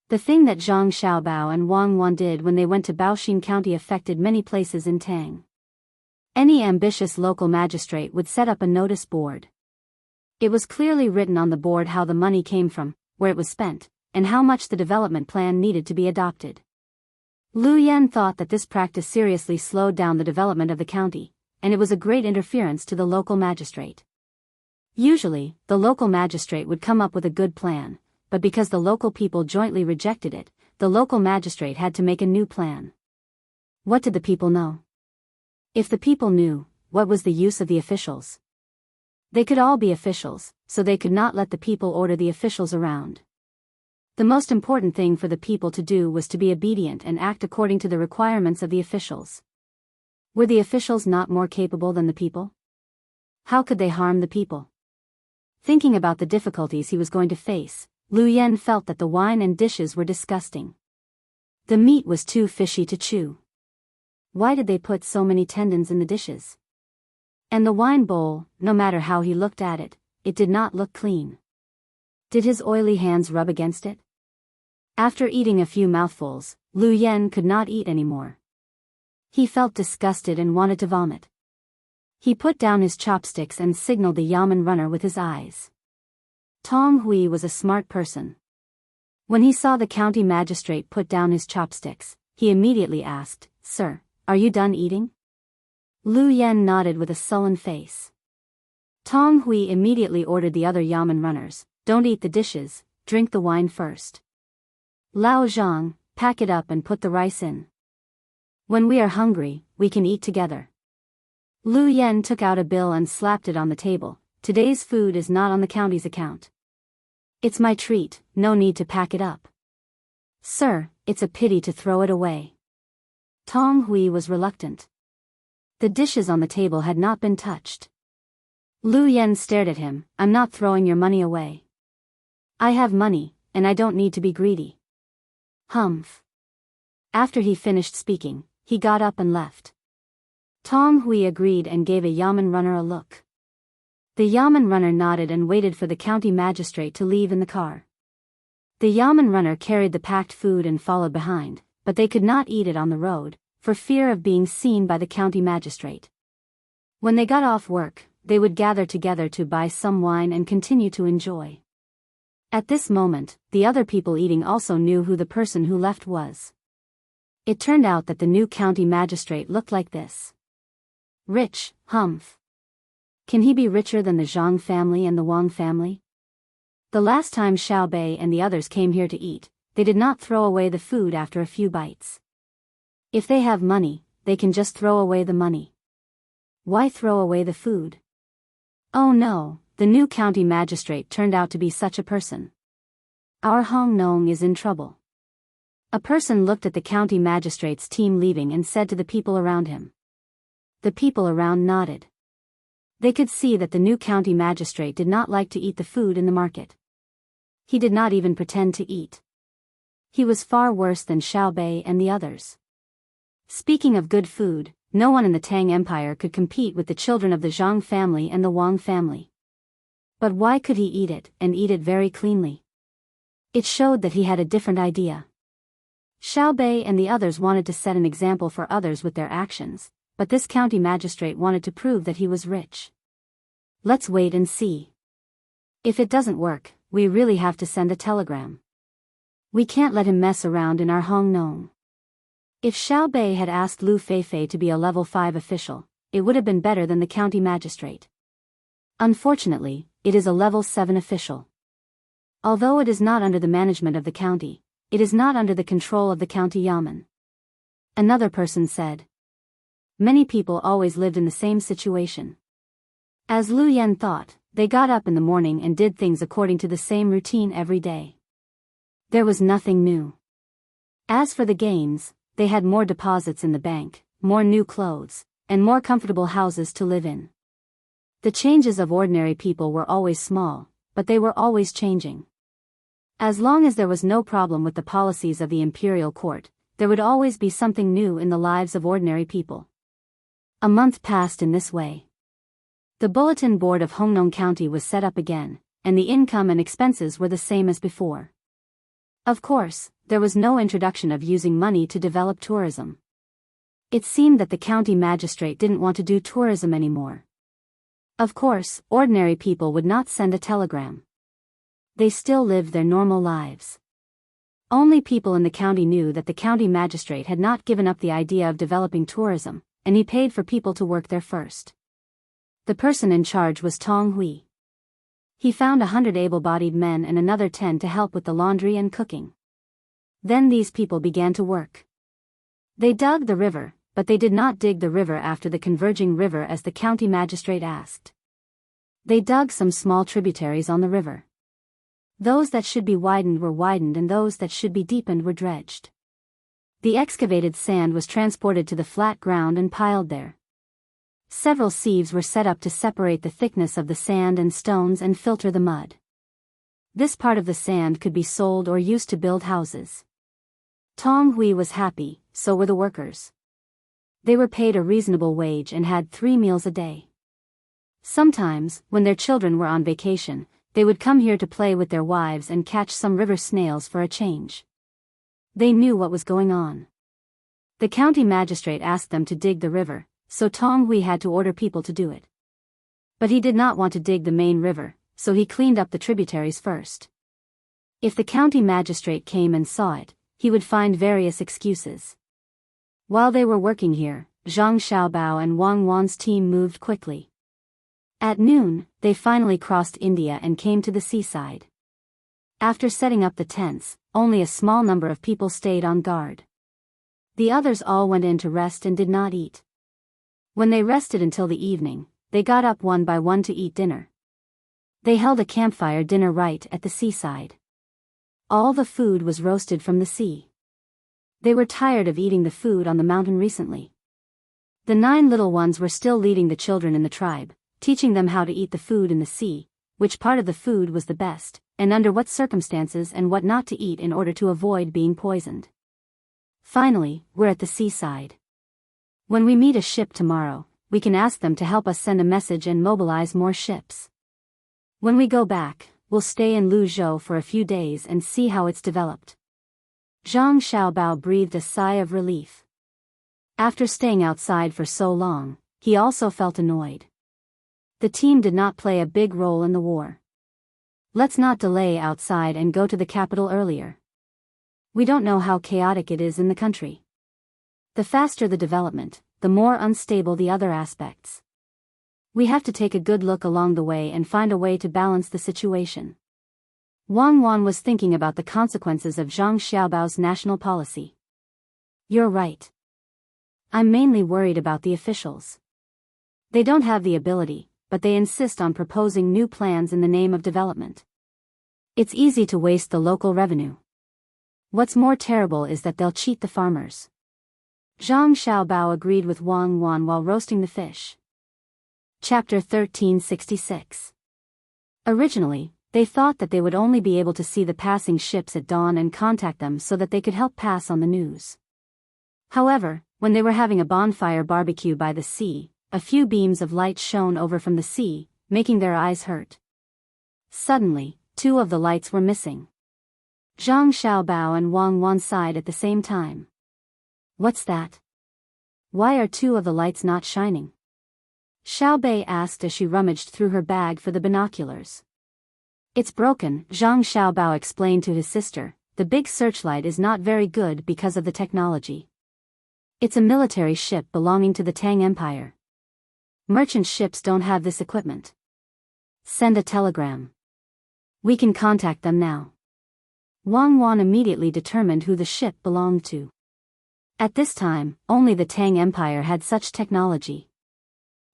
Speaker 1: The thing that Zhang Xiaobao and Wang Wan did when they went to Baoxin County affected many places in Tang. Any ambitious local magistrate would set up a notice board. It was clearly written on the board how the money came from, where it was spent, and how much the development plan needed to be adopted. Lu Yen thought that this practice seriously slowed down the development of the county, and it was a great interference to the local magistrate. Usually, the local magistrate would come up with a good plan, but because the local people jointly rejected it, the local magistrate had to make a new plan. What did the people know? If the people knew, what was the use of the officials? They could all be officials, so they could not let the people order the officials around. The most important thing for the people to do was to be obedient and act according to the requirements of the officials. Were the officials not more capable than the people? How could they harm the people? Thinking about the difficulties he was going to face, Lu Yen felt that the wine and dishes were disgusting. The meat was too fishy to chew. Why did they put so many tendons in the dishes? And the wine bowl, no matter how he looked at it, it did not look clean. Did his oily hands rub against it? After eating a few mouthfuls, Lu Yen could not eat anymore. He felt disgusted and wanted to vomit. He put down his chopsticks and signaled the yamen runner with his eyes. Tong Hui was a smart person. When he saw the county magistrate put down his chopsticks, he immediately asked, "Sir, are you done eating?" Lu Yen nodded with a sullen face. Tong Hui immediately ordered the other yamen runners, "Don't eat the dishes, drink the wine first. Lao Zhang, pack it up and put the rice in. When we are hungry, we can eat together." Lu Yen took out a bill and slapped it on the table. "Today's food is not on the county's account. It's my treat, no need to pack it up." "Sir, it's a pity to throw it away." Tong Hui was reluctant. The dishes on the table had not been touched. Lu Yen stared at him. "I'm not throwing your money away. I have money, and I don't need to be greedy." Humph. After he finished speaking, he got up and left. Tong Hui agreed and gave a yamen runner a look. The yamen runner nodded and waited for the county magistrate to leave in the car. The yamen runner carried the packed food and followed behind, but they could not eat it on the road, for fear of being seen by the county magistrate. When they got off work, they would gather together to buy some wine and continue to enjoy. At this moment, the other people eating also knew who the person who left was. It turned out that the new county magistrate looked like this. Rich, humph. Can he be richer than the Zhang family and the Wang family? The last time Xiao Bei and the others came here to eat, they did not throw away the food after a few bites. If they have money, they can just throw away the money. Why throw away the food? Oh no, the new county magistrate turned out to be such a person. Our Hong Nong is in trouble. A person looked at the county magistrate's team leaving and said to the people around him. The people around nodded. They could see that the new county magistrate did not like to eat the food in the market. He did not even pretend to eat. He was far worse than Xiao Bei and the others. Speaking of good food, no one in the Tang Empire could compete with the children of the Zhang family and the Wang family. But why could he eat it, and eat it very cleanly? It showed that he had a different idea. Xiao Bei and the others wanted to set an example for others with their actions, but this county magistrate wanted to prove that he was rich. Let's wait and see. If it doesn't work, we really have to send a telegram. We can't let him mess around in our Hong Nong. If Xiao Bei had asked Lu Feifei to be a level 5 official, it would have been better than the county magistrate. Unfortunately, it is a level 7 official. Although it is not under the management of the county, it is not under the control of the county yamen. Another person said. Many people always lived in the same situation. As Lu Yen thought, they got up in the morning and did things according to the same routine every day. There was nothing new. As for the gains, they had more deposits in the bank, more new clothes, and more comfortable houses to live in. The changes of ordinary people were always small, but they were always changing. As long as there was no problem with the policies of the imperial court, there would always be something new in the lives of ordinary people. A month passed in this way. The bulletin board of Hongnong County was set up again, and the income and expenses were the same as before. Of course, there was no introduction of using money to develop tourism. It seemed that the county magistrate didn't want to do tourism anymore. Of course, ordinary people would not send a telegram. They still lived their normal lives. Only people in the county knew that the county magistrate had not given up the idea of developing tourism, and he paid for people to work there first. The person in charge was Tong Hui. He found 100 able-bodied men and another 10 to help with the laundry and cooking. Then these people began to work. They dug the river, but they did not dig the river after the converging river as the county magistrate asked. They dug some small tributaries on the river. Those that should be widened were widened and those that should be deepened were dredged. The excavated sand was transported to the flat ground and piled there. Several sieves were set up to separate the thickness of the sand and stones and filter the mud. This part of the sand could be sold or used to build houses. Tang Hui was happy, so were the workers. They were paid a reasonable wage and had 3 meals a day. Sometimes, when their children were on vacation, they would come here to play with their wives and catch some river snails for a change. They knew what was going on. The county magistrate asked them to dig the river, so Tang Hui had to order people to do it. But he did not want to dig the main river, so he cleaned up the tributaries first. If the county magistrate came and saw it, he would find various excuses. While they were working here, Zhang Xiaobao and Wang Wan's team moved quickly. At noon, they finally crossed India and came to the seaside. After setting up the tents, only a small number of people stayed on guard. The others all went in to rest and did not eat. When they rested until the evening, they got up one by one to eat dinner. They held a campfire dinner right at the seaside. All the food was roasted from the sea. They were tired of eating the food on the mountain recently. The 9 little ones were still leading the children in the tribe, teaching them how to eat the food in the sea, which part of the food was the best, and under what circumstances and what not to eat in order to avoid being poisoned. Finally, we're at the seaside. When we meet a ship tomorrow, we can ask them to help us send a message and mobilize more ships. When we go back, we'll stay in Luzhou for a few days and see how it's developed. Zhang Xiaobao breathed a sigh of relief. After staying outside for so long, he also felt annoyed. The team did not play a big role in the war. Let's not delay outside and go to the capital earlier. We don't know how chaotic it is in the country. The faster the development, the more unstable the other aspects. We have to take a good look along the way and find a way to balance the situation. Wang Wan was thinking about the consequences of Zhang Xiaobao's national policy. You're right. I'm mainly worried about the officials. They don't have the ability, but they insist on proposing new plans in the name of development. It's easy to waste the local revenue. What's more terrible is that they'll cheat the farmers. Zhang Xiaobao agreed with Wang Wan while roasting the fish. Chapter 1366. Originally, they thought that they would only be able to see the passing ships at dawn and contact them so that they could help pass on the news. However, when they were having a bonfire barbecue by the sea, a few beams of light shone over from the sea, making their eyes hurt. Suddenly, 2 of the lights were missing. Zhang Xiaobao and Wang Wan sighed at the same time. What's that? Why are 2 of the lights not shining? Xiaobei asked as she rummaged through her bag for the binoculars. It's broken, Zhang Xiaobao explained to his sister. The big searchlight is not very good because of the technology. It's a military ship belonging to the Tang Empire. Merchant ships don't have this equipment. Send a telegram. We can contact them now. Wang Wan immediately determined who the ship belonged to. At this time, only the Tang Empire had such technology.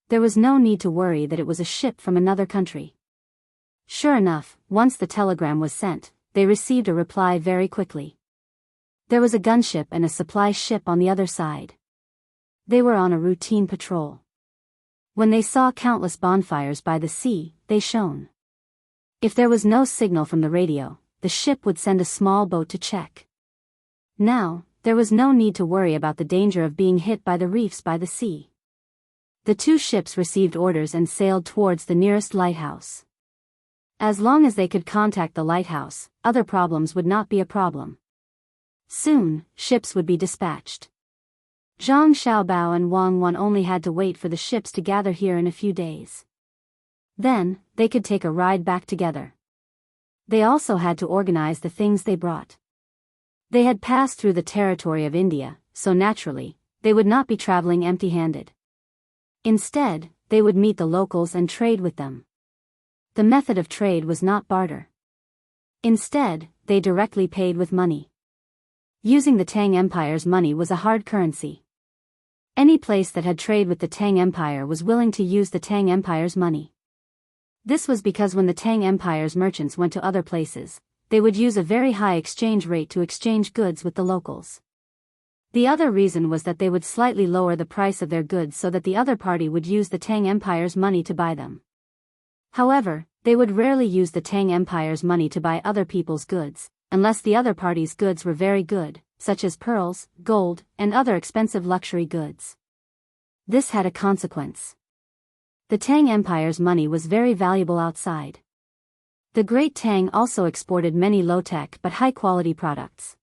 Speaker 1: There was no need to worry that it was a ship from another country. Sure enough, once the telegram was sent, they received a reply very quickly. There was a gunship and a supply ship on the other side. They were on a routine patrol. When they saw countless bonfires by the sea, they shone. If there was no signal from the radio, the ship would send a small boat to check. Now, there was no need to worry about the danger of being hit by the reefs by the sea. The 2 ships received orders and sailed towards the nearest lighthouse. As long as they could contact the lighthouse, other problems would not be a problem. Soon, ships would be dispatched. Zhang Xiaobao and Wang Wan only had to wait for the ships to gather here in a few days. Then, they could take a ride back together. They also had to organize the things they brought. They had passed through the territory of India, so naturally, they would not be traveling empty-handed. Instead, they would meet the locals and trade with them. The method of trade was not barter. Instead, they directly paid with money. Using the Tang Empire's money was a hard currency. Any place that had trade with the Tang Empire was willing to use the Tang Empire's money. This was because when the Tang Empire's merchants went to other places, they would use a very high exchange rate to exchange goods with the locals. The other reason was that they would slightly lower the price of their goods so that the other party would use the Tang Empire's money to buy them. However, they would rarely use the Tang Empire's money to buy other people's goods, unless the other party's goods were very good, such as pearls, gold, and other expensive luxury goods. This had a consequence. The Tang Empire's money was very valuable outside. The Great Tang also exported many low-tech but high-quality products.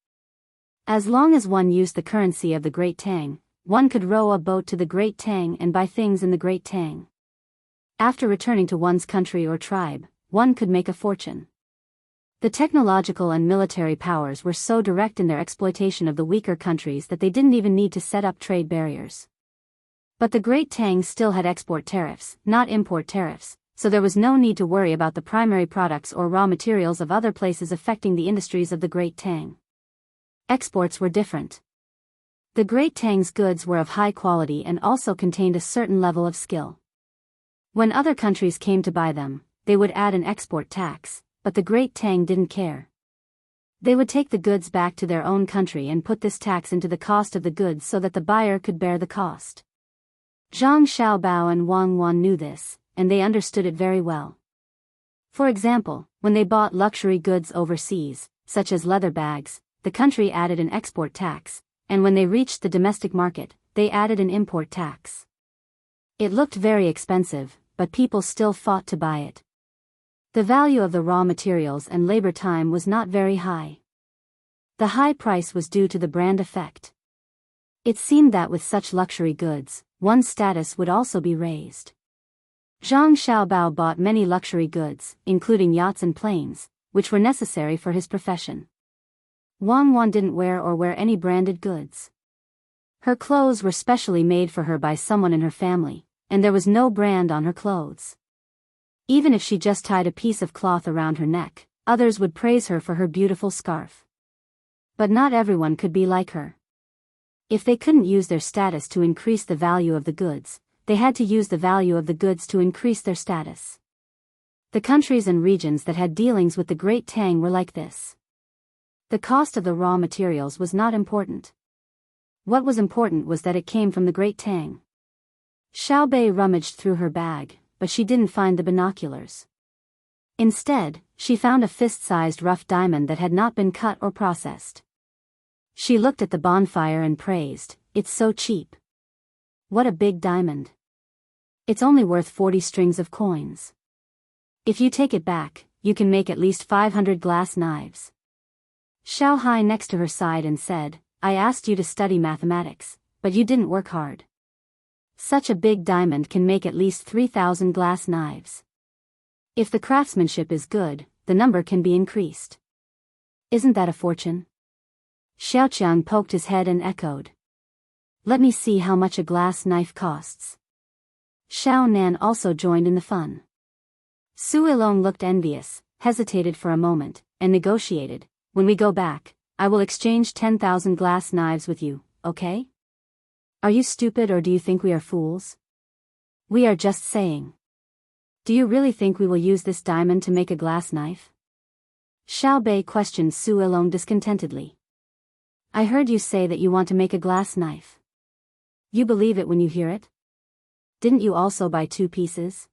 Speaker 1: As long as one used the currency of the Great Tang, one could row a boat to the Great Tang and buy things in the Great Tang. After returning to one's country or tribe, one could make a fortune. The technological and military powers were so direct in their exploitation of the weaker countries that they didn't even need to set up trade barriers. But the Great Tang still had export tariffs, not import tariffs, so there was no need to worry about the primary products or raw materials of other places affecting the industries of the Great Tang. Exports were different. The Great Tang's goods were of high quality and also contained a certain level of skill. When other countries came to buy them, they would add an export tax, but the Great Tang didn't care. They would take the goods back to their own country and put this tax into the cost of the goods so that the buyer could bear the cost. Zhang Xiaobao and Wang Wan knew this, and they understood it very well. For example, when they bought luxury goods overseas, such as leather bags, the country added an export tax, and when they reached the domestic market, they added an import tax. It looked very expensive, but people still fought to buy it. The value of the raw materials and labor time was not very high. The high price was due to the brand effect. It seemed that with such luxury goods, one's status would also be raised. Zhang Xiaobao bought many luxury goods, including yachts and planes, which were necessary for his profession. Wang Wan didn't wear any branded goods. Her clothes were specially made for her by someone in her family, and there was no brand on her clothes. Even if she just tied a piece of cloth around her neck, others would praise her for her beautiful scarf. But not everyone could be like her. If they couldn't use their status to increase the value of the goods, they had to use the value of the goods to increase their status. The countries and regions that had dealings with the Great Tang were like this. The cost of the raw materials was not important. What was important was that it came from the Great Tang. Xiaobei rummaged through her bag, but she didn't find the binoculars. Instead, she found a fist-sized rough diamond that had not been cut or processed. She looked at the bonfire and praised, "It's so cheap. What a big diamond. It's only worth 40 strings of coins. If you take it back, you can make at least 500 glass knives." Xiao Hai next to her sighed and said, "I asked you to study mathematics, but you didn't work hard. Such a big diamond can make at least 3,000 glass knives. If the craftsmanship is good, the number can be increased. Isn't that a fortune?" Xiaoqiang poked his head and echoed, "Let me see how much a glass knife costs." Xiao Nan also joined in the fun. Su Ilong looked envious, hesitated for a moment, and negotiated, "When we go back, I will exchange 10,000 glass knives with you, okay? Are you stupid or do you think we are fools? We are just saying. Do you really think we will use this diamond to make a glass knife?" Xiao Bei questioned Su Ilong discontentedly. "I heard you say that you want to make a glass knife. You believe it when you hear it? Didn't you also buy 2 pieces?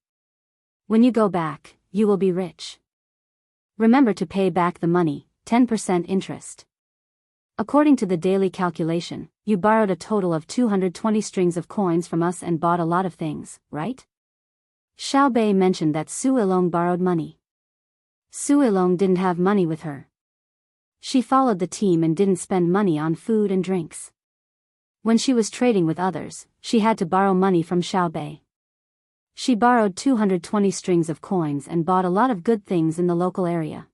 Speaker 1: When you go back, you will be rich. Remember to pay back the money, 10% interest. According to the daily calculation, you borrowed a total of 220 strings of coins from us and bought a lot of things, right?" Xiao Bei mentioned that Su Ilong borrowed money. Su Ilong didn't have money with her. She followed the team and didn't spend money on food and drinks. When she was trading with others, she had to borrow money from Xiao Bei. She borrowed 220 strings of coins and bought a lot of good things in the local area.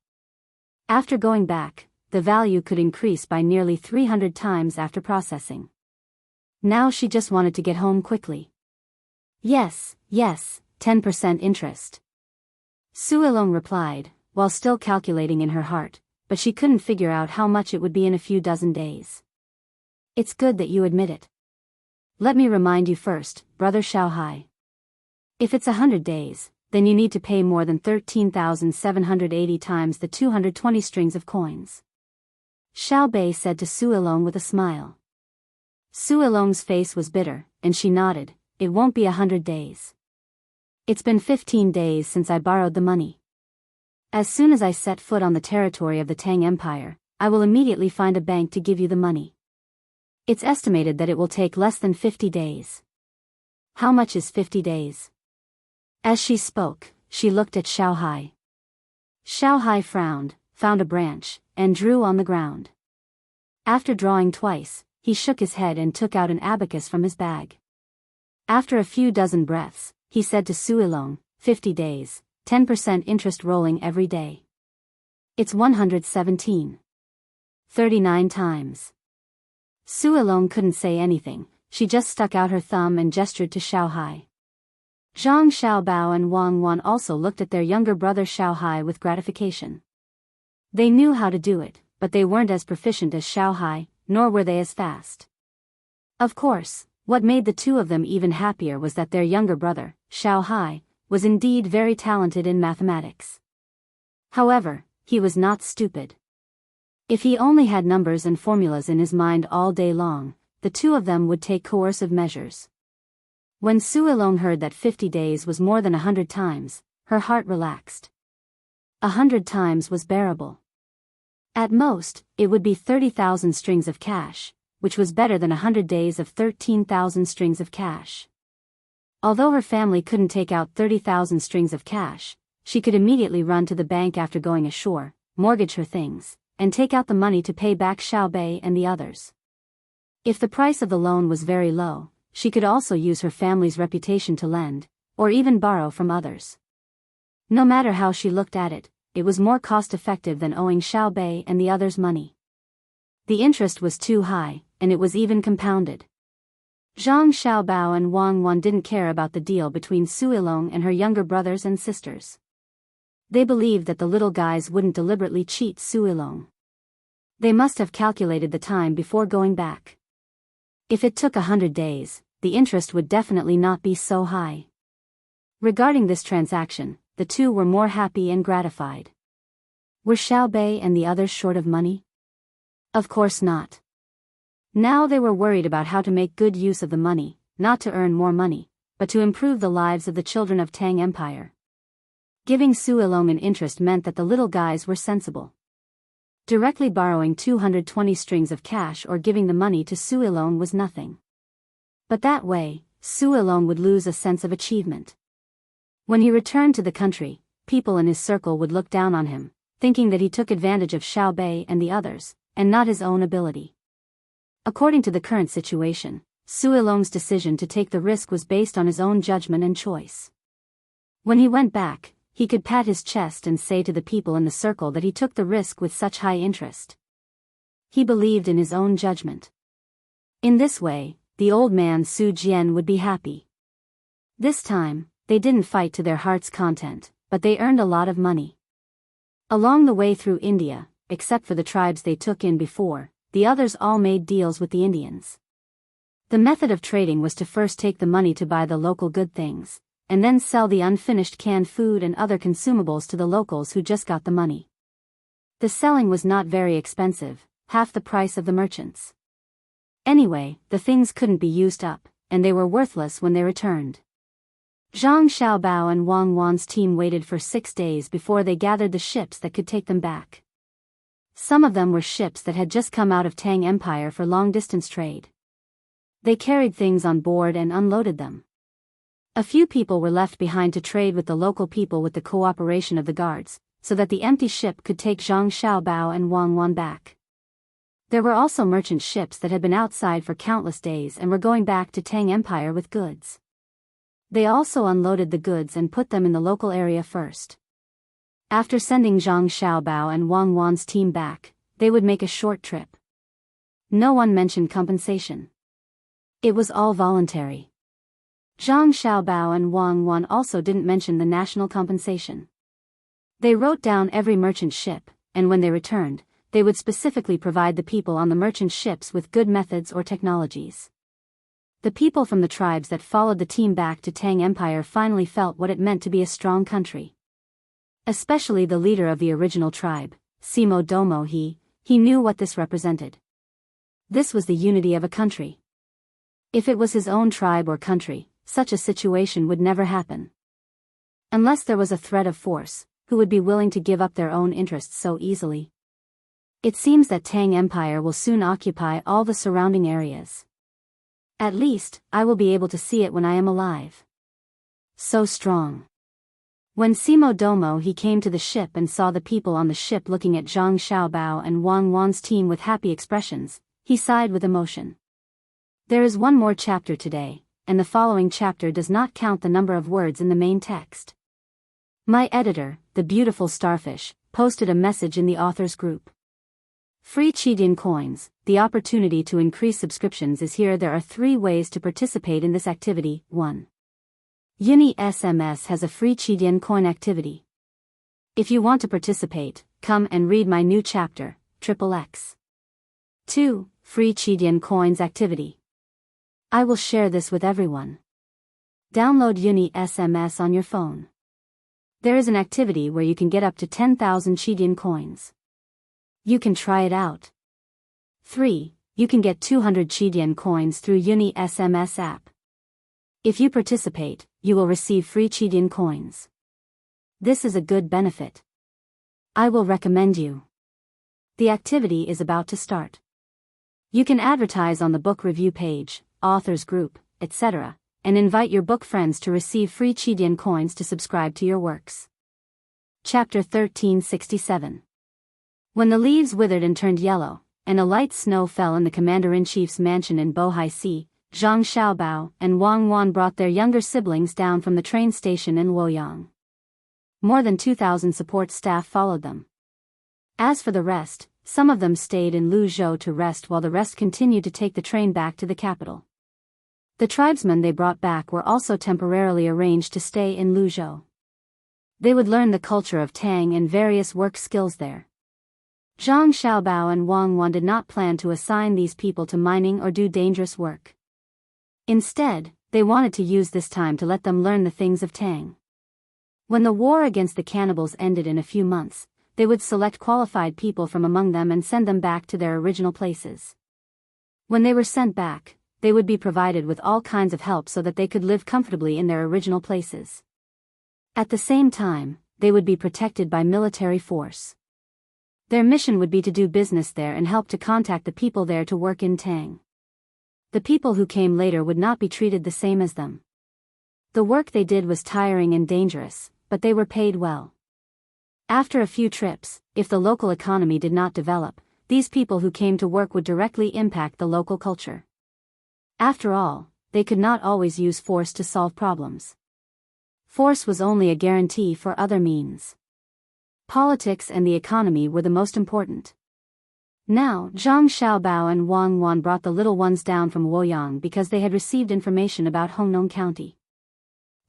Speaker 1: After going back, the value could increase by nearly 300 times after processing. Now she just wanted to get home quickly. Yes, 10% interest. Su Ilong replied, while still calculating in her heart, but she couldn't figure out how much it would be in a few dozen days. "It's good that you admit it. Let me remind you first, brother Xiao Hai. If it's 100 days, then you need to pay more than 13,780 times the 220 strings of coins." Xiao Bei said to Su Ilong with a smile. Su Ilong's face was bitter, and she nodded. It won't be 100 days. It's been 15 days since I borrowed the money. As soon as I set foot on the territory of the Tang Empire, I will immediately find a bank to give you the money. It's estimated that it will take less than 50 days. How much is 50 days? As she spoke, she looked at Xiao Hai. Xiao Hai frowned, found a branch, and drew on the ground. After drawing twice, he shook his head and took out an abacus from his bag. After a few dozen breaths, he said to Su Ilong, 50 days, 10% interest rolling every day. It's 117. 39 times. Su Ilong couldn't say anything, she just stuck out her thumb and gestured to Xiao Hai. Zhang Xiaobao and Wang Wan also looked at their younger brother Xiao Hai with gratification. They knew how to do it, but they weren't as proficient as Xiao Hai, nor were they as fast. Of course, what made the two of them even happier was that their younger brother, Xiao Hai, was indeed very talented in mathematics. However, he was not stupid. If he only had numbers and formulas in his mind all day long, the two of them would take coercive measures. When Su Ilong heard that 50 days was more than 100 times, her heart relaxed. 100 times was bearable. At most, it would be 30,000 strings of cash, which was better than 100 days of 13,000 strings of cash. Although her family couldn't take out 30,000 strings of cash, she could immediately run to the bank after going ashore, mortgage her things, and take out the money to pay back Xiaobei and the others. If the price of the loan was very low, she could also use her family's reputation to lend, or even borrow from others. No matter how she looked at it, it was more cost-effective than owing Xiaobei and the others money. The interest was too high, and it was even compounded. Zhang Xiaobao and Wang Wan didn't care about the deal between Su Ilong and her younger brothers and sisters. They believed that the little guys wouldn't deliberately cheat Su Ilong. They must have calculated the time before going back. If it took 100 days, the interest would definitely not be so high. Regarding this transaction, the two were more happy and gratified. Were Xiaobei and the others short of money? Of course not. Now they were worried about how to make good use of the money, not to earn more money, but to improve the lives of the children of Tang Empire. Giving Su Ilong an interest meant that the little guys were sensible. Directly borrowing 220 strings of cash or giving the money to Su Ilong was nothing. But that way, Su Ilong would lose a sense of achievement. When he returned to the country, people in his circle would look down on him, thinking that he took advantage of Xiaobei and the others, and not his own ability. According to the current situation, Su Ilong's decision to take the risk was based on his own judgment and choice. When he went back, he could pat his chest and say to the people in the circle that he took the risk with such high interest. He believed in his own judgment. In this way, the old man Su Jian would be happy. This time, they didn't fight to their heart's content, but they earned a lot of money. Along the way through India, except for the tribes they took in before, the others all made deals with the Indians. The method of trading was to first take the money to buy the local good things, and then sell the unfinished canned food and other consumables to the locals who just got the money. The selling was not very expensive, half the price of the merchants. Anyway, the things couldn't be used up, and they were worthless when they returned. Zhang Xiaobao and Wang Wan's team waited for 6 days before they gathered the ships that could take them back. Some of them were ships that had just come out of Tang Empire for long-distance trade. They carried things on board and unloaded them. A few people were left behind to trade with the local people with the cooperation of the guards, so that the empty ship could take Zhang Xiaobao and Wang Wan back. There were also merchant ships that had been outside for countless days and were going back to Tang Empire with goods. They also unloaded the goods and put them in the local area first. After sending Zhang Xiaobao and Wang Wan's team back, they would make a short trip. No one mentioned compensation. It was all voluntary. Zhang Xiaobao and Wang Wan also didn't mention the national compensation. They wrote down every merchant ship, and when they returned, they would specifically provide the people on the merchant ships with good methods or technologies. The people from the tribes that followed the team back to Tang Empire finally felt what it meant to be a strong country. Especially the leader of the original tribe, Simo Domo he knew what this represented. This was the unity of a country. If it was his own tribe or country, such a situation would never happen. Unless there was a threat of force, who would be willing to give up their own interests so easily? It seems that Tang Empire will soon occupy all the surrounding areas. At least, I will be able to see it when I am alive. So strong. When Simo Domo he came to the ship and saw the people on the ship looking at Zhang Xiaobao and Wang Wan's team with happy expressions, he sighed with emotion. There is one more chapter today, and the following chapter does not count the number of words in the main text. My editor, the beautiful Starfish, posted a message in the authors group. Free Chidian coins, the opportunity to increase subscriptions is here. There are 3 ways to participate in this activity. 1. Uni SMS has a free Chidian coin activity. If you want to participate, come and read my new chapter, XXX. 2. Free Chidian coins activity. I will share this with everyone. Download Uni SMS on your phone. There is an activity where you can get up to 10,000 Chidian coins. You can try it out. 3. You can get 200 Chidian coins through Uni SMS app. If you participate, you will receive free Chidian coins. This is a good benefit. I will recommend you. The activity is about to start. You can advertise on the book review page, authors group, etc., and invite your book friends to receive free Chidian coins to subscribe to your works. Chapter 1367. When the leaves withered and turned yellow, and a light snow fell in the commander-in-chief's mansion in Bohai Sea, Zhang Xiaobao and Wang Wan brought their younger siblings down from the train station in Luoyang. More than 2,000 support staff followed them. As for the rest, some of them stayed in Luzhou to rest while the rest continued to take the train back to the capital. The tribesmen they brought back were also temporarily arranged to stay in Luzhou. They would learn the culture of Tang and various work skills there. Zhang Xiaobao and Wang Wan did not plan to assign these people to mining or do dangerous work. Instead, they wanted to use this time to let them learn the things of Tang. When the war against the cannibals ended in a few months, they would select qualified people from among them and send them back to their original places. When they were sent back, they would be provided with all kinds of help so that they could live comfortably in their original places. At the same time, they would be protected by military force. Their mission would be to do business there and help to contact the people there to work in Tang. The people who came later would not be treated the same as them. The work they did was tiring and dangerous, but they were paid well. After a few trips, if the local economy did not develop, these people who came to work would directly impact the local culture. After all, they could not always use force to solve problems. Force was only a guarantee for other means. Politics and the economy were the most important. Now, Zhang Xiaobao and Wang Wan brought the little ones down from Luoyang because they had received information about Hongnong County.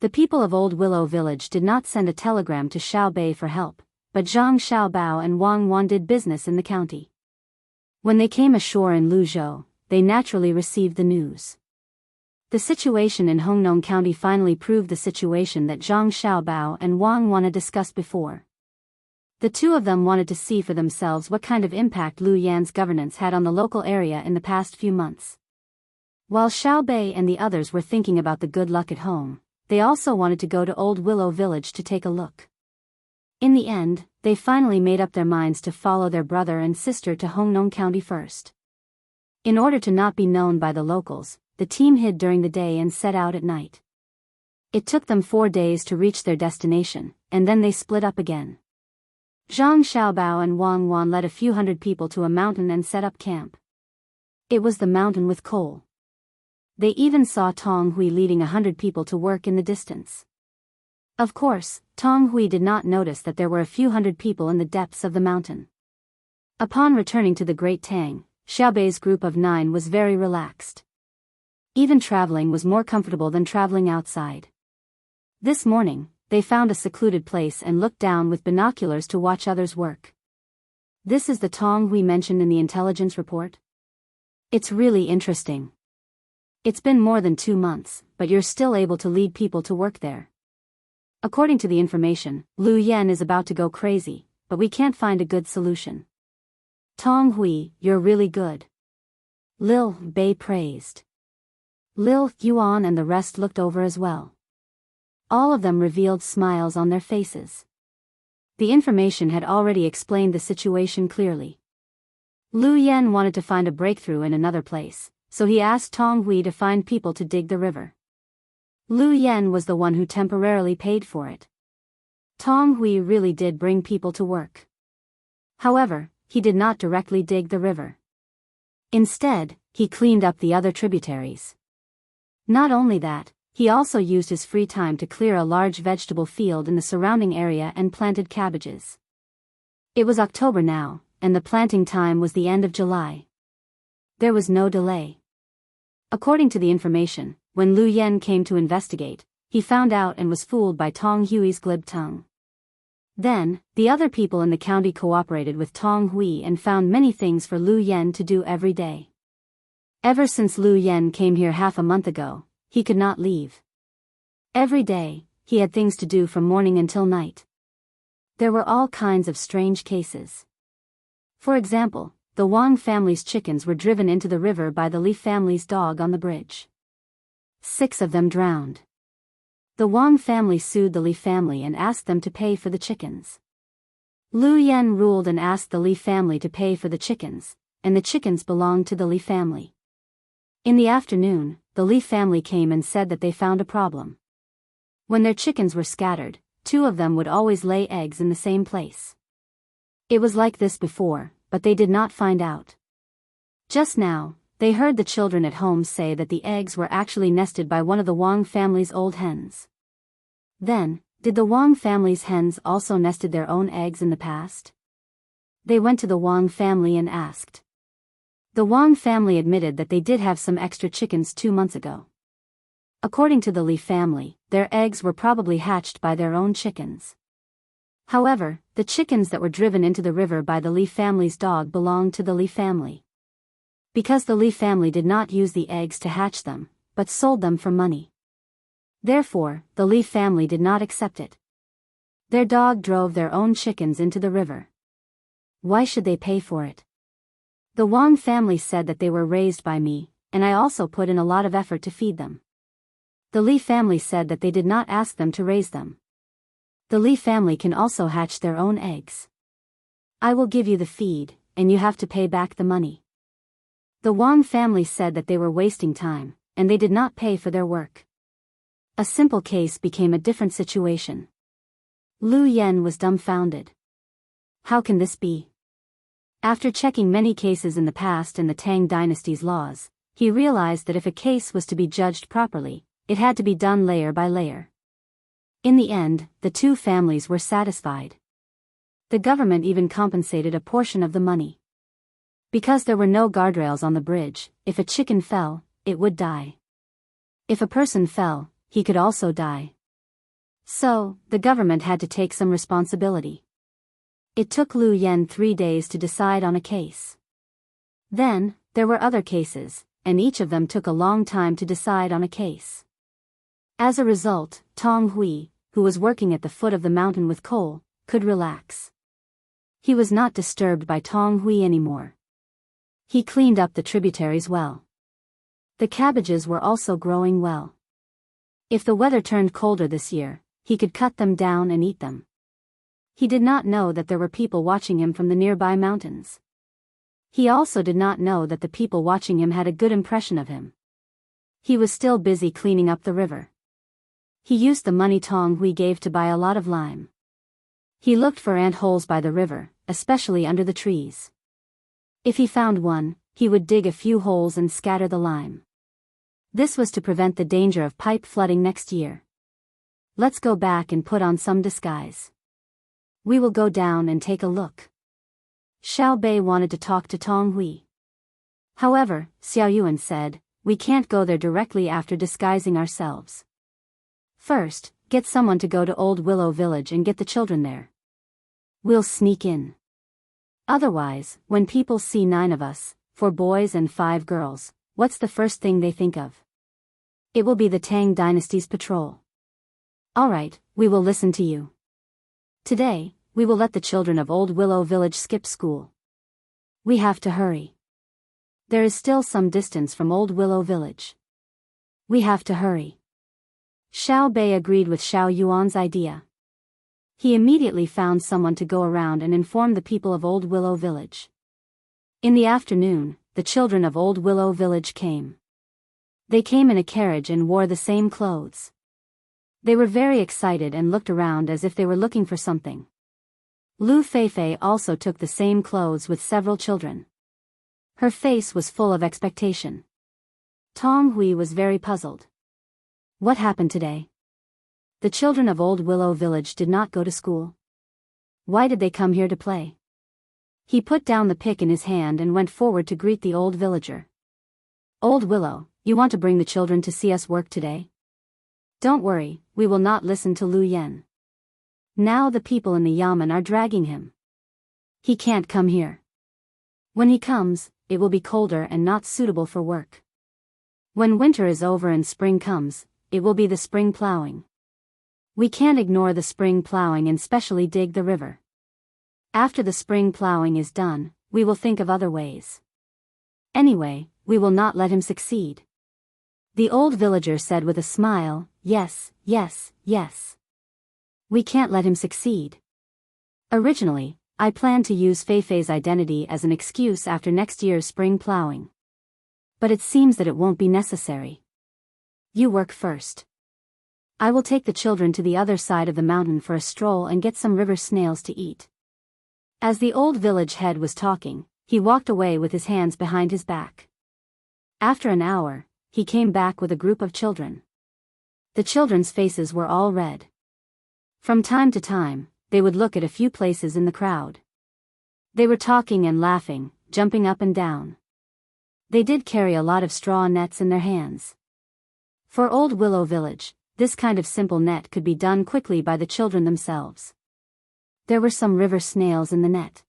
Speaker 1: The people of Old Willow Village did not send a telegram to Xiaobei for help, but Zhang Xiaobao and Wang Wan did business in the county. When they came ashore in Luzhou, they naturally received the news. The situation in Hongnong County finally proved the situation that Zhang Xiaobao and Wang Wan had discussed before. The two of them wanted to see for themselves what kind of impact Lu Yan's governance had on the local area in the past few months. While Xiaobei and the others were thinking about the good luck at home, they also wanted to go to Old Willow Village to take a look. In the end, they finally made up their minds to follow their brother and sister to Hongnong County first. In order to not be known by the locals, the team hid during the day and set out at night. It took them 4 days to reach their destination, and then they split up again. Zhang Xiaobao and Wang Wan led a few hundred people to a mountain and set up camp. It was the mountain with coal. They even saw Tong Hui leading 100 people to work in the distance. Of course, Tong Hui did not notice that there were a few hundred people in the depths of the mountain. Upon returning to the Great Tang, Xiaobei's group of 9 was very relaxed. Even traveling was more comfortable than traveling outside. This morning, they found a secluded place and looked down with binoculars to watch others work. This is the Tong Hui mentioned in the intelligence report? It's really interesting. It's been more than 2 months, but you're still able to lead people to work there. According to the information, Lu Yan is about to go crazy, but we can't find a good solution. Tong Hui, you're really good. Lil Bei praised. Lil Yuan and the rest looked over as well. All of them revealed smiles on their faces. The information had already explained the situation clearly. Lu Yen wanted to find a breakthrough in another place, so he asked Tong Hui to find people to dig the river. Lu Yen was the one who temporarily paid for it. Tong Hui really did bring people to work. However, he did not directly dig the river. Instead, he cleaned up the other tributaries. Not only that, he also used his free time to clear a large vegetable field in the surrounding area and planted cabbages. It was October now, and the planting time was the end of July. There was no delay. According to the information, when Lu Yen came to investigate, he found out and was fooled by Tong Hui's glib tongue. Then, the other people in the county cooperated with Tong Hui and found many things for Lu Yen to do every day. Ever since Lu Yen came here half a month ago, he could not leave. Every day, he had things to do from morning until night. There were all kinds of strange cases. For example, the Wang family's chickens were driven into the river by the Li family's dog on the bridge. 6 of them drowned. The Wang family sued the Li family and asked them to pay for the chickens. Lu Yen ruled and asked the Li family to pay for the chickens, and the chickens belonged to the Li family. In the afternoon, the Li family came and said that they found a problem. When their chickens were scattered, 2 of them would always lay eggs in the same place. It was like this before, but they did not find out. Just now, they heard the children at home say that the eggs were actually nested by one of the Wang family's old hens. Then, did the Wang family's hens also nested their own eggs in the past? They went to the Wang family and asked. The Wang family admitted that they did have some extra chickens 2 months ago. According to the Li family, their eggs were probably hatched by their own chickens. However, the chickens that were driven into the river by the Li family's dog belonged to the Li family. Because the Li family did not use the eggs to hatch them, but sold them for money. Therefore, the Li family did not accept it. Their dog drove their own chickens into the river. Why should they pay for it? The Wang family said that they were raised by me, and I also put in a lot of effort to feed them. The Li family said that they did not ask them to raise them. The Li family can also hatch their own eggs. I will give you the feed, and you have to pay back the money. The Wang family said that they were wasting time, and they did not pay for their work. A simple case became a different situation. Lu Yen was dumbfounded. How can this be? After checking many cases in the past and the Tang dynasty's laws, he realized that if a case was to be judged properly, it had to be done layer by layer. In the end, the 2 families were satisfied. The government even compensated a portion of the money. Because there were no guardrails on the bridge, if a chicken fell, it would die. If a person fell, he could also die. So, the government had to take some responsibility. It took Lu Yen 3 days to decide on a case. Then, there were other cases, and each of them took a long time to decide on a case. As a result, Tong Hui, who was working at the foot of the mountain with coal, could relax. He was not disturbed by Tong Hui anymore. He cleaned up the tributaries well. The cabbages were also growing well. If the weather turned colder this year, he could cut them down and eat them. He did not know that there were people watching him from the nearby mountains. He also did not know that the people watching him had a good impression of him. He was still busy cleaning up the river. He used the money Tong Hui gave to buy a lot of lime. He looked for ant holes by the river, especially under the trees. If he found one, he would dig a few holes and scatter the lime. This was to prevent the danger of pipe flooding next year. Let's go back and put on some disguise. We will go down and take a look. Xiao Bei wanted to talk to Tong Hui. However, Xiao Yuan said, we can't go there directly after disguising ourselves. First, get someone to go to Old Willow Village and get the children there. We'll sneak in. Otherwise, when people see 9 of us, 4 boys and 5 girls, what's the first thing they think of? It will be the Tang dynasty's patrol. Alright, we will listen to you. Today, we will let the children of Old Willow Village skip school. We have to hurry. There is still some distance from Old Willow Village. We have to hurry. Xiao Bei agreed with Xiao Yuan's idea. He immediately found someone to go around and inform the people of Old Willow Village. In the afternoon, the children of Old Willow Village came. They came in a carriage and wore the same clothes. They were very excited and looked around as if they were looking for something. Lu Feifei also took the same clothes with several children. Her face was full of expectation. Tong Hui was very puzzled. What happened today? The children of Old Willow Village did not go to school. Why did they come here to play? He put down the pick in his hand and went forward to greet the old villager. Old Willow, you want to bring the children to see us work today? Don't worry, we will not listen to Lu Yan. Now the people in the yamen are dragging him. He can't come here. When he comes, it will be colder and not suitable for work. When winter is over and spring comes, it will be the spring plowing. We can't ignore the spring plowing and specially dig the river. After the spring plowing is done, we will think of other ways. Anyway, we will not let him succeed. The old villager said with a smile, yes, yes, yes. We can't let him succeed. Originally, I planned to use Feifei's identity as an excuse after next year's spring plowing. But it seems that it won't be necessary. You work first. I will take the children to the other side of the mountain for a stroll and get some river snails to eat. As the old village head was talking, he walked away with his hands behind his back. After an hour, he came back with a group of children. The children's faces were all red. From time to time, they would look at a few places in the crowd. They were talking and laughing, jumping up and down. They did carry a lot of straw nets in their hands. For Old Willow Village, this kind of simple net could be done quickly by the children themselves. There were some river snails in the net.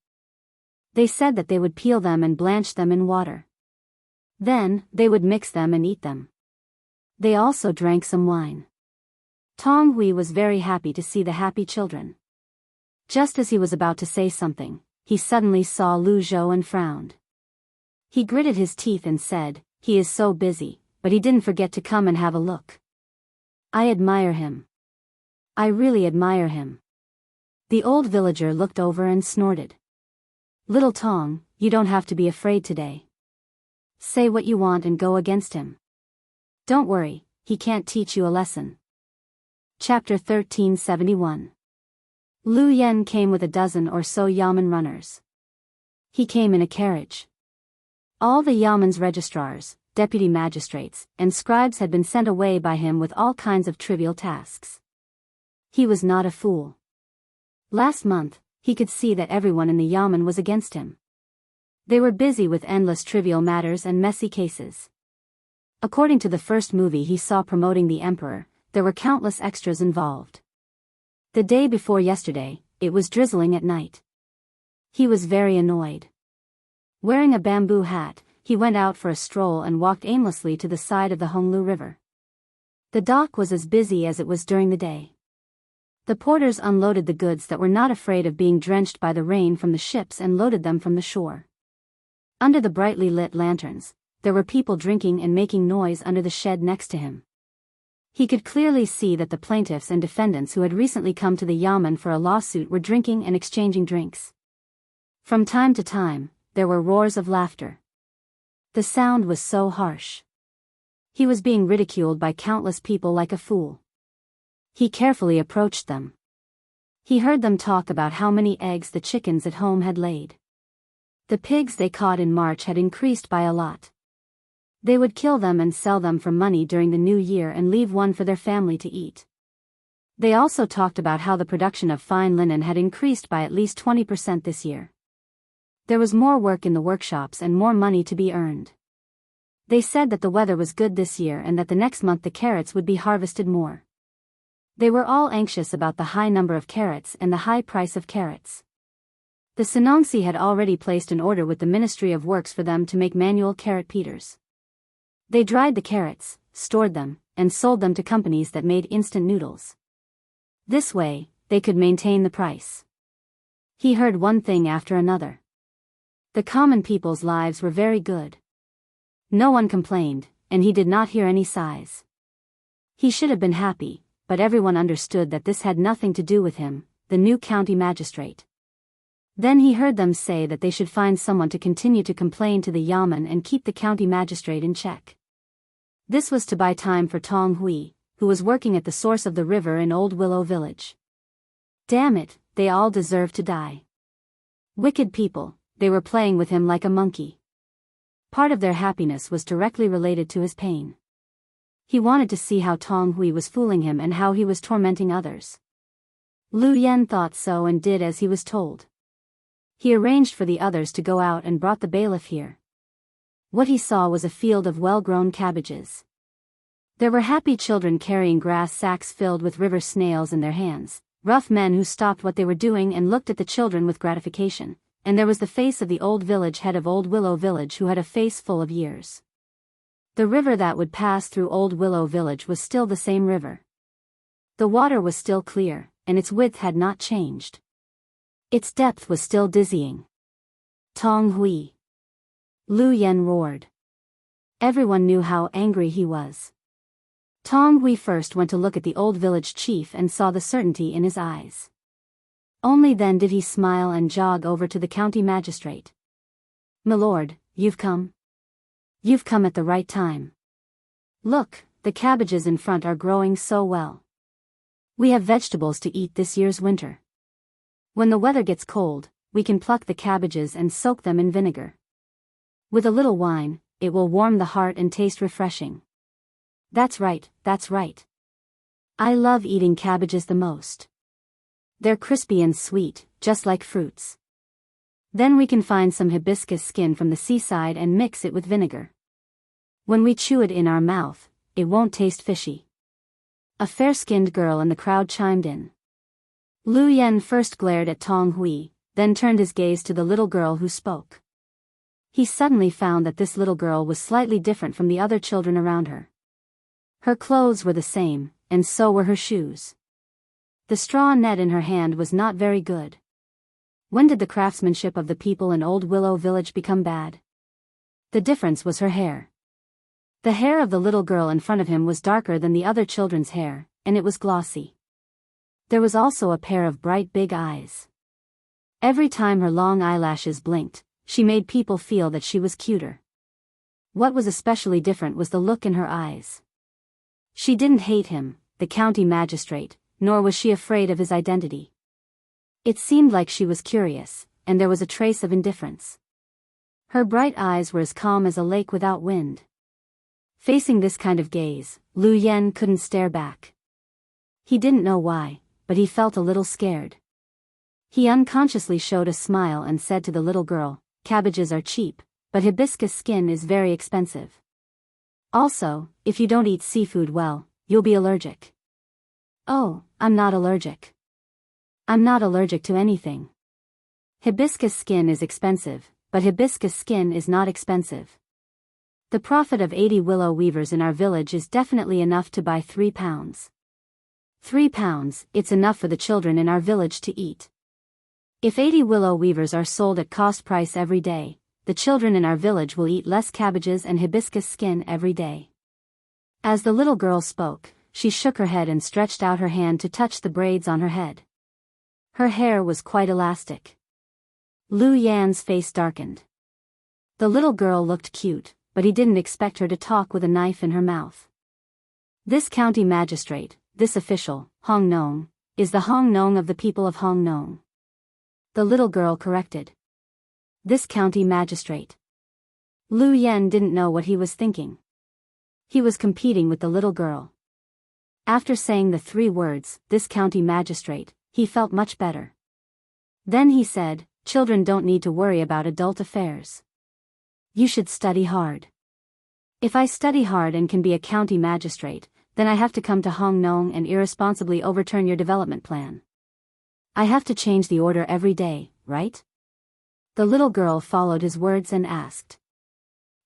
Speaker 1: They said that they would peel them and blanch them in water. Then, they would mix them and eat them. They also drank some wine. Tong Hui was very happy to see the happy children. Just as he was about to say something, he suddenly saw Lu Zhou and frowned. He gritted his teeth and said, he is so busy, but he didn't forget to come and have a look. I admire him. I really admire him. The old villager looked over and snorted. Little Tong, you don't have to be afraid today. Say what you want and go against him. Don't worry, he can't teach you a lesson. Chapter 1371. Lu Yan came with a dozen or so yamen runners. He came in a carriage. All the yamen's registrars, deputy magistrates, and scribes had been sent away by him with all kinds of trivial tasks. He was not a fool. Last month, he could see that everyone in the yamen was against him. They were busy with endless trivial matters and messy cases. According to the first movie he saw promoting the emperor, there were countless extras involved. The day before yesterday, it was drizzling at night. He was very annoyed. Wearing a bamboo hat, he went out for a stroll and walked aimlessly to the side of the Honglu River. The dock was as busy as it was during the day. The porters unloaded the goods that were not afraid of being drenched by the rain from the ships and loaded them from the shore. Under the brightly lit lanterns, there were people drinking and making noise under the shed next to him. He could clearly see that the plaintiffs and defendants who had recently come to the yamen for a lawsuit were drinking and exchanging drinks. From time to time, there were roars of laughter. The sound was so harsh. He was being ridiculed by countless people like a fool. He carefully approached them. He heard them talk about how many eggs the chickens at home had laid. The pigs they caught in March had increased by a lot. They would kill them and sell them for money during the new year and leave one for their family to eat. They also talked about how the production of fine linen had increased by at least 20% this year. There was more work in the workshops and more money to be earned. They said that the weather was good this year and that the next month the carrots would be harvested more. They were all anxious about the high number of carrots and the high price of carrots. The Sinongsi had already placed an order with the Ministry of Works for them to make manual carrot peelers. They dried the carrots, stored them, and sold them to companies that made instant noodles. This way, they could maintain the price. He heard one thing after another. The common people's lives were very good. No one complained, and he did not hear any sighs. He should have been happy, but everyone understood that this had nothing to do with him, the new county magistrate. Then he heard them say that they should find someone to continue to complain to the yamen and keep the county magistrate in check. This was to buy time for Tang Hui, who was working at the source of the river in Old Willow Village. Damn it, they all deserve to die. Wicked people, they were playing with him like a monkey. Part of their happiness was directly related to his pain. He wanted to see how Tang Hui was fooling him and how he was tormenting others. Lu Yen thought so and did as he was told. He arranged for the others to go out and brought the bailiff here. What he saw was a field of well-grown cabbages. There were happy children carrying grass sacks filled with river snails in their hands, rough men who stopped what they were doing and looked at the children with gratification, and there was the face of the old village head of Old Willow Village who had a face full of years. The river that would pass through Old Willow Village was still the same river. The water was still clear, and its width had not changed. Its depth was still dizzying. Tang Hui! Lu Yen roared. Everyone knew how angry he was. Tang Hui first went to look at the old village chief and saw the certainty in his eyes. Only then did he smile and jog over to the county magistrate. "My lord, you've come. You've come at the right time. Look, the cabbages in front are growing so well. We have vegetables to eat this year's winter. When the weather gets cold, we can pluck the cabbages and soak them in vinegar. With a little wine, it will warm the heart and taste refreshing. That's right, that's right. I love eating cabbages the most. They're crispy and sweet, just like fruits. Then we can find some hibiscus skin from the seaside and mix it with vinegar. When we chew it in our mouth, it won't taste fishy." A fair-skinned girl in the crowd chimed in. Lu Yen first glared at Tang Hui, then turned his gaze to the little girl who spoke. He suddenly found that this little girl was slightly different from the other children around her. Her clothes were the same, and so were her shoes. The straw net in her hand was not very good. When did the craftsmanship of the people in Old Willow Village become bad? The difference was her hair. The hair of the little girl in front of him was darker than the other children's hair, and it was glossy. There was also a pair of bright big eyes. Every time her long eyelashes blinked, she made people feel that she was cuter. What was especially different was the look in her eyes. She didn't hate him, the county magistrate, nor was she afraid of his identity. It seemed like she was curious, and there was a trace of indifference. Her bright eyes were as calm as a lake without wind. Facing this kind of gaze, Lu Yen couldn't stare back. He didn't know why, but he felt a little scared. He unconsciously showed a smile and said to the little girl, "Cabbages are cheap, but hibiscus skin is very expensive. Also, if you don't eat seafood well, you'll be allergic." "Oh, I'm not allergic. I'm not allergic to anything. Hibiscus skin is expensive, but hibiscus skin is not expensive. The profit of 80 willow weavers in our village is definitely enough to buy 3 pounds. 3 pounds, it's enough for the children in our village to eat. If 80 willow weavers are sold at cost price every day, the children in our village will eat less cabbages and hibiscus skin every day." As the little girl spoke, she shook her head and stretched out her hand to touch the braids on her head. Her hair was quite elastic. Lu Yan's face darkened. The little girl looked cute, but he didn't expect her to talk with a knife in her mouth. This county magistrate, this official, Hong Nong, is the Hong Nong of the people of Hong Nong. The little girl corrected. This county magistrate. Lu Yen didn't know what he was thinking. He was competing with the little girl. After saying the 3 words, this county magistrate, he felt much better. Then he said, "Children don't need to worry about adult affairs. You should study hard. If I study hard and can be a county magistrate, then I have to come to Hong Nong and irresponsibly overturn your development plan. I have to change the order every day, right?" The little girl followed his words and asked.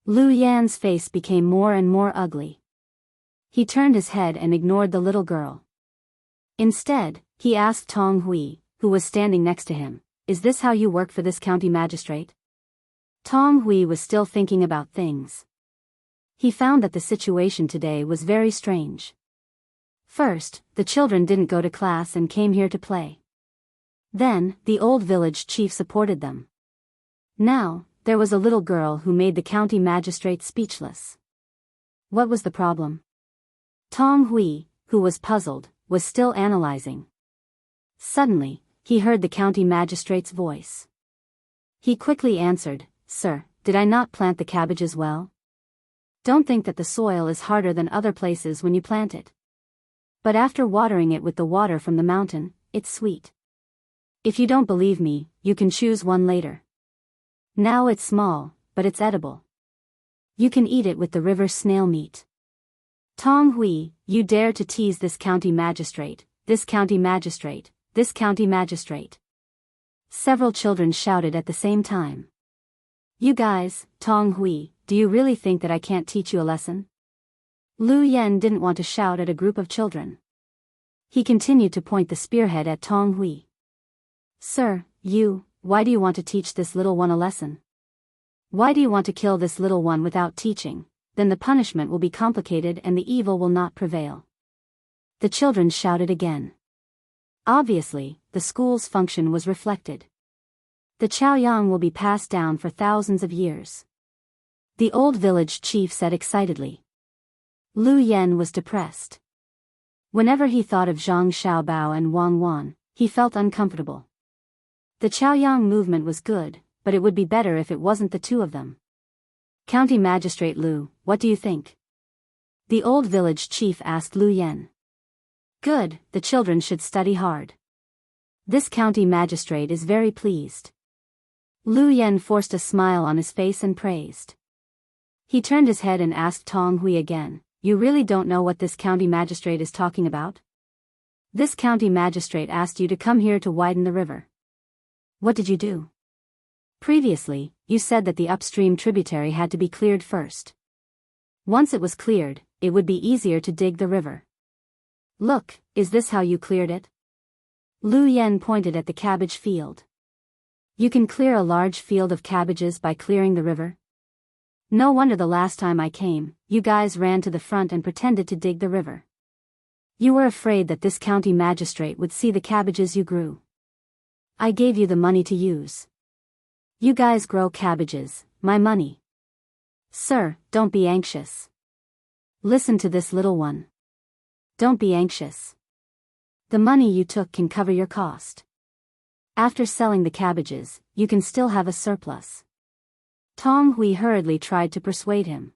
Speaker 1: Lu Yan's face became more and more ugly. He turned his head and ignored the little girl. Instead, he asked Tang Hui, who was standing next to him, "Is this how you work for this county magistrate?" Tang Hui was still thinking about things. He found that the situation today was very strange. First, the children didn't go to class and came here to play. Then, the old village chief supported them. Now, there was a little girl who made the county magistrate speechless. What was the problem? Tong Hui, who was puzzled, was still analyzing. Suddenly, he heard the county magistrate's voice. He quickly answered, "Sir, did I not plant the cabbages well? Don't think that the soil is harder than other places when you plant it. But after watering it with the water from the mountain, it's sweet. If you don't believe me, you can choose one later. Now it's small, but it's edible. You can eat it with the river snail meat." Tong Hui, you dare to tease this county magistrate, this county magistrate, this county magistrate. Several children shouted at the same time. You guys, Tong Hui, do you really think that I can't teach you a lesson? Lu Yen didn't want to shout at a group of children. He continued to point the spearhead at Tong Hui. Sir, why do you want to teach this little one a lesson? Why do you want to kill this little one without teaching? Then the punishment will be complicated and the evil will not prevail. The children shouted again. Obviously, the school's function was reflected. The Chaoyang will be passed down for thousands of years. The old village chief said excitedly. Lu Yen was depressed. Whenever he thought of Zhang Xiaobao and Wang Wan, he felt uncomfortable. The Chaoyang movement was good, but it would be better if it wasn't the two of them. County Magistrate Lu, what do you think? The old village chief asked Lu Yen. Good, the children should study hard. This county magistrate is very pleased. Lu Yen forced a smile on his face and praised. He turned his head and asked Tong Hui again, you really don't know what this county magistrate is talking about? This county magistrate asked you to come here to widen the river. What did you do? Previously, you said that the upstream tributary had to be cleared first. Once it was cleared, it would be easier to dig the river. Look, is this how you cleared it? Lu Yen pointed at the cabbage field. You can clear a large field of cabbages by clearing the river? No wonder the last time I came, you guys ran to the front and pretended to dig the river. You were afraid that this county magistrate would see the cabbages you grew. I gave you the money to use. You guys grow cabbages, my money. Sir, don't be anxious. Listen to this little one. Don't be anxious. The money you took can cover your cost. After selling the cabbages, you can still have a surplus. Tong Hui hurriedly tried to persuade him.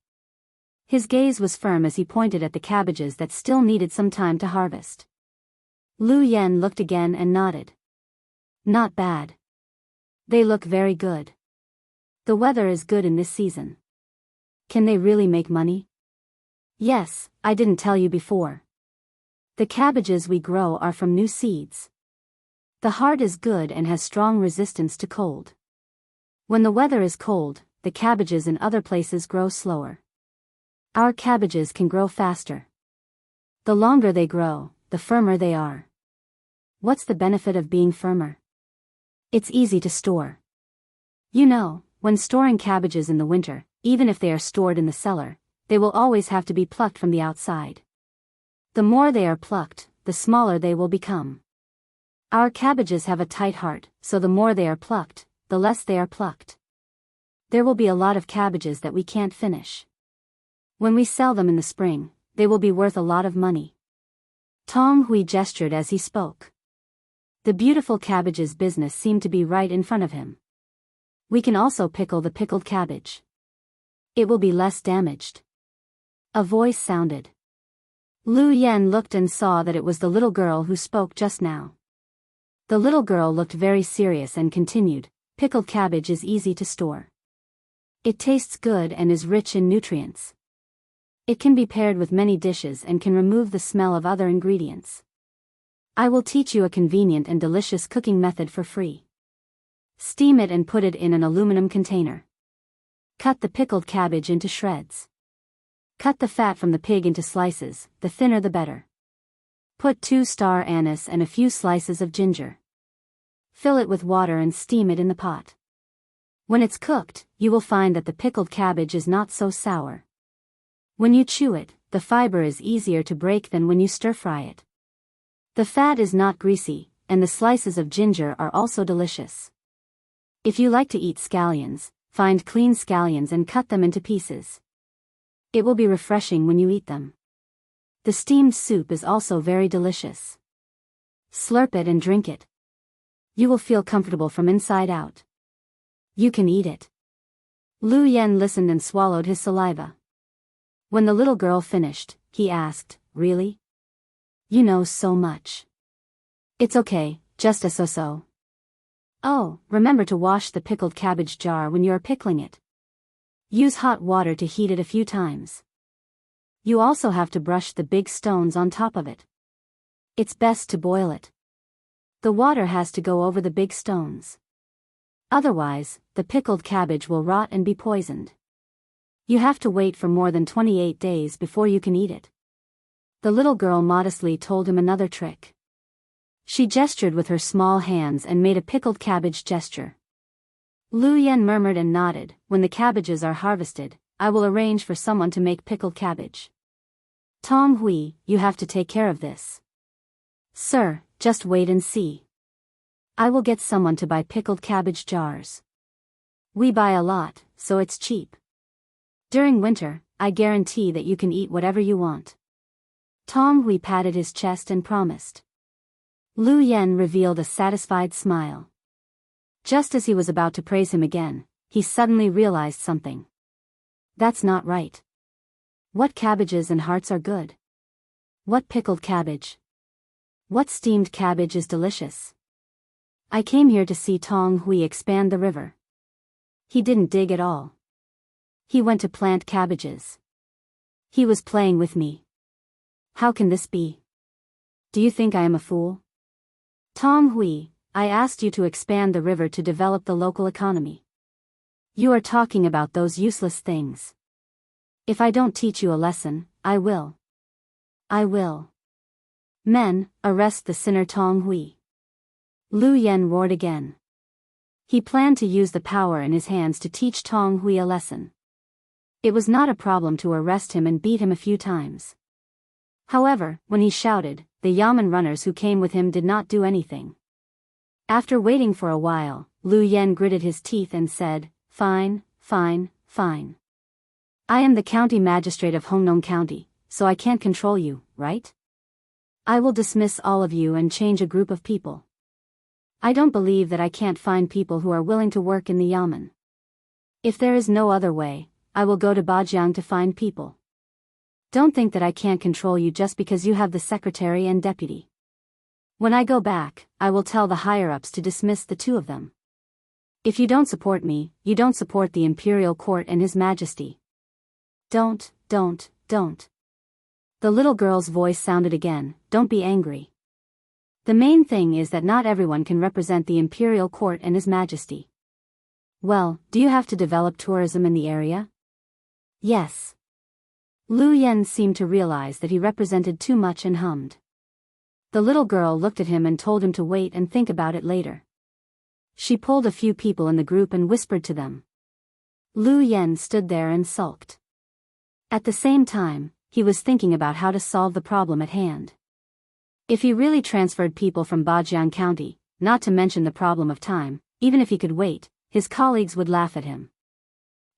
Speaker 1: His gaze was firm as he pointed at the cabbages that still needed some time to harvest. Lu Yen looked again and nodded. Not bad. They look very good. The weather is good in this season. Can they really make money? Yes, I didn't tell you before. The cabbages we grow are from new seeds. The heart is good and has strong resistance to cold. When the weather is cold, the cabbages in other places grow slower. Our cabbages can grow faster. The longer they grow, the firmer they are. What's the benefit of being firmer? It's easy to store. You know, when storing cabbages in the winter, even if they are stored in the cellar, they will always have to be plucked from the outside. The more they are plucked, the smaller they will become. Our cabbages have a tight heart, so the more they are plucked, the less they are plucked. There will be a lot of cabbages that we can't finish. When we sell them in the spring, they will be worth a lot of money. Tong Hui gestured as he spoke. The beautiful cabbages business seemed to be right in front of him. We can also pickle the pickled cabbage. It will be less damaged. A voice sounded. Lu Yen looked and saw that it was the little girl who spoke just now. The little girl looked very serious and continued, pickled cabbage is easy to store. It tastes good and is rich in nutrients. It can be paired with many dishes and can remove the smell of other ingredients. I will teach you a convenient and delicious cooking method for free. Steam it and put it in an aluminum container. Cut the pickled cabbage into shreds. Cut the fat from the pig into slices, the thinner the better. Put 2-star anise and a few slices of ginger. Fill it with water and steam it in the pot. When it's cooked, you will find that the pickled cabbage is not so sour. When you chew it, the fiber is easier to break than when you stir-fry it. The fat is not greasy, and the slices of ginger are also delicious. If you like to eat scallions, find clean scallions and cut them into pieces. It will be refreshing when you eat them. The steamed soup is also very delicious. Slurp it and drink it. You will feel comfortable from inside out. You can eat it. Lu Yen listened and swallowed his saliva. When the little girl finished, he asked, "Really? You know so much." "It's okay, just a so-so." "Oh, remember to wash the pickled cabbage jar when you are pickling it. Use hot water to heat it a few times. You also have to brush the big stones on top of it. It's best to boil it. The water has to go over the big stones. Otherwise, the pickled cabbage will rot and be poisoned. You have to wait for more than 28 days before you can eat it." The little girl modestly told him another trick. She gestured with her small hands and made a pickled cabbage gesture. Lu Yen murmured and nodded. "When the cabbages are harvested, I will arrange for someone to make pickled cabbage. Tong Hui, you have to take care of this." "Sir, just wait and see. I will get someone to buy pickled cabbage jars. We buy a lot, so it's cheap. During winter, I guarantee that you can eat whatever you want." Tong Hui patted his chest and promised. Lu Yen revealed a satisfied smile. Just as he was about to praise him again, he suddenly realized something. That's not right. What cabbages and hearts are good? What pickled cabbage? What steamed cabbage is delicious? I came here to see Tong Hui expand the river. He didn't dig at all. He went to plant cabbages. He was playing with me. How can this be? Do you think I am a fool? Tong Hui, I asked you to expand the river to develop the local economy. You are talking about those useless things. If I don't teach you a lesson, I will. I will. Men, arrest the sinner Tong Hui. Lu Yen roared again. He planned to use the power in his hands to teach Tong Hui a lesson. It was not a problem to arrest him and beat him a few times. However, when he shouted, the yamen runners who came with him did not do anything. After waiting for a while, Lu Yen gritted his teeth and said, "Fine, fine, fine. I am the county magistrate of Hongnong County, so I can't control you, right? I will dismiss all of you and change a group of people. I don't believe that I can't find people who are willing to work in the yamen. If there is no other way, I will go to Bajiang to find people. Don't think that I can't control you just because you have the secretary and deputy. When I go back, I will tell the higher-ups to dismiss the two of them. If you don't support me, you don't support the imperial court and His Majesty. Don't. The little girl's voice sounded again, "Don't be angry. The main thing is that not everyone can represent the imperial court and His Majesty. Well, do you have to develop tourism in the area?" "Yes." Lu Yen seemed to realize that he represented too much and hummed. The little girl looked at him and told him to wait and think about it later. She pulled a few people in the group and whispered to them. Lu Yen stood there and sulked. At the same time, he was thinking about how to solve the problem at hand. If he really transferred people from Bajiang County, not to mention the problem of time, even if he could wait, his colleagues would laugh at him.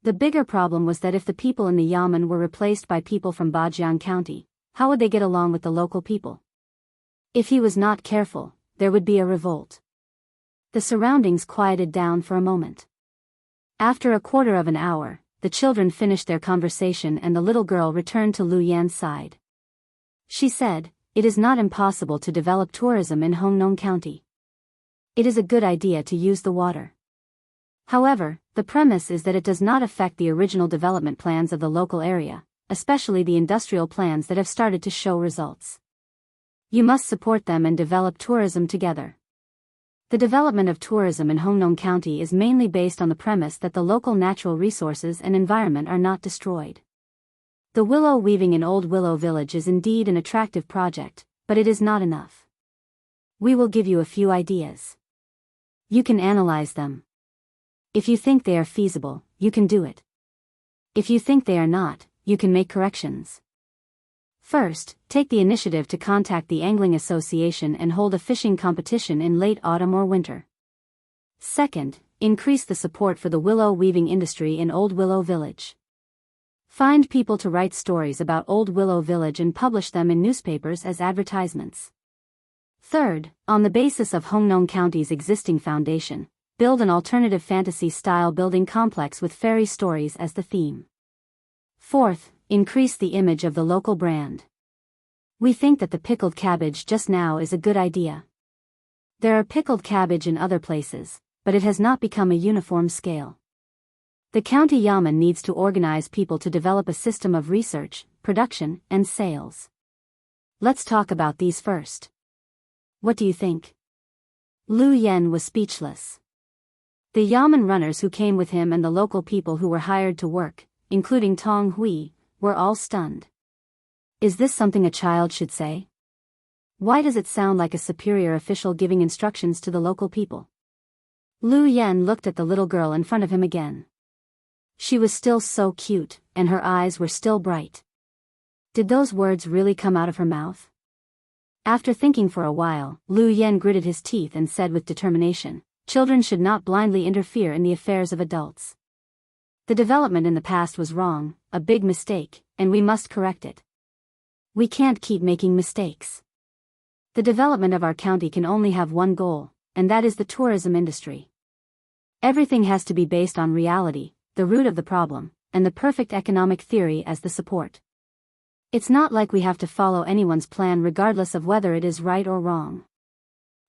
Speaker 1: The bigger problem was that if the people in the yamen were replaced by people from Bajiang County, how would they get along with the local people? If he was not careful, there would be a revolt. The surroundings quieted down for a moment. After a quarter of an hour, the children finished their conversation and the little girl returned to Lu Yan's side. She said, "It is not impossible to develop tourism in Hongnong County. It is a good idea to use the water. However, the premise is that it does not affect the original development plans of the local area, especially the industrial plans that have started to show results. You must support them and develop tourism together. The development of tourism in Hongnong County is mainly based on the premise that the local natural resources and environment are not destroyed. The willow weaving in Old Willow Village is indeed an attractive project, but it is not enough. We will give you a few ideas. You can analyze them. If you think they are feasible, you can do it. If you think they are not, you can make corrections. First, take the initiative to contact the Angling Association and hold a fishing competition in late autumn or winter. Second, increase the support for the willow weaving industry in Old Willow Village. Find people to write stories about Old Willow Village and publish them in newspapers as advertisements. Third, on the basis of Hongnong County's existing foundation, build an alternative fantasy-style building complex with fairy stories as the theme. Fourth, increase the image of the local brand. We think that the pickled cabbage just now is a good idea. There are pickled cabbage in other places, but it has not become a uniform scale. The county yamen needs to organize people to develop a system of research, production, and sales. Let's talk about these first. What do you think? Lu Yen was speechless. The yamen runners who came with him and the local people who were hired to work, including Tong Hui, were all stunned. Is this something a child should say? Why does it sound like a superior official giving instructions to the local people? Lu Yen looked at the little girl in front of him again. She was still so cute, and her eyes were still bright. Did those words really come out of her mouth? After thinking for a while, Lu Yen gritted his teeth and said with determination, "Children should not blindly interfere in the affairs of adults. The development in the past was wrong, a big mistake, and we must correct it. We can't keep making mistakes. The development of our county can only have one goal, and that is the tourism industry. Everything has to be based on reality, the root of the problem, and the perfect economic theory as the support. It's not like we have to follow anyone's plan regardless of whether it is right or wrong.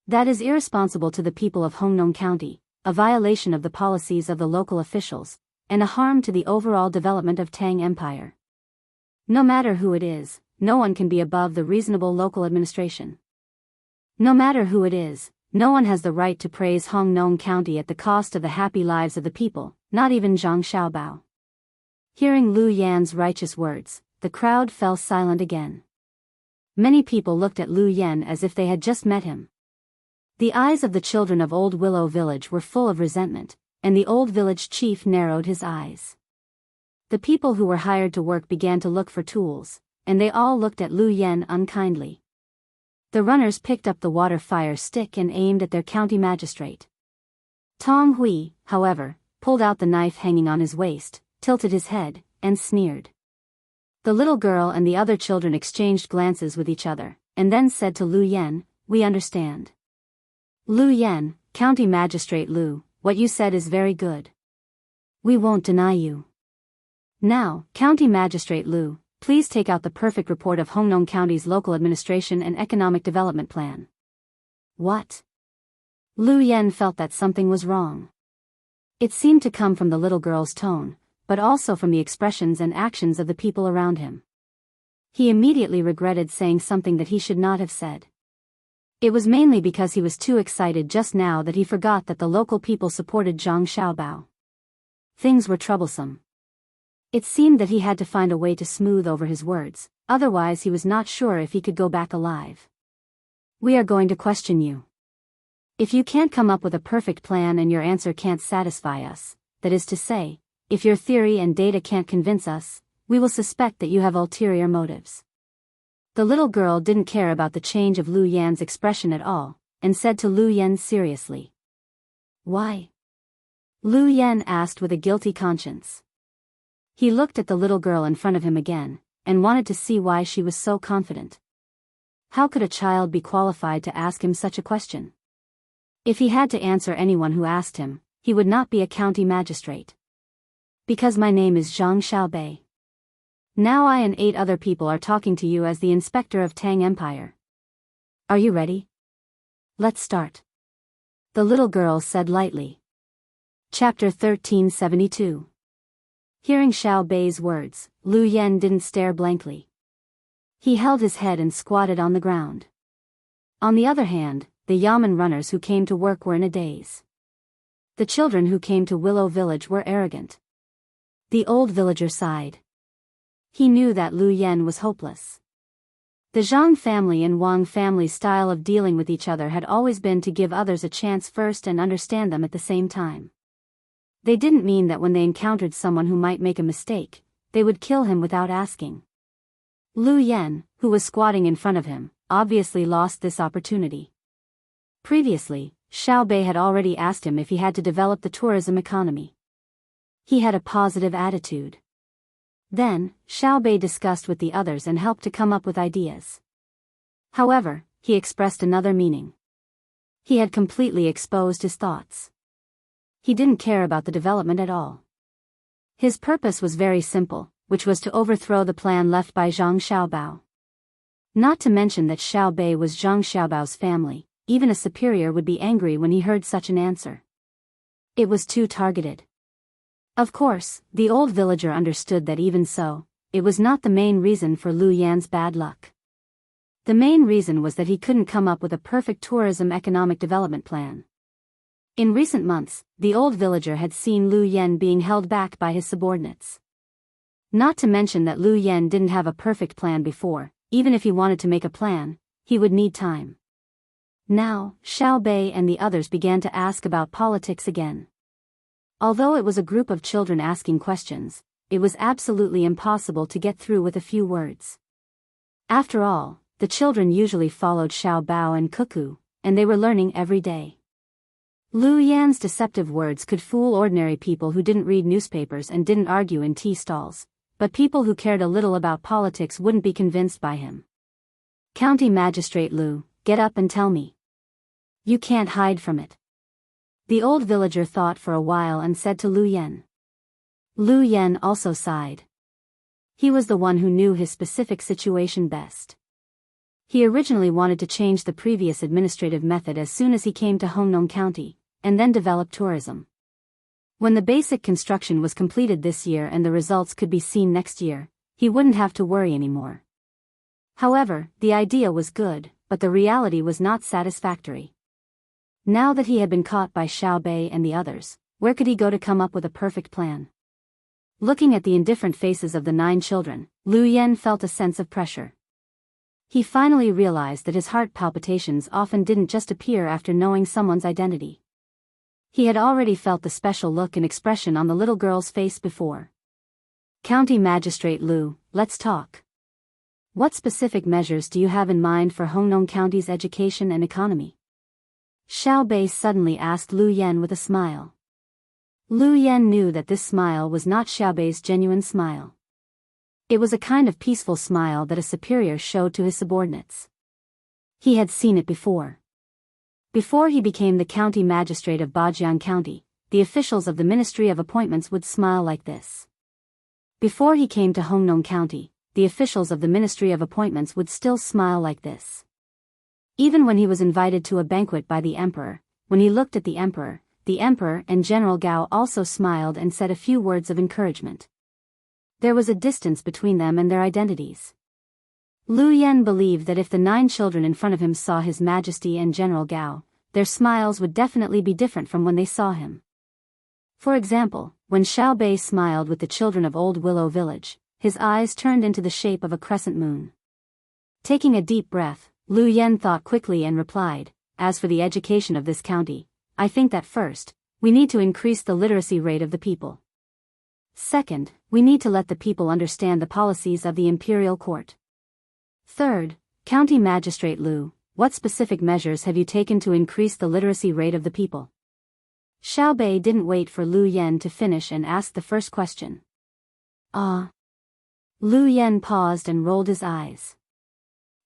Speaker 1: That is irresponsible to the people of Hongnong County, a violation of the policies of the local officials, and a harm to the overall development of Tang Empire. No matter who it is, no one can be above the reasonable local administration. No matter who it is, no one has the right to praise Hongnong County at the cost of the happy lives of the people, not even Zhang Xiaobao." Hearing Lu Yan's righteous words, the crowd fell silent again. Many people looked at Lu Yan as if they had just met him. The eyes of the children of Old Willow Village were full of resentment, and the old village chief narrowed his eyes. The people who were hired to work began to look for tools, and they all looked at Lu Yan unkindly. The runners picked up the water fire stick and aimed at their county magistrate. Tong Hui, however, pulled out the knife hanging on his waist, tilted his head, and sneered. The little girl and the other children exchanged glances with each other, and then said to Lu Yan, "We understand." "Lu Yan, County Magistrate Lu, what you said is very good. We won't deny you. Now, County Magistrate Lu, please take out the perfect report of Hongnong County's local administration and economic development plan." "What?" Lu Yan felt that something was wrong. It seemed to come from the little girl's tone, but also from the expressions and actions of the people around him. He immediately regretted saying something that he should not have said. It was mainly because he was too excited just now that he forgot that the local people supported Zhang Xiaobao. Things were troublesome. It seemed that he had to find a way to smooth over his words, otherwise he was not sure if he could go back alive. "We are going to question you. If you can't come up with a perfect plan and your answer can't satisfy us, that is to say, if your theory and data can't convince us, we will suspect that you have ulterior motives." The little girl didn't care about the change of Lu Yan's expression at all, and said to Lu Yan seriously. "Why?" Lu Yan asked with a guilty conscience. He looked at the little girl in front of him again, and wanted to see why she was so confident. How could a child be qualified to ask him such a question? If he had to answer anyone who asked him, he would not be a county magistrate. "Because my name is Zhang Xiaobei. Now I and 8 other people are talking to you as the inspector of Tang Empire. Are you ready? Let's start." The little girl said lightly. Chapter 1372. Hearing Xiao Bei's words, Lu Yan didn't stare blankly. He held his head and squatted on the ground. On the other hand, the yamen runners who came to work were in a daze. The children who came to Willow Village were arrogant. The old villager sighed. He knew that Lu Yan was hopeless. The Zhang family and Wang family's style of dealing with each other had always been to give others a chance first and understand them at the same time. They didn't mean that when they encountered someone who might make a mistake, they would kill him without asking. Lu Yan, who was squatting in front of him, obviously lost this opportunity. Previously, Xiao Bei had already asked him if he had to develop the tourism economy. He had a positive attitude. Then, Xiao Bei discussed with the others and helped to come up with ideas. However, he expressed another meaning. He had completely exposed his thoughts. He didn't care about the development at all. His purpose was very simple, which was to overthrow the plan left by Zhang Xiaobao. Not to mention that Xiao Bei was Zhang Xiaobao's family, even a superior would be angry when he heard such an answer. It was too targeted. Of course, the old villager understood that even so, it was not the main reason for Lu Yan's bad luck. The main reason was that he couldn't come up with a perfect tourism economic development plan. In recent months, the old villager had seen Lu Yan being held back by his subordinates. Not to mention that Lu Yan didn't have a perfect plan before. Even if he wanted to make a plan, he would need time. Now, Xiao Bei and the others began to ask about politics again. Although it was a group of children asking questions, it was absolutely impossible to get through with a few words. After all, the children usually followed Xiao Bao and Cuckoo, and they were learning every day. Lu Yan's deceptive words could fool ordinary people who didn't read newspapers and didn't argue in tea stalls, but people who cared a little about politics wouldn't be convinced by him. County Magistrate Lu, get up and tell me. You can't hide from it. The old villager thought for a while and said to Lu Yan. Lu Yan also sighed. He was the one who knew his specific situation best. He originally wanted to change the previous administrative method as soon as he came to Hongnong County, and then develop tourism. When the basic construction was completed this year and the results could be seen next year, he wouldn't have to worry anymore. However, the idea was good, but the reality was not satisfactory. Now that he had been caught by Xiao Bei and the others, where could he go to come up with a perfect plan? Looking at the indifferent faces of the 9 children, Lu Yan felt a sense of pressure. He finally realized that his heart palpitations often didn't just appear after knowing someone's identity. He had already felt the special look and expression on the little girl's face before. County Magistrate Lu, let's talk. What specific measures do you have in mind for Hongnong County's education and economy? Xiao Bei suddenly asked Lu Yan with a smile. Lu Yan knew that this smile was not Xiao Bei's genuine smile. It was a kind of peaceful smile that a superior showed to his subordinates. He had seen it before. Before he became the county magistrate of Bajiang County, the officials of the Ministry of Appointments would smile like this. Before he came to Hongnong County, the officials of the Ministry of Appointments would still smile like this. Even when he was invited to a banquet by the emperor, when he looked at the emperor and General Gao also smiled and said a few words of encouragement. There was a distance between them and their identities. Lu Yan believed that if the 9 children in front of him saw His Majesty and General Gao, their smiles would definitely be different from when they saw him. For example, when Xiao Bei smiled with the children of Old Willow Village, his eyes turned into the shape of a crescent moon. Taking a deep breath, Lu Yan thought quickly and replied, as for the education of this county, I think that first, we need to increase the literacy rate of the people. Second, we need to let the people understand the policies of the imperial court. Third, County Magistrate Lu, what specific measures have you taken to increase the literacy rate of the people? Xiao Bei didn't wait for Lu Yan to finish and asked the first question. Lu Yan paused and rolled his eyes.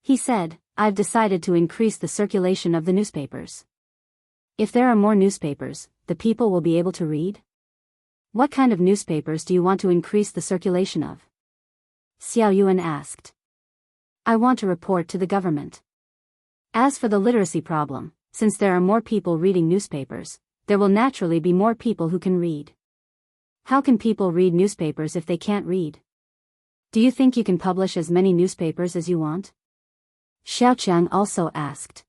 Speaker 1: He said, I've decided to increase the circulation of the newspapers. If there are more newspapers, the people will be able to read? What kind of newspapers do you want to increase the circulation of? Xiao Yuan asked. I want to report to the government. As for the literacy problem, since there are more people reading newspapers, there will naturally be more people who can read. How can people read newspapers if they can't read? Do you think you can publish as many newspapers as you want? Xiao Qiang also asked.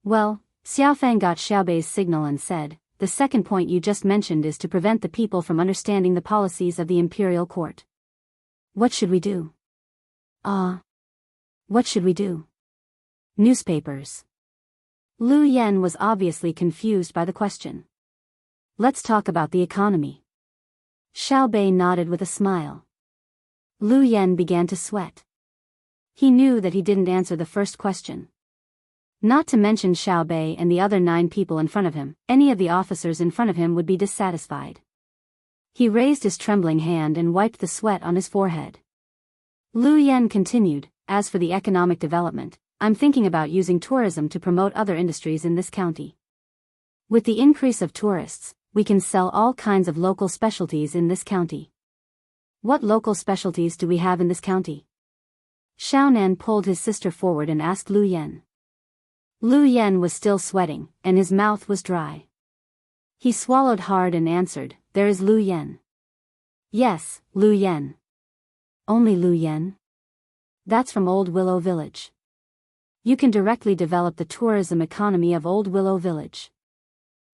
Speaker 1: Well, Xiao Fang got Xiao Bei's signal and said, the second point you just mentioned is to prevent the people from understanding the policies of the imperial court. What should we do? What should we do? Newspapers. Lu Yan was obviously confused by the question. Let's talk about the economy. Xiao Bei nodded with a smile. Lu Yan began to sweat. He knew that he didn't answer the first question. Not to mention Xiao Bei and the other 9 people in front of him, any of the officers in front of him would be dissatisfied. He raised his trembling hand and wiped the sweat on his forehead. Lu Yen continued, as for the economic development, I'm thinking about using tourism to promote other industries in this county. With the increase of tourists, we can sell all kinds of local specialties in this county. What local specialties do we have in this county? Xiaonan pulled his sister forward and asked Lu Yen. Lu Yen was still sweating, and his mouth was dry. He swallowed hard and answered, there is Lu Yen. Yes, Lu Yen. Only Lu Yen? That's from Old Willow Village. You can directly develop the tourism economy of Old Willow Village.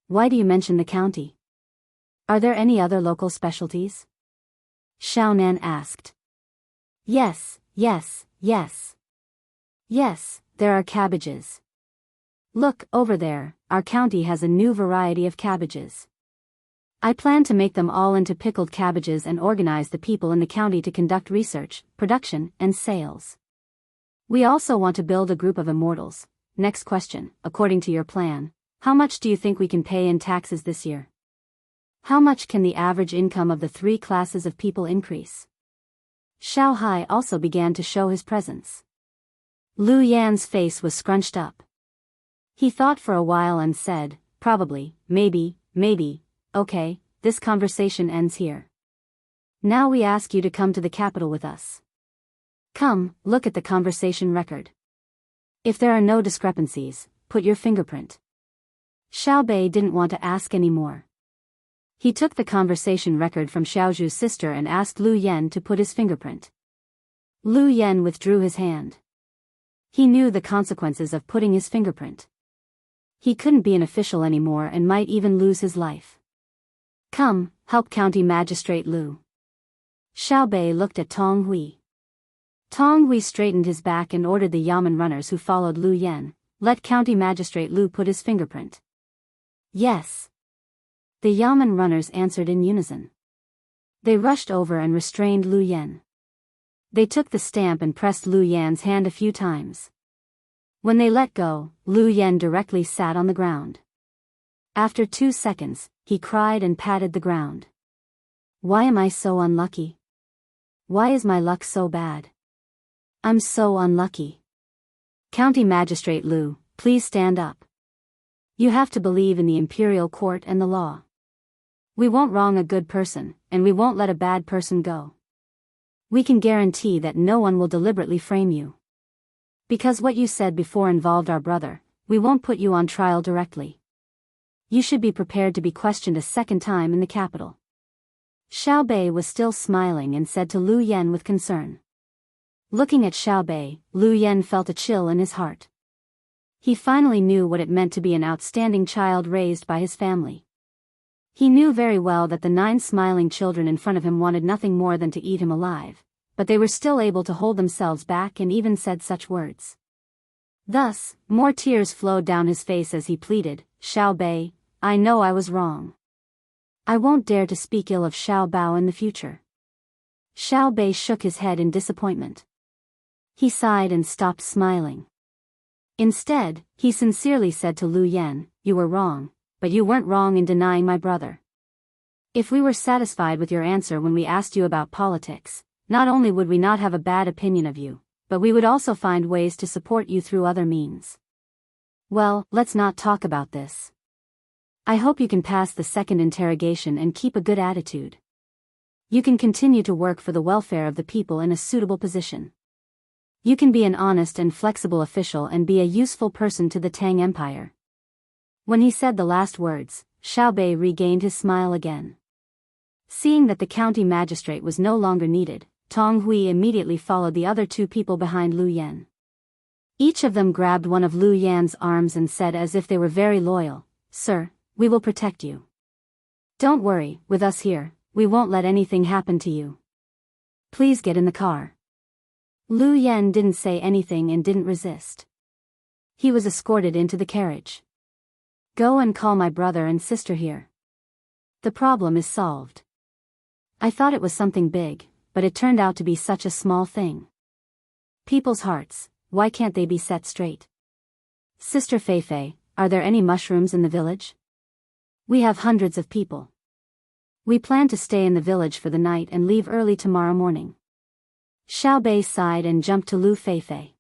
Speaker 1: Why do you mention the county? Are there any other local specialties? Xiaonan asked. Yes, yes, yes. Yes, there are cabbages. Look, over there, our county has a new variety of cabbages. I plan to make them all into pickled cabbages and organize the people in the county to conduct research, production, and sales. We also want to build a group of immortals. Next question, according to your plan, how much do you think we can pay in taxes this year? How much can the average income of the 3 classes of people increase? Xiao Hai also began to show his presence. Lu Yan's face was scrunched up. He thought for a while and said, probably, maybe, okay, this conversation ends here. Now we ask you to come to the capital with us. Come, look at the conversation record. If there are no discrepancies, put your fingerprint. Xiao Bei didn't want to ask any more. He took the conversation record from Xiaozhu's sister and asked Lu Yen to put his fingerprint. Lu Yen withdrew his hand. He knew the consequences of putting his fingerprint. He couldn't be an official anymore and might even lose his life. Come, help County Magistrate Lu. Xiao Bei looked at Tong Hui. Tong Hui straightened his back and ordered the Yamen runners who followed Lu Yen, let County Magistrate Lu put his fingerprint. Yes. The Yamen runners answered in unison. They rushed over and restrained Lu Yen. They took the stamp and pressed Lu Yan's hand a few times. When they let go, Lu Yen directly sat on the ground. After 2 seconds, he cried and patted the ground. Why am I so unlucky? Why is my luck so bad? I'm so unlucky. County Magistrate Lu, please stand up. You have to believe in the imperial court and the law. We won't wrong a good person, and we won't let a bad person go. We can guarantee that no one will deliberately frame you. Because what you said before involved our brother, we won't put you on trial directly. You should be prepared to be questioned a second time in the capital. Xiao Bei was still smiling and said to Lu Yen with concern. Looking at Xiao Bei, Lu Yen felt a chill in his heart. He finally knew what it meant to be an outstanding child raised by his family. He knew very well that the 9 smiling children in front of him wanted nothing more than to eat him alive, but they were still able to hold themselves back and even said such words. Thus, more tears flowed down his face as he pleaded, Xiao Bei, I know I was wrong. I won't dare to speak ill of Xiao Bao in the future. Xiao Bei shook his head in disappointment. He sighed and stopped smiling. Instead, he sincerely said to Lu Yen, you were wrong, but you weren't wrong in denying my brother. If we were satisfied with your answer when we asked you about politics, not only would we not have a bad opinion of you, but we would also find ways to support you through other means. Well, let's not talk about this. I hope you can pass the second interrogation and keep a good attitude. You can continue to work for the welfare of the people in a suitable position. You can be an honest and flexible official and be a useful person to the Tang Empire. When he said the last words, Xiao Bei regained his smile again. Seeing that the county magistrate was no longer needed, Tong Hui immediately followed the other 2 people behind Lu Yen. Each of them grabbed one of Lu Yan's arms and said as if they were very loyal, Sir, we will protect you. Don't worry, with us here, we won't let anything happen to you. Please get in the car. Lu Yen didn't say anything and didn't resist. He was escorted into the carriage. Go and call my brother and sister here. The problem is solved. I thought it was something big, but it turned out to be such a small thing. People's hearts, why can't they be set straight? Sister Feifei, are there any mushrooms in the village? We have hundreds of people. We plan to stay in the village for the night and leave early tomorrow morning. Xiao Bei sighed and jumped to Lu Feifei.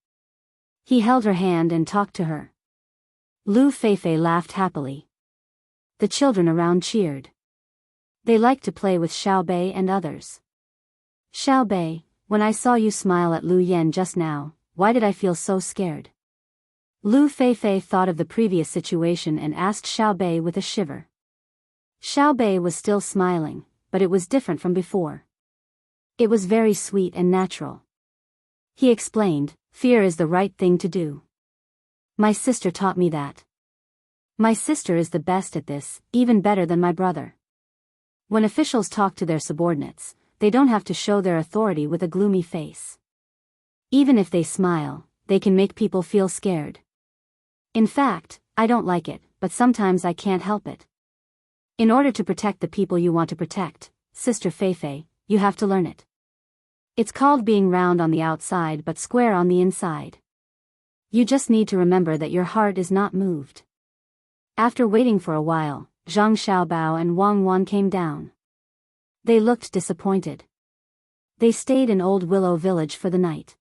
Speaker 1: He held her hand and talked to her. Lu Feifei laughed happily. The children around cheered. They liked to play with Xiao Bei and others. Xiao Bei, when I saw you smile at Lu Yan just now, why did I feel so scared? Lu Feifei thought of the previous situation and asked Xiao Bei with a shiver. Xiao Bei was still smiling, but it was different from before. It was very sweet and natural. He explained, fear is the right thing to do. My sister taught me that. My sister is the best at this, even better than my brother. When officials talk to their subordinates, they don't have to show their authority with a gloomy face. Even if they smile, they can make people feel scared. In fact, I don't like it, but sometimes I can't help it. In order to protect the people you want to protect, Sister Feifei, you have to learn it. It's called being round on the outside but square on the inside. You just need to remember that your heart is not moved. After waiting for a while, Zhang Xiaobao and Wang Wan came down. They looked disappointed. They stayed in Old Willow Village for the night.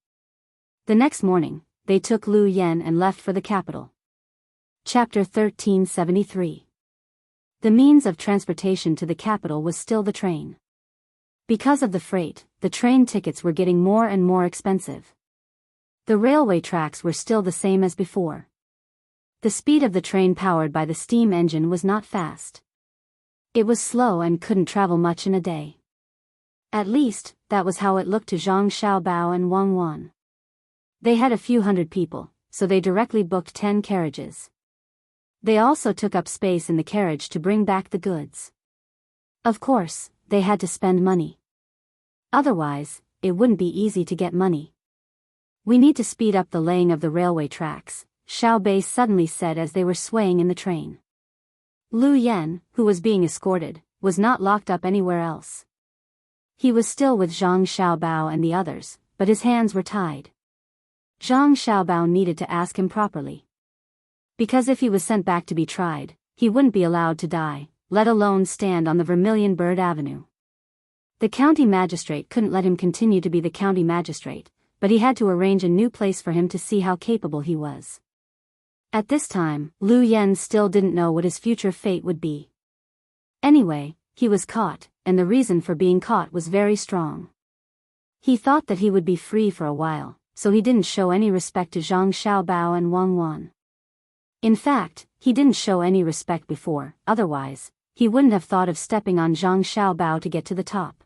Speaker 1: The next morning, they took Lu Yan and left for the capital. Chapter 1373. The means of transportation to the capital was still the train. Because of the freight, the train tickets were getting more and more expensive. The railway tracks were still the same as before. The speed of the train powered by the steam engine was not fast. It was slow and couldn't travel much in a day. At least, that was how it looked to Zhang Xiaobao and Wang Wan. They had a few hundred people, so they directly booked 10 carriages. They also took up space in the carriage to bring back the goods. Of course, they had to spend money. Otherwise, it wouldn't be easy to get money. We need to speed up the laying of the railway tracks, Xiao Bei suddenly said as they were swaying in the train. Lu Yan, who was being escorted, was not locked up anywhere else. He was still with Zhang Xiaobao and the others, but his hands were tied. Zhang Xiaobao needed to ask him properly. Because if he was sent back to be tried, he wouldn't be allowed to die, let alone stand on the Vermilion Bird Avenue. The county magistrate couldn't let him continue to be the county magistrate, but he had to arrange a new place for him to see how capable he was. At this time, Lu Yan still didn't know what his future fate would be. Anyway, he was caught, and the reason for being caught was very strong. He thought that he would be free for a while, so he didn't show any respect to Zhang Xiaobao and Wang Wan. In fact, he didn't show any respect before, otherwise, he wouldn't have thought of stepping on Zhang Xiaobao to get to the top.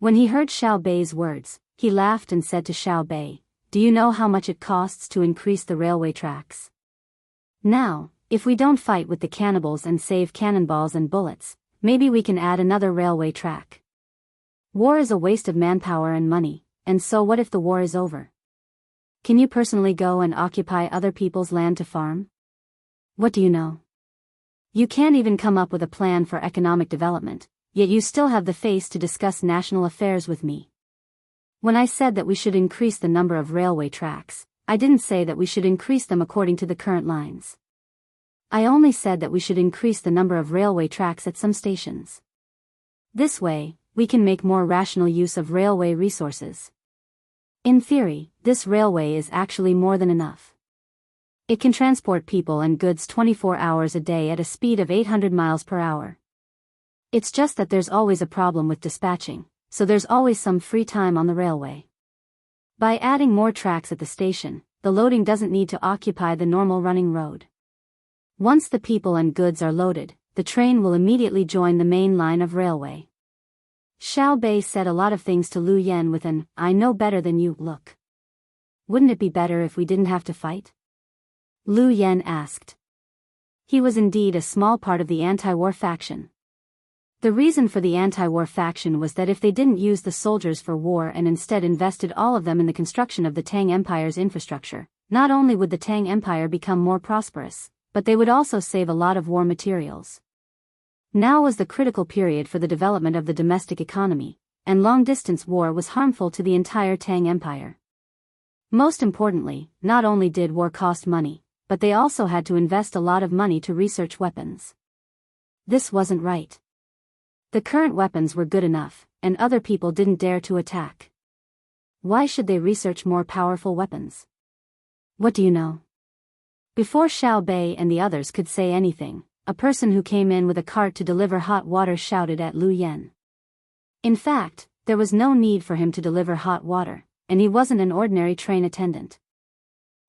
Speaker 1: When he heard Xiao Bei's words, he laughed and said to Xiao Bei, "Do you know how much it costs to increase the railway tracks? Now, if we don't fight with the cannibals and save cannonballs and bullets, maybe we can add another railway track. War is a waste of manpower and money, and so what if the war is over? Can you personally go and occupy other people's land to farm? What do you know? You can't even come up with a plan for economic development, yet you still have the face to discuss national affairs with me. When I said that we should increase the number of railway tracks, I didn't say that we should increase them according to the current lines. I only said that we should increase the number of railway tracks at some stations. This way, we can make more rational use of railway resources. In theory, this railway is actually more than enough. It can transport people and goods 24 hours a day at a speed of 800 miles per hour. It's just that there's always a problem with dispatching, so there's always some free time on the railway. By adding more tracks at the station, the loading doesn't need to occupy the normal running road. Once the people and goods are loaded, the train will immediately join the main line of railway. Xiao Bei said a lot of things to Lu Yan with an "I know better than you" look. Wouldn't it be better if we didn't have to fight? Lu Yan asked. He was indeed a small part of the anti-war faction. The reason for the anti-war faction was that if they didn't use the soldiers for war and instead invested all of them in the construction of the Tang Empire's infrastructure, not only would the Tang Empire become more prosperous, but they would also save a lot of war materials. Now was the critical period for the development of the domestic economy, and long-distance war was harmful to the entire Tang Empire. Most importantly, not only did war cost money, but they also had to invest a lot of money to research weapons. This wasn't right. The current weapons were good enough, and other people didn't dare to attack. Why should they research more powerful weapons? What do you know? Before Xiao Bei and the others could say anything, a person who came in with a cart to deliver hot water shouted at Lu Yan. In fact, there was no need for him to deliver hot water, and he wasn't an ordinary train attendant.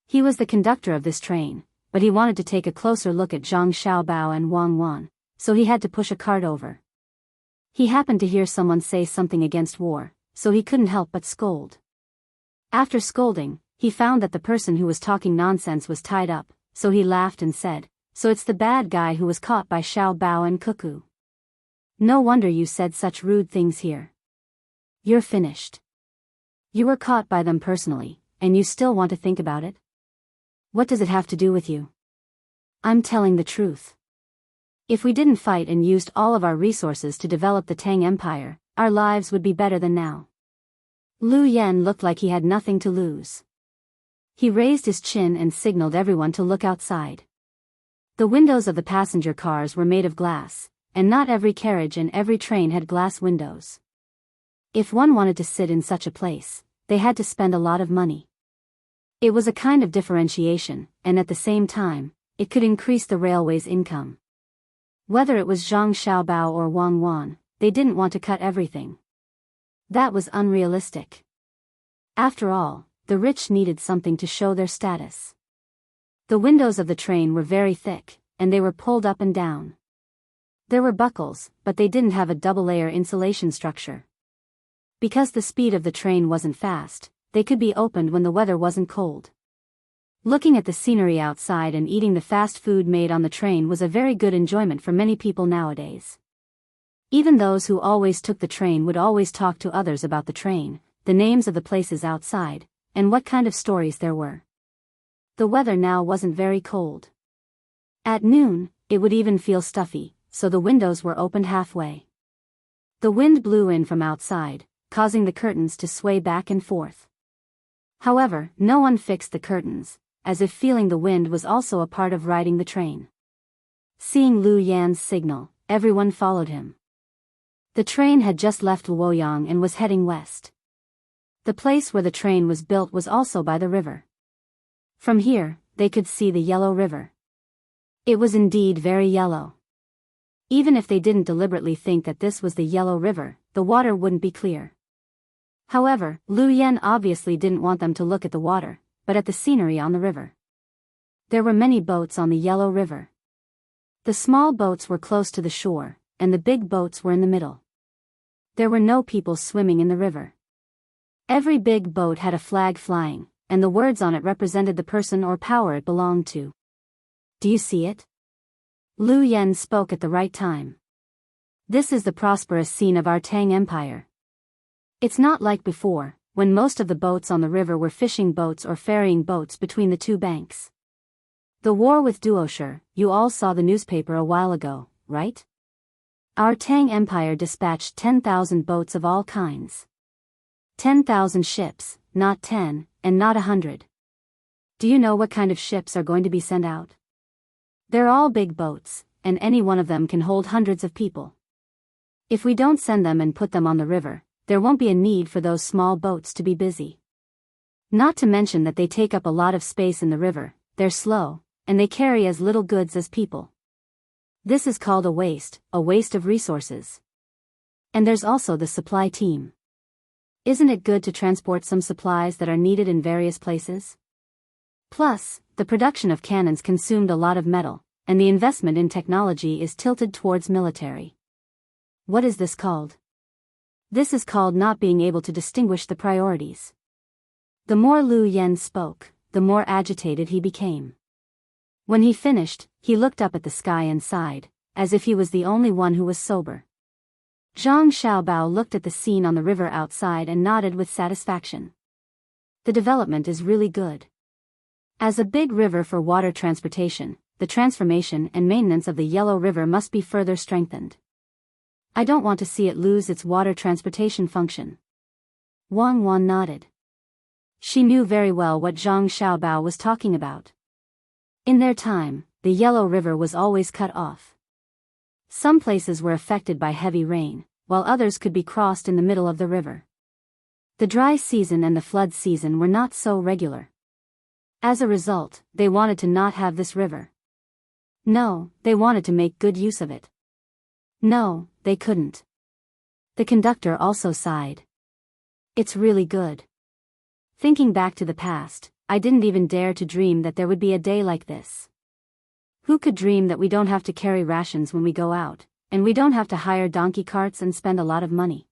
Speaker 1: He was the conductor of this train, but he wanted to take a closer look at Zhang Xiaobao and Wang Wan, so he had to push a cart over. He happened to hear someone say something against war, so he couldn't help but scold. After scolding, he found that the person who was talking nonsense was tied up, so he laughed and said, "So it's the bad guy who was caught by Xiao Bao and Cuckoo. No wonder you said such rude things here. You're finished. You were caught by them personally, and you still want to think about it? What does it have to do with you? I'm telling the truth. If we didn't fight and used all of our resources to develop the Tang Empire, our lives would be better than now." Lu Yan looked like he had nothing to lose. He raised his chin and signaled everyone to look outside. The windows of the passenger cars were made of glass, and not every carriage and every train had glass windows. If one wanted to sit in such a place, they had to spend a lot of money. It was a kind of differentiation, and at the same time, it could increase the railway's income. Whether it was Zhang Xiaobao or Wang Wan, they didn't want to cut everything. That was unrealistic. After all, the rich needed something to show their status. The windows of the train were very thick, and they were pulled up and down. There were buckles, but they didn't have a double-layer insulation structure. Because the speed of the train wasn't fast, they could be opened when the weather wasn't cold. Looking at the scenery outside and eating the fast food made on the train was a very good enjoyment for many people nowadays. Even those who always took the train would always talk to others about the train, the names of the places outside, and what kind of stories there were. The weather now wasn't very cold. At noon, it would even feel stuffy, so the windows were opened halfway. The wind blew in from outside, causing the curtains to sway back and forth. However, no one fixed the curtains, as if feeling the wind was also a part of riding the train. Seeing Lu Yan's signal, everyone followed him. The train had just left Luoyang and was heading west. The place where the train was built was also by the river. From here, they could see the Yellow River. It was indeed very yellow. Even if they didn't deliberately think that this was the Yellow River, the water wouldn't be clear. However, Lu Yan obviously didn't want them to look at the water, but at the scenery on the river. There were many boats on the Yellow River. The small boats were close to the shore, and the big boats were in the middle. There were no people swimming in the river. Every big boat had a flag flying, and the words on it represented the person or power it belonged to. Do you see it? Lu Yan spoke at the right time. This is the prosperous scene of our Tang Empire. It's not like before, when most of the boats on the river were fishing boats or ferrying boats between the two banks. The war with Duoshi, you all saw the newspaper a while ago, right? Our Tang Empire dispatched 10,000 boats of all kinds. 10,000 ships, not 10, and not 100. Do you know what kind of ships are going to be sent out? They're all big boats, and any one of them can hold hundreds of people. If we don't send them and put them on the river, there won't be a need for those small boats to be busy. Not to mention that they take up a lot of space in the river, they're slow, and they carry as little goods as people. This is called a waste of resources. And there's also the supply team. Isn't it good to transport some supplies that are needed in various places? Plus, the production of cannons consumed a lot of metal, and the investment in technology is tilted towards military. What is this called? This is called not being able to distinguish the priorities. The more Lu Yan spoke, the more agitated he became. When he finished, he looked up at the sky and sighed, as if he was the only one who was sober. Zhang Xiaobao looked at the scene on the river outside and nodded with satisfaction. The development is really good. As a big river for water transportation, the transformation and maintenance of the Yellow River must be further strengthened. I don't want to see it lose its water transportation function. Wang Wan nodded. She knew very well what Zhang Xiaobao was talking about. In their time, the Yellow River was always cut off. Some places were affected by heavy rain, while others could be crossed in the middle of the river. The dry season and the flood season were not so regular. As a result, they wanted to not have this river. No, they wanted to make good use of it. No, they couldn't. The conductor also sighed. It's really good. Thinking back to the past, I didn't even dare to dream that there would be a day like this. Who could dream that we don't have to carry rations when we go out, and we don't have to hire donkey carts and spend a lot of money?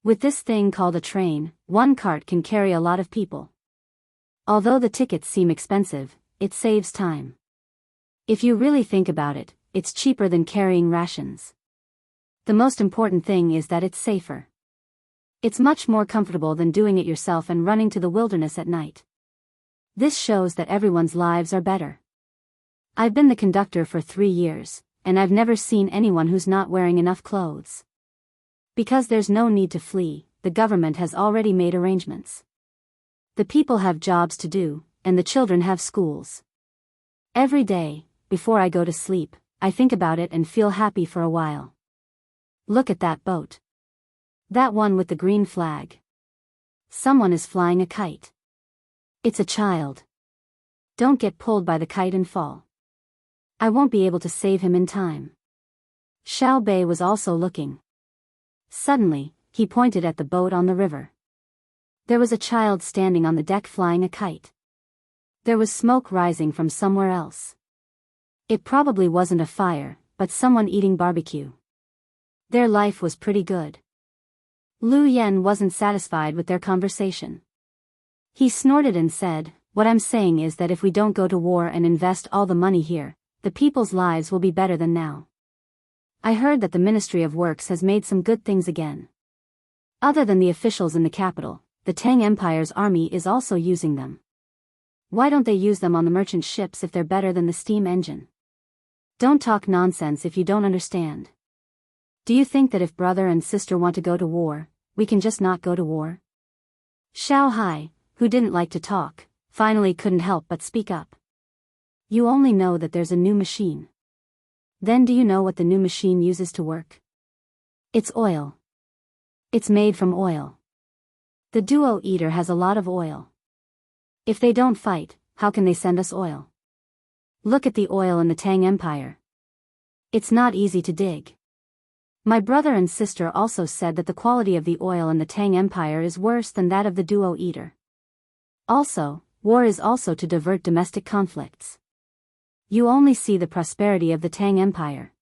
Speaker 1: With this thing called a train, one cart can carry a lot of people. Although the tickets seem expensive, it saves time. If you really think about it, it's cheaper than carrying rations. The most important thing is that it's safer. It's much more comfortable than doing it yourself and running to the wilderness at night. This shows that everyone's lives are better. I've been the conductor for 3 years, and I've never seen anyone who's not wearing enough clothes. Because there's no need to flee, the government has already made arrangements. The people have jobs to do, and the children have schools. Every day, before I go to sleep, I think about it and feel happy for a while. Look at that boat. That one with the green flag. Someone is flying a kite. It's a child. Don't get pulled by the kite and fall. I won't be able to save him in time. Xiao Bei was also looking. Suddenly, he pointed at the boat on the river. There was a child standing on the deck flying a kite. There was smoke rising from somewhere else. It probably wasn't a fire, but someone eating barbecue. Their life was pretty good. Lu Yan wasn't satisfied with their conversation. He snorted and said, "What I'm saying is that if we don't go to war and invest all the money here, the people's lives will be better than now. I heard that the Ministry of Works has made some good things again. Other than the officials in the capital, the Tang Empire's army is also using them. Why don't they use them on the merchant ships if they're better than the steam engine? Don't talk nonsense if you don't understand. Do you think that if brother and sister want to go to war, we can just not go to war?" Xiao Hai, who didn't like to talk, finally couldn't help but speak up. "You only know that there's a new machine. Then do you know what the new machine uses to work? It's oil. It's made from oil. The Duo Eater has a lot of oil. If they don't fight, how can they send us oil? Look at the oil in the Tang Empire. It's not easy to dig. My brother and sister also said that the quality of the oil in the Tang Empire is worse than that of the Duo Eater. Also, war is also to divert domestic conflicts. You only see the prosperity of the Tang Empire.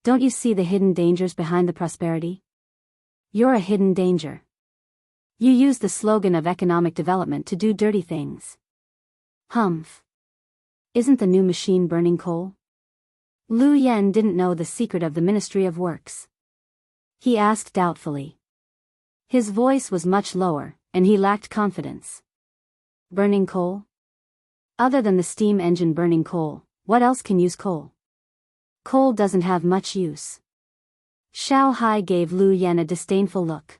Speaker 1: Don't you see the hidden dangers behind the prosperity? You're a hidden danger. You use the slogan of economic development to do dirty things. Humph. Isn't the new machine burning coal?" Lu Yan didn't know the secret of the Ministry of Works. He asked doubtfully. His voice was much lower, and he lacked confidence. Burning coal? Other than the steam engine burning coal, what else can use coal? Coal doesn't have much use. Xiao Hai gave Lu Yan a disdainful look.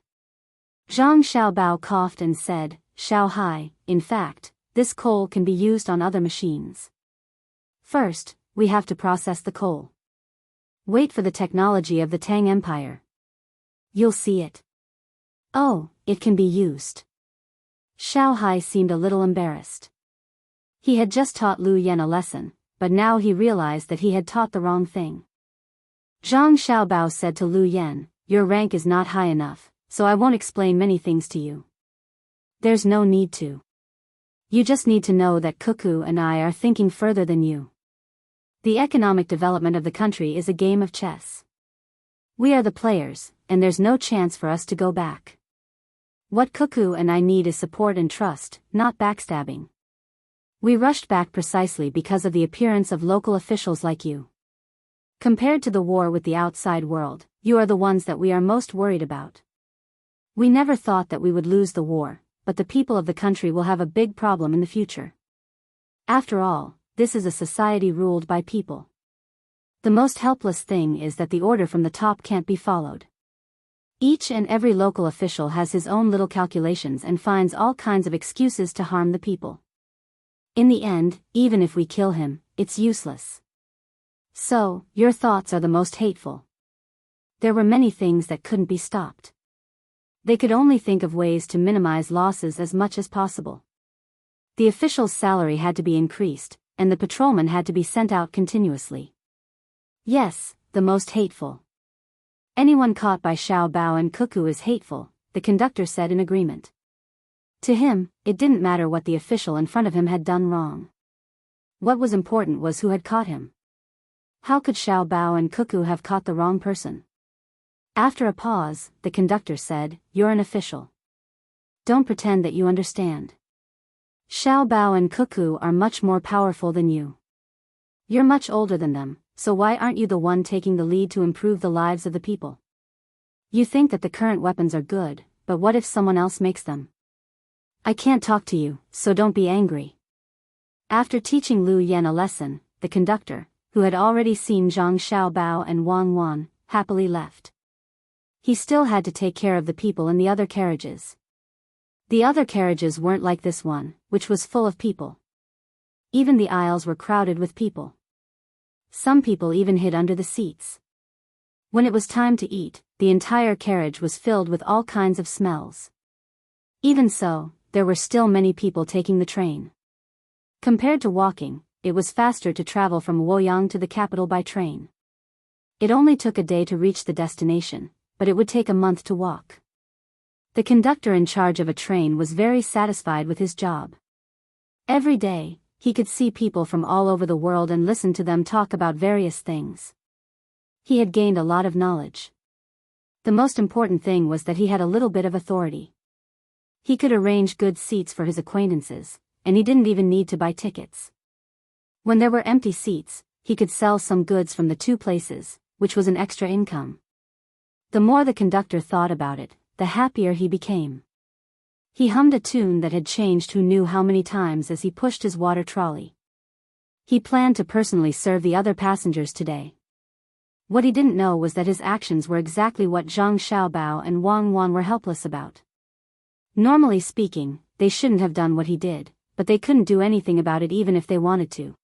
Speaker 1: Zhang Xiaobao coughed and said, "Xiao Hai, in fact, this coal can be used on other machines. First, we have to process the coal. Wait for the technology of the Tang Empire. You'll see it. Oh, it can be used." Xiao Hai seemed a little embarrassed. He had just taught Lu Yan a lesson, but now he realized that he had taught the wrong thing. Zhang Xiaobao said to Lu Yan, "Your rank is not high enough, so I won't explain many things to you. There's no need to. You just need to know that Cuckoo and I are thinking further than you. The economic development of the country is a game of chess. We are the players, and there's no chance for us to go back. What Cuckoo and I need is support and trust, not backstabbing. We rushed back precisely because of the appearance of local officials like you. Compared to the war with the outside world, you are the ones that we are most worried about. We never thought that we would lose the war, but the people of the country will have a big problem in the future. After all, this is a society ruled by people. The most helpless thing is that the order from the top can't be followed. Each and every local official has his own little calculations and finds all kinds of excuses to harm the people. In the end, even if we kill him, it's useless. So, your thoughts are the most hateful. There were many things that couldn't be stopped. They could only think of ways to minimize losses as much as possible. The official's salary had to be increased, and the patrolman had to be sent out continuously. Yes, the most hateful. Anyone caught by Xiao Bao and Cuckoo is hateful, the conductor said in agreement. To him, it didn't matter what the official in front of him had done wrong. What was important was who had caught him. How could Xiao Bao and Cuckoo have caught the wrong person? After a pause, the conductor said, "You're an official. Don't pretend that you understand. Xiao Bao and Cuckoo are much more powerful than you. You're much older than them, so why aren't you the one taking the lead to improve the lives of the people? You think that the current weapons are good, but what if someone else makes them? I can't talk to you, so don't be angry." After teaching Lu Yan a lesson, the conductor, who had already seen Zhang Xiaobao and Wang Wan, happily left. He still had to take care of the people in the other carriages. The other carriages weren't like this one, which was full of people. Even the aisles were crowded with people. Some people even hid under the seats. When it was time to eat, the entire carriage was filled with all kinds of smells. Even so, there were still many people taking the train. Compared to walking, it was faster to travel from Luoyang to the capital by train. It only took a day to reach the destination, but it would take a month to walk. The conductor in charge of a train was very satisfied with his job. Every day, he could see people from all over the world and listen to them talk about various things. He had gained a lot of knowledge. The most important thing was that he had a little bit of authority. He could arrange good seats for his acquaintances, and he didn't even need to buy tickets. When there were empty seats, he could sell some goods from the two places, which was an extra income. The more the conductor thought about it, the happier he became. He hummed a tune that had changed who knew how many times as he pushed his water trolley. He planned to personally serve the other passengers today. What he didn't know was that his actions were exactly what Zhang Xiaobao and Wang Wan were helpless about. Normally speaking, they shouldn't have done what he did, but they couldn't do anything about it even if they wanted to.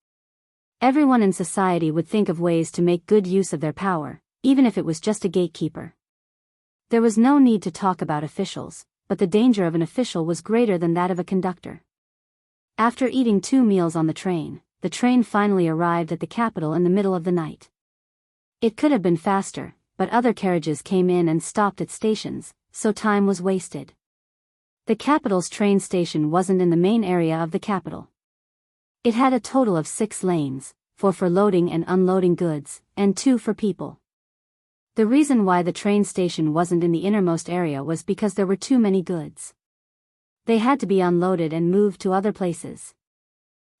Speaker 1: Everyone in society would think of ways to make good use of their power, even if it was just a gatekeeper. There was no need to talk about officials, but the danger of an official was greater than that of a conductor. After eating 2 meals on the train finally arrived at the capital in the middle of the night. It could have been faster, but other carriages came in and stopped at stations, so time was wasted. The capital's train station wasn't in the main area of the capital. It had a total of 6 lanes, 4 for loading and unloading goods, and 2 for people. The reason why the train station wasn't in the innermost area was because there were too many goods. They had to be unloaded and moved to other places.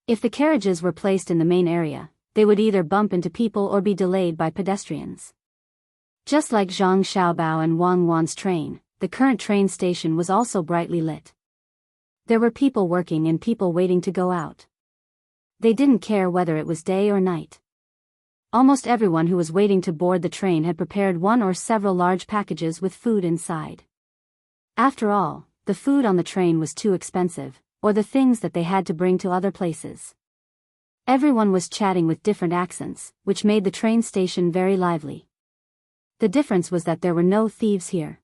Speaker 1: If the carriages were placed in the main area, they would either bump into people or be delayed by pedestrians. Just like Zhang Xiaobao and Wang Wan's train, the current train station was also brightly lit. There were people working and people waiting to go out. They didn't care whether it was day or night. Almost everyone who was waiting to board the train had prepared one or several large packages with food inside. After all, the food on the train was too expensive, or the things that they had to bring to other places. Everyone was chatting with different accents, which made the train station very lively. The difference was that there were no thieves here.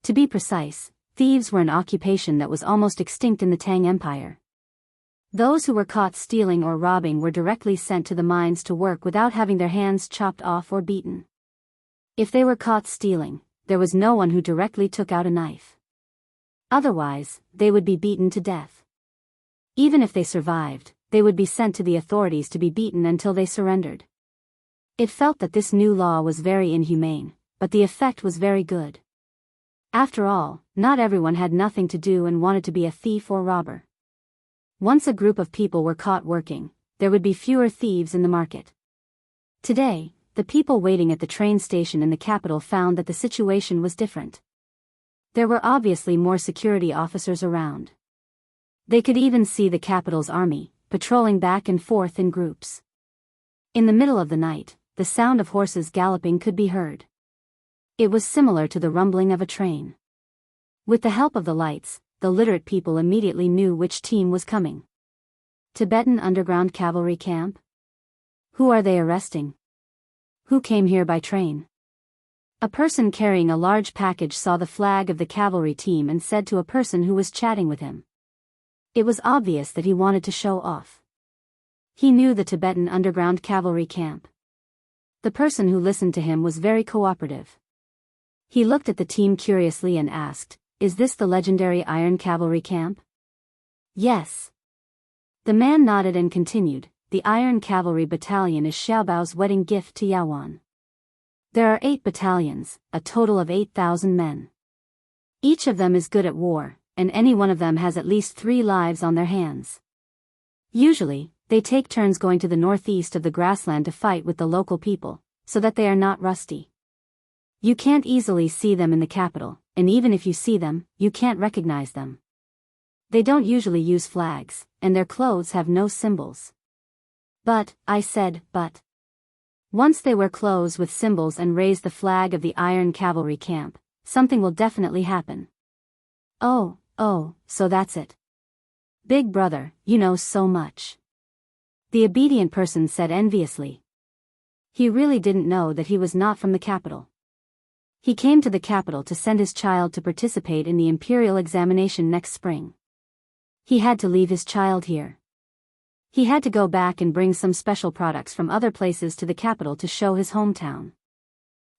Speaker 1: To be precise, thieves were an occupation that was almost extinct in the Tang Empire. Those who were caught stealing or robbing were directly sent to the mines to work without having their hands chopped off or beaten. If they were caught stealing, there was no one who directly took out a knife. Otherwise, they would be beaten to death. Even if they survived, they would be sent to the authorities to be beaten until they surrendered. It felt that this new law was very inhumane, but the effect was very good. After all, not everyone had nothing to do and wanted to be a thief or robber. Once a group of people were caught working, there would be fewer thieves in the market. Today, the people waiting at the train station in the capital found that the situation was different. There were obviously more security officers around. They could even see the capital's army, patrolling back and forth in groups. In the middle of the night, the sound of horses galloping could be heard. It was similar to the rumbling of a train. With the help of the lights, the literate people immediately knew which team was coming. Tibetan underground cavalry camp? Who are they arresting? Who came here by train? A person carrying a large package saw the flag of the cavalry team and said to a person who was chatting with him. It was obvious that he wanted to show off. He knew the Tibetan underground cavalry camp. The person who listened to him was very cooperative. He looked at the team curiously and asked, "Is this the legendary Iron Cavalry camp?" "Yes." The man nodded and continued, "The Iron Cavalry Battalion is Xiaobao's wedding gift to Yawan. There are 8 battalions, a total of 8,000 men. Each of them is good at war, and any one of them has at least 3 lives on their hands. Usually, they take turns going to the northeast of the grassland to fight with the local people, so that they are not rusty. You can't easily see them in the capital, and even if you see them, you can't recognize them. They don't usually use flags, and their clothes have no symbols." "But," I said, "but. Once they wear clothes with symbols and raise the flag of the Iron Cavalry camp, something will definitely happen." Oh, so that's it. Big brother, you know so much." The obedient person said enviously. He really didn't know that he was not from the capital. He came to the capital to send his child to participate in the imperial examination next spring. He had to leave his child here. He had to go back and bring some special products from other places to the capital to show his hometown.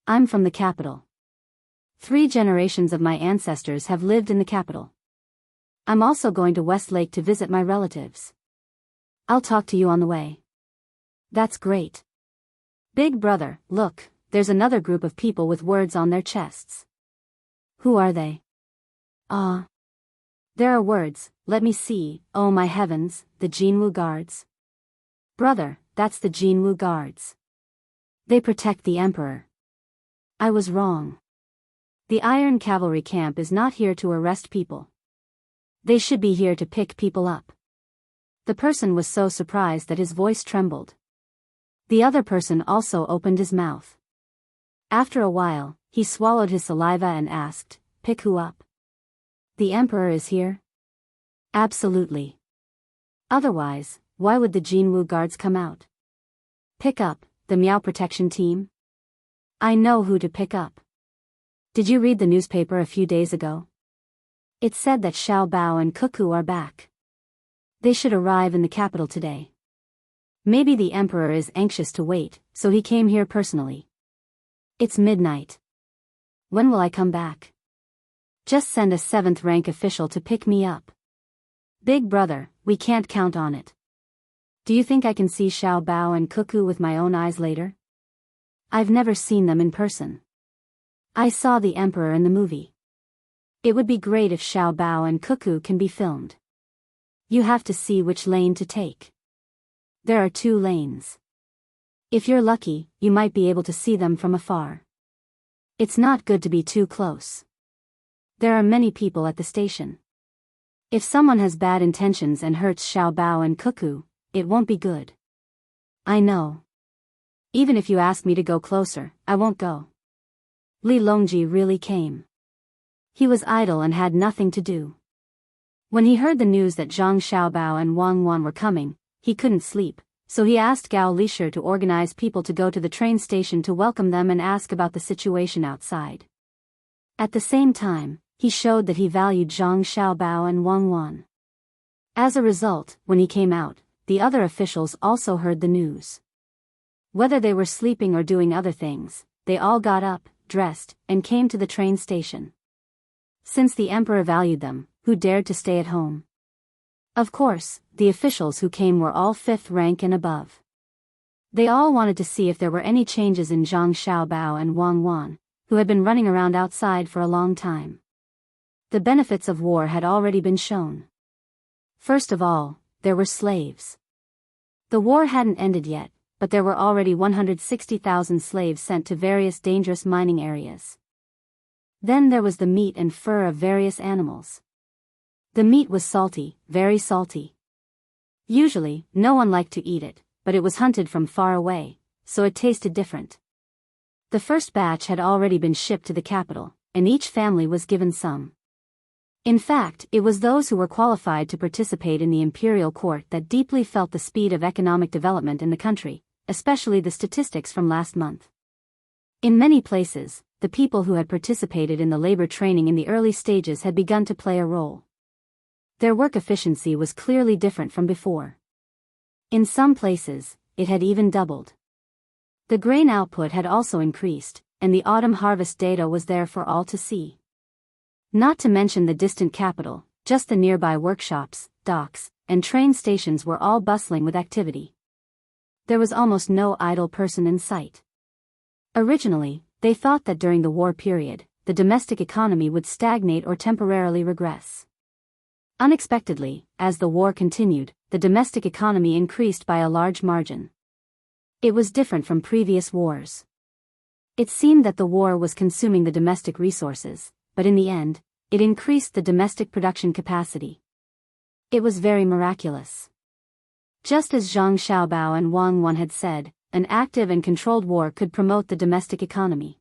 Speaker 1: "I'm from the capital. 3 generations of my ancestors have lived in the capital. I'm also going to Westlake to visit my relatives. I'll talk to you on the way." "That's great. Big brother, look, there's another group of people with words on their chests." "Who are they?" There are words, let me see, oh my heavens, the Jinwu Guards." "Brother, that's the Jinwu Guards. They protect the emperor." I was wrong. The Iron Cavalry camp is not here to arrest people. They should be here to pick people up. The person was so surprised that his voice trembled. The other person also opened his mouth. After a while, he swallowed his saliva and asked, "Pick who up? The emperor is here?" "Absolutely. Otherwise, why would the Jinwu Guards come out?" "Pick up, the Miao Protection Team? I know who to pick up. Did you read the newspaper a few days ago? It said that Xiao Bao and Cuckoo are back. They should arrive in the capital today. Maybe the emperor is anxious to wait, so he came here personally. It's midnight. When will I come back? Just send a 7th rank official to pick me up." "Big brother, we can't count on it. Do you think I can see Xiao Bao and Cuckoo with my own eyes later? I've never seen them in person. I saw the emperor in the movie. It would be great if Xiao Bao and Cuckoo can be filmed. You have to see which lane to take. There are 2 lanes. If you're lucky, you might be able to see them from afar. It's not good to be too close. There are many people at the station. If someone has bad intentions and hurts Xiao Bao and Cuckoo, it won't be good." "I know. Even if you ask me to go closer, I won't go." Li Longji really came. He was idle and had nothing to do. When he heard the news that Zhang Xiaobao and Wang Wan were coming, he couldn't sleep, so he asked Gao Lisher to organize people to go to the train station to welcome them and ask about the situation outside. At the same time, he showed that he valued Zhang Xiaobao and Wang Wan. As a result, when he came out, the other officials also heard the news. Whether they were sleeping or doing other things, they all got up, dressed, and came to the train station. Since the emperor valued them, who dared to stay at home? Of course, the officials who came were all 5th rank and above. They all wanted to see if there were any changes in Zhang Xiaobao and Wang Wan, who had been running around outside for a long time. The benefits of war had already been shown. First of all, there were slaves. The war hadn't ended yet, but there were already 160,000 slaves sent to various dangerous mining areas. Then there was the meat and fur of various animals. The meat was salty, very salty. Usually, no one liked to eat it, but it was hunted from far away, so it tasted different. The first batch had already been shipped to the capital, and each family was given some. In fact, it was those who were qualified to participate in the imperial court that deeply felt the speed of economic development in the country, especially the statistics from last month. In many places, the people who had participated in the labor training in the early stages had begun to play a role. Their work efficiency was clearly different from before. In some places, it had even doubled. The grain output had also increased, and the autumn harvest data was there for all to see. Not to mention the distant capital, just the nearby workshops, docks, and train stations were all bustling with activity. There was almost no idle person in sight. Originally, they thought that during the war period, the domestic economy would stagnate or temporarily regress. Unexpectedly, as the war continued, the domestic economy increased by a large margin. It was different from previous wars. It seemed that the war was consuming the domestic resources, but in the end, it increased the domestic production capacity. It was very miraculous. Just as Zhang Xiaobao and Wang Wan had said, an active and controlled war could promote the domestic economy.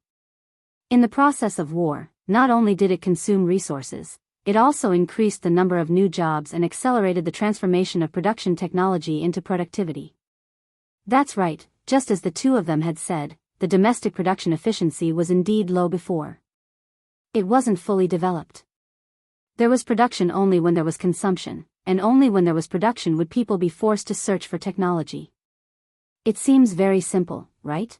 Speaker 1: In the process of war, not only did it consume resources, it also increased the number of new jobs and accelerated the transformation of production technology into productivity. That's right, just as the two of them had said, the domestic production efficiency was indeed low before. It wasn't fully developed. There was production only when there was consumption, and only when there was production would people be forced to search for technology. It seems very simple, right?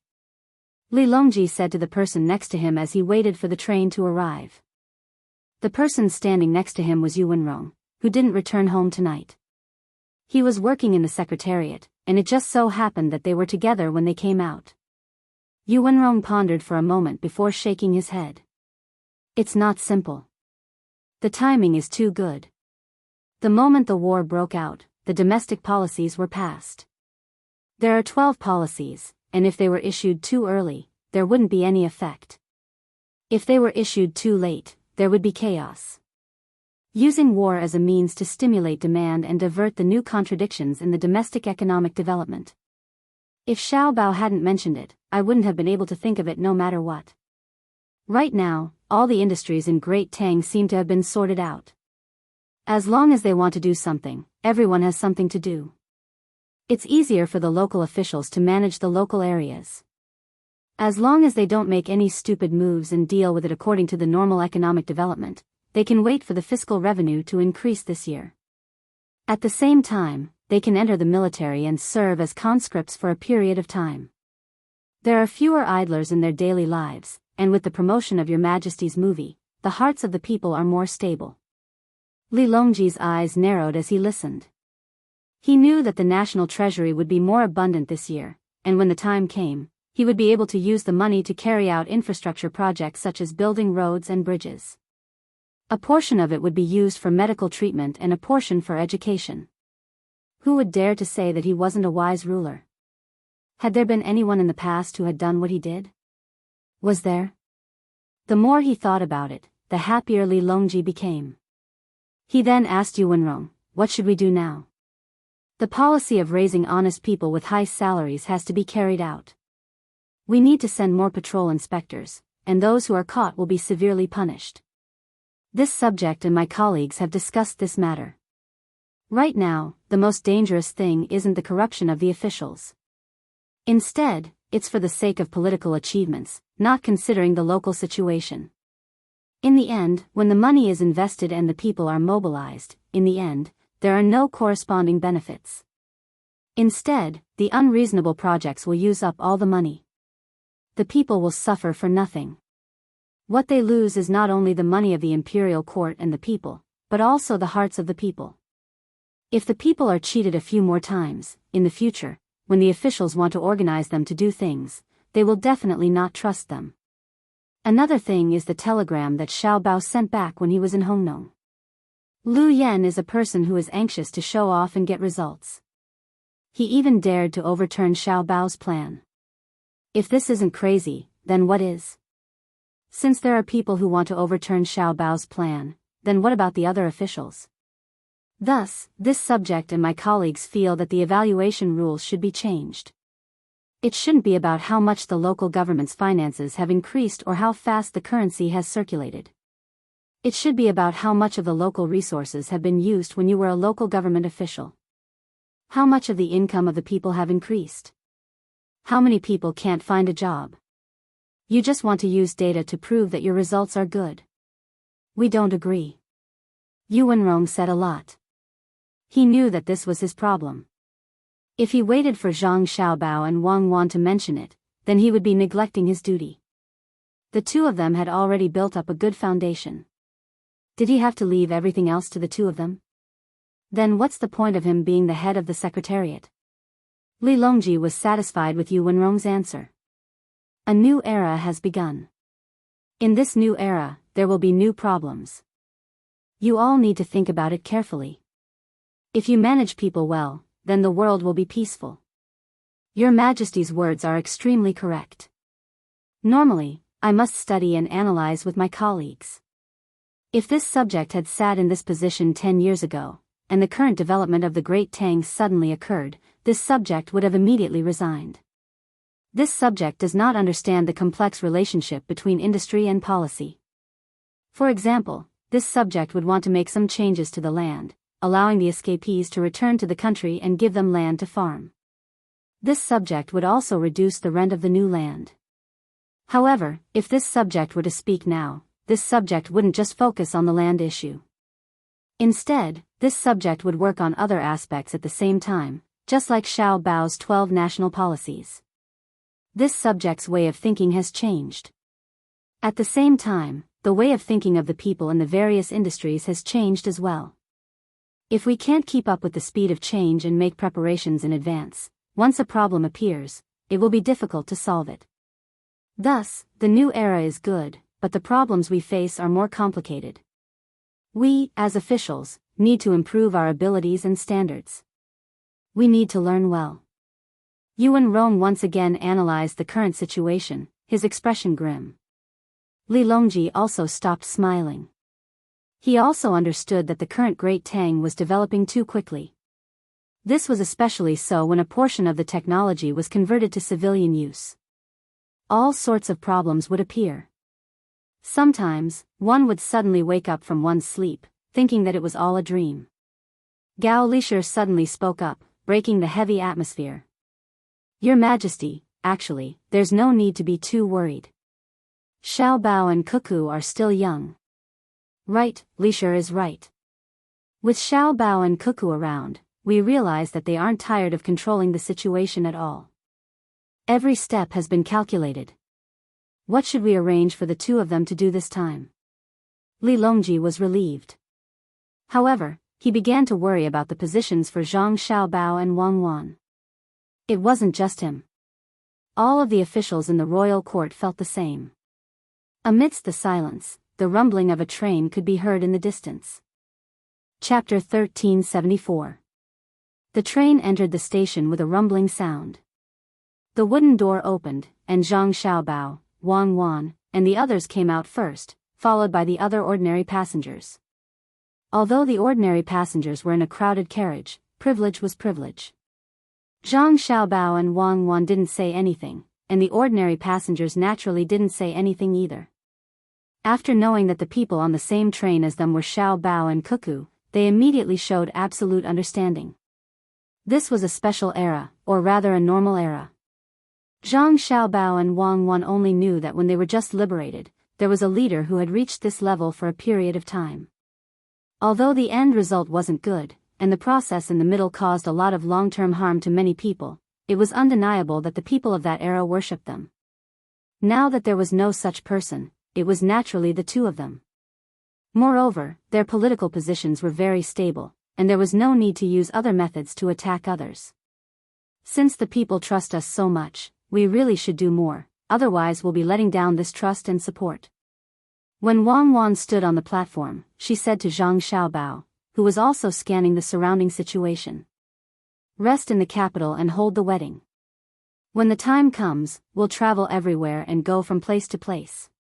Speaker 1: Li Longji said to the person next to him as he waited for the train to arrive. The person standing next to him was Yu Wenrong, who didn't return home tonight. He was working in the secretariat, and it just so happened that they were together when they came out. Yu Wenrong pondered for a moment before shaking his head. It's not simple. The timing is too good. The moment the war broke out, the domestic policies were passed. There are 12 policies, and if they were issued too early, there wouldn't be any effect. If they were issued too late, there would be chaos. Using war as a means to stimulate demand and divert the new contradictions in the domestic economic development. If Xiaobao hadn't mentioned it, I wouldn't have been able to think of it no matter what. Right now, all the industries in Great Tang seem to have been sorted out. As long as they want to do something, everyone has something to do. It's easier for the local officials to manage the local areas. As long as they don't make any stupid moves and deal with it according to the normal economic development, they can wait for the fiscal revenue to increase this year. At the same time, they can enter the military and serve as conscripts for a period of time. There are fewer idlers in their daily lives, and with the promotion of Your Majesty's movie, the hearts of the people are more stable. Li Longji's eyes narrowed as he listened. He knew that the national treasury would be more abundant this year, and when the time came, he would be able to use the money to carry out infrastructure projects such as building roads and bridges. A portion of it would be used for medical treatment and a portion for education. Who would dare to say that he wasn't a wise ruler? Had there been anyone in the past who had done what he did? Was there? The more he thought about it, the happier Li Longji became. He then asked Yu Wenrong, "What should we do now?" The policy of raising honest people with high salaries has to be carried out. We need to send more patrol inspectors, and those who are caught will be severely punished. This subject and my colleagues have discussed this matter. Right now, the most dangerous thing isn't the corruption of the officials. Instead, it's for the sake of political achievements, not considering the local situation. In the end, when the money is invested and the people are mobilized, in the end, there are no corresponding benefits. Instead, the unreasonable projects will use up all the money. The people will suffer for nothing. What they lose is not only the money of the imperial court and the people, but also the hearts of the people. If the people are cheated a few more times, in the future, when the officials want to organize them to do things, they will definitely not trust them. Another thing is the telegram that Xiaobao sent back when he was in Hongnong. Lu Yan is a person who is anxious to show off and get results. He even dared to overturn Xiaobao's plan. If this isn't crazy, then what is? Since there are people who want to overturn Xiaobao's plan, then what about the other officials? Thus, this subject and my colleagues feel that the evaluation rules should be changed. It shouldn't be about how much the local government's finances have increased or how fast the currency has circulated. It should be about how much of the local resources have been used when you were a local government official. How much of the income of the people have increased? How many people can't find a job? You just want to use data to prove that your results are good. We don't agree. Yu Wenrong said a lot. He knew that this was his problem. If he waited for Zhang Xiaobao and Wang Wan to mention it, then he would be neglecting his duty. The two of them had already built up a good foundation. Did he have to leave everything else to the two of them? Then what's the point of him being the head of the secretariat? Li Longji was satisfied with Yu Wenrong's answer. A new era has begun. In this new era, there will be new problems. You all need to think about it carefully. If you manage people well, then the world will be peaceful. Your Majesty's words are extremely correct. Normally, I must study and analyze with my colleagues. If this subject had sat in this position 10 years ago, and the current development of the Great Tang suddenly occurred, this subject would have immediately resigned. This subject does not understand the complex relationship between industry and policy. For example, this subject would want to make some changes to the land, allowing the escapees to return to the country and give them land to farm. This subject would also reduce the rent of the new land. However, if this subject were to speak now, this subject wouldn't just focus on the land issue. Instead, this subject would work on other aspects at the same time, just like Xiao Bao's 12 national policies. This subject's way of thinking has changed. At the same time, the way of thinking of the people in the various industries has changed as well. If we can't keep up with the speed of change and make preparations in advance, once a problem appears, it will be difficult to solve it. Thus, the new era is good, but the problems we face are more complicated. We, as officials, need to improve our abilities and standards. We need to learn well. Yu Wenrong once again analyzed the current situation, his expression grim. Li Longji also stopped smiling. He also understood that the current Great Tang was developing too quickly. This was especially so when a portion of the technology was converted to civilian use. All sorts of problems would appear. Sometimes, one would suddenly wake up from one's sleep, thinking that it was all a dream. Gao Lishir suddenly spoke up, breaking the heavy atmosphere. Your Majesty, actually, there's no need to be too worried. Xiao Bao and Cuckoo are still young. Right, Lishir is right. With Xiao Bao and Cuckoo around, we realize that they aren't tired of controlling the situation at all. Every step has been calculated. What should we arrange for the two of them to do this time? Li Longji was relieved. However, he began to worry about the positions for Zhang Xiaobao and Wang Wan. It wasn't just him. All of the officials in the royal court felt the same. Amidst the silence, the rumbling of a train could be heard in the distance. Chapter 1374. The train entered the station with a rumbling sound. The wooden door opened, and Zhang Xiaobao, Wang Wan, and the others came out first, followed by the other ordinary passengers. Although the ordinary passengers were in a crowded carriage, privilege was privilege. Zhang Xiaobao and Wang Wan didn't say anything, and the ordinary passengers naturally didn't say anything either. After knowing that the people on the same train as them were Xiao Bao and Cuckoo, they immediately showed absolute understanding. This was a special era, or rather a normal era. Zhang Xiaobao and Wang Wan only knew that when they were just liberated, there was a leader who had reached this level for a period of time. Although the end result wasn't good, and the process in the middle caused a lot of long-term harm to many people, it was undeniable that the people of that era worshipped them. Now that there was no such person, it was naturally the two of them. Moreover, their political positions were very stable, and there was no need to use other methods to attack others. Since the people trust us so much, we really should do more, otherwise we'll be letting down this trust and support. When Wang Wan stood on the platform, she said to Zhang Xiaobao, who was also scanning the surrounding situation. Rest in the capital and hold the wedding. When the time comes, we'll travel everywhere and go from place to place.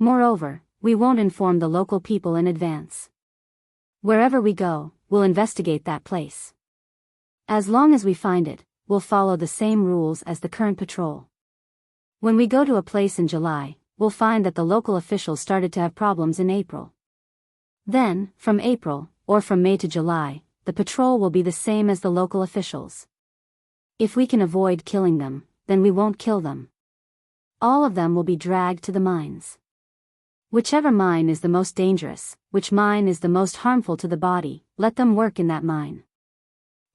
Speaker 1: Moreover, we won't inform the local people in advance. Wherever we go, we'll investigate that place. As long as we find it, we'll follow the same rules as the current patrol. When we go to a place in July, we'll find that the local officials started to have problems in April. Then, from April, or from May to July, the patrol will be the same as the local officials. If we can avoid killing them, then we won't kill them. All of them will be dragged to the mines. Whichever mine is the most dangerous, which mine is the most harmful to the body, let them work in that mine.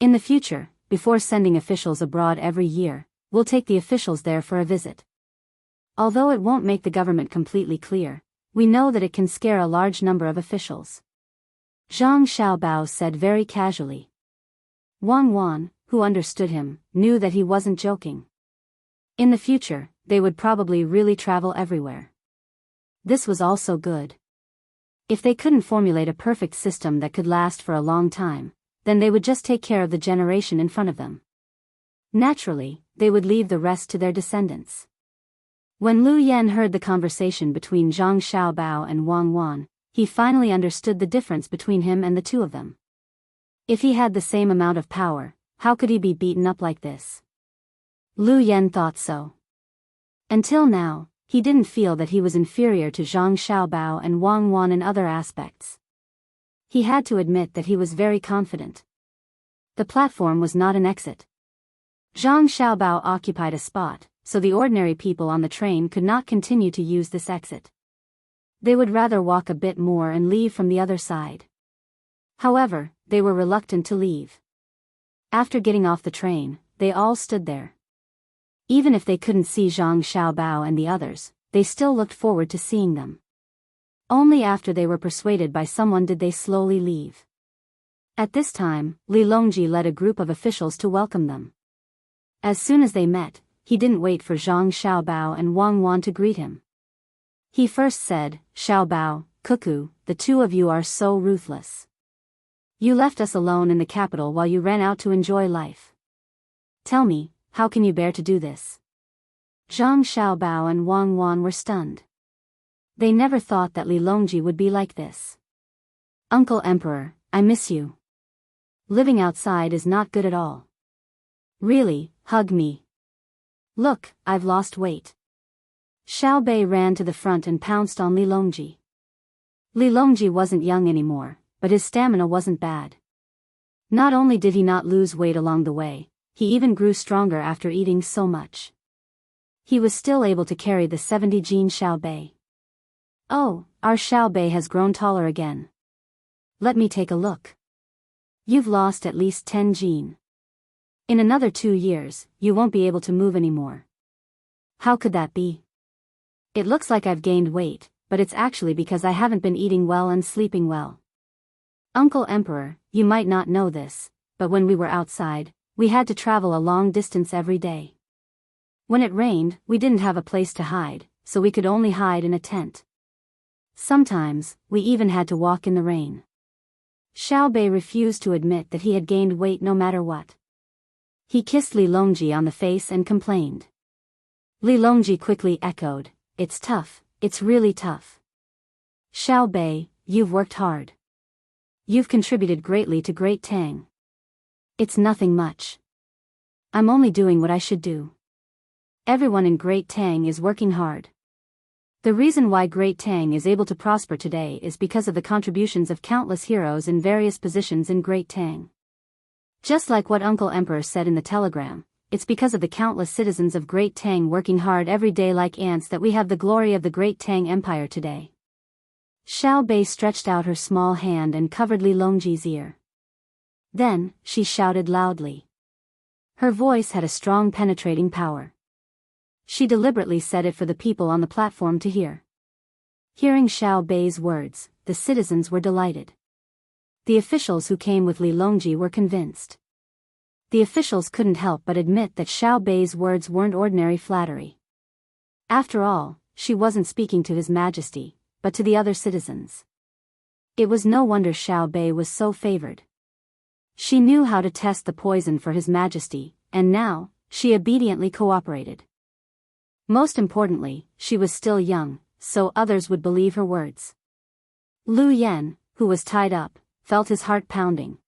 Speaker 1: In the future, before sending officials abroad every year, we'll take the officials there for a visit. Although it won't make the government completely clear, we know that it can scare a large number of officials. Zhang Xiaobao said very casually. Wang Wan, who understood him, knew that he wasn't joking. In the future, they would probably really travel everywhere. This was also good. If they couldn't formulate a perfect system that could last for a long time, then they would just take care of the generation in front of them. Naturally, they would leave the rest to their descendants. When Lu Yan heard the conversation between Zhang Xiaobao and Wang Wan, he finally understood the difference between him and the two of them. If he had the same amount of power, how could he be beaten up like this? Lu Yan thought so. Until now, he didn't feel that he was inferior to Zhang Xiaobao and Wang Wan in other aspects. He had to admit that he was very confident. The platform was not an exit. Zhang Xiaobao occupied a spot, so the ordinary people on the train could not continue to use this exit. They would rather walk a bit more and leave from the other side. However, they were reluctant to leave. After getting off the train, they all stood there. Even if they couldn't see Zhang Xiaobao and the others, they still looked forward to seeing them. Only after they were persuaded by someone did they slowly leave. At this time, Li Longji led a group of officials to welcome them. As soon as they met, he didn't wait for Zhang Xiaobao and Wang Wan to greet him. He first said, Xiaobao, Cuckoo, the two of you are so ruthless. You left us alone in the capital while you ran out to enjoy life. Tell me, how can you bear to do this? Zhang Xiaobao and Wang Wan were stunned. They never thought that Li Longji would be like this. Uncle Emperor, I miss you. Living outside is not good at all. Really, hug me. Look, I've lost weight. Xiao Bei ran to the front and pounced on Li Longji. Li Longji wasn't young anymore, but his stamina wasn't bad. Not only did he not lose weight along the way, he even grew stronger after eating so much. He was still able to carry the 70 gene Xiao Bei. Oh, our Xiao Bei has grown taller again. Let me take a look. You've lost at least 10 gene. In another 2 years, you won't be able to move anymore. How could that be? It looks like I've gained weight, but it's actually because I haven't been eating well and sleeping well. Uncle Emperor, you might not know this, but when we were outside, we had to travel a long distance every day. When it rained, we didn't have a place to hide, so we could only hide in a tent. Sometimes, we even had to walk in the rain. Xiao Bei refused to admit that he had gained weight no matter what. He kissed Li Longji on the face and complained. Li Longji quickly echoed, It's tough, it's really tough. Xiao Bei, you've worked hard. You've contributed greatly to Great Tang. It's nothing much. I'm only doing what I should do. Everyone in Great Tang is working hard. The reason why Great Tang is able to prosper today is because of the contributions of countless heroes in various positions in Great Tang. Just like what Uncle Emperor said in the telegram, it's because of the countless citizens of Great Tang working hard every day like ants that we have the glory of the Great Tang Empire today. Xiao Bei stretched out her small hand and covered Li Longji's ear. Then, she shouted loudly. Her voice had a strong penetrating power. She deliberately said it for the people on the platform to hear. Hearing Xiao Bei's words, the citizens were delighted. The officials who came with Li Longji were convinced. The officials couldn't help but admit that Xiao Bei's words weren't ordinary flattery. After all, she wasn't speaking to His Majesty, but to the other citizens. It was no wonder Xiao Bei was so favored. She knew how to test the poison for His Majesty, and now, she obediently cooperated. Most importantly, she was still young, so others would believe her words. Lu Yan, who was tied up, felt his heart pounding.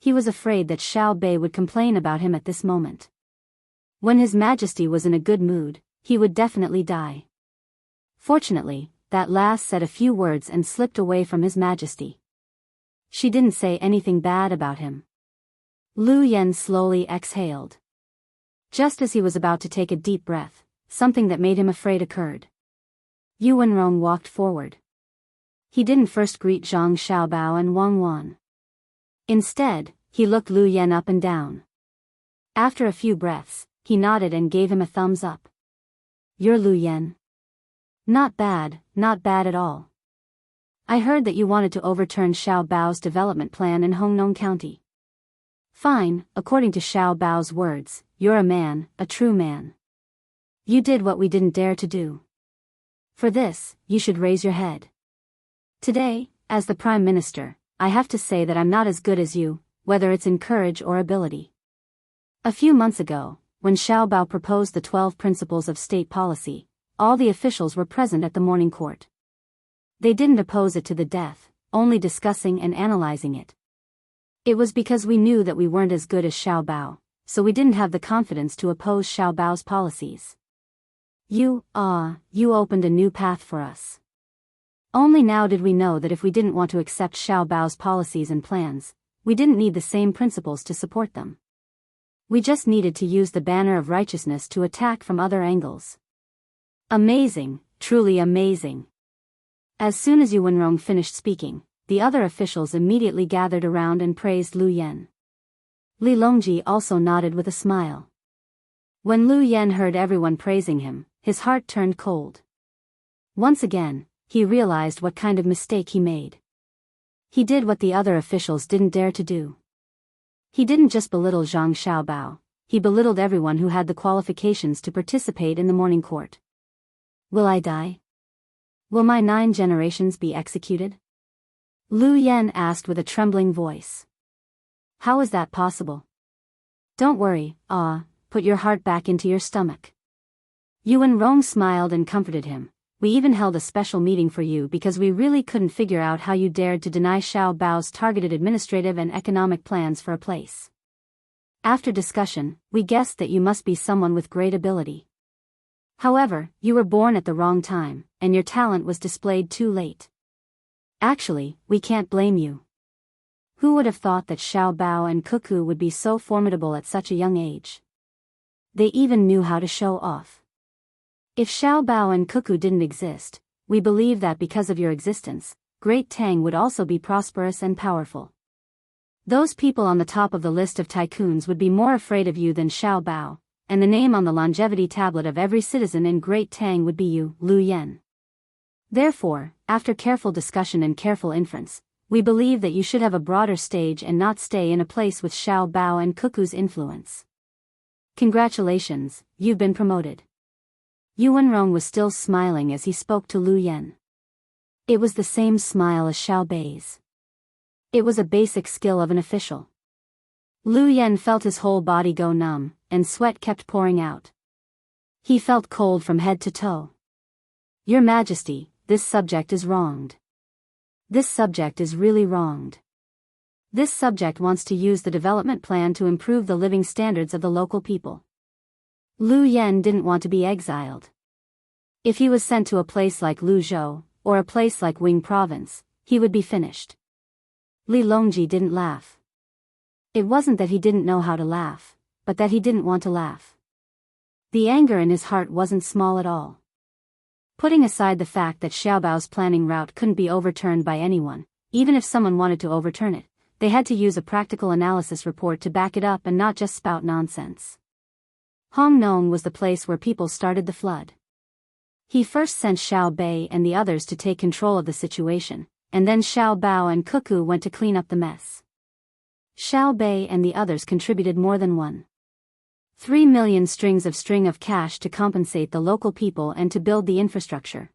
Speaker 1: He was afraid that Xiao Bei would complain about him at this moment. When His Majesty was in a good mood, he would definitely die. Fortunately, that lass said a few words and slipped away from His Majesty. She didn't say anything bad about him. Lu Yen slowly exhaled. Just as he was about to take a deep breath, something that made him afraid occurred. Yu Wenrong walked forward. He didn't first greet Zhang Xiaobao and Wang Wan. Instead, he looked Lu Yen up and down. After a few breaths, he nodded and gave him a thumbs up. "You're Lu Yen?" Not bad at all. I heard that you wanted to overturn Xiao Bao's development plan in Hongnong County. Fine, according to Xiao Bao's words, you're a man, a true man. You did what we didn't dare to do. For this, you should raise your head. Today, as the Prime Minister, I have to say that I'm not as good as you, whether it's in courage or ability. A few months ago, when Xiao Bao proposed the 12 principles of state policy, all the officials were present at the morning court. They didn't oppose it to the death, only discussing and analyzing it. It was because we knew that we weren't as good as Xiao Bao, so we didn't have the confidence to oppose Xiao Bao's policies. You opened a new path for us. Only now did we know that if we didn't want to accept Xiao Bao's policies and plans, we didn't need the same principles to support them. We just needed to use the banner of righteousness to attack from other angles. Amazing, truly amazing. As soon as Yu Wenrong finished speaking, the other officials immediately gathered around and praised Lu Yen. Li Longji also nodded with a smile. When Lu Yen heard everyone praising him, his heart turned cold. Once again, he realized what kind of mistake he made. He did what the other officials didn't dare to do. He didn't just belittle Zhang Xiaobao, he belittled everyone who had the qualifications to participate in the morning court. Will I die? Will my 9 generations be executed? Lu Yen asked with a trembling voice. How is that possible? Don't worry, put your heart back into your stomach. Yu Wenrong smiled and comforted him. We even held a special meeting for you because we really couldn't figure out how you dared to deny Xiao Bao's targeted administrative and economic plans for a place. After discussion, we guessed that you must be someone with great ability. However, you were born at the wrong time, and your talent was displayed too late. Actually, we can't blame you. Who would have thought that Xiao Bao and Cuckoo would be so formidable at such a young age? They even knew how to show off. If Xiao Bao and Cuckoo didn't exist, we believe that because of your existence, Great Tang would also be prosperous and powerful. Those people on the top of the list of tycoons would be more afraid of you than Xiao Bao, and the name on the longevity tablet of every citizen in Great Tang would be you, Lu Yen. Therefore, after careful discussion and careful inference, we believe that you should have a broader stage and not stay in a place with Xiao Bao and Cuckoo's influence. Congratulations, you've been promoted. Yu Wenrong was still smiling as he spoke to Lu Yen. It was the same smile as Xiao Bei's. It was a basic skill of an official. Lu Yen felt his whole body go numb, and sweat kept pouring out. He felt cold from head to toe. Your Majesty, this subject is wronged. This subject is really wronged. This subject wants to use the development plan to improve the living standards of the local people. Lu Yen didn't want to be exiled. If he was sent to a place like Luzhou, or a place like Wing Province, he would be finished. Li Longji didn't laugh. It wasn't that he didn't know how to laugh, but that he didn't want to laugh. The anger in his heart wasn't small at all. Putting aside the fact that Xiaobao's planning route couldn't be overturned by anyone, even if someone wanted to overturn it, they had to use a practical analysis report to back it up and not just spout nonsense. Hongnong was the place where people started the flood. He first sent Xiao Bei and the others to take control of the situation, and then Xiao Bao and Cuckoo went to clean up the mess. Xiao Bei and the others contributed more than 1.3 million string of cash to compensate the local people and to build the infrastructure.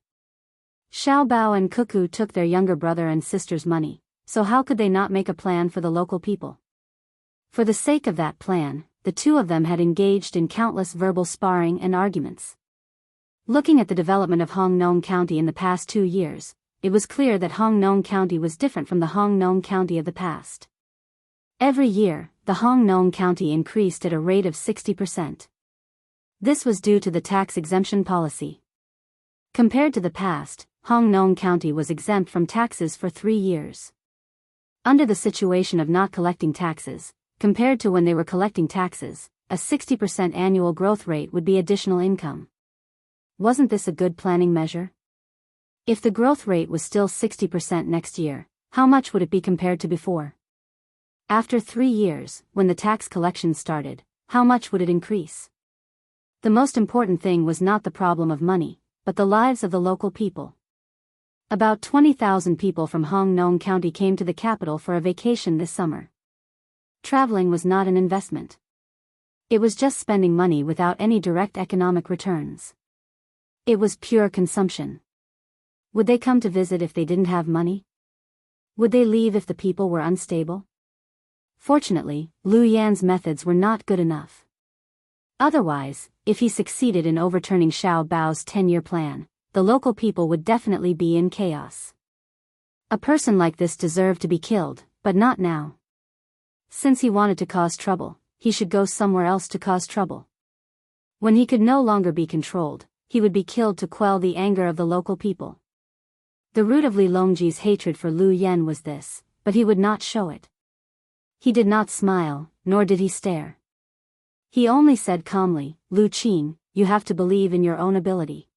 Speaker 1: Xiao Bao and Cuckoo took their younger brother and sister's money, so how could they not make a plan for the local people? For the sake of that plan, the two of them had engaged in countless verbal sparring and arguments. Looking at the development of Hongnong County in the past 2 years, it was clear that Hongnong County was different from the Hongnong County of the past. Every year, the Hongnong County increased at a rate of 60%. This was due to the tax exemption policy. Compared to the past, Hongnong County was exempt from taxes for 3 years. Under the situation of not collecting taxes, compared to when they were collecting taxes, a 60% annual growth rate would be additional income. Wasn't this a good planning measure? If the growth rate was still 60% next year, how much would it be compared to before? After 3 years, when the tax collection started, how much would it increase? The most important thing was not the problem of money, but the lives of the local people. About 20,000 people from Hongnong County came to the capital for a vacation this summer. Traveling was not an investment. It was just spending money without any direct economic returns. It was pure consumption. Would they come to visit if they didn't have money? Would they leave if the people were unstable? Fortunately, Lu Yan's methods were not good enough. Otherwise, if he succeeded in overturning Xiao Bao's 10-year plan, the local people would definitely be in chaos. A person like this deserved to be killed, but not now. Since he wanted to cause trouble, he should go somewhere else to cause trouble. When he could no longer be controlled, he would be killed to quell the anger of the local people. The root of Li Longji's hatred for Lu Yan was this, but he would not show it. He did not smile, nor did he stare. He only said calmly, "Lu Qing, you have to believe in your own ability.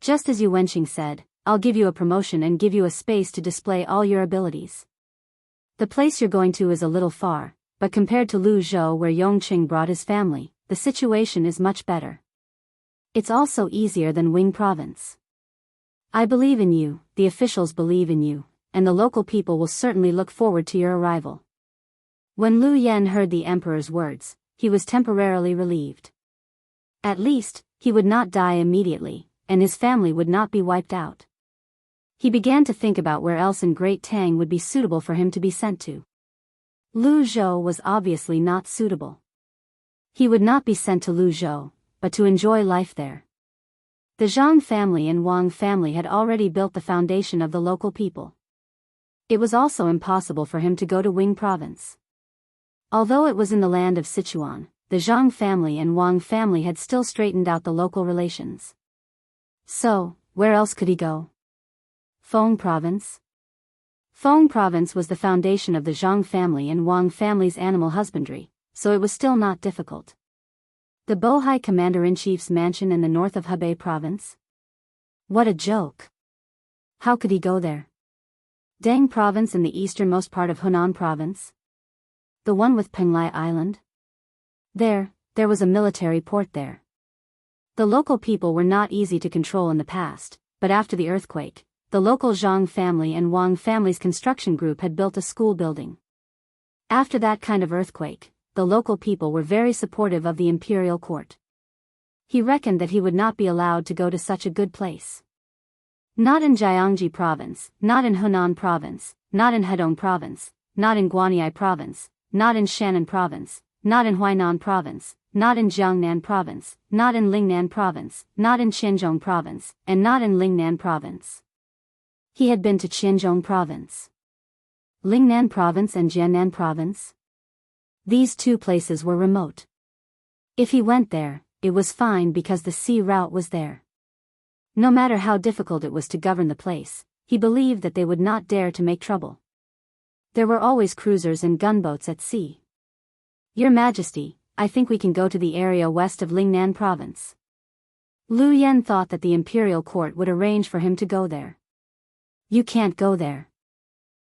Speaker 1: Just as Yu Wenqing said, I'll give you a promotion and give you a space to display all your abilities. The place you're going to is a little far, but compared to Lu Zhou where Yongqing brought his family, the situation is much better. It's also easier than Wing Province. I believe in you, the officials believe in you, and the local people will certainly look forward to your arrival." When Lu Yan heard the emperor's words, he was temporarily relieved. At least, he would not die immediately, and his family would not be wiped out. He began to think about where else in Great Tang would be suitable for him to be sent to. Lu Zhou was obviously not suitable. He would not be sent to Lu Zhou, but to enjoy life there. The Zhang family and Wang family had already built the foundation of the local people. It was also impossible for him to go to Wing Province. Although it was in the land of Sichuan, the Zhang family and Wang family had still straightened out the local relations. So, where else could he go? Feng Province? Feng Province was the foundation of the Zhang family and Wang family's animal husbandry, so it was still not difficult. The Bohai Commander-in-Chief's mansion in the north of Hebei Province? What a joke! How could he go there? Dang Province in the easternmost part of Hunan Province? The one with Penglai Island? There was a military port there. The local people were not easy to control in the past, but after the earthquake, the local Zhang family and Wang family's construction group had built a school building. After that kind of earthquake, the local people were very supportive of the imperial court. He reckoned that he would not be allowed to go to such a good place. Not in Jiangxi Province, not in Hunan Province, not in Hedong Province, not in Guanyi Province, not in Shannan Province, not in Huainan Province, not in Jiangnan Province, not in Lingnan Province, not in Qianzhong Province, and not in Lingnan Province. He had been to Qianzhong Province. Lingnan Province and Jiannan Province? These two places were remote. If he went there, it was fine because the sea route was there. No matter how difficult it was to govern the place, he believed that they would not dare to make trouble. There were always cruisers and gunboats at sea. Your Majesty, I think we can go to the area west of Lingnan Province. Lu Yan thought that the imperial court would arrange for him to go there. You can't go there.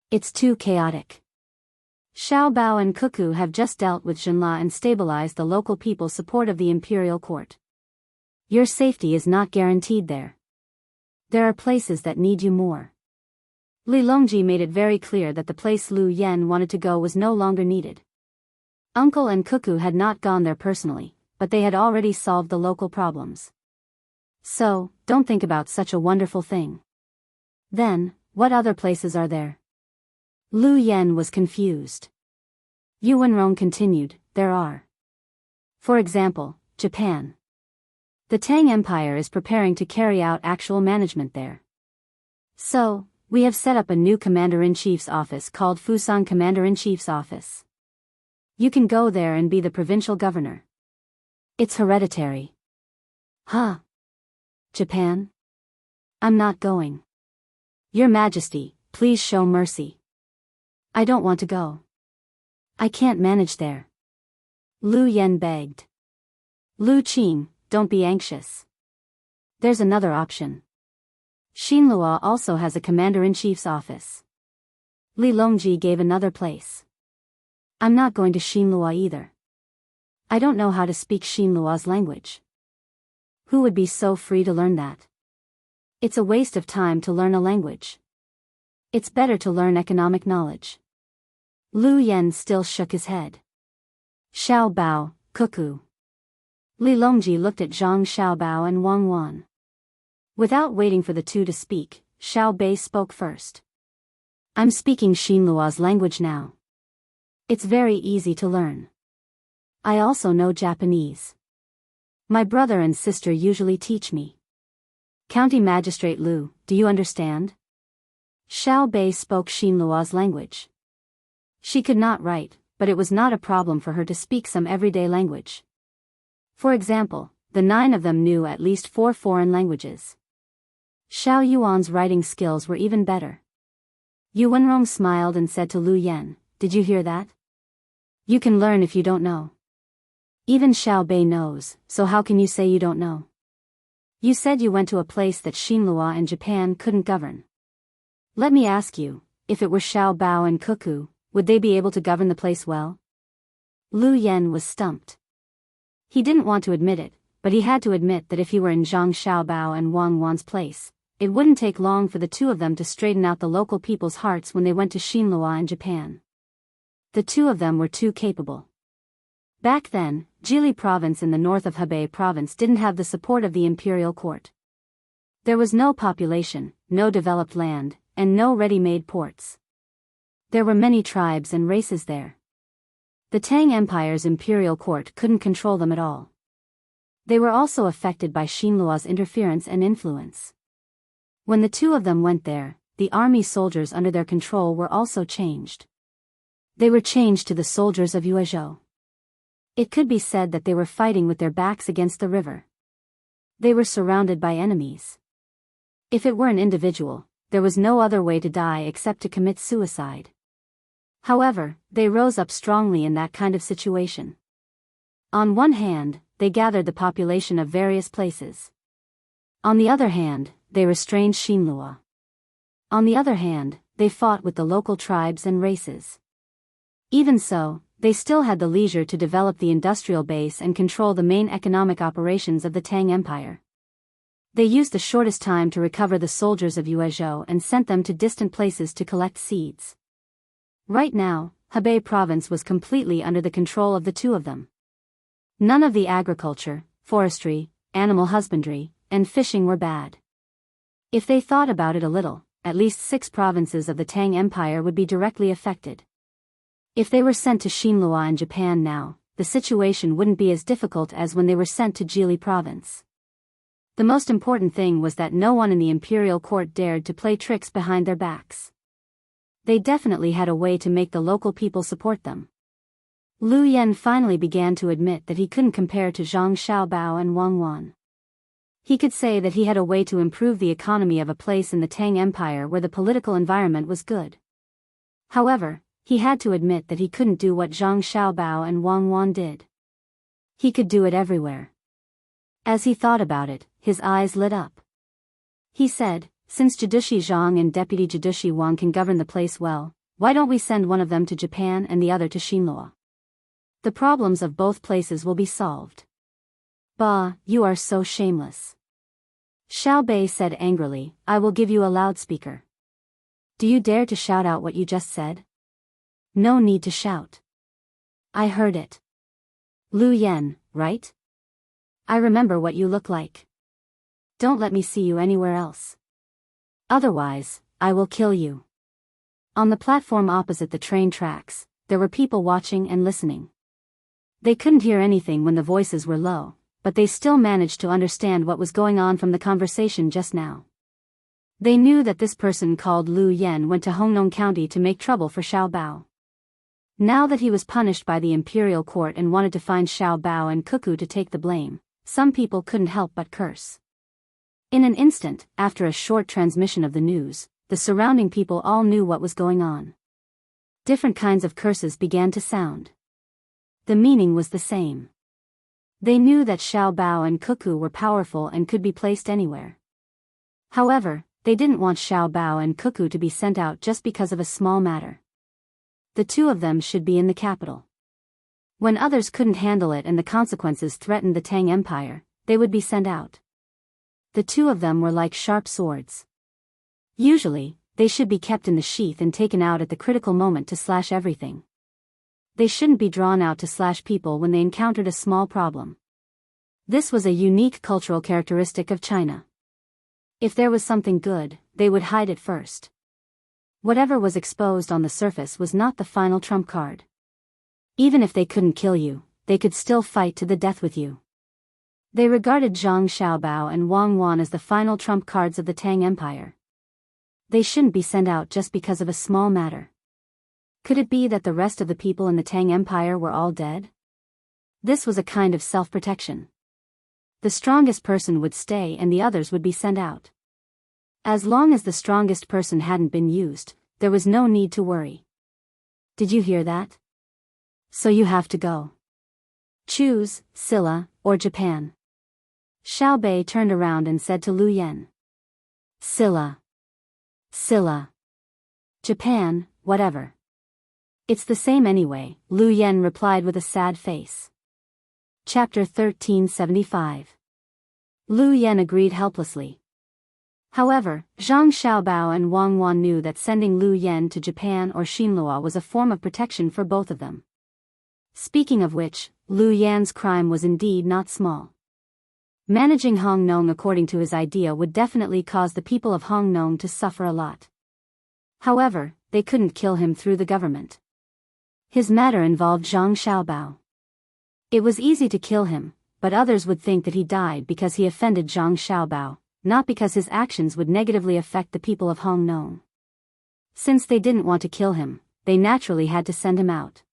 Speaker 1: It's too chaotic. Xiao Bao and Cuckoo have just dealt with Zhenla and stabilized the local people's support of the imperial court. Your safety is not guaranteed there. There are places that need you more. Li Longji made it very clear that the place Lu Yan wanted to go was no longer needed. Uncle and Cuckoo had not gone there personally, but they had already solved the local problems. So, don't think about such a wonderful thing. Then, what other places are there? Lu Yan was confused. Yu Wenrong continued, there are. For example, Japan. The Tang Empire is preparing to carry out actual management there. So, we have set up a new Commander-in-Chief's office called Fusan Commander-in-Chief's Office. You can go there and be the provincial governor. It's hereditary. Huh? Japan? I'm not going. Your Majesty, please show mercy. I don't want to go. I can't manage there. Lu Yen begged. Lu Qing, don't be anxious. There's another option. Xinlua also has a commander-in-chief's office. Li Longji gave another place. I'm not going to Xinlua either. I don't know how to speak Xinlua's language. Who would be so free to learn that? It's a waste of time to learn a language. It's better to learn economic knowledge. Lu Yen still shook his head. Xiao Bao, cuckoo. Li Longji looked at Zhang Xiaobao and Wang Wan. Without waiting for the two to speak, Xiao Bei spoke first. I'm speaking Xinlua's language now. It's very easy to learn. I also know Japanese. My brother and sister usually teach me. County Magistrate Lu, do you understand? Xiao Bei spoke Xinlua's language. She could not write, but it was not a problem for her to speak some everyday language. For example, the 9 of them knew at least 4 foreign languages. Xiao Yuan's writing skills were even better. Yu Wenrong smiled and said to Lu Yen, did you hear that? You can learn if you don't know. Even Xiao Bei knows, so how can you say you don't know? You said you went to a place that Xinlua and Japan couldn't govern. Let me ask you, if it were Xiao Bao and Cuckoo, would they be able to govern the place well? Lu Yen was stumped. He didn't want to admit it, but he had to admit that if he were in Zhang Xiaobao and Wang Wan's place, it wouldn't take long for the two of them to straighten out the local people's hearts when they went to Xinlua and Japan. The two of them were too capable. Back then, Jili province in the north of Hebei province didn't have the support of the imperial court. There was no population, no developed land, and no ready-made ports. There were many tribes and races there. The Tang Empire's imperial court couldn't control them at all. They were also affected by Xinlua's interference and influence. When the two of them went there, the army soldiers under their control were also changed. They were changed to the soldiers of Yuezhou. It could be said that they were fighting with their backs against the river. They were surrounded by enemies. If it were an individual, there was no other way to die except to commit suicide. However, they rose up strongly in that kind of situation. On one hand, they gathered the population of various places. On the other hand, they restrained Xinlua. On the other hand, they fought with the local tribes and races. Even so, they still had the leisure to develop the industrial base and control the main economic operations of the Tang Empire. They used the shortest time to recover the soldiers of Yuezhou and sent them to distant places to collect seeds. Right now, Hebei province was completely under the control of the two of them. None of the agriculture, forestry, animal husbandry, and fishing were bad. If they thought about it a little, at least 6 provinces of the Tang Empire would be directly affected. If they were sent to Xinlua and Japan now, the situation wouldn't be as difficult as when they were sent to Jili province. The most important thing was that no one in the imperial court dared to play tricks behind their backs. They definitely had a way to make the local people support them. Lu Yen finally began to admit that he couldn't compare to Zhang Xiaobao and Wang Wan. He could say that he had a way to improve the economy of a place in the Tang Empire where the political environment was good. However, he had to admit that he couldn't do what Zhang Xiaobao and Wang Wan did. He could do it everywhere. As he thought about it, his eyes lit up. He said, since Jadushi Zhang and Deputy Jadushi Wang can govern the place well, why don't we send one of them to Japan and the other to Xinlua? The problems of both places will be solved. Bah, you are so shameless. Xiao Bei said angrily, I will give you a loudspeaker. Do you dare to shout out what you just said? No need to shout. I heard it. Lu Yen, right? I remember what you look like. Don't let me see you anywhere else. Otherwise, I will kill you. On the platform opposite the train tracks, there were people watching and listening. They couldn't hear anything when the voices were low, but they still managed to understand what was going on from the conversation just now. They knew that this person called Lu Yen went to Hongnong County to make trouble for Xiao Bao. Now that he was punished by the imperial court and wanted to find Xiao Bao and Cuckoo to take the blame, some people couldn't help but curse. In an instant, after a short transmission of the news, the surrounding people all knew what was going on. Different kinds of curses began to sound. The meaning was the same. They knew that Xiao Bao and Cuckoo were powerful and could be placed anywhere. However, they didn't want Xiao Bao and Cuckoo to be sent out just because of a small matter. The two of them should be in the capital. When others couldn't handle it and the consequences threatened the Tang Empire, they would be sent out. The two of them were like sharp swords. Usually, they should be kept in the sheath and taken out at the critical moment to slash everything. They shouldn't be drawn out to slash people when they encountered a small problem. This was a unique cultural characteristic of China. If there was something good, they would hide it first. Whatever was exposed on the surface was not the final trump card. Even if they couldn't kill you, they could still fight to the death with you. They regarded Zhang Xiaobao and Wang Wan as the final trump cards of the Tang Empire. They shouldn't be sent out just because of a small matter. Could it be that the rest of the people in the Tang Empire were all dead? This was a kind of self-protection. The strongest person would stay and the others would be sent out. As long as the strongest person hadn't been used, there was no need to worry. Did you hear that? So you have to go. Choose, Silla, or Japan. Xiao Bei turned around and said to Lu Yen. Silla. Silla. Japan, whatever. It's the same anyway, Lu Yen replied with a sad face. Chapter 1375. Lu Yen agreed helplessly. However, Zhang Xiaobao and Wang Wan knew that sending Lu Yen to Japan or Xinlua was a form of protection for both of them. Speaking of which, Lu Yan's crime was indeed not small. Managing Hong Nong according to his idea would definitely cause the people of Hong Nong to suffer a lot. However, they couldn't kill him through the government. His matter involved Zhang Xiaobao. It was easy to kill him, but others would think that he died because he offended Zhang Xiaobao, not because his actions would negatively affect the people of Hong Nong. Since they didn't want to kill him, they naturally had to send him out.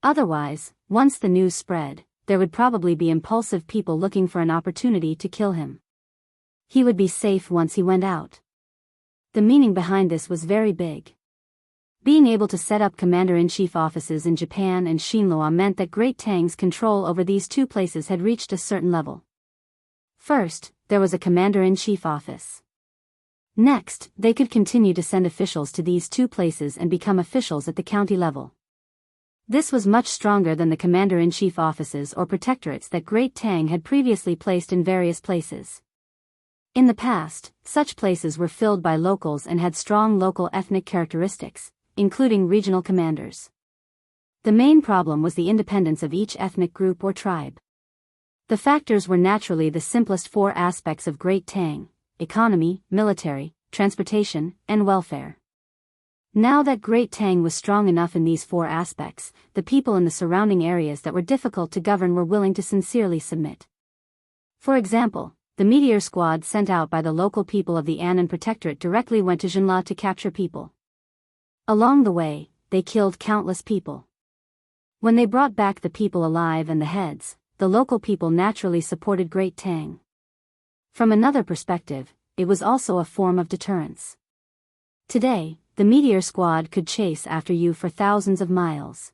Speaker 1: Otherwise, once the news spread, there would probably be impulsive people looking for an opportunity to kill him. He would be safe once he went out. The meaning behind this was very big. Being able to set up commander-in-chief offices in Japan and Xinlua meant that Great Tang's control over these two places had reached a certain level. First, there was a commander-in-chief office. Next, they could continue to send officials to these two places and become officials at the county level. This was much stronger than the commander-in-chief offices or protectorates that Great Tang had previously placed in various places. In the past, such places were filled by locals and had strong local ethnic characteristics, including regional commanders. The main problem was the independence of each ethnic group or tribe. The factors were naturally the simplest four aspects of Great Tang: economy, military, transportation, and welfare. Now that Great Tang was strong enough in these four aspects, the people in the surrounding areas that were difficult to govern were willing to sincerely submit. For example, the meteor squad sent out by the local people of the Annan Protectorate directly went to Jinla to capture people. Along the way, they killed countless people. When they brought back the people alive and the heads, the local people naturally supported Great Tang. From another perspective, it was also a form of deterrence. Today, the meteor squad could chase after you for thousands of miles.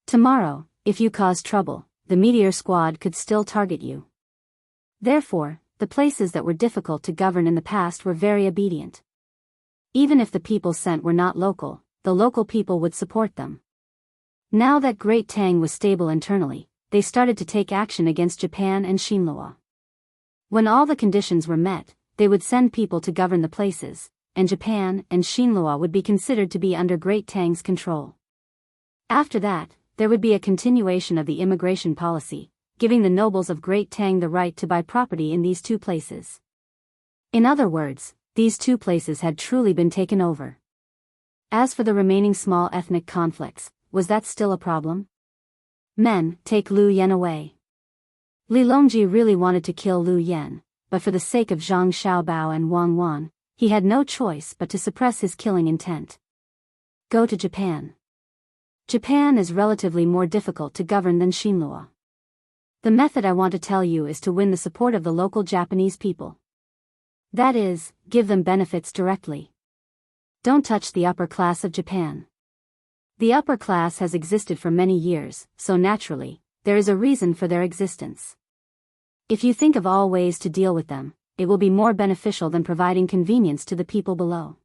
Speaker 1: Tomorrow, if you caused trouble, the meteor squad could still target you. Therefore, the places that were difficult to govern in the past were very obedient. Even if the people sent were not local, the local people would support them. Now that Great Tang was stable internally, they started to take action against Japan and Xinlua. When all the conditions were met, they would send people to govern the places, and Japan and Xinlua would be considered to be under Great Tang's control. After that, there would be a continuation of the immigration policy, giving the nobles of Great Tang the right to buy property in these two places. In other words, these two places had truly been taken over. As for the remaining small ethnic conflicts, was that still a problem? Men, take Lu Yen away. Li Longji really wanted to kill Lu Yen, but for the sake of Zhang Xiaobao and Wang Wan, he had no choice but to suppress his killing intent. Go to Japan. Japan is relatively more difficult to govern than Shinlua. The method I want to tell you is to win the support of the local Japanese people. That is, give them benefits directly. Don't touch the upper class of Japan. The upper class has existed for many years, so naturally, there is a reason for their existence. If you think of all ways to deal with them, it will be more beneficial than providing convenience to the people below.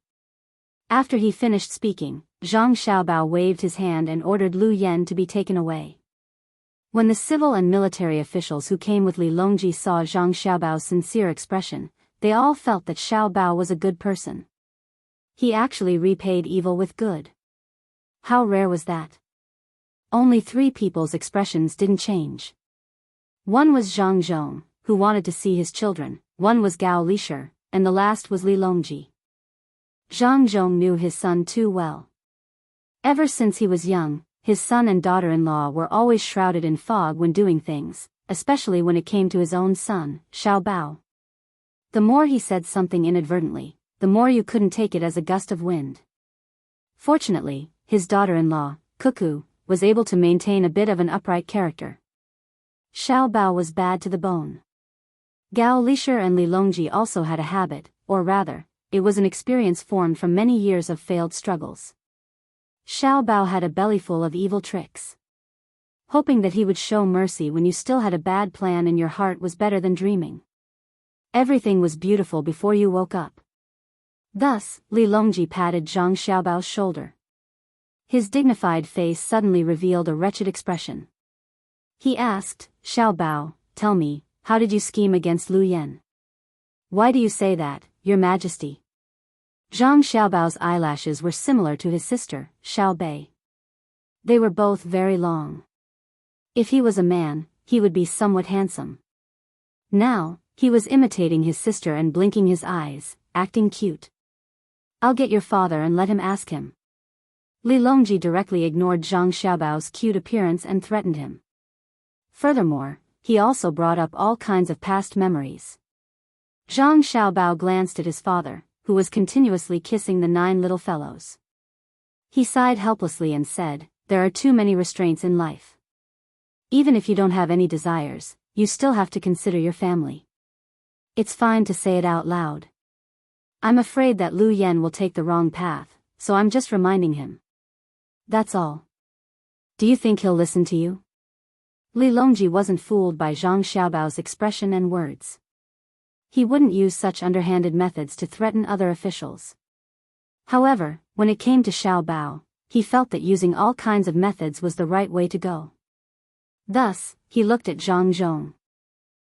Speaker 1: After he finished speaking, Zhang Xiaobao waved his hand and ordered Lu Yen to be taken away. When the civil and military officials who came with Li Longji saw Zhang Xiaobao's sincere expression, they all felt that Xiaobao was a good person. He actually repaid evil with good. How rare was that? Only 3 people's expressions didn't change. One was Zhang Zhong, who wanted to see his children, one was Gao Lishir, and the last was Li Longji. Zhang Zhong knew his son too well. Ever since he was young, his son and daughter-in-law were always shrouded in fog when doing things, especially when it came to his own son, Xiaobao. The more he said something inadvertently, the more you couldn't take it as a gust of wind. Fortunately, his daughter-in-law, Cuckoo, was able to maintain a bit of an upright character. Xiaobao was bad to the bone. Gao Lishir and Li Longji also had a habit, or rather, it was an experience formed from many years of failed struggles. Xiaobao had a bellyful of evil tricks. Hoping that he would show mercy when you still had a bad plan in your heart was better than dreaming. Everything was beautiful before you woke up. Thus, Li Longji patted Zhang Xiaobao's shoulder. His dignified face suddenly revealed a wretched expression. He asked, "Xiaobao, tell me, how did you scheme against Lu Yen?" "Why do you say that, Your Majesty?" Zhang Xiaobao's eyelashes were similar to his sister, Xiaobei. They were both very long. If he was a man, he would be somewhat handsome. Now, he was imitating his sister and blinking his eyes, acting cute. "I'll get your father and let him ask him." Li Longji directly ignored Zhang Xiaobao's cute appearance and threatened him. Furthermore, he also brought up all kinds of past memories. Zhang Xiaobao glanced at his father, who was continuously kissing the 9 little fellows. He sighed helplessly and said, "There are too many restraints in life. Even if you don't have any desires, you still have to consider your family. It's fine to say it out loud. I'm afraid that Lu Yen will take the wrong path, so I'm just reminding him. That's all. Do you think he'll listen to you?" Li Longji wasn't fooled by Zhang Xiaobao's expression and words. He wouldn't use such underhanded methods to threaten other officials. However, when it came to Xiaobao, he felt that using all kinds of methods was the right way to go. Thus, he looked at Zhang Zhong.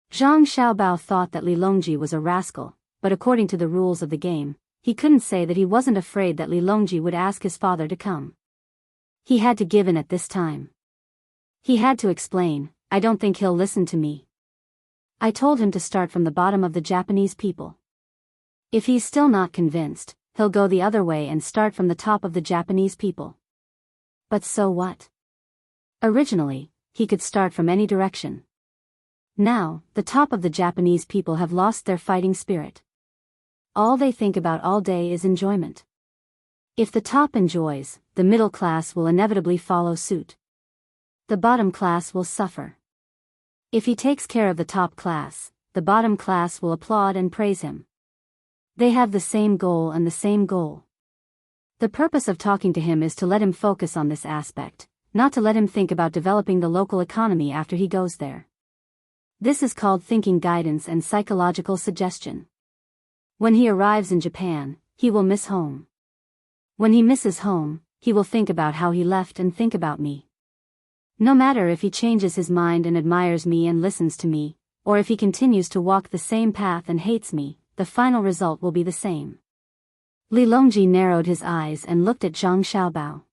Speaker 1: Zhang Xiaobao thought that Li Longji was a rascal, but according to the rules of the game, he couldn't say that he wasn't afraid that Li Longji would ask his father to come. He had to give in at this time. He had to explain, "I don't think he'll listen to me. I told him to start from the bottom of the Japanese people. If he's still not convinced, he'll go the other way and start from the top of the Japanese people." But so what? Originally, he could start from any direction. Now, the top of the Japanese people have lost their fighting spirit. All they think about all day is enjoyment. If the top enjoys, the middle class will inevitably follow suit. The bottom class will suffer. If he takes care of the top class, the bottom class will applaud and praise him. They have the same goal and the same goal. The purpose of talking to him is to let him focus on this aspect, not to let him think about developing the local economy after he goes there. This is called thinking guidance and psychological suggestion. When he arrives in Japan, he will miss home. When he misses home, he will think about how he left and think about me. No matter if he changes his mind and admires me and listens to me, or if he continues to walk the same path and hates me, the final result will be the same. Li Longji narrowed his eyes and looked at Zhang Xiaobao.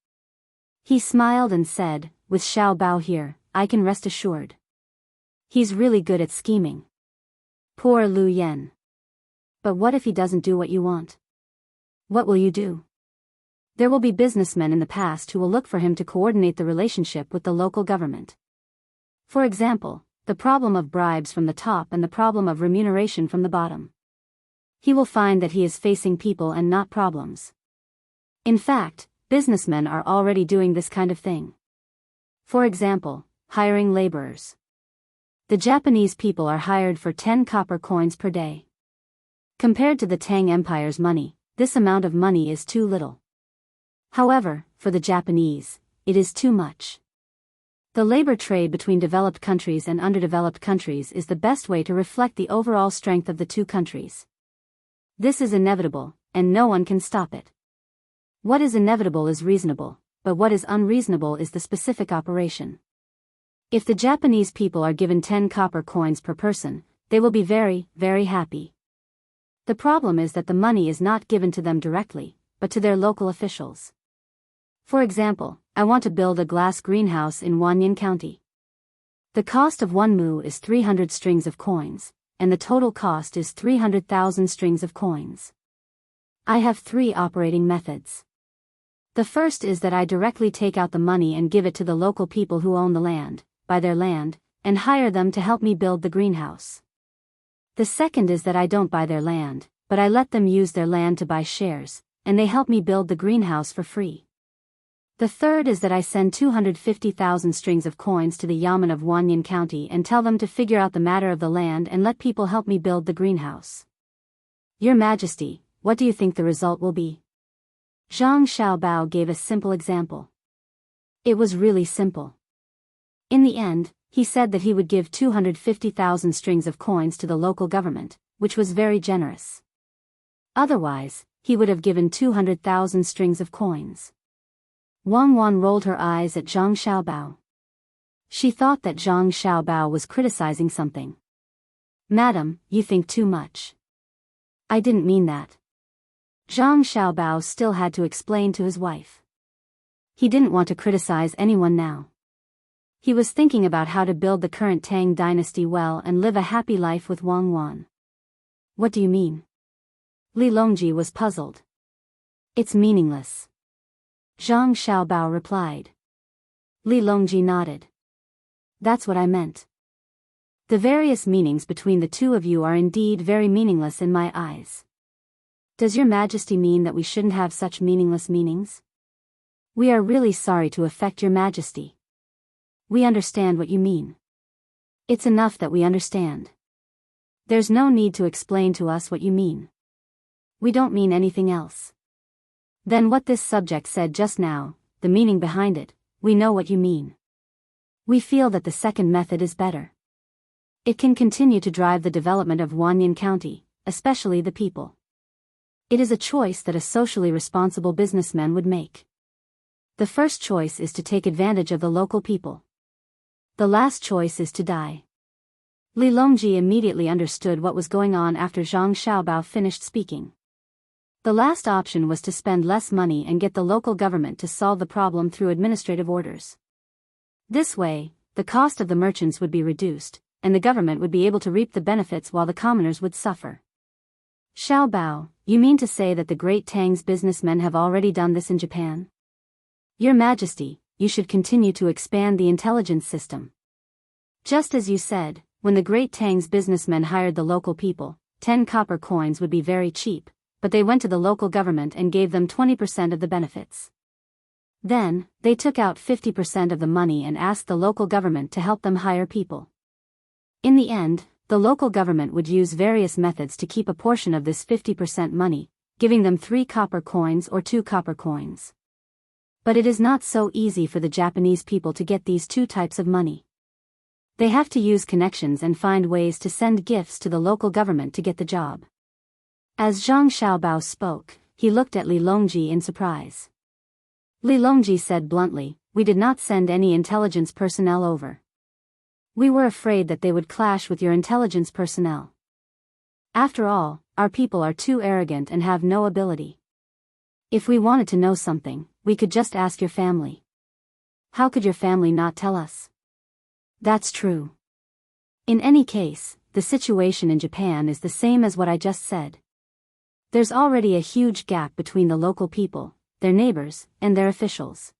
Speaker 1: He smiled and said, "With Xiaobao here, I can rest assured. He's really good at scheming. Poor Lu Yen. But what if he doesn't do what you want? What will you do?" There will be businessmen in the past who will look for him to coordinate the relationship with the local government. For example, the problem of bribes from the top and the problem of remuneration from the bottom. He will find that he is facing people and not problems. In fact, businessmen are already doing this kind of thing. For example, hiring laborers. The Japanese people are hired for 10 copper coins per day. Compared to the Tang Empire's money, this amount of money is too little. However, for the Japanese, it is too much. The labor trade between developed countries and underdeveloped countries is the best way to reflect the overall strength of the two countries. This is inevitable, and no one can stop it. What is inevitable is reasonable, but what is unreasonable is the specific operation. If the Japanese people are given 10 copper coins per person, they will be very, very happy. The problem is that the money is not given to them directly, but to their local officials. For example, I want to build a glass greenhouse in Wanyan County. The cost of one mu is 300 strings of coins, and the total cost is 300,000 strings of coins. I have 3 operating methods. The first is that I directly take out the money and give it to the local people who own the land, buy their land, and hire them to help me build the greenhouse. The second is that I don't buy their land, but I let them use their land to buy shares, and they help me build the greenhouse for free. The third is that I send 250,000 strings of coins to the Yamen of Wanyan County and tell them to figure out the matter of the land and let people help me build the greenhouse. Your Majesty, what do you think the result will be? Zhang Xiaobao gave a simple example. It was really simple. In the end, he said that he would give 250,000 strings of coins to the local government, which was very generous. Otherwise, he would have given 200,000 strings of coins. Wang Wan rolled her eyes at Zhang Xiaobao. She thought that Zhang Xiaobao was criticizing something. Madam, you think too much. I didn't mean that. Zhang Xiaobao still had to explain to his wife. He didn't want to criticize anyone now. He was thinking about how to build the current Tang dynasty well and live a happy life with Wang Wan. What do you mean? Li Longji was puzzled. It's meaningless. Zhang Xiaobao replied. Li Longji nodded. That's what I meant. The various meanings between the two of you are indeed very meaningless in my eyes. Does your Majesty mean that we shouldn't have such meaningless meanings? We are really sorry to affect your Majesty. We understand what you mean. It's enough that we understand. There's no need to explain to us what you mean. We don't mean anything else. Then what this subject said just now, the meaning behind it, we know what you mean. We feel that the second method is better. It can continue to drive the development of Wanyan County, especially the people. It is a choice that a socially responsible businessman would make. The first choice is to take advantage of the local people. The last choice is to die. Li Longji immediately understood what was going on after Zhang Xiaobao finished speaking. The last option was to spend less money and get the local government to solve the problem through administrative orders. This way, the cost of the merchants would be reduced, and the government would be able to reap the benefits while the commoners would suffer. Xiaobao, you mean to say that the great Tang's businessmen have already done this in Japan? Your Majesty, you should continue to expand the intelligence system. Just as you said, when the great Tang's businessmen hired the local people, 10 copper coins would be very cheap, but they went to the local government and gave them 20% of the benefits. Then, they took out 50% of the money and asked the local government to help them hire people. In the end, the local government would use various methods to keep a portion of this 50% money, giving them 3 copper coins or 2 copper coins. But it is not so easy for the Japanese people to get these 2 types of money. They have to use connections and find ways to send gifts to the local government to get the job. As Zhang Xiaobao spoke, he looked at Li Longji in surprise. Li Longji said bluntly, "We did not send any intelligence personnel over. We were afraid that they would clash with your intelligence personnel. After all, our people are too arrogant and have no ability. If we wanted to know something, we could just ask your family. How could your family not tell us?" That's true. In any case, the situation in Japan is the same as what I just said. There's already a huge gap between the local people, their neighbors, and their officials.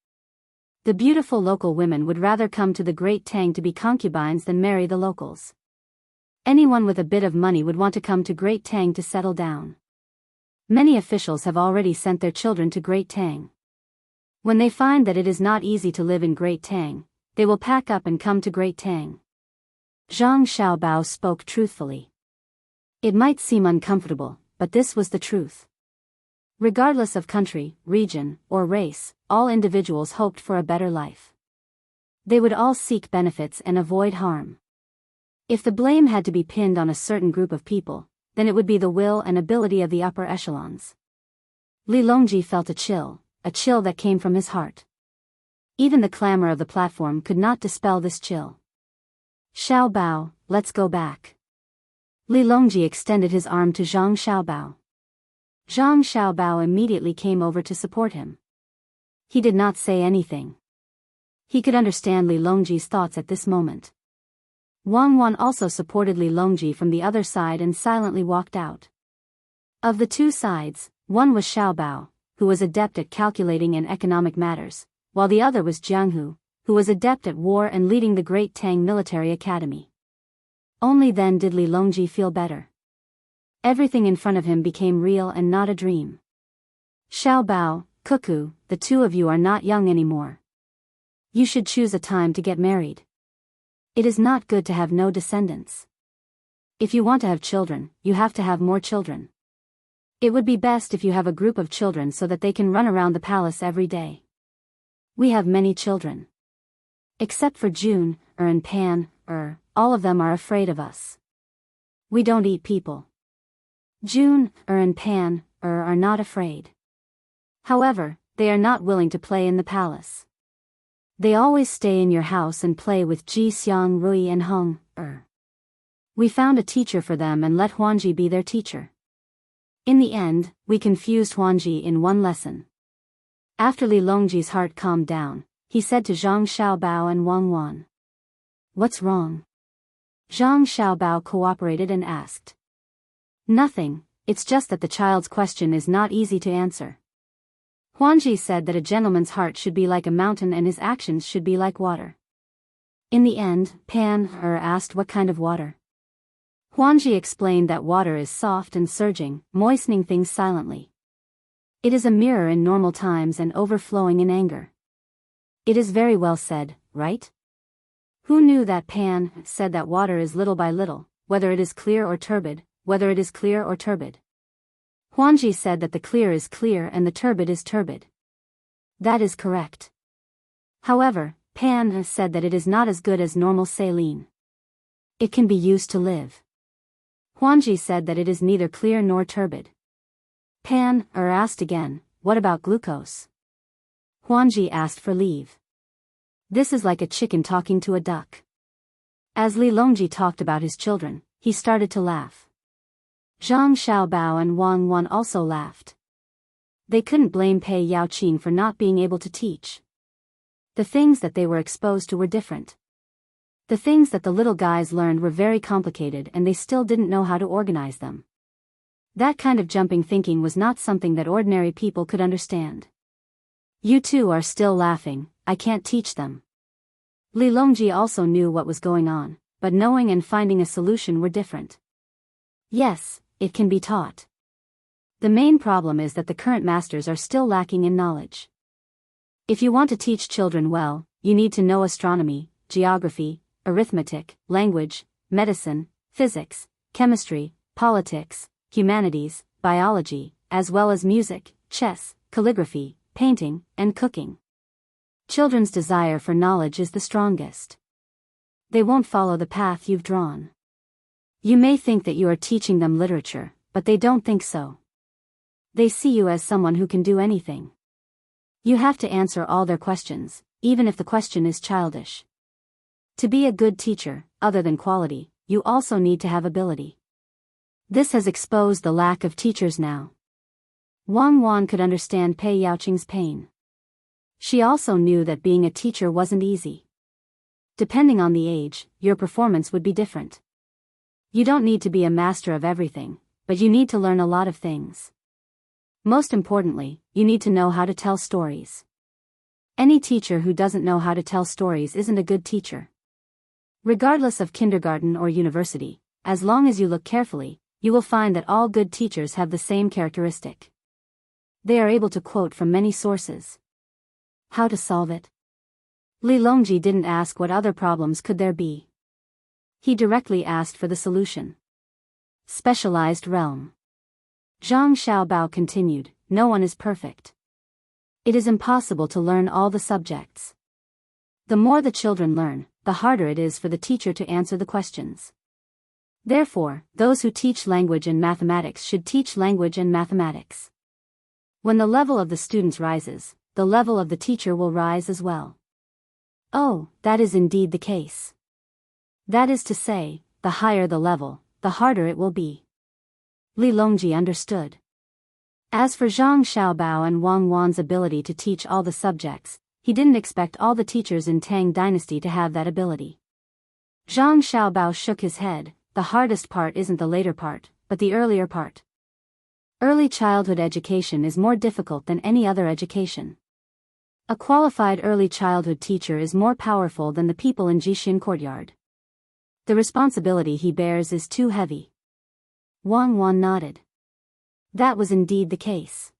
Speaker 1: The beautiful local women would rather come to the Great Tang to be concubines than marry the locals. Anyone with a bit of money would want to come to Great Tang to settle down. Many officials have already sent their children to Great Tang. When they find that it is not easy to live in Great Tang, they will pack up and come to Great Tang. Zhang Xiaobao spoke truthfully. It might seem uncomfortable, but this was the truth. Regardless of country, region, or race, all individuals hoped for a better life. They would all seek benefits and avoid harm. If the blame had to be pinned on a certain group of people, then it would be the will and ability of the upper echelons. Li Longji felt a chill that came from his heart. Even the clamor of the platform could not dispel this chill. Xiaobao, let's go back. Li Longji extended his arm to Zhang Xiaobao. Zhang Xiaobao immediately came over to support him. He did not say anything. He could understand Li Longji's thoughts at this moment. Wang Wan also supported Li Longji from the other side and silently walked out. Of the two sides, one was Xiaobao, who was adept at calculating and economic matters, while the other was Jianghu, who was adept at war and leading the Great Tang Military Academy. Only then did Li Longji feel better. Everything in front of him became real and not a dream. Xiaobao, Cuckoo, the two of you are not young anymore. You should choose a time to get married. It is not good to have no descendants. If you want to have children, you have to have more children. It would be best if you have a group of children so that they can run around the palace every day. We have many children. Except for June, and Pan, all of them are afraid of us. We don't eat people. June, and Pan, are not afraid. However, they are not willing to play in the palace. They always stay in your house and play with Ji Xiang, Rui and Heng, We found a teacher for them and let Huanji be their teacher. In the end, we confused Huanji in one lesson. After Li Longji's heart calmed down, he said to Zhang Xiaobao and Wang Wan. What's wrong? Zhang Xiaobao cooperated and asked. Nothing, it's just that the child's question is not easy to answer. Huanji said that a gentleman's heart should be like a mountain and his actions should be like water. In the end, Pan asked what kind of water. Huanji explained that water is soft and surging, moistening things silently. It is a mirror in normal times and overflowing in anger. It is very well said, right? Who knew that Pan said that water is little by little, whether it is clear or turbid, whether it is clear or turbid. Huanji said that the clear is clear and the turbid is turbid. That is correct. However, Pan said that it is not as good as normal saline. It can be used to live. Huanji said that it is neither clear nor turbid. Pan asked again, what about glucose? Huanji asked for leave. This is like a chicken talking to a duck. As Li Longji talked about his children, he started to laugh. Zhang Xiaobao and Wang Wan also laughed. They couldn't blame Pei Yaoqing for not being able to teach. The things that they were exposed to were different. The things that the little guys learned were very complicated and they still didn't know how to organize them. That kind of jumping thinking was not something that ordinary people could understand. You two are still laughing, I can't teach them. Li Longji also knew what was going on, but knowing and finding a solution were different. Yes, it can be taught. The main problem is that the current masters are still lacking in knowledge. If you want to teach children well, you need to know astronomy, geography, arithmetic, language, medicine, physics, chemistry, politics, humanities, biology, as well as music, chess, calligraphy, painting, and cooking. Children's desire for knowledge is the strongest. They won't follow the path you've drawn. You may think that you are teaching them literature, but they don't think so. They see you as someone who can do anything. You have to answer all their questions, even if the question is childish. To be a good teacher, other than quality, you also need to have ability. This has exposed the lack of teachers now. Wang Wan could understand Pei Yaoqing's pain. She also knew that being a teacher wasn't easy. Depending on the age, your performance would be different. You don't need to be a master of everything, but you need to learn a lot of things. Most importantly, you need to know how to tell stories. Any teacher who doesn't know how to tell stories isn't a good teacher. Regardless of kindergarten or university, as long as you look carefully, you will find that all good teachers have the same characteristic. They are able to quote from many sources. How to solve it? Li Longji didn't ask what other problems could there be. He directly asked for the solution. Specialized realm. Zhang Xiaobao continued, no one is perfect. It is impossible to learn all the subjects. The more the children learn, the harder it is for the teacher to answer the questions. Therefore, those who teach language and mathematics should teach language and mathematics. When the level of the students rises, the level of the teacher will rise as well. Oh, that is indeed the case. That is to say, the higher the level, the harder it will be. Li Longji understood. As for Zhang Xiaobao and Wang Wan's ability to teach all the subjects, he didn't expect all the teachers in Tang dynasty to have that ability. Zhang Xiaobao shook his head. The hardest part isn't the later part, but the earlier part. Early childhood education is more difficult than any other education. A qualified early childhood teacher is more powerful than the people in Jixin courtyard. The responsibility he bears is too heavy. Wang Wan nodded. That was indeed the case.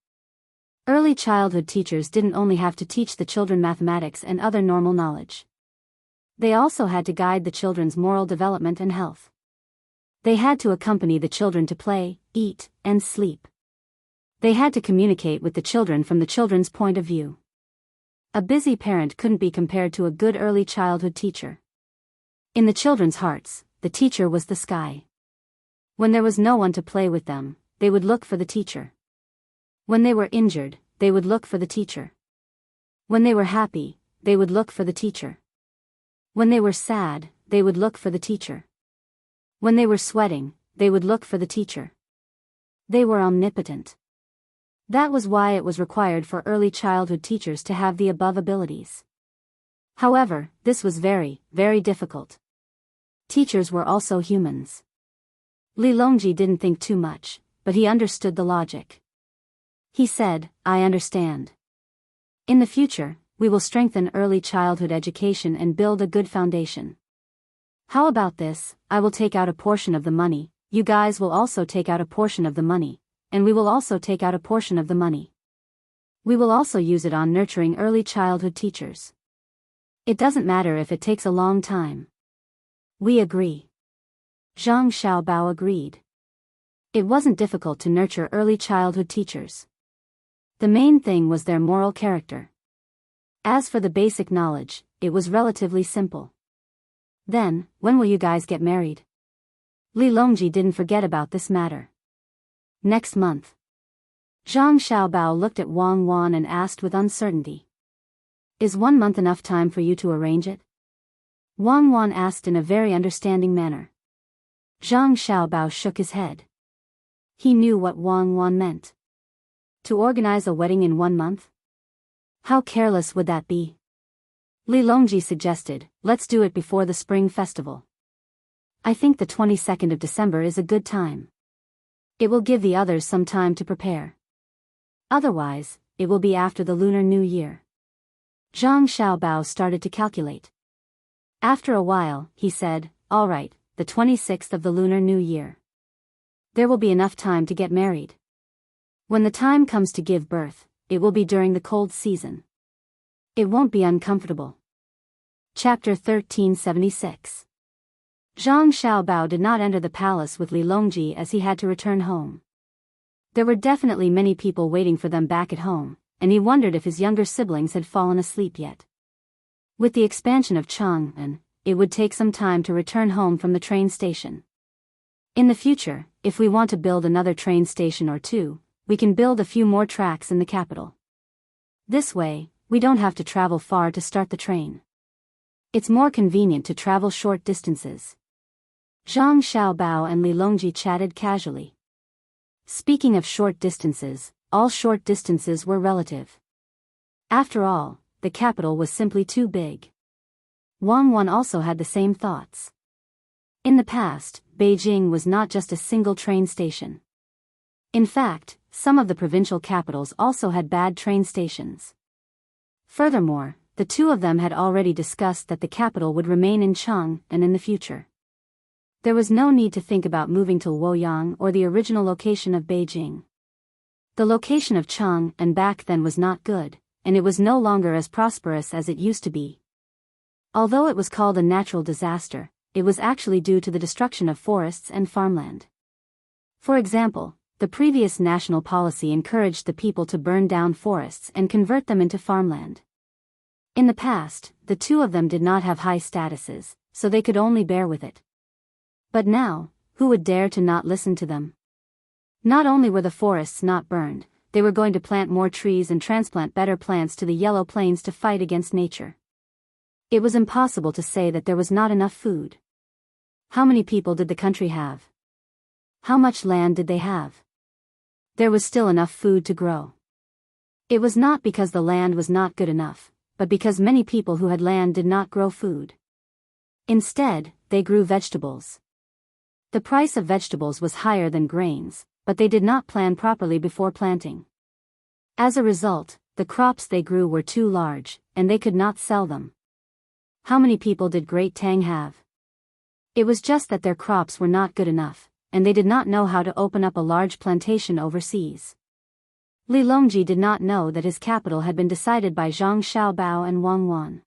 Speaker 1: Early childhood teachers didn't only have to teach the children mathematics and other normal knowledge. They also had to guide the children's moral development and health. They had to accompany the children to play, eat, and sleep. They had to communicate with the children from the children's point of view. A busy parent couldn't be compared to a good early childhood teacher. In the children's hearts, the teacher was the sky. When there was no one to play with them, they would look for the teacher. When they were injured, they would look for the teacher. When they were happy, they would look for the teacher. When they were sad, they would look for the teacher. When they were sweating, they would look for the teacher. They were omnipotent. That was why it was required for early childhood teachers to have the above abilities. However, this was very, very difficult. Teachers were also humans. Li Longji didn't think too much, but he understood the logic. He said, I understand. In the future, we will strengthen early childhood education and build a good foundation. How about this? I will take out a portion of the money, you guys will also take out a portion of the money, and we will also take out a portion of the money. We will also use it on nurturing early childhood teachers. It doesn't matter if it takes a long time. We agree. Zhang Xiaobao agreed. It wasn't difficult to nurture early childhood teachers. The main thing was their moral character. As for the basic knowledge, it was relatively simple. Then, when will you guys get married? Li Longji didn't forget about this matter. Next month. Zhang Xiaobao looked at Wang Wan and asked with uncertainty. Is 1 month enough time for you to arrange it? Wang Wan asked in a very understanding manner. Zhang Xiaobao shook his head. He knew what Wang Wan meant. To organize a wedding in 1 month? How careless would that be? Li Longji suggested, let's do it before the spring festival. I think the 22nd of December is a good time. It will give the others some time to prepare. Otherwise, it will be after the Lunar New Year. Zhang Xiaobao started to calculate. After a while, he said, all right, the 26th of the Lunar New Year. There will be enough time to get married. When the time comes to give birth, it will be during the cold season. It won't be uncomfortable. Chapter 1376. Zhang Xiaobao did not enter the palace with Li Longji as he had to return home. There were definitely many people waiting for them back at home, and he wondered if his younger siblings had fallen asleep yet. With the expansion of Chang'an, it would take some time to return home from the train station. In the future, if we want to build another train station or two, we can build a few more tracks in the capital. This way, we don't have to travel far to start the train. It's more convenient to travel short distances. Zhang Xiaobao and Li Longji chatted casually. Speaking of short distances, all short distances were relative. After all, the capital was simply too big. Wang Wan also had the same thoughts. In the past, Beijing was not just a single train station. In fact, some of the provincial capitals also had bad train stations. Furthermore, the two of them had already discussed that the capital would remain in Chang'an in the future. There was no need to think about moving to Luoyang or the original location of Beijing. The location of Chang'an back then was not good, and it was no longer as prosperous as it used to be. Although it was called a natural disaster, it was actually due to the destruction of forests and farmland. For example, the previous national policy encouraged the people to burn down forests and convert them into farmland. In the past, the two of them did not have high statuses, so they could only bear with it. But now, who would dare to not listen to them? Not only were the forests not burned, they were going to plant more trees and transplant better plants to the yellow plains to fight against nature. It was impossible to say that there was not enough food. How many people did the country have? How much land did they have? There was still enough food to grow. It was not because the land was not good enough, but because many people who had land did not grow food. Instead, they grew vegetables. The price of vegetables was higher than grains, but they did not plan properly before planting. As a result, the crops they grew were too large, and they could not sell them. How many people did Great Tang have? It was just that their crops were not good enough, and they did not know how to open up a large plantation overseas. Li Longji did not know that his capital had been decided by Zhang Xiaobao and Wang Wan.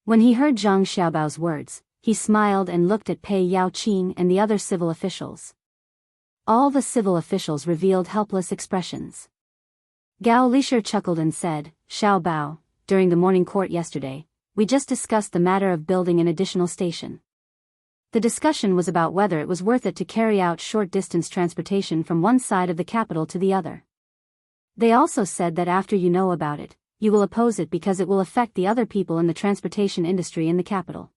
Speaker 1: When he heard Zhang Xiaobao's words, he smiled and looked at Pei Yaoqing and the other civil officials. All the civil officials revealed helpless expressions. Gao Lishir chuckled and said, "Xiaobao, during the morning court yesterday, we just discussed the matter of building an additional station. The discussion was about whether it was worth it to carry out short-distance transportation from one side of the capital to the other. They also said that after you know about it, you will oppose it because it will affect the other people in the transportation industry in the capital."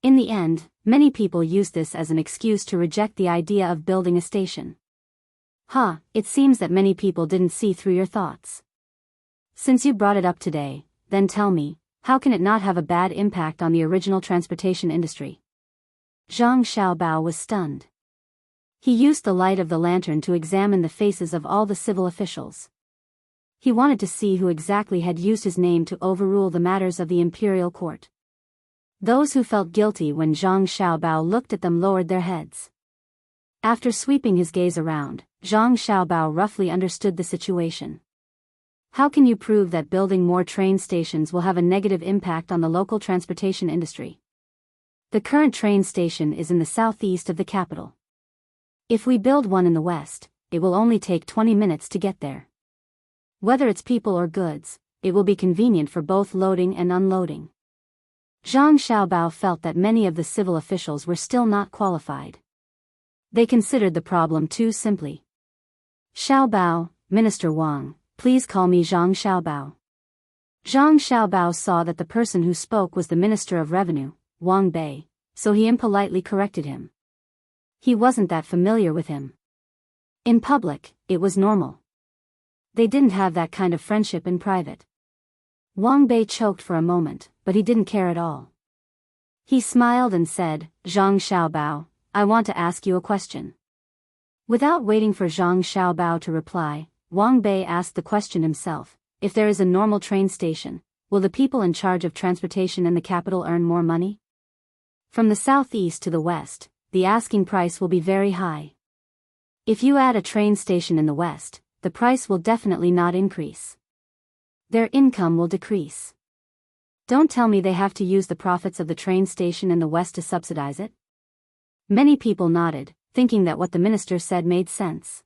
Speaker 1: In the end, many people used this as an excuse to reject the idea of building a station. It seems that many people didn't see through your thoughts. Since you brought it up today, then tell me, how can it not have a bad impact on the original transportation industry? Zhang Xiaobao was stunned. He used the light of the lantern to examine the faces of all the civil officials. He wanted to see who exactly had used his name to overrule the matters of the imperial court. Those who felt guilty when Zhang Xiaobao looked at them lowered their heads. After sweeping his gaze around, Zhang Xiaobao roughly understood the situation. How can you prove that building more train stations will have a negative impact on the local transportation industry? The current train station is in the southeast of the capital. If we build one in the west, it will only take 20 minutes to get there. Whether it's people or goods, it will be convenient for both loading and unloading. Zhang Xiaobao felt that many of the civil officials were still not qualified. They considered the problem too simply. "Xiaobao, Minister Wang, please call me Zhang Xiaobao." Zhang Xiaobao saw that the person who spoke was the Minister of Revenue, Wang Bei, so he impolitely corrected him. He wasn't that familiar with him. In public, it was normal. They didn't have that kind of friendship in private. Wang Bei choked for a moment, but he didn't care at all. He smiled and said, "Zhang Xiaobao, I want to ask you a question." Without waiting for Zhang Xiaobao to reply, Wang Bei asked the question himself. If there is a normal train station, will the people in charge of transportation in the capital earn more money? From the southeast to the west, the asking price will be very high. If you add a train station in the west, the price will definitely not increase. Their income will decrease. Don't tell me they have to use the profits of the train station in the west to subsidize it. Many people nodded, thinking that what the minister said made sense.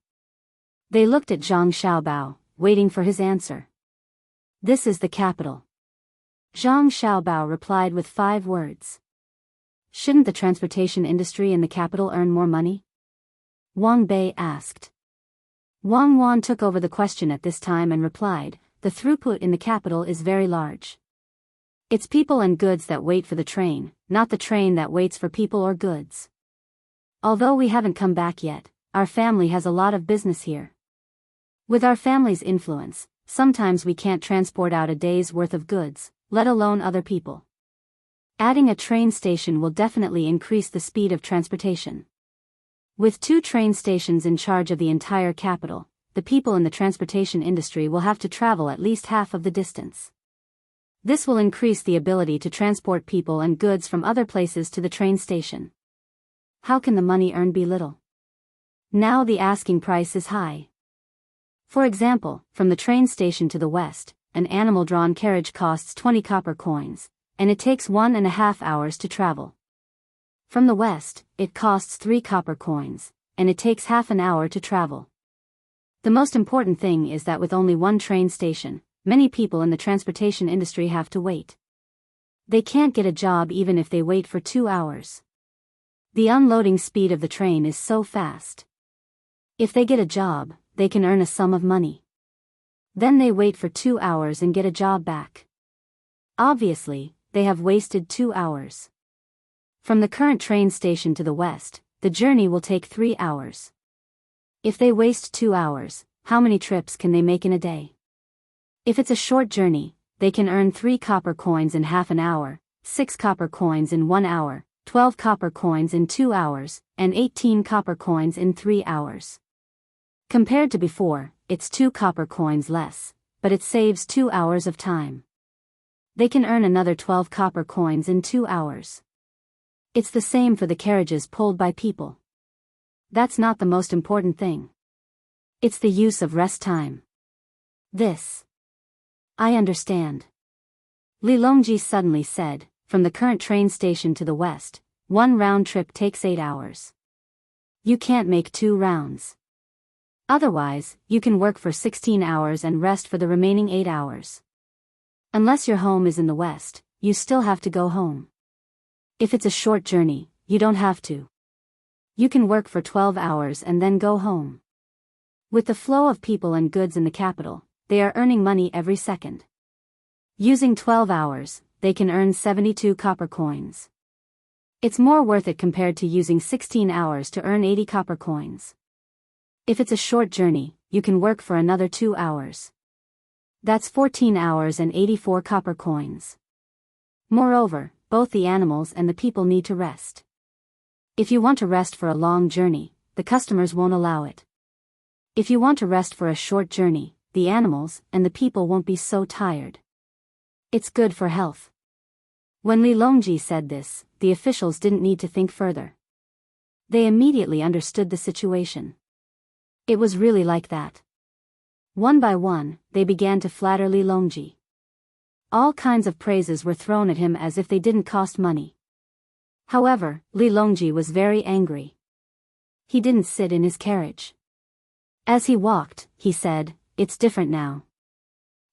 Speaker 1: They looked at Zhang Xiaobao, waiting for his answer. "This is the capital." Zhang Xiaobao replied with 5 words. "Shouldn't the transportation industry in the capital earn more money?" Wang Bei asked. Wang Wan took over the question at this time and replied, "The throughput in the capital is very large. It's people and goods that wait for the train, not the train that waits for people or goods. Although we haven't come back yet, our family has a lot of business here. With our family's influence, sometimes we can't transport out a day's worth of goods, let alone other people. Adding a train station will definitely increase the speed of transportation. With 2 train stations in charge of the entire capital, the people in the transportation industry will have to travel at least half of the distance. This will increase the ability to transport people and goods from other places to the train station. How can the money earned be little? Now the asking price is high. For example, from the train station to the west, an animal-drawn carriage costs 20 copper coins, and it takes 1.5 hours to travel. From the west, it costs 3 copper coins, and it takes half an hour to travel. The most important thing is that with only one train station, many people in the transportation industry have to wait. They can't get a job even if they wait for 2 hours. The unloading speed of the train is so fast. If they get a job, they can earn a sum of money. Then they wait for 2 hours and get a job back. Obviously, they have wasted 2 hours. From the current train station to the west, the journey will take 3 hours. If they waste 2 hours, how many trips can they make in a day? If it's a short journey, they can earn 3 copper coins in half an hour, 6 copper coins in 1 hour, 12 copper coins in 2 hours, and 18 copper coins in 3 hours. Compared to before, it's 2 copper coins less, but it saves 2 hours of time. They can earn another 12 copper coins in 2 hours. It's the same for the carriages pulled by people. That's not the most important thing. It's the use of rest time. This. I understand. Li Longji suddenly said, from the current train station to the west, one round trip takes 8 hours. You can't make 2 rounds. Otherwise, you can work for 16 hours and rest for the remaining 8 hours. Unless your home is in the west, you still have to go home. If it's a short journey, you don't have to. You can work for 12 hours and then go home. With the flow of people and goods in the capital, they are earning money every second. Using 12 hours, they can earn 72 copper coins. It's more worth it compared to using 16 hours to earn 80 copper coins. If it's a short journey, you can work for another 2 hours. That's 14 hours and 84 copper coins. Moreover, both the animals and the people need to rest. If you want to rest for a long journey, the customers won't allow it. If you want to rest for a short journey, the animals and the people won't be so tired. It's good for health. When Li Longji said this, the officials didn't need to think further. They immediately understood the situation. It was really like that. One by one, they began to flatter Li Longji. All kinds of praises were thrown at him as if they didn't cost money. However, Li Longji was very angry. He didn't sit in his carriage. As he walked, he said, "It's different now.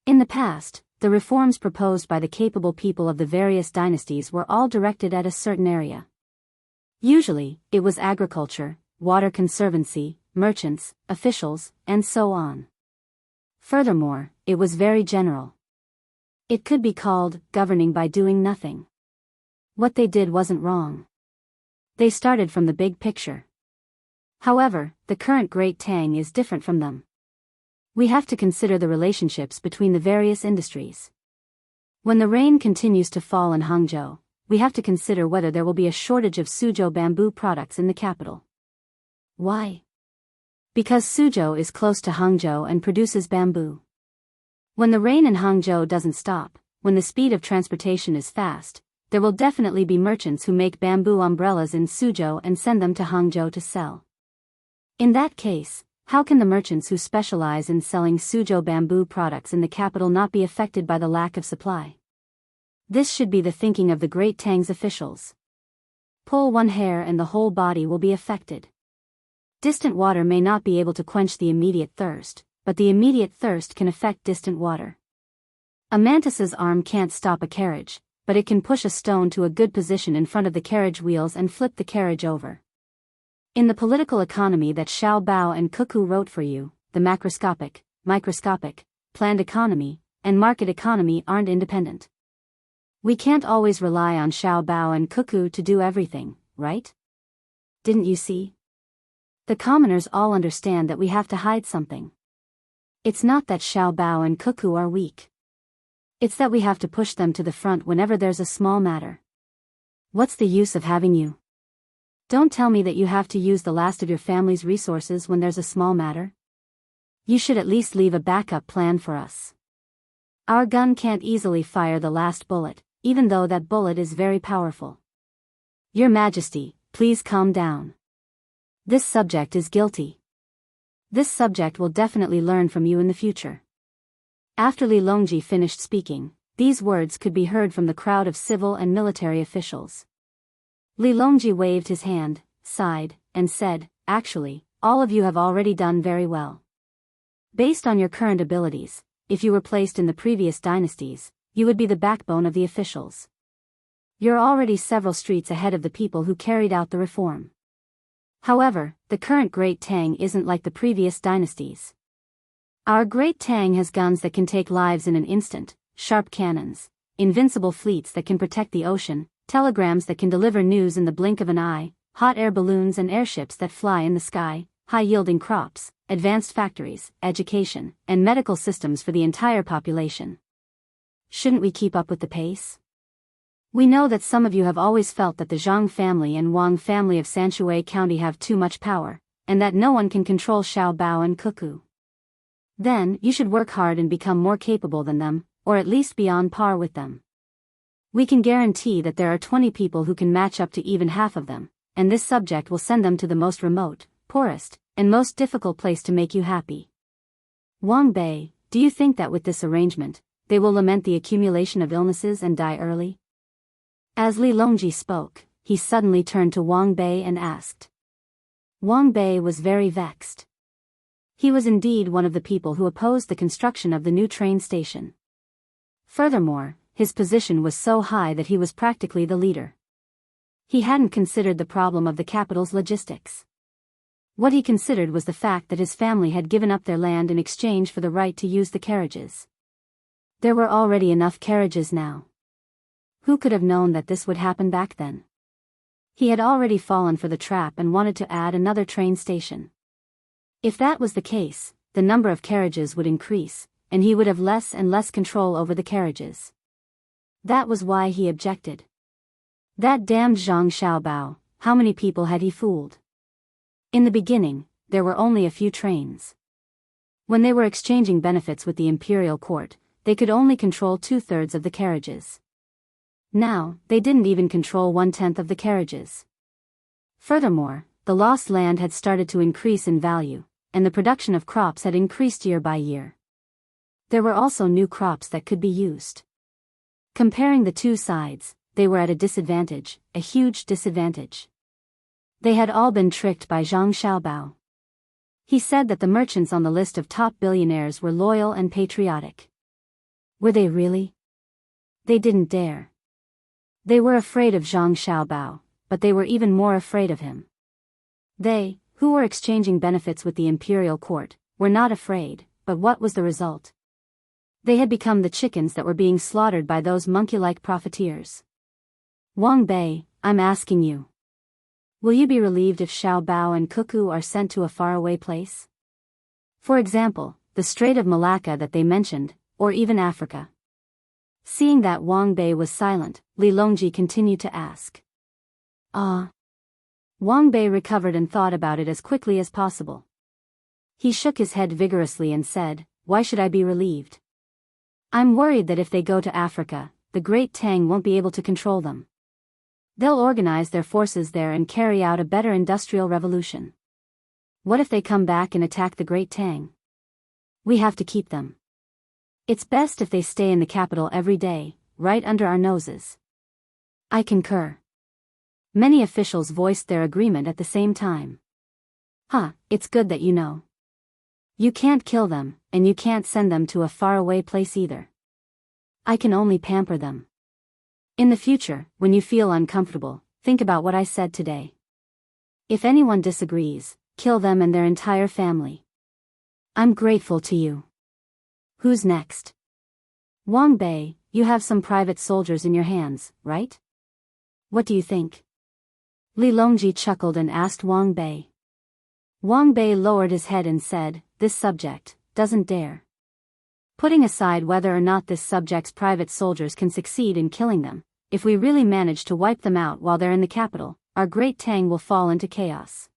Speaker 1: In the past, the reforms proposed by the capable people of the various dynasties were all directed at a certain area. Usually, it was agriculture, water conservancy, merchants, officials, and so on. Furthermore, it was very general. It could be called governing by doing nothing. What they did wasn't wrong. They started from the big picture. However, the current Great Tang is different from them. We have to consider the relationships between the various industries. When the rain continues to fall in Hangzhou, we have to consider whether there will be a shortage of Suzhou bamboo products in the capital. Why? Because Suzhou is close to Hangzhou and produces bamboo. When the rain in Hangzhou doesn't stop, when the speed of transportation is fast, there will definitely be merchants who make bamboo umbrellas in Suzhou and send them to Hangzhou to sell. In that case, how can the merchants who specialize in selling Suzhou bamboo products in the capital not be affected by the lack of supply? This should be the thinking of the Great Tang's officials. Pull one hair and the whole body will be affected. Distant water may not be able to quench the immediate thirst, but the immediate thirst can affect distant water. A mantis's arm can't stop a carriage, but it can push a stone to a good position in front of the carriage wheels and flip the carriage over. In the political economy that Xiao Bao and Cuckoo wrote for you, the macroscopic, microscopic, planned economy, and market economy aren't independent. We can't always rely on Xiao Bao and Cuckoo to do everything, right? Didn't you see? The commoners all understand that we have to hide something. It's not that Xiao Bao and Cuckoo are weak. It's that we have to push them to the front whenever there's a small matter. What's the use of having you? Don't tell me that you have to use the last of your family's resources when there's a small matter. You should at least leave a backup plan for us. Our gun can't easily fire the last bullet, even though that bullet is very powerful. Your Majesty, please calm down. This subject is guilty. This subject will definitely learn from you in the future. After Li Longji finished speaking, these words could be heard from the crowd of civil and military officials. Li Longji waved his hand, sighed, and said, "Actually, all of you have already done very well. Based on your current abilities, if you were placed in the previous dynasties, you would be the backbone of the officials. You're already several streets ahead of the people who carried out the reform. However, the current Great Tang isn't like the previous dynasties. Our Great Tang has guns that can take lives in an instant, sharp cannons, invincible fleets that can protect the ocean, telegrams that can deliver news in the blink of an eye, hot air balloons and airships that fly in the sky, high-yielding crops, advanced factories, education, and medical systems for the entire population. Shouldn't we keep up with the pace? We know that some of you have always felt that the Zhang family and Wang family of Sanshui County have too much power, and that no one can control Xiaobao and Cuckoo. Then, you should work hard and become more capable than them, or at least be on par with them. We can guarantee that there are 20 people who can match up to even half of them, and this subject will send them to the most remote, poorest, and most difficult place to make you happy. Wang Bei, do you think that with this arrangement, they will lament the accumulation of illnesses and die early?" As Li Longji spoke, he suddenly turned to Wang Bei and asked. Wang Bei was very vexed. He was indeed one of the people who opposed the construction of the new train station. Furthermore, his position was so high that he was practically the leader. He hadn't considered the problem of the capital's logistics. What he considered was the fact that his family had given up their land in exchange for the right to use the carriages. There were already enough carriages now. Who could have known that this would happen back then? He had already fallen for the trap and wanted to add another train station. If that was the case, the number of carriages would increase, and he would have less and less control over the carriages. That was why he objected. That damned Zhang Xiaobao, how many people had he fooled? In the beginning, there were only a few trains. When they were exchanging benefits with the imperial court, they could only control 2/3 of the carriages. Now, they didn't even control 1/10 of the carriages. Furthermore, the lost land had started to increase in value, and the production of crops had increased year by year. There were also new crops that could be used. Comparing the two sides, they were at a disadvantage, a huge disadvantage. They had all been tricked by Zhang Xiaobao. He said that the merchants on the list of top billionaires were loyal and patriotic. Were they really? They didn't dare. They were afraid of Zhang Xiaobao, but they were even more afraid of him. They, who were exchanging benefits with the imperial court, were not afraid, but what was the result? They had become the chickens that were being slaughtered by those monkey-like profiteers. Wang Bei, I'm asking you. Will you be relieved if Xiaobao and Cuckoo are sent to a faraway place? For example, the Strait of Malacca that they mentioned, or even Africa. Seeing that Wang Bei was silent, Li Longji continued to ask. Wang Bei recovered and thought about it as quickly as possible. He shook his head vigorously and said, "Why should I be relieved? I'm worried that if they go to Africa, the Great Tang won't be able to control them. They'll organize their forces there and carry out a better industrial revolution. What if they come back and attack the Great Tang? We have to keep them. It's best if they stay in the capital every day, right under our noses." I concur. Many officials voiced their agreement at the same time. It's good that you know. You can't kill them, and you can't send them to a faraway place either. I can only pamper them. In the future, when you feel uncomfortable, think about what I said today. If anyone disagrees, kill them and their entire family. I'm grateful to you. Who's next? Wang Bei, you have some private soldiers in your hands, right? What do you think? Li Longji chuckled and asked Wang Bei. Wang Bei lowered his head and said, "This subject doesn't dare. Putting aside whether or not this subject's private soldiers can succeed in killing them, if we really manage to wipe them out while they're in the capital, our Great Tang will fall into chaos.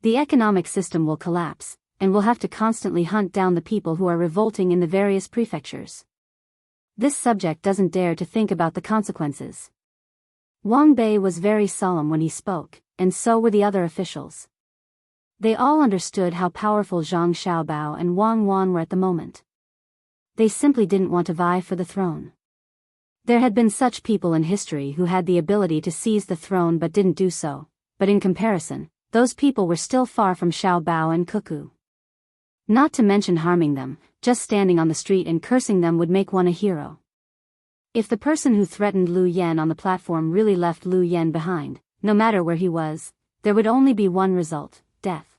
Speaker 1: The economic system will collapse, and we'll have to constantly hunt down the people who are revolting in the various prefectures. This subject doesn't dare to think about the consequences." Wang Bei was very solemn when he spoke, and so were the other officials. They all understood how powerful Zhang Xiaobao and Wang Wan were at the moment. They simply didn't want to vie for the throne. There had been such people in history who had the ability to seize the throne but didn't do so, but in comparison, those people were still far from Xiao Bao and Cuckoo. Not to mention harming them, just standing on the street and cursing them would make one a hero. If the person who threatened Lu Yen on the platform really left Lu Yen behind, no matter where he was, there would only be one result, death.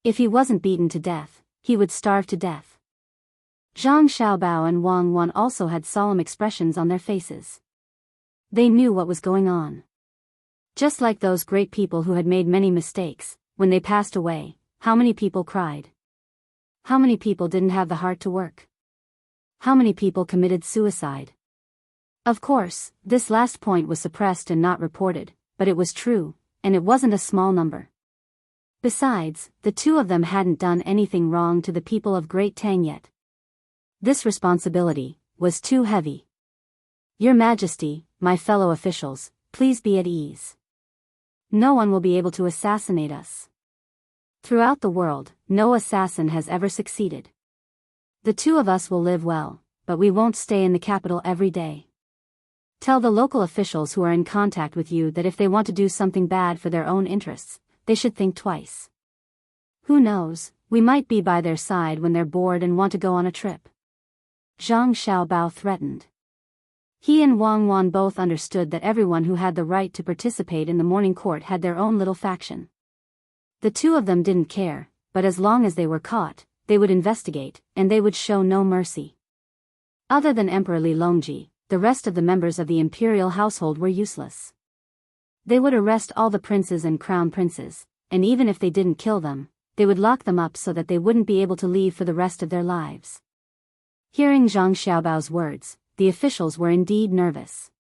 Speaker 1: If he wasn't beaten to death, he would starve to death. Zhang Xiaobao and Wang Wan also had solemn expressions on their faces. They knew what was going on. Just like those great people who had made many mistakes, when they passed away, how many people cried? How many people didn't have the heart to work? How many people committed suicide? Of course, this last point was suppressed and not reported, but it was true, and it wasn't a small number. Besides, the two of them hadn't done anything wrong to the people of Great Tang yet. This responsibility was too heavy. Your Majesty, my fellow officials, please be at ease. No one will be able to assassinate us. Throughout the world, no assassin has ever succeeded. The two of us will live well, but we won't stay in the capital every day. Tell the local officials who are in contact with you that if they want to do something bad for their own interests, they should think twice. Who knows, we might be by their side when they're bored and want to go on a trip. Zhang Xiaobao threatened. He and Wang Wan both understood that everyone who had the right to participate in the morning court had their own little faction. The two of them didn't care, but as long as they were caught, they would investigate, and they would show no mercy. Other than Emperor Li Longji, the rest of the members of the imperial household were useless. They would arrest all the princes and crown princes, and even if they didn't kill them, they would lock them up so that they wouldn't be able to leave for the rest of their lives. Hearing Zhang Xiaobao's words, the officials were indeed nervous.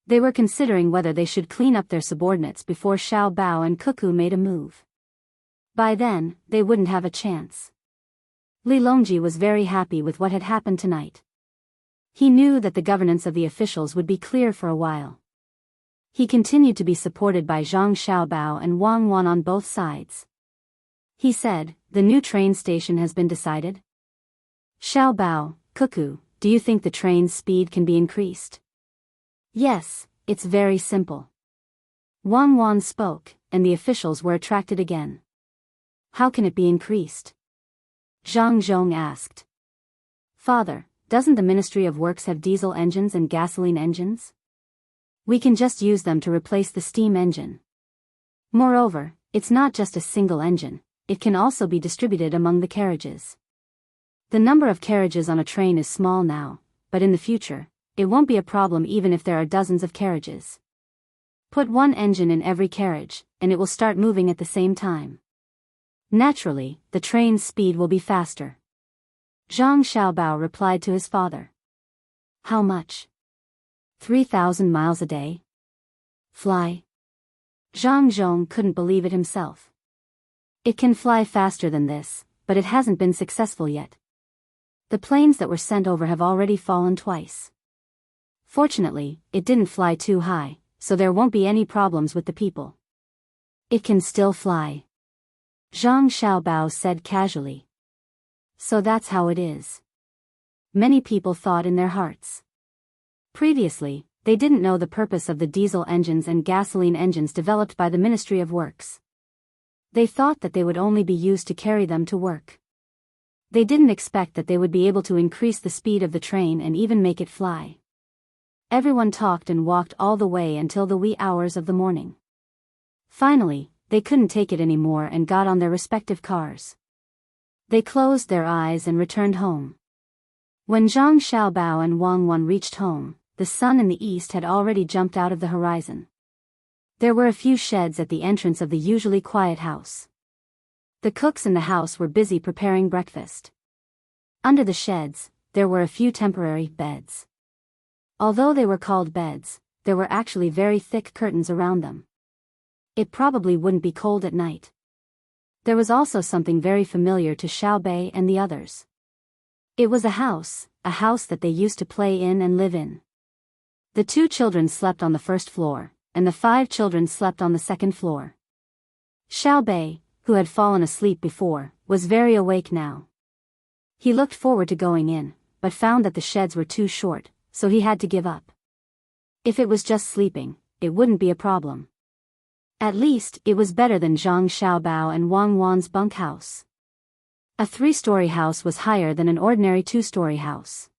Speaker 1: They were considering whether they should clean up their subordinates before Xiao Bao and Cuckoo made a move. By then, they wouldn't have a chance. Li Longji was very happy with what had happened tonight. He knew that the governance of the officials would be clear for a while. He continued to be supported by Zhang Xiaobao and Wang Wan on both sides. He said, "The new train station has been decided?" Xiao Bao, Cuckoo, do you think the train's speed can be increased? Yes, it's very simple. Wang Wan spoke, and the officials were attracted again. How can it be increased? Zhang Zhong asked. Father, doesn't the Ministry of Works have diesel engines and gasoline engines? We can just use them to replace the steam engine. Moreover, it's not just a single engine, it can also be distributed among the carriages. The number of carriages on a train is small now, but in the future, it won't be a problem even if there are dozens of carriages. Put one engine in every carriage, and it will start moving at the same time. Naturally, the train's speed will be faster. Zhang Xiaobao replied to his father. How much? 3,000 miles a day? Fly? Zhang Zhong couldn't believe it himself. It can fly faster than this, but it hasn't been successful yet. The planes that were sent over have already fallen twice. Fortunately, it didn't fly too high, so there won't be any problems with the people. It can still fly. Zhang Xiaobao said casually. So that's how it is. Many people thought in their hearts. Previously, they didn't know the purpose of the diesel engines and gasoline engines developed by the Ministry of Works. They thought that they would only be used to carry them to work. They didn't expect that they would be able to increase the speed of the train and even make it fly. Everyone talked and walked all the way until the wee hours of the morning. Finally, they couldn't take it anymore and got on their respective cars. They closed their eyes and returned home. When Zhang Xiaobao and Wang Wan reached home, the sun in the east had already jumped out of the horizon. There were a few sheds at the entrance of the usually quiet house. The cooks in the house were busy preparing breakfast. Under the sheds, there were a few temporary beds. Although they were called beds, there were actually very thick curtains around them. It probably wouldn't be cold at night. There was also something very familiar to Xiao Bei and the others. It was a house that they used to play in and live in. The 2 children slept on the first floor, and the 5 children slept on the second floor. Xiao Bei, who had fallen asleep before, was very awake now. He looked forward to going in, but found that the sheds were too short, so he had to give up. If it was just sleeping, it wouldn't be a problem. At least, it was better than Zhang Xiaobao and Wang Wan's bunkhouse. A 3-story house was higher than an ordinary 2-story house.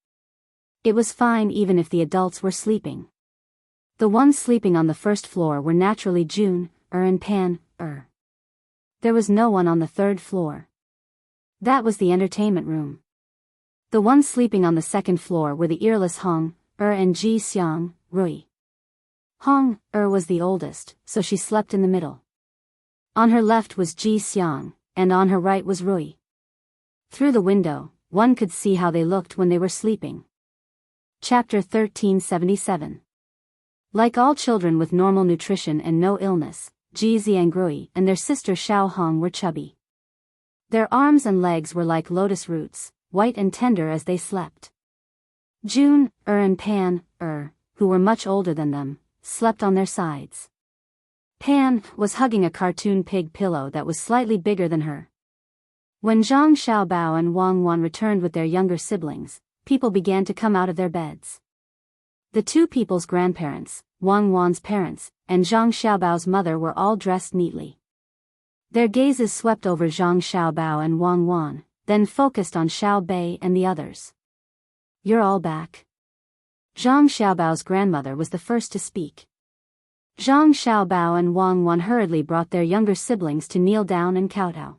Speaker 1: It was fine even if the adults were sleeping. The ones sleeping on the first floor were naturally June, and Pan, There was no one on the 3rd floor. That was the entertainment room. The ones sleeping on the 2nd floor were the earless Hong, and Ji Xiang, Rui. Hong, was the oldest, so she slept in the middle. On her left was Ji Xiang, and on her right was Rui. Through the window, one could see how they looked when they were sleeping. Chapter 1377. Like all children with normal nutrition and no illness, Ji Xiangrui and their sister Xiao Hong were chubby. Their arms and legs were like lotus roots, white and tender as they slept. June, and Pan, who were much older than them, slept on their sides. Pan was hugging a cartoon pig pillow that was slightly bigger than her. When Zhang Xiaobao and Wang Wan returned with their younger siblings, people began to come out of their beds. The two people's grandparents, Wang Wan's parents, and Zhang Xiaobao's mother were all dressed neatly. Their gazes swept over Zhang Xiaobao and Wang Wan, then focused on Xiao Bei and the others. "You're all back." Zhang Xiaobao's grandmother was the first to speak. Zhang Xiaobao and Wang Wan hurriedly brought their younger siblings to kneel down and kowtow.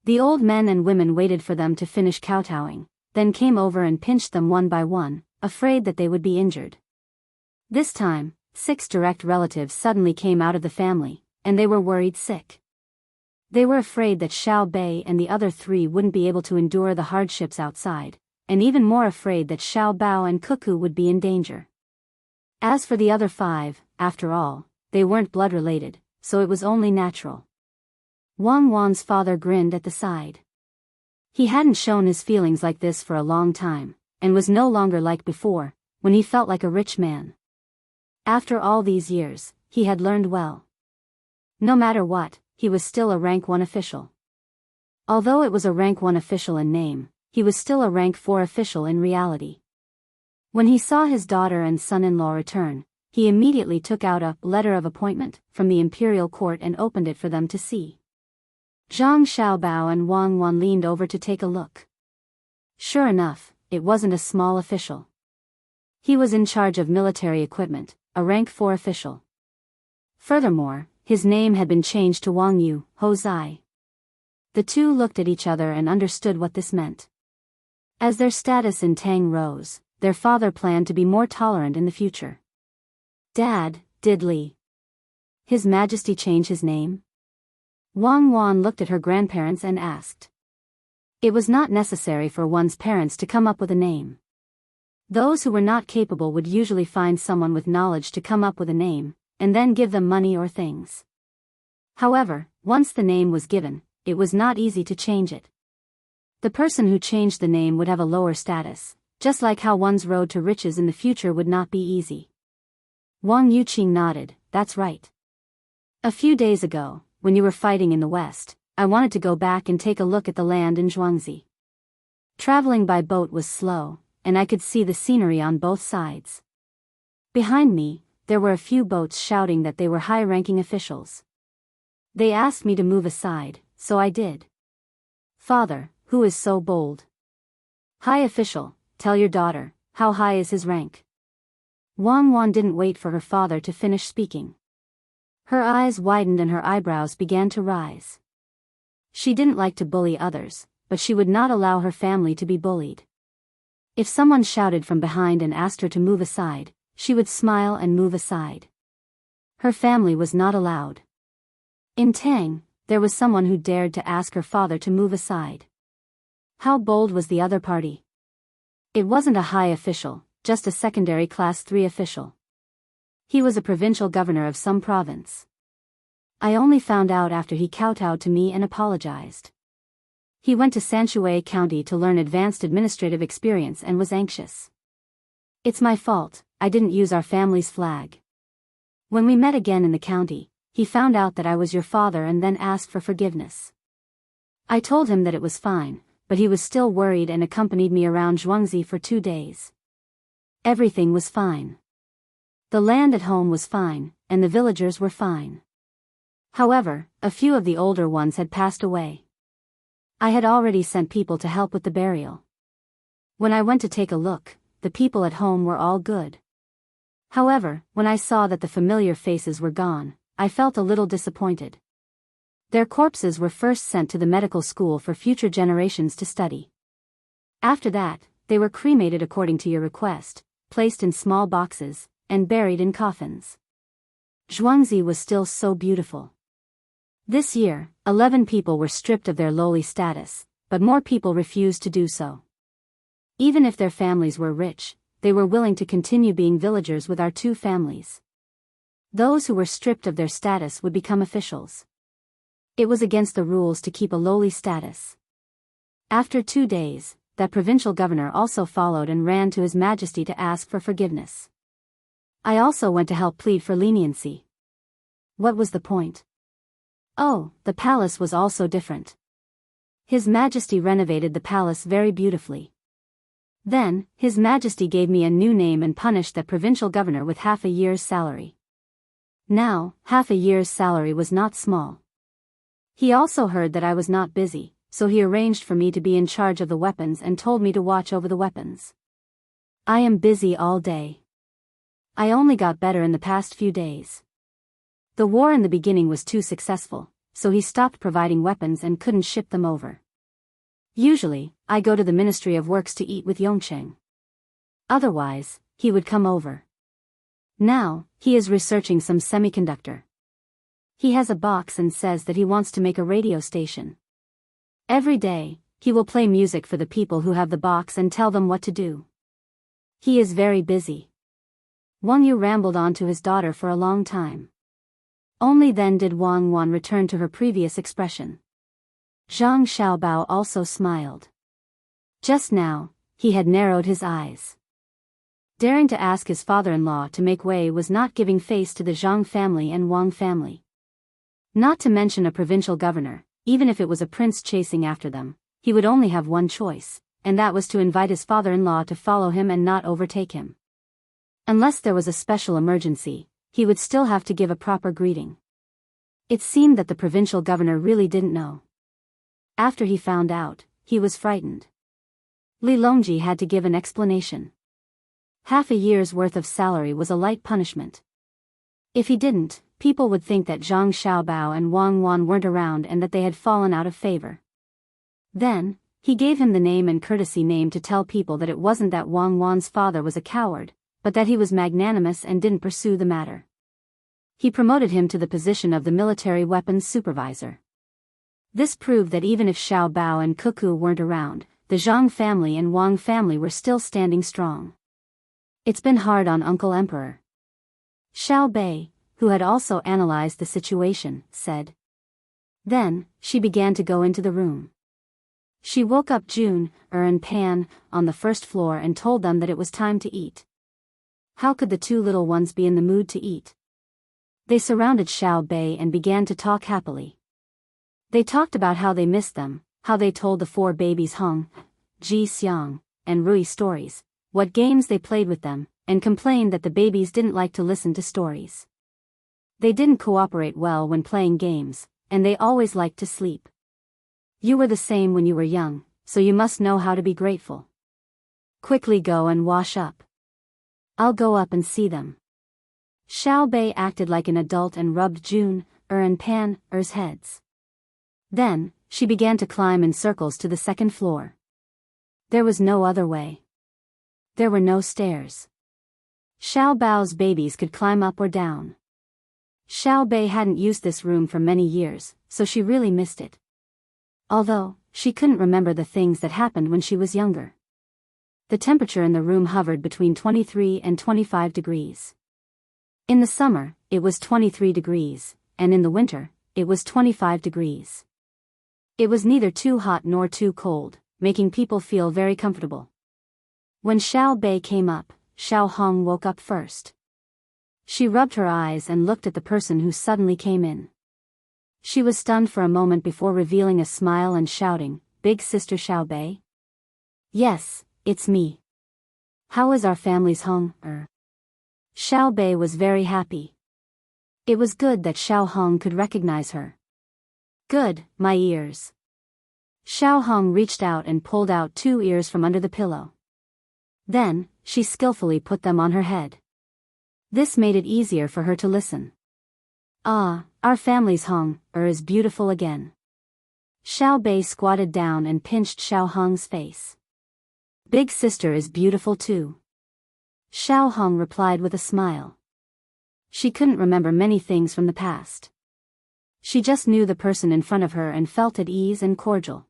Speaker 1: The old men and women waited for them to finish kowtowing, then came over and pinched them one by one, afraid that they would be injured. This time, 6 direct relatives suddenly came out of the family, and they were worried sick. They were afraid that Xiao Bei and the other 3 wouldn't be able to endure the hardships outside, and even more afraid that Xiao Bao and Cuckoo would be in danger. As for the other 5, after all, they weren't blood-related, so it was only natural. Wang Wan's father grinned at the side. He hadn't shown his feelings like this for a long time, and was no longer like before, when he felt like a rich man. After all these years, he had learned well. No matter what, he was still a rank 1 official. Although it was a rank 1 official in name, he was still a rank 4 official in reality. When he saw his daughter and son-in-law return, he immediately took out a letter of appointment from the imperial court and opened it for them to see. Zhang Xiaobao and Wang Wan leaned over to take a look. Sure enough, it wasn't a small official. He was in charge of military equipment, a rank 4 official. Furthermore, his name had been changed to Wang Yu, Hozai. The two looked at each other and understood what this meant. As their status in Tang rose, their father planned to be more tolerant in the future. "Dad, did His Majesty change his name?" Wang Wan looked at her grandparents and asked. It was not necessary for one's parents to come up with a name. Those who were not capable would usually find someone with knowledge to come up with a name, and then give them money or things. However, once the name was given, it was not easy to change it. The person who changed the name would have a lower status, just like how one's road to riches in the future would not be easy. Wang Yuqing nodded, "That's right. A few days ago, when you were fighting in the west, I wanted to go back and take a look at the land in Zhuangzi. Traveling by boat was slow, and I could see the scenery on both sides. Behind me, there were a few boats shouting that they were high-ranking officials. They asked me to move aside, so I did." "Father, who is so bold?" "High official, tell your daughter, how high is his rank?" Wang Wan didn't wait for her father to finish speaking. Her eyes widened and her eyebrows began to rise. She didn't like to bully others, but she would not allow her family to be bullied. If someone shouted from behind and asked her to move aside, she would smile and move aside. Her family was not allowed. In Tang, there was someone who dared to ask her father to move aside. How bold was the other party? It wasn't a high official, just a secondary class 3 official. He was a provincial governor of some province. I only found out after he kowtowed to me and apologized. He went to Sanshui County to learn advanced administrative experience and was anxious. It's my fault, I didn't use our family's flag. When we met again in the county, he found out that I was your father and then asked for forgiveness. I told him that it was fine, but he was still worried and accompanied me around Zhuangzi for 2 days. Everything was fine. The land at home was fine, and the villagers were fine. However, a few of the older ones had passed away. I had already sent people to help with the burial. When I went to take a look, the people at home were all good. However, when I saw that the familiar faces were gone, I felt a little disappointed. Their corpses were first sent to the medical school for future generations to study. After that, they were cremated according to your request, placed in small boxes, and buried in coffins. Zhuangzi was still so beautiful. This year, 11 people were stripped of their lowly status, but more people refused to do so. Even if their families were rich, they were willing to continue being villagers with our 2 families. Those who were stripped of their status would become officials. It was against the rules to keep a lowly status. After 2 days, that provincial governor also followed and ran to His Majesty to ask for forgiveness. I also went to help plead for leniency. What was the point? Oh, the palace was also different. His Majesty renovated the palace very beautifully. Then, His Majesty gave me a new name and punished that provincial governor with half a year's salary. Now, half a year's salary was not small. He also heard that I was not busy, so he arranged for me to be in charge of the weapons and told me to watch over the weapons. I am busy all day. I only got better in the past few days. The war in the beginning was too successful, so he stopped providing weapons and couldn't ship them over. Usually, I go to the Ministry of Works to eat with Yongcheng. Otherwise, he would come over. Now, he is researching some semiconductor. He has a box and says that he wants to make a radio station. Every day, he will play music for the people who have the box and tell them what to do. He is very busy. Wang Yu rambled on to his daughter for a long time. Only then did Wang Wan return to her previous expression. Zhang Xiaobao also smiled. Just now, he had narrowed his eyes. Daring to ask his father-in-law to make way was not giving face to the Zhang family and Wang family. Not to mention a provincial governor, even if it was a prince chasing after them, he would only have one choice, and that was to invite his father-in-law to follow him and not overtake him. Unless there was a special emergency, he would still have to give a proper greeting. It seemed that the provincial governor really didn't know. After he found out, he was frightened. Li Longji had to give an explanation. Half a year's worth of salary was a light punishment. If he didn't, people would think that Zhang Xiaobao and Wang Wan weren't around and that they had fallen out of favor. Then, he gave him the name and courtesy name to tell people that it wasn't that Wang Wan's father was a coward, but that he was magnanimous and didn't pursue the matter. He promoted him to the position of the military weapons supervisor. This proved that even if Xiao Bao and Cuckoo weren't around, the Zhang family and Wang family were still standing strong. It's been hard on Uncle Emperor. Xiao Bei, who had also analyzed the situation, said. Then, she began to go into the room. She woke up June, and Pan, on the first floor and told them that it was time to eat. How could the 2 little ones be in the mood to eat? They surrounded Xiao Bei and began to talk happily. They talked about how they missed them, how they told the 4 babies Hong, Ji Xiang, and Rui stories, what games they played with them, and complained that the babies didn't like to listen to stories. They didn't cooperate well when playing games, and they always liked to sleep. You were the same when you were young, so you must know how to be grateful. Quickly go and wash up. I'll go up and see them. Xiao Bei acted like an adult and rubbed June, and Pan's heads. Then, she began to climb in circles to the 2nd floor. There was no other way. There were no stairs. Xiao Bao's babies could climb up or down. Xiao Bei hadn't used this room for many years, so she really missed it. Although, she couldn't remember the things that happened when she was younger. The temperature in the room hovered between 23 and 25 degrees. In the summer, it was 23 degrees, and in the winter, it was 25 degrees. It was neither too hot nor too cold, making people feel very comfortable. When Xiao Bei came up, Xiao Hong woke up first. She rubbed her eyes and looked at the person who suddenly came in. She was stunned for a moment before revealing a smile and shouting, big sister Xiaobei? Yes, it's me. How is our family's home? Xiaobei was very happy. It was good that Xiao Hong could recognize her. Good, my ears. Xiao Hong reached out and pulled out 2 ears from under the pillow. Then, she skillfully put them on her head. This made it easier for her to listen. Ah, our family's Hong is beautiful again. Xiaobei squatted down and pinched Xiao Hong's face. Big sister is beautiful too. Xiao Hong replied with a smile. She couldn't remember many things from the past. She just knew the person in front of her and felt at ease and cordial.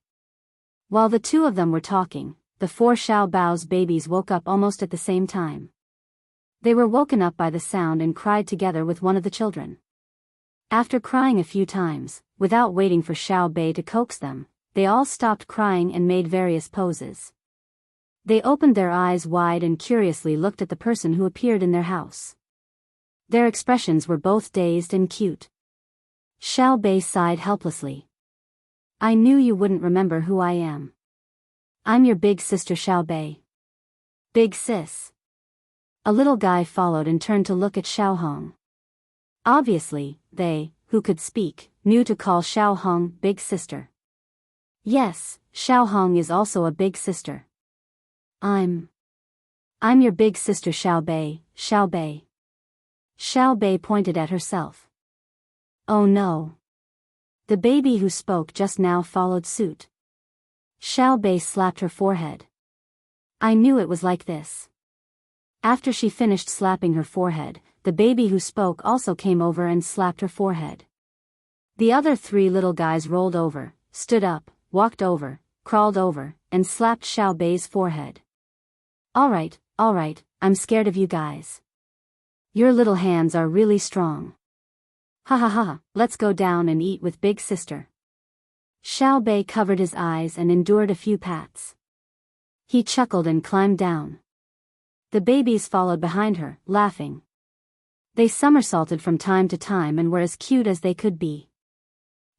Speaker 1: While the two of them were talking, the 4 Xiao Bao's babies woke up almost at the same time. They were woken up by the sound and cried together with one of the children. After crying a few times, without waiting for Xiaobei to coax them, they all stopped crying and made various poses. They opened their eyes wide and curiously looked at the person who appeared in their house. Their expressions were both dazed and cute. Xiaobei sighed helplessly. I knew you wouldn't remember who I am. I'm your big sister Xiaobei. Big sis. A little guy followed and turned to look at Xiao Hong. Obviously, they, who could speak, knew to call Xiao Hong big sister. Yes, Xiao Hong is also a big sister. I'm your big sister Xiaobei, Xiaobei. Xiaobei pointed at herself. Oh no. The baby who spoke just now followed suit. Xiaobei slapped her forehead. I knew it was like this. After she finished slapping her forehead, the baby who spoke also came over and slapped her forehead. The other 3 little guys rolled over, stood up, walked over, crawled over, and slapped Xiaobei's forehead. Alright, I'm scared of you guys. Your little hands are really strong. Ha ha ha, let's go down and eat with big sister. Xiaobei covered his eyes and endured a few pats. He chuckled and climbed down. The babies followed behind her, laughing. They somersaulted from time to time and were as cute as they could be.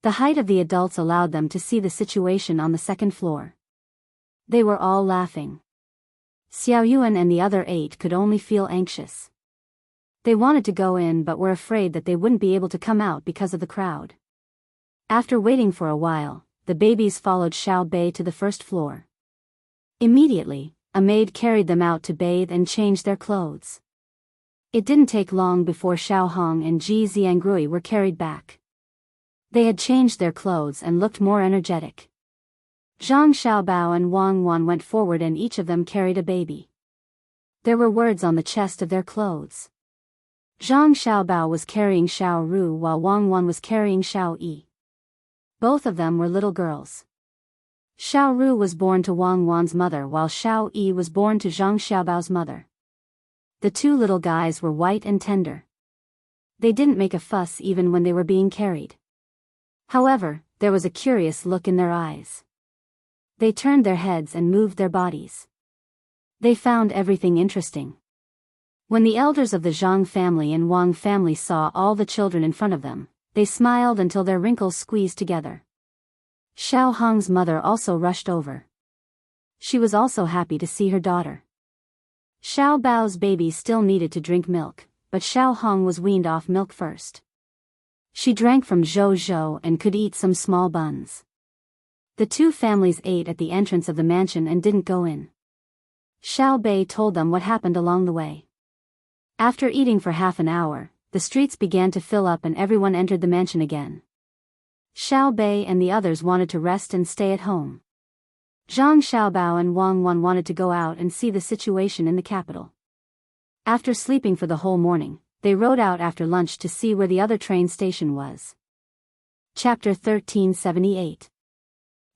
Speaker 1: The height of the adults allowed them to see the situation on the 2nd floor. They were all laughing. Xiao Yuan and the other 8 could only feel anxious. They wanted to go in but were afraid that they wouldn't be able to come out because of the crowd. After waiting for a while, the babies followed Xiaobei to the 1st floor. Immediately, a maid carried them out to bathe and change their clothes. It didn't take long before Xiao Hong and Ji Xiangrui were carried back. They had changed their clothes and looked more energetic. Zhang Xiaobao and Wang Wan went forward and each of them carried a baby. There were words on the chest of their clothes. Zhang Xiaobao was carrying Xiao Ru while Wang Wan was carrying Xiao Yi. Both of them were little girls. Xiao Ru was born to Wang Wan's mother while Xiao Yi was born to Zhang Xiaobao's mother. The 2 little guys were white and tender. They didn't make a fuss even when they were being carried. However, there was a curious look in their eyes. They turned their heads and moved their bodies. They found everything interesting. When the elders of the Zhang family and Wang family saw all the children in front of them, they smiled until their wrinkles squeezed together. Xiao Hong's mother also rushed over. She was also happy to see her daughter. Xiao Bao's baby still needed to drink milk, but Xiao Hong was weaned off milk first. She drank from Zhou Zhou and could eat some small buns. The 2 families ate at the entrance of the mansion and didn't go in. Xiaobei told them what happened along the way. After eating for half an hour, the streets began to fill up and everyone entered the mansion again. Xiaobei and the others wanted to rest and stay at home. Zhang Xiaobao and Wang Wan wanted to go out and see the situation in the capital. After sleeping for the whole morning, they rode out after lunch to see where the other train station was. Chapter 1378.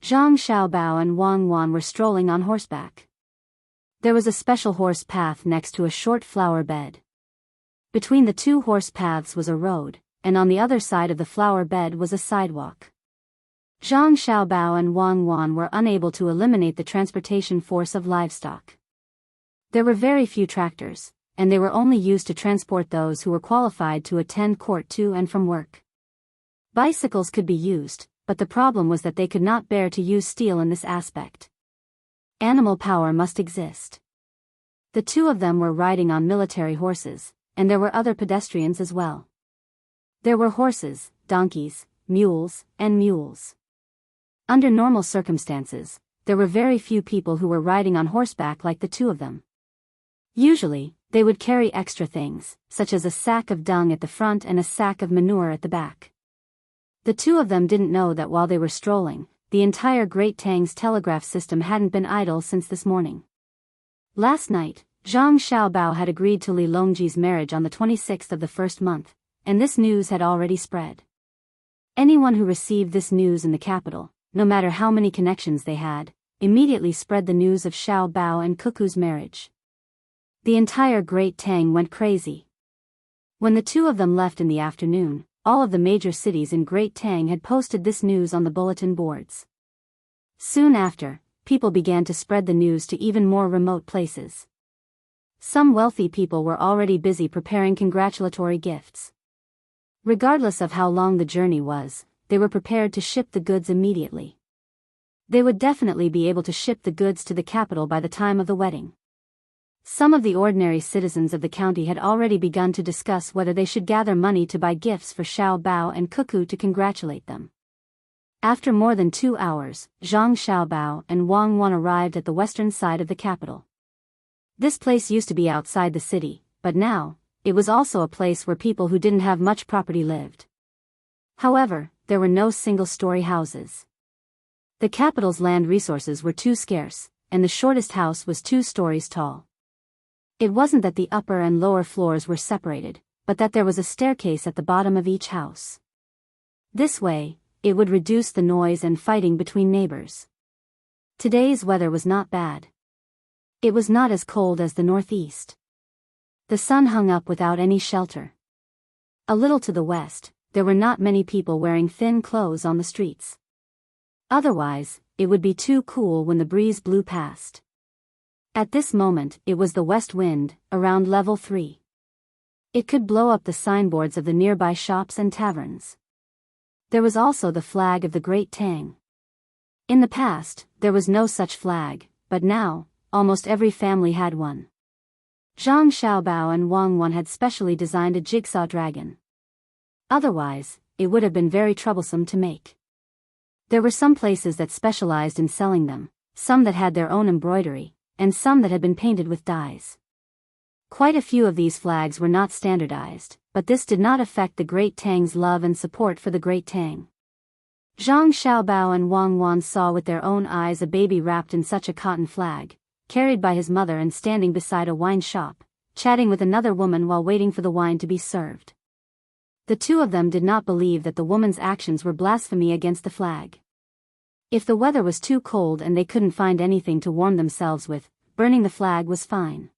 Speaker 1: Zhang Xiaobao and Wang Wan were strolling on horseback. There was a special horse path next to a short flower bed. Between the 2 horse paths was a road, and on the other side of the flower bed was a sidewalk. Zhang Xiaobao and Wang Wan were unable to eliminate the transportation force of livestock. There were very few tractors, and they were only used to transport those who were qualified to attend court to and from work. Bicycles could be used, but the problem was that they could not bear to use steel in this aspect. Animal power must exist. The two of them were riding on military horses, and there were other pedestrians as well. There were horses, donkeys, mules, and mules. Under normal circumstances, there were very few people who were riding on horseback like the two of them. Usually, they would carry extra things, such as a sack of dung at the front and a sack of manure at the back. The two of them didn't know that while they were strolling, the entire Great Tang's telegraph system hadn't been idle since this morning. Last night, Zhang Xiaobao had agreed to Li Longji's marriage on the 26th of the first month, and this news had already spread. Anyone who received this news in the capital, no matter how many connections they had, immediately spread the news of Xiaobao and Cuckoo's marriage. The entire Great Tang went crazy. When the two of them left in the afternoon, all of the major cities in Great Tang had posted this news on the bulletin boards. Soon after, people began to spread the news to even more remote places. Some wealthy people were already busy preparing congratulatory gifts. Regardless of how long the journey was, they were prepared to ship the goods immediately. They would definitely be able to ship the goods to the capital by the time of the wedding. Some of the ordinary citizens of the county had already begun to discuss whether they should gather money to buy gifts for Xiaobao and Cuckoo to congratulate them. After more than 2 hours, Zhang Xiaobao and Wang Wan arrived at the western side of the capital. This place used to be outside the city, but now, it was also a place where people who didn't have much property lived. However, there were no single-story houses. The capital's land resources were too scarce, and the shortest house was 2 stories tall. It wasn't that the upper and lower floors were separated, but that there was a staircase at the bottom of each house. This way, it would reduce the noise and fighting between neighbors. Today's weather was not bad. It was not as cold as the northeast. The sun hung up without any shelter. A little to the west, there were not many people wearing thin clothes on the streets. Otherwise, it would be too cool when the breeze blew past. At this moment, it was the west wind, around level 3. It could blow up the signboards of the nearby shops and taverns. There was also the flag of the Great Tang. In the past, there was no such flag, but now, almost every family had one. Zhang Xiaobao and Wang Wan had specially designed a jigsaw dragon. Otherwise, it would have been very troublesome to make. There were some places that specialized in selling them, some that had their own embroidery, and some that had been painted with dyes. Quite a few of these flags were not standardized, but this did not affect the Great Tang's love and support for the Great Tang. Zhang Xiaobao and Wang Wan saw with their own eyes a baby wrapped in such a cotton flag, carried by his mother and standing beside a wine shop, chatting with another woman while waiting for the wine to be served. The two of them did not believe that the woman's actions were blasphemy against the flag. If the weather was too cold and they couldn't find anything to warm themselves with, burning the flag was fine.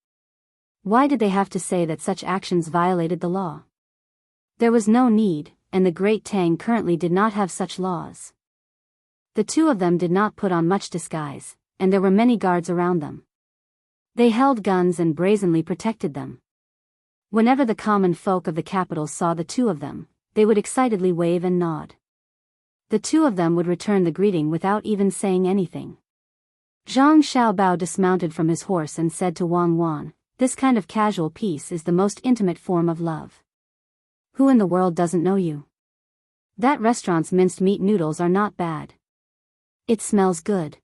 Speaker 1: Why did they have to say that such actions violated the law? There was no need, and the Great Tang currently did not have such laws. The two of them did not put on much disguise, and there were many guards around them. They held guns and brazenly protected them. Whenever the common folk of the capital saw the two of them, they would excitedly wave and nod. The two of them would return the greeting without even saying anything. Zhang Xiaobao dismounted from his horse and said to Wang Wan, "This kind of casual peace is the most intimate form of love. Who in the world doesn't know you? That restaurant's minced meat noodles are not bad. It smells good.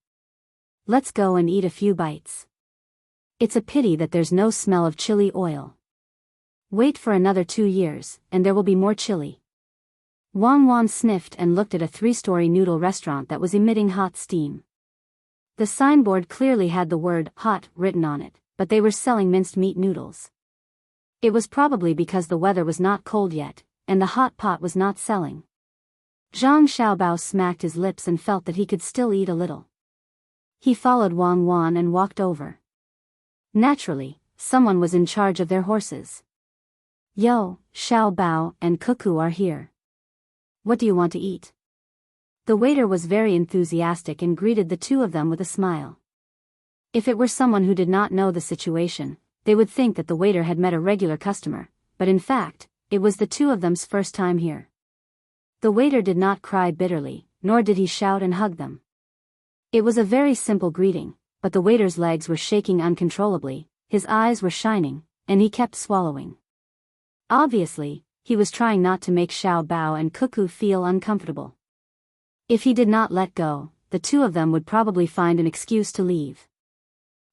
Speaker 1: Let's go and eat a few bites. It's a pity that there's no smell of chili oil. Wait for another 2 years, and there will be more chili." Wang Wan sniffed and looked at a 3-story noodle restaurant that was emitting hot steam. The signboard clearly had the word "hot" written on it, but they were selling minced meat noodles. It was probably because the weather was not cold yet, and the hot pot was not selling. Zhang Xiaobao smacked his lips and felt that he could still eat a little. He followed Wang Wan and walked over. Naturally, someone was in charge of their horses. "Yo, Xiaobao and Cuckoo are here. What do you want to eat?" The waiter was very enthusiastic and greeted the two of them with a smile. If it were someone who did not know the situation, they would think that the waiter had met a regular customer, but in fact, it was the two of them's first time here. The waiter did not cry bitterly, nor did he shout and hug them. It was a very simple greeting, but the waiter's legs were shaking uncontrollably, his eyes were shining, and he kept swallowing. Obviously, he was trying not to make Xiao Bao and Cuckoo feel uncomfortable. If he did not let go, the two of them would probably find an excuse to leave.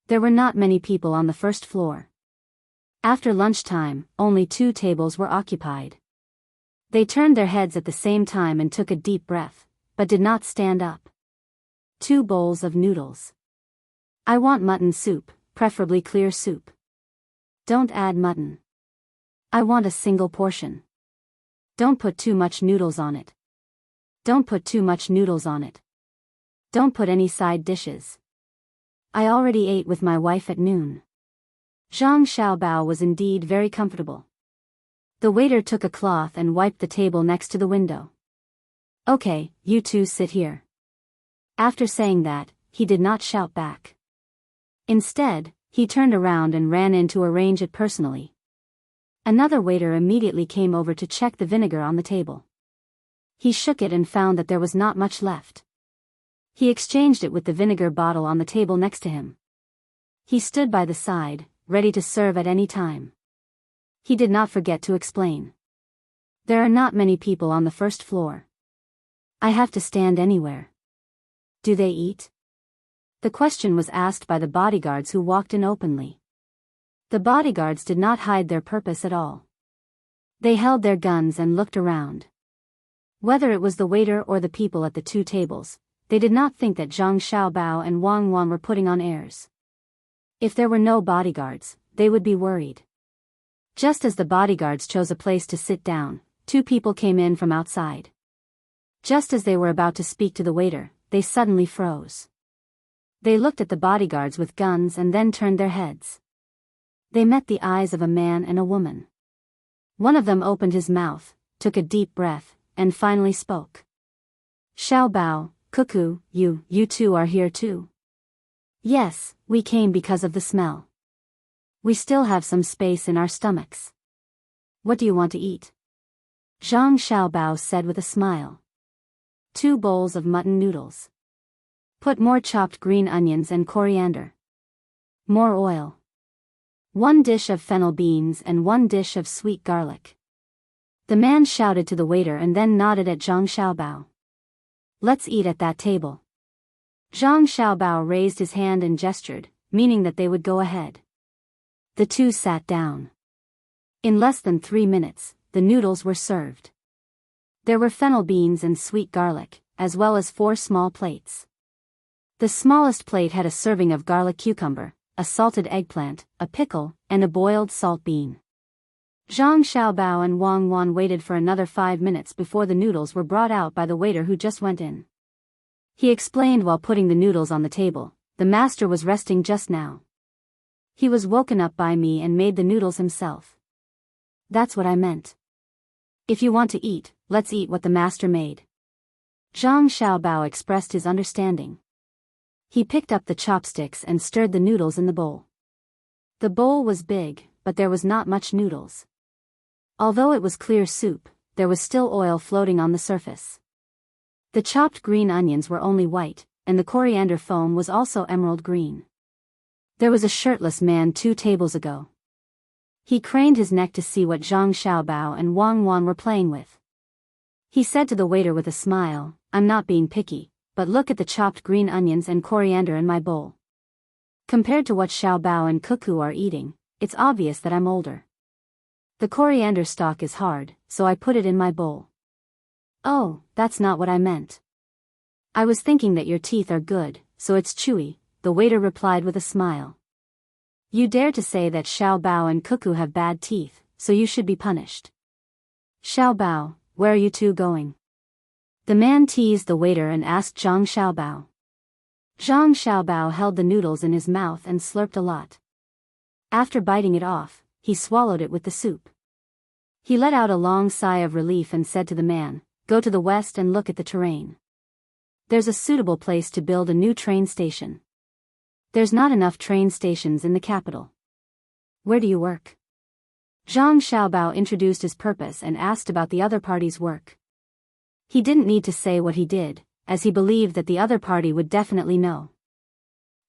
Speaker 1: There were not many people on the first floor. After lunchtime, only 2 tables were occupied. They turned their heads at the same time and took a deep breath, but did not stand up. 2 bowls of noodles. I want mutton soup, preferably clear soup. Don't add mutton. I want a single portion. Don't put too much noodles on it. Don't put too much noodles on it. Don't put any side dishes. I already ate with my wife at noon. Zhang Xiaobao was indeed very comfortable. The waiter took a cloth and wiped the table next to the window. Okay, you two sit here. After saying that, he did not shout back. Instead, he turned around and ran in to arrange it personally. Another waiter immediately came over to check the vinegar on the table. He shook it and found that there was not much left. He exchanged it with the vinegar bottle on the table next to him. He stood by the side, ready to serve at any time. He did not forget to explain. There are not many people on the first floor. I have to stand anywhere. Do they eat? The question was asked by the bodyguards who walked in openly. The bodyguards did not hide their purpose at all. They held their guns and looked around. Whether it was the waiter or the people at the 2 tables, they did not think that Zhang Xiaobao and Wang Wan were putting on airs. If there were no bodyguards, they would be worried. Just as the bodyguards chose a place to sit down, 2 people came in from outside. Just as they were about to speak to the waiter, they suddenly froze. They looked at the bodyguards with guns and then turned their heads. They met the eyes of a man and a woman. One of them opened his mouth, took a deep breath, and finally spoke. Xiao Bao, Cuckoo, you two are here too? Yes, we came because of the smell. We still have some space in our stomachs. What do you want to eat? Zhang Xiaobao said with a smile. 2 bowls of mutton noodles. Put more chopped green onions and coriander. More oil. 1 dish of fennel beans and 1 dish of sweet garlic. The man shouted to the waiter and then nodded at Zhang Xiaobao. Let's eat at that table. Zhang Xiaobao raised his hand and gestured, meaning that they would go ahead. The 2 sat down. In less than 3 minutes, the noodles were served. There were fennel beans and sweet garlic, as well as 4 small plates. The smallest plate had a serving of garlic cucumber, a salted eggplant, a pickle, and a boiled salt bean. Zhang Xiaobao and Wang Wan waited for another 5 minutes before the noodles were brought out by the waiter who just went in. He explained while putting the noodles on the table, the master was resting just now. He was woken up by me and made the noodles himself. That's what I meant. If you want to eat, let's eat what the master made. Zhang Xiaobao expressed his understanding. He picked up the chopsticks and stirred the noodles in the bowl. The bowl was big, but there was not much noodles. Although it was clear soup, there was still oil floating on the surface. The chopped green onions were only white, and the coriander foam was also emerald green. There was a shirtless man 2 tables ago. He craned his neck to see what Zhang Xiaobao and Wang Wan were playing with. He said to the waiter with a smile, I'm not being picky, but look at the chopped green onions and coriander in my bowl. Compared to what Xiaobao and Cuckoo are eating, it's obvious that I'm older. The coriander stalk is hard, so I put it in my bowl. Oh, that's not what I meant. I was thinking that your teeth are good, so it's chewy, the waiter replied with a smile. You dare to say that Xiaobao and Cuckoo have bad teeth, so you should be punished. Xiaobao, where are you 2 going? The man teased the waiter and asked Zhang Xiaobao. Zhang Xiaobao held the noodles in his mouth and slurped a lot. After biting it off, he swallowed it with the soup. He let out a long sigh of relief and said to the man, Go to the west and look at the terrain. There's a suitable place to build a new train station. There's not enough train stations in the capital. Where do you work? Zhang Xiaobao introduced his purpose and asked about the other party's work. He didn't need to say what he did, as he believed that the other party would definitely know.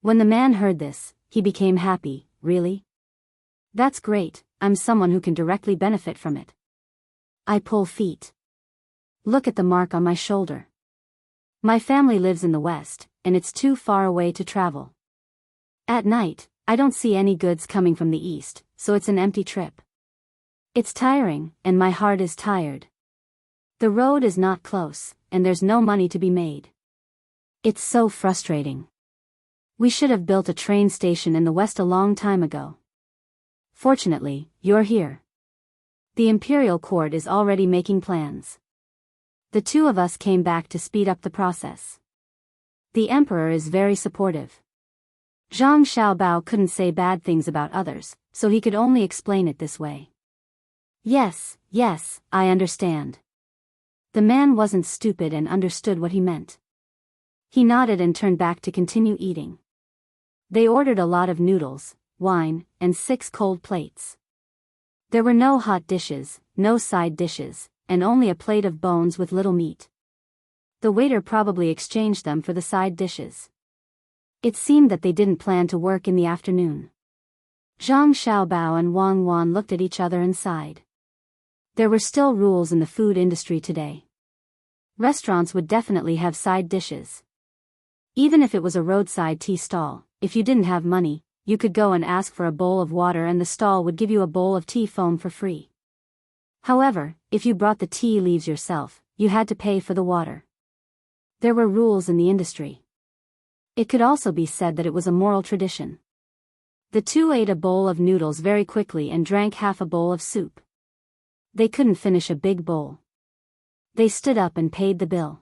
Speaker 1: When the man heard this, he became happy. Really? That's great, I'm someone who can directly benefit from it. I pull feet. Look at the mark on my shoulder. My family lives in the West, and it's too far away to travel. At night, I don't see any goods coming from the East, so it's an empty trip. It's tiring, and my heart is tired. The road is not close, and there's no money to be made. It's so frustrating. We should have built a train station in the West a long time ago. Fortunately, you're here. The imperial court is already making plans. The two of us came back to speed up the process. The emperor is very supportive. Zhang Xiaobao couldn't say bad things about others, so he could only explain it this way. Yes, I understand. The man wasn't stupid and understood what he meant. He nodded and turned back to continue eating. They ordered a lot of noodles, wine, and 6 cold plates. There were no hot dishes, no side dishes, and only a plate of bones with little meat. The waiter probably exchanged them for the side dishes. It seemed that they didn't plan to work in the afternoon. Zhang Xiaobao and Wang Wan looked at each other and sighed. There were still rules in the food industry today. Restaurants would definitely have side dishes. Even if it was a roadside tea stall, if you didn't have money, you could go and ask for a bowl of water and the stall would give you a bowl of tea foam for free. However, if you brought the tea leaves yourself, you had to pay for the water. There were rules in the industry. It could also be said that it was a moral tradition. The two ate a bowl of noodles very quickly and drank half a bowl of soup. They couldn't finish a big bowl. They stood up and paid the bill.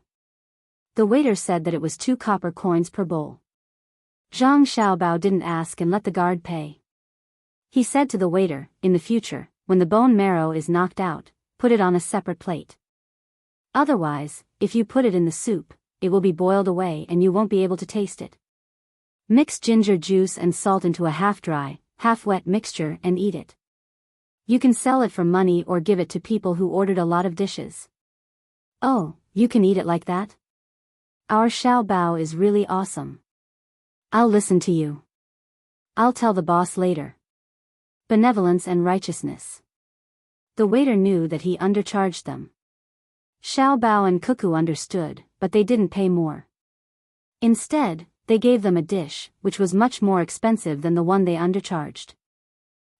Speaker 1: The waiter said that it was 2 copper coins per bowl. Zhang Xiaobao didn't ask and let the guard pay. He said to the waiter, in the future, when the bone marrow is knocked out, put it on a separate plate. Otherwise, if you put it in the soup, it will be boiled away and you won't be able to taste it. Mix ginger juice and salt into a half-dry, half-wet mixture and eat it. You can sell it for money or give it to people who ordered a lot of dishes. Oh, you can eat it like that? Our Xiaobao is really awesome. I'll listen to you. I'll tell the boss later. Benevolence and righteousness. The waiter knew that he undercharged them. Xiaobao and Cuckoo understood, but they didn't pay more. Instead, they gave them a dish, which was much more expensive than the one they undercharged.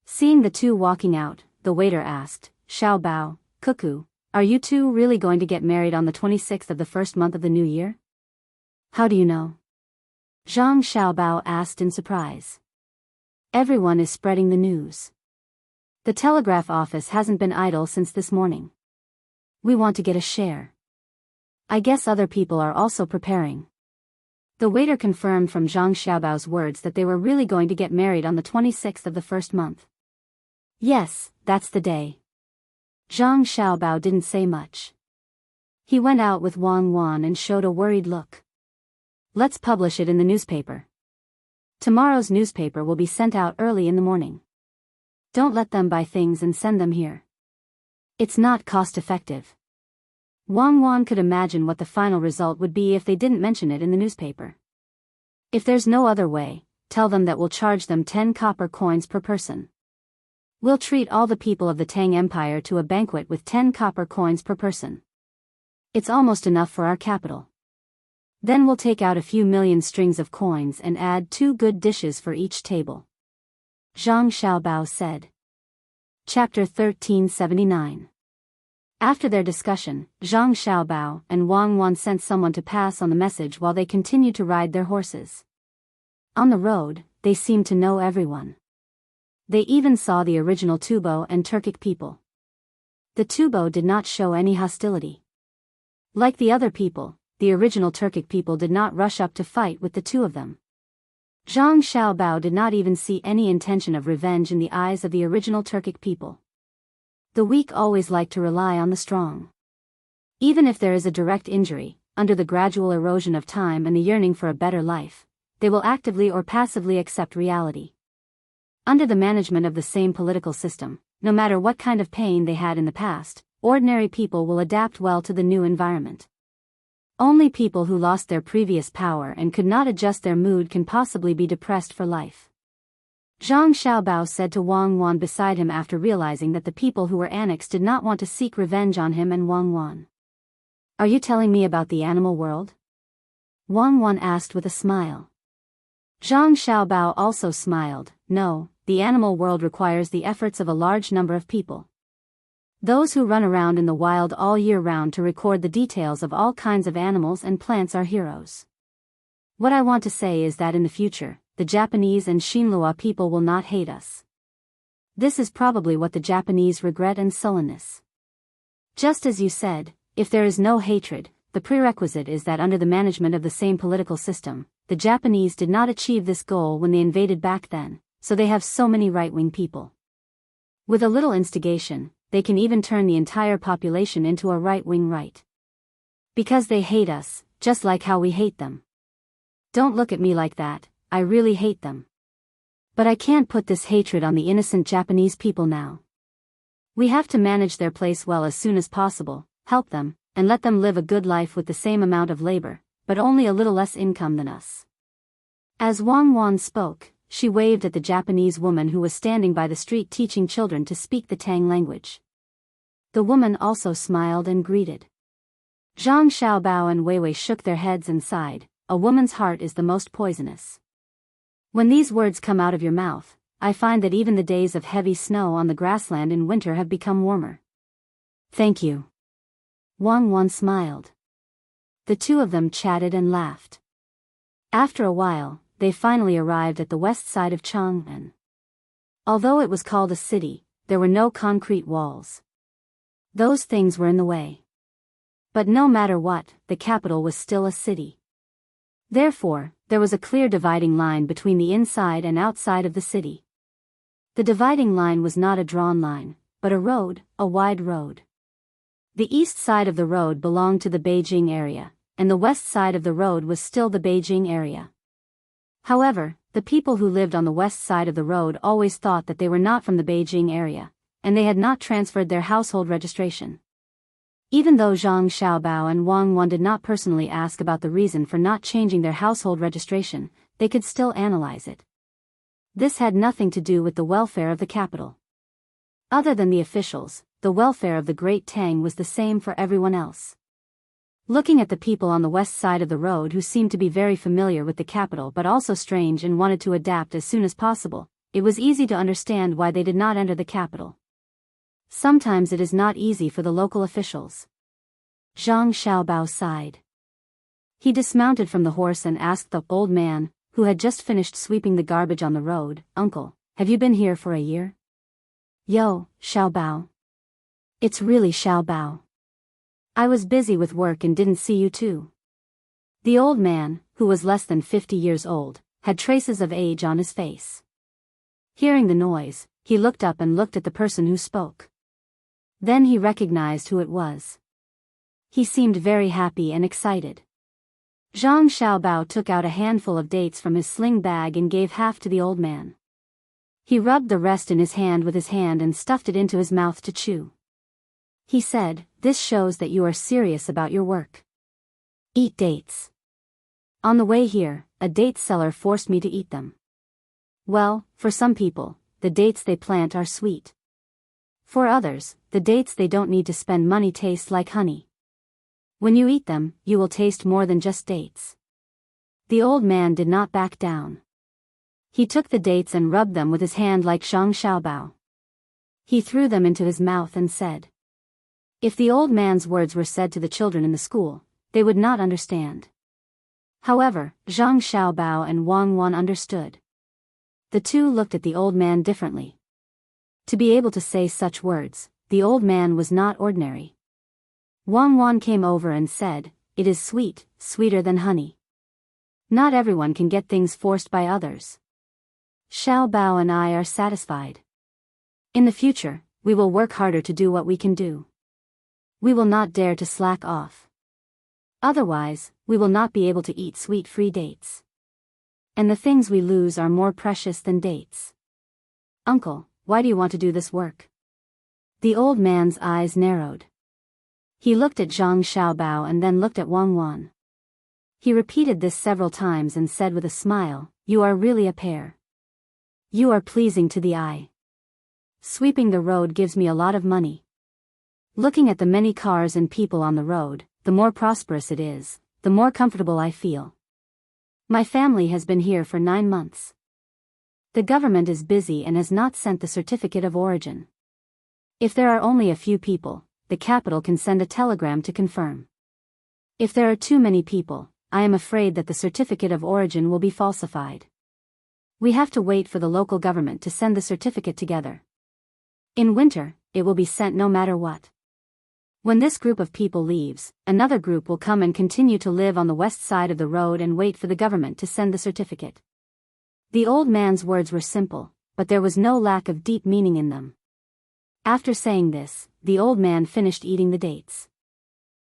Speaker 1: Seeing the two walking out, the waiter asked, Xiaobao, Cuckoo, are you two really going to get married on the 26th of the first month of the new year? How do you know? Zhang Xiaobao asked in surprise. Everyone is spreading the news. The telegraph office hasn't been idle since this morning. We want to get a share. I guess other people are also preparing. The waiter confirmed from Zhang Xiaobao's words that they were really going to get married on the 26th of the first month. Yes, that's the day. Zhang Xiaobao didn't say much. He went out with Wang Wan and showed a worried look. Let's publish it in the newspaper. Tomorrow's newspaper will be sent out early in the morning. Don't let them buy things and send them here. It's not cost-effective. Wang Wan could imagine what the final result would be if they didn't mention it in the newspaper. If there's no other way, tell them that we'll charge them 10 copper coins per person. We'll treat all the people of the Tang Empire to a banquet with 10 copper coins per person. It's almost enough for our capital. Then we'll take out a few million strings of coins and add 2 good dishes for each table. Zhang Xiaobao said. Chapter 1379. After their discussion, Zhang Xiaobao and Wang Wan sent someone to pass on the message while they continued to ride their horses. On the road, they seemed to know everyone. They even saw the original Tubo and Turkic people. The Tubo did not show any hostility. Like the other people, the original Turkic people did not rush up to fight with the two of them. Zhang Xiaobao did not even see any intention of revenge in the eyes of the original Turkic people. The weak always like to rely on the strong. Even if there is a direct injury, under the gradual erosion of time and the yearning for a better life, they will actively or passively accept reality. Under the management of the same political system, no matter what kind of pain they had in the past, ordinary people will adapt well to the new environment. Only people who lost their previous power and could not adjust their mood can possibly be depressed for life. Zhang Xiaobao said to Wang Wan beside him after realizing that the people who were annexed did not want to seek revenge on him and Wang Wan. Are you telling me about the animal world? Wang Wan asked with a smile. Zhang Xiaobao also smiled. No, the animal world requires the efforts of a large number of people. Those who run around in the wild all year round to record the details of all kinds of animals and plants are heroes. What I want to say is that in the future, the Japanese and Xinhua people will not hate us. This is probably what the Japanese regret and sullenness. Just as you said, if there is no hatred, the prerequisite is that under the management of the same political system, the Japanese did not achieve this goal when they invaded back then, so they have so many right-wing people. With a little instigation, they can even turn the entire population into a right-wing right. Because they hate us, just like how we hate them. Don't look at me like that, I really hate them. But I can't put this hatred on the innocent Japanese people now. We have to manage their place well as soon as possible, help them, and let them live a good life with the same amount of labor, but only a little less income than us. As Wang Wan spoke, she waved at the Japanese woman who was standing by the street teaching children to speak the Tang language. The woman also smiled and greeted. Zhang Xiaobao and Weiwei shook their heads and sighed. A woman's heart is the most poisonous. When these words come out of your mouth, I find that even the days of heavy snow on the grassland in winter have become warmer. Thank you. Wang Wan smiled. The two of them chatted and laughed. After a while, they finally arrived at the west side of Chang'an. Although it was called a city, there were no concrete walls. Those things were in the way. But no matter what, the capital was still a city. Therefore, there was a clear dividing line between the inside and outside of the city. The dividing line was not a drawn line, but a road, a wide road. The east side of the road belonged to the Beijing area, and the west side of the road was still the Beijing area. However, the people who lived on the west side of the road always thought that they were not from the Beijing area, and they had not transferred their household registration. Even though Zhang Xiaobao and Wang Wan did not personally ask about the reason for not changing their household registration, they could still analyze it. This had nothing to do with the welfare of the capital. Other than the officials, the welfare of the Great Tang was the same for everyone else. Looking at the people on the west side of the road who seemed to be very familiar with the capital but also strange and wanted to adapt as soon as possible, it was easy to understand why they did not enter the capital. Sometimes it is not easy for the local officials. Zhang Xiaobao sighed. He dismounted from the horse and asked the old man, who had just finished sweeping the garbage on the road, "Uncle, have you been here for a year?" "Yo, Xiaobao. It's really Xiaobao. I was busy with work and didn't see you too." The old man, who was less than 50 years old, had traces of age on his face. Hearing the noise, he looked up and looked at the person who spoke. Then he recognized who it was. He seemed very happy and excited. Zhang Xiaobao took out a handful of dates from his sling bag and gave half to the old man. He rubbed the rest in his hand with his hand and stuffed it into his mouth to chew. He said, "This shows that you are serious about your work. Eat dates." On the way here, a date seller forced me to eat them. Well, for some people, the dates they plant are sweet. For others, the dates they don't need to spend money taste like honey. When you eat them, you will taste more than just dates. The old man did not back down. He took the dates and rubbed them with his hand like Zhang Xiaobao. He threw them into his mouth and said. If the old man's words were said to the children in the school, they would not understand. However, Zhang Xiaobao and Wang Wan understood. The two looked at the old man differently. To be able to say such words, the old man was not ordinary. Wang Wan came over and said, "It is sweet, sweeter than honey." Not everyone can get things forced by others. Xiaobao and I are satisfied. In the future, we will work harder to do what we can do. We will not dare to slack off. Otherwise, we will not be able to eat sweet-free dates. And the things we lose are more precious than dates. "Uncle, why do you want to do this work?" The old man's eyes narrowed. He looked at Zhang Xiaobao and then looked at Wang Wan. He repeated this several times and said with a smile, "You are really a pair. You are pleasing to the eye. Sweeping the road gives me a lot of money. Looking at the many cars and people on the road, the more prosperous it is, the more comfortable I feel. My family has been here for 9 months. The government is busy and has not sent the certificate of origin. If there are only a few people, the capital can send a telegram to confirm. If there are too many people, I am afraid that the certificate of origin will be falsified. We have to wait for the local government to send the certificate together. In winter, it will be sent no matter what. When this group of people leaves, another group will come and continue to live on the west side of the road and wait for the government to send the certificate." The old man's words were simple, but there was no lack of deep meaning in them. After saying this, the old man finished eating the dates.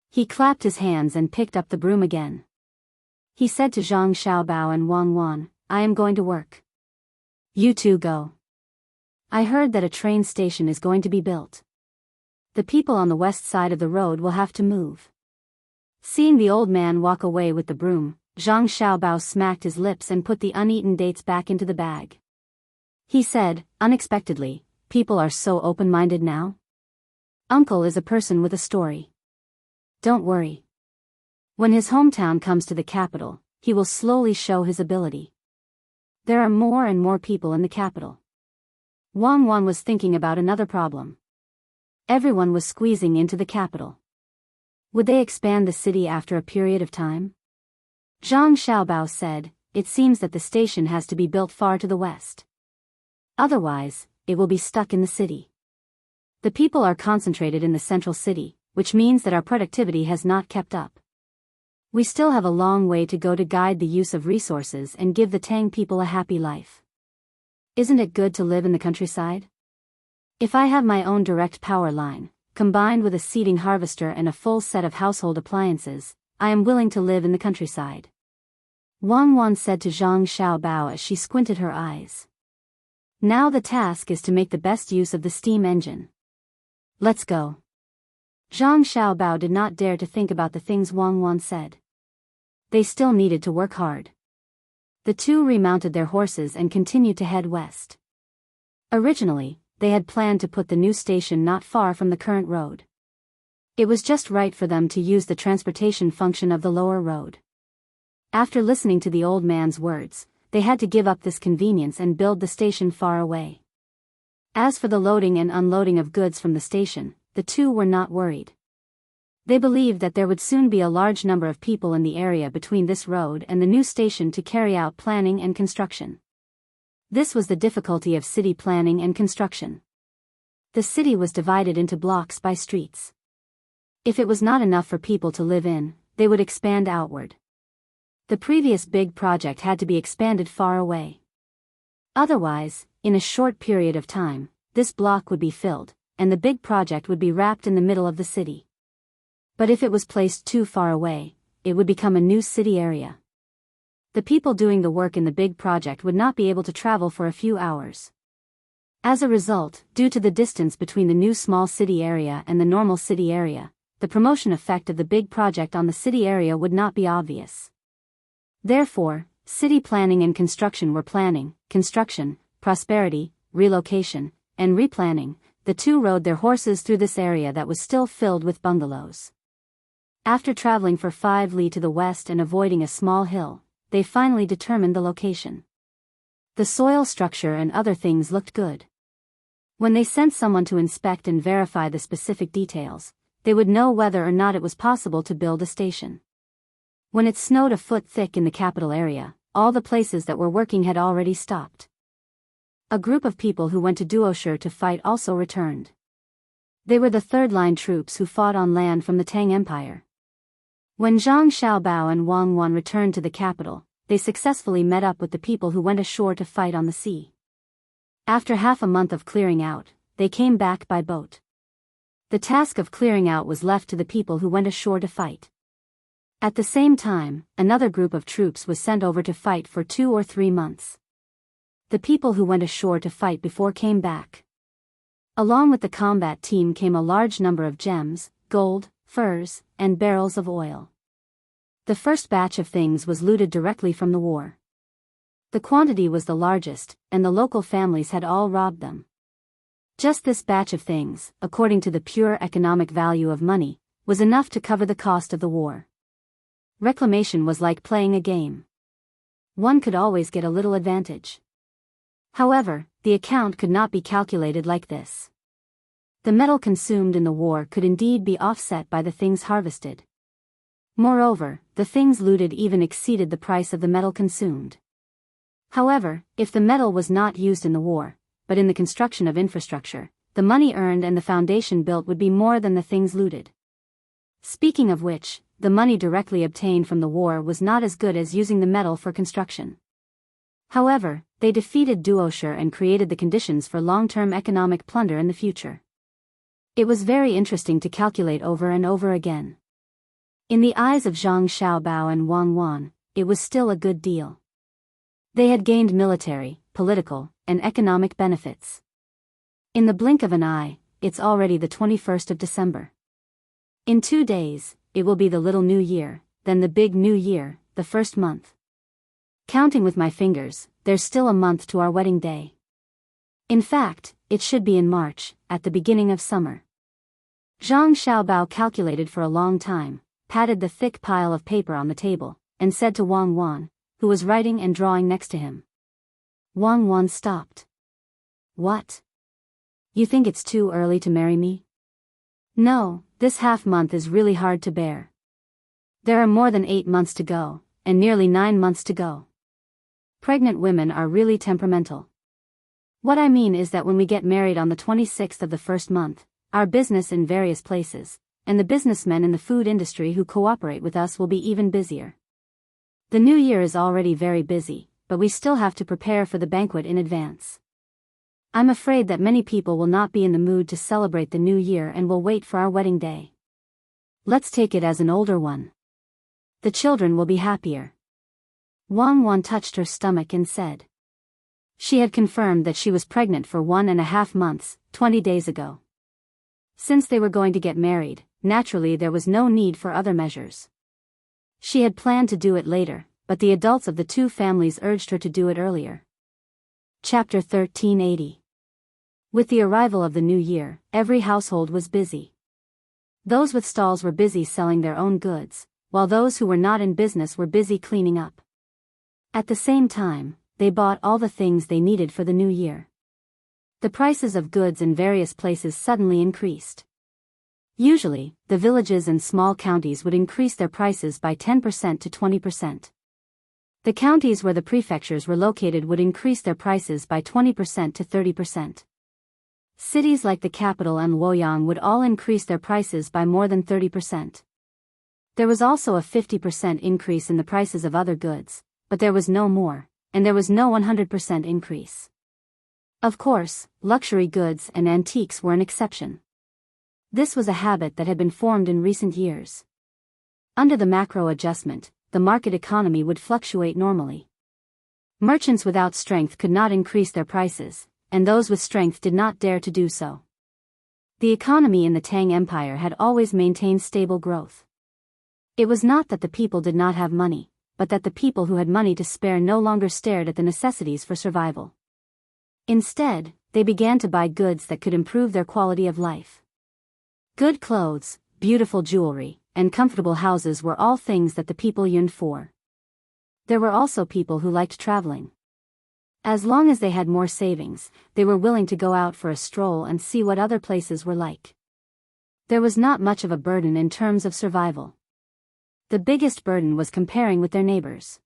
Speaker 1: He clapped his hands and picked up the broom again. He said to Zhang Xiaobao and Wang Wan, "I am going to work. You two go. I heard that a train station is going to be built. The people on the west side of the road will have to move." Seeing the old man walk away with the broom, Zhang Xiaobao smacked his lips and put the uneaten dates back into the bag. He said, unexpectedly, "People are so open-minded now. Uncle is a person with a story. Don't worry. When his hometown comes to the capital, he will slowly show his ability. There are more and more people in the capital." Wang Wan was thinking about another problem. Everyone was squeezing into the capital. Would they expand the city after a period of time? Zhang Xiaobao said, "It seems that the station has to be built far to the west. Otherwise, it will be stuck in the city. The people are concentrated in the central city, which means that our productivity has not kept up. We still have a long way to go to guide the use of resources and give the Tang people a happy life. Isn't it good to live in the countryside? If I have my own direct power line, combined with a seeding harvester and a full set of household appliances, I am willing to live in the countryside." Wang Wan said to Zhang Xiaobao as she squinted her eyes. "Now the task is to make the best use of the steam engine. Let's go." Zhang Xiaobao did not dare to think about the things Wang Wan said. They still needed to work hard. The two remounted their horses and continued to head west. Originally, they had planned to put the new station not far from the current road. It was just right for them to use the transportation function of the lower road. After listening to the old man's words, they had to give up this convenience and build the station far away. As for the loading and unloading of goods from the station, the two were not worried. They believed that there would soon be a large number of people in the area between this road and the new station to carry out planning and construction. This was the difficulty of city planning and construction. The city was divided into blocks by streets. If it was not enough for people to live in, they would expand outward. The previous big project had to be expanded far away. Otherwise, in a short period of time, this block would be filled, and the big project would be wrapped in the middle of the city. But if it was placed too far away, it would become a new city area. The people doing the work in the big project would not be able to travel for a few hours. As a result, due to the distance between the new small city area and the normal city area, the promotion effect of the big project on the city area would not be obvious. Therefore, city planning and construction were planning, construction, prosperity, relocation, and replanning. The two rode their horses through this area that was still filled with bungalows. After traveling for 5 li to the west and avoiding a small hill, they finally determined the location. The soil structure and other things looked good. When they sent someone to inspect and verify the specific details, they would know whether or not it was possible to build a station. When it snowed a foot thick in the capital area, all the places that were working had already stopped. A group of people who went to Duoshi to fight also returned. They were the third-line troops who fought on land from the Tang Empire. When Zhang Xiaobao and Wang Wan returned to the capital, they successfully met up with the people who went ashore to fight on the sea. After half a month of clearing out, they came back by boat. The task of clearing out was left to the people who went ashore to fight. At the same time, another group of troops was sent over to fight for 2 or 3 months. The people who went ashore to fight before came back. Along with the combat team came a large number of gems, gold, furs, and barrels of oil. The first batch of things was looted directly from the war. The quantity was the largest, and the local families had all robbed them. Just this batch of things, according to the pure economic value of money, was enough to cover the cost of the war. Reclamation was like playing a game. One could always get a little advantage. However, the account could not be calculated like this. The metal consumed in the war could indeed be offset by the things harvested. Moreover, the things looted even exceeded the price of the metal consumed. However, if the metal was not used in the war, but in the construction of infrastructure, the money earned and the foundation built would be more than the things looted. Speaking of which, the money directly obtained from the war was not as good as using the metal for construction. However, they defeated Duosher and created the conditions for long-term economic plunder in the future. It was very interesting to calculate over and over again. In the eyes of Zhang Xiaobao and Wang Wan, it was still a good deal. They had gained military, political, and economic benefits. In the blink of an eye, it's already the 21st of December. In 2 days, it will be the little new year, then the big new year, the first month. Counting with my fingers, there's still a month to our wedding day. In fact, it should be in March, at the beginning of summer. Zhang Xiaobao calculated for a long time, patted the thick pile of paper on the table, and said to Wang Wan, who was writing and drawing next to him. Wang Wan stopped. What? You think it's too early to marry me? No, this half-month is really hard to bear. There are more than 8 months to go, and nearly 9 months to go. Pregnant women are really temperamental. What I mean is that when we get married on the 26th of the first month, our business in various places, and the businessmen in the food industry who cooperate with us will be even busier. The new year is already very busy, but we still have to prepare for the banquet in advance. I'm afraid that many people will not be in the mood to celebrate the new year and will wait for our wedding day. Let's take it as an older one. The children will be happier. Wang Wan touched her stomach and said. She had confirmed that she was pregnant for 1.5 months, 20 days ago. Since they were going to get married, naturally there was no need for other measures. She had planned to do it later, but the adults of the two families urged her to do it earlier. Chapter 1380. With the arrival of the new year, every household was busy. Those with stalls were busy selling their own goods, while those who were not in business were busy cleaning up. At the same time, they bought all the things they needed for the new year. The prices of goods in various places suddenly increased. Usually, the villages and small counties would increase their prices by 10% to 20%. The counties where the prefectures were located would increase their prices by 20% to 30%. Cities like the capital and Luoyang would all increase their prices by more than 30%. There was also a 50% increase in the prices of other goods, but there was no more, and there was no 100% increase. Of course, luxury goods and antiques were an exception. This was a habit that had been formed in recent years. Under the macro adjustment, the market economy would fluctuate normally. Merchants without strength could not increase their prices, and those with strength did not dare to do so. The economy in the Tang Empire had always maintained stable growth. It was not that the people did not have money, but that the people who had money to spare no longer stared at the necessities for survival. Instead, they began to buy goods that could improve their quality of life. Good clothes, beautiful jewelry, and comfortable houses were all things that the people yearned for. There were also people who liked traveling. As long as they had more savings, they were willing to go out for a stroll and see what other places were like. There was not much of a burden in terms of survival. The biggest burden was comparing with their neighbors.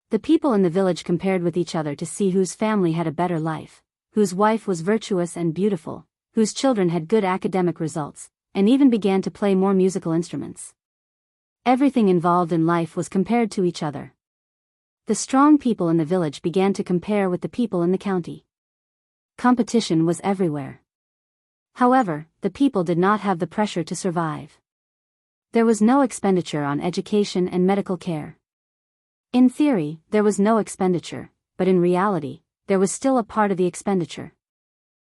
Speaker 1: The people in the village compared with each other to see whose family had a better life, whose wife was virtuous and beautiful, whose children had good academic results, and even began to play more musical instruments. Everything involved in life was compared to each other. The strong people in the village began to compare with the people in the county. Competition was everywhere. However, the people did not have the pressure to survive. There was no expenditure on education and medical care. In theory, there was no expenditure, but in reality, there was still a part of the expenditure.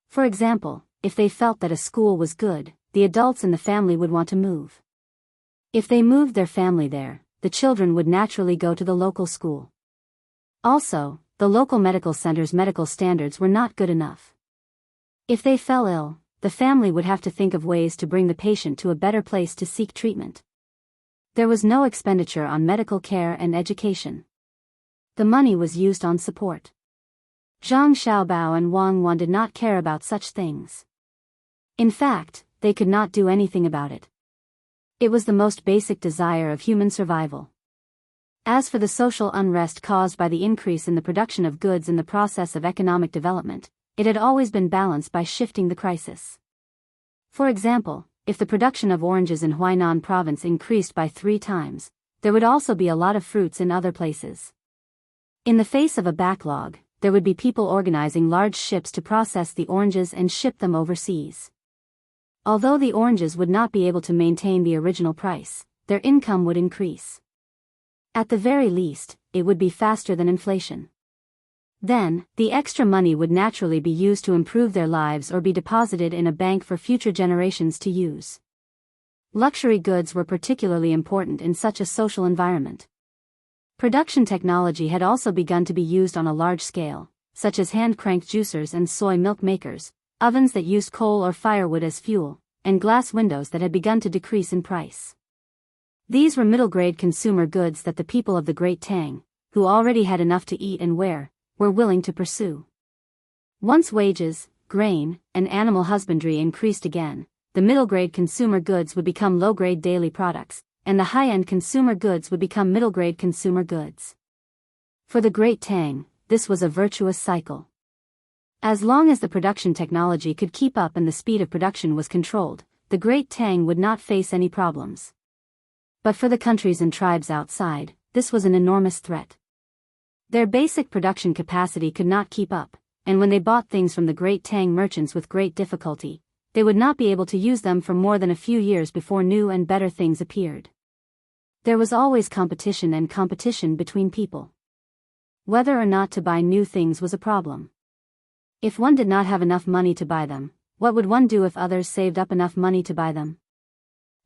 Speaker 1: For example, if they felt that a school was good, the adults in the family would want to move. If they moved their family there, the children would naturally go to the local school. Also, the local medical center's medical standards were not good enough. If they fell ill, the family would have to think of ways to bring the patient to a better place to seek treatment. There was no expenditure on medical care and education. The money was used on support. Zhang Xiaobao and Wang Wan did not care about such things. In fact, they could not do anything about it. It was the most basic desire of human survival. As for the social unrest caused by the increase in the production of goods in the process of economic development, it had always been balanced by shifting the crisis. For example, if the production of oranges in Huainan province increased by 3 times, there would also be a lot of fruits in other places. In the face of a backlog, there would be people organizing large ships to process the oranges and ship them overseas. Although the oranges would not be able to maintain the original price, their income would increase. At the very least, it would be faster than inflation. Then, the extra money would naturally be used to improve their lives or be deposited in a bank for future generations to use. Luxury goods were particularly important in such a social environment. Production technology had also begun to be used on a large scale, such as hand-cranked juicers and soy milk makers, ovens that used coal or firewood as fuel, and glass windows that had begun to decrease in price. These were middle-grade consumer goods that the people of the Great Tang, who already had enough to eat and wear, were willing to pursue. Once wages, grain, and animal husbandry increased again, the middle-grade consumer goods would become low-grade daily products, and the high-end consumer goods would become middle-grade consumer goods. For the Great Tang, this was a virtuous cycle. As long as the production technology could keep up and the speed of production was controlled, the Great Tang would not face any problems. But for the countries and tribes outside, this was an enormous threat. Their basic production capacity could not keep up, and when they bought things from the Great Tang merchants with great difficulty, they would not be able to use them for more than a few years before new and better things appeared. There was always competition and competition between people. Whether or not to buy new things was a problem. If one did not have enough money to buy them, what would one do if others saved up enough money to buy them?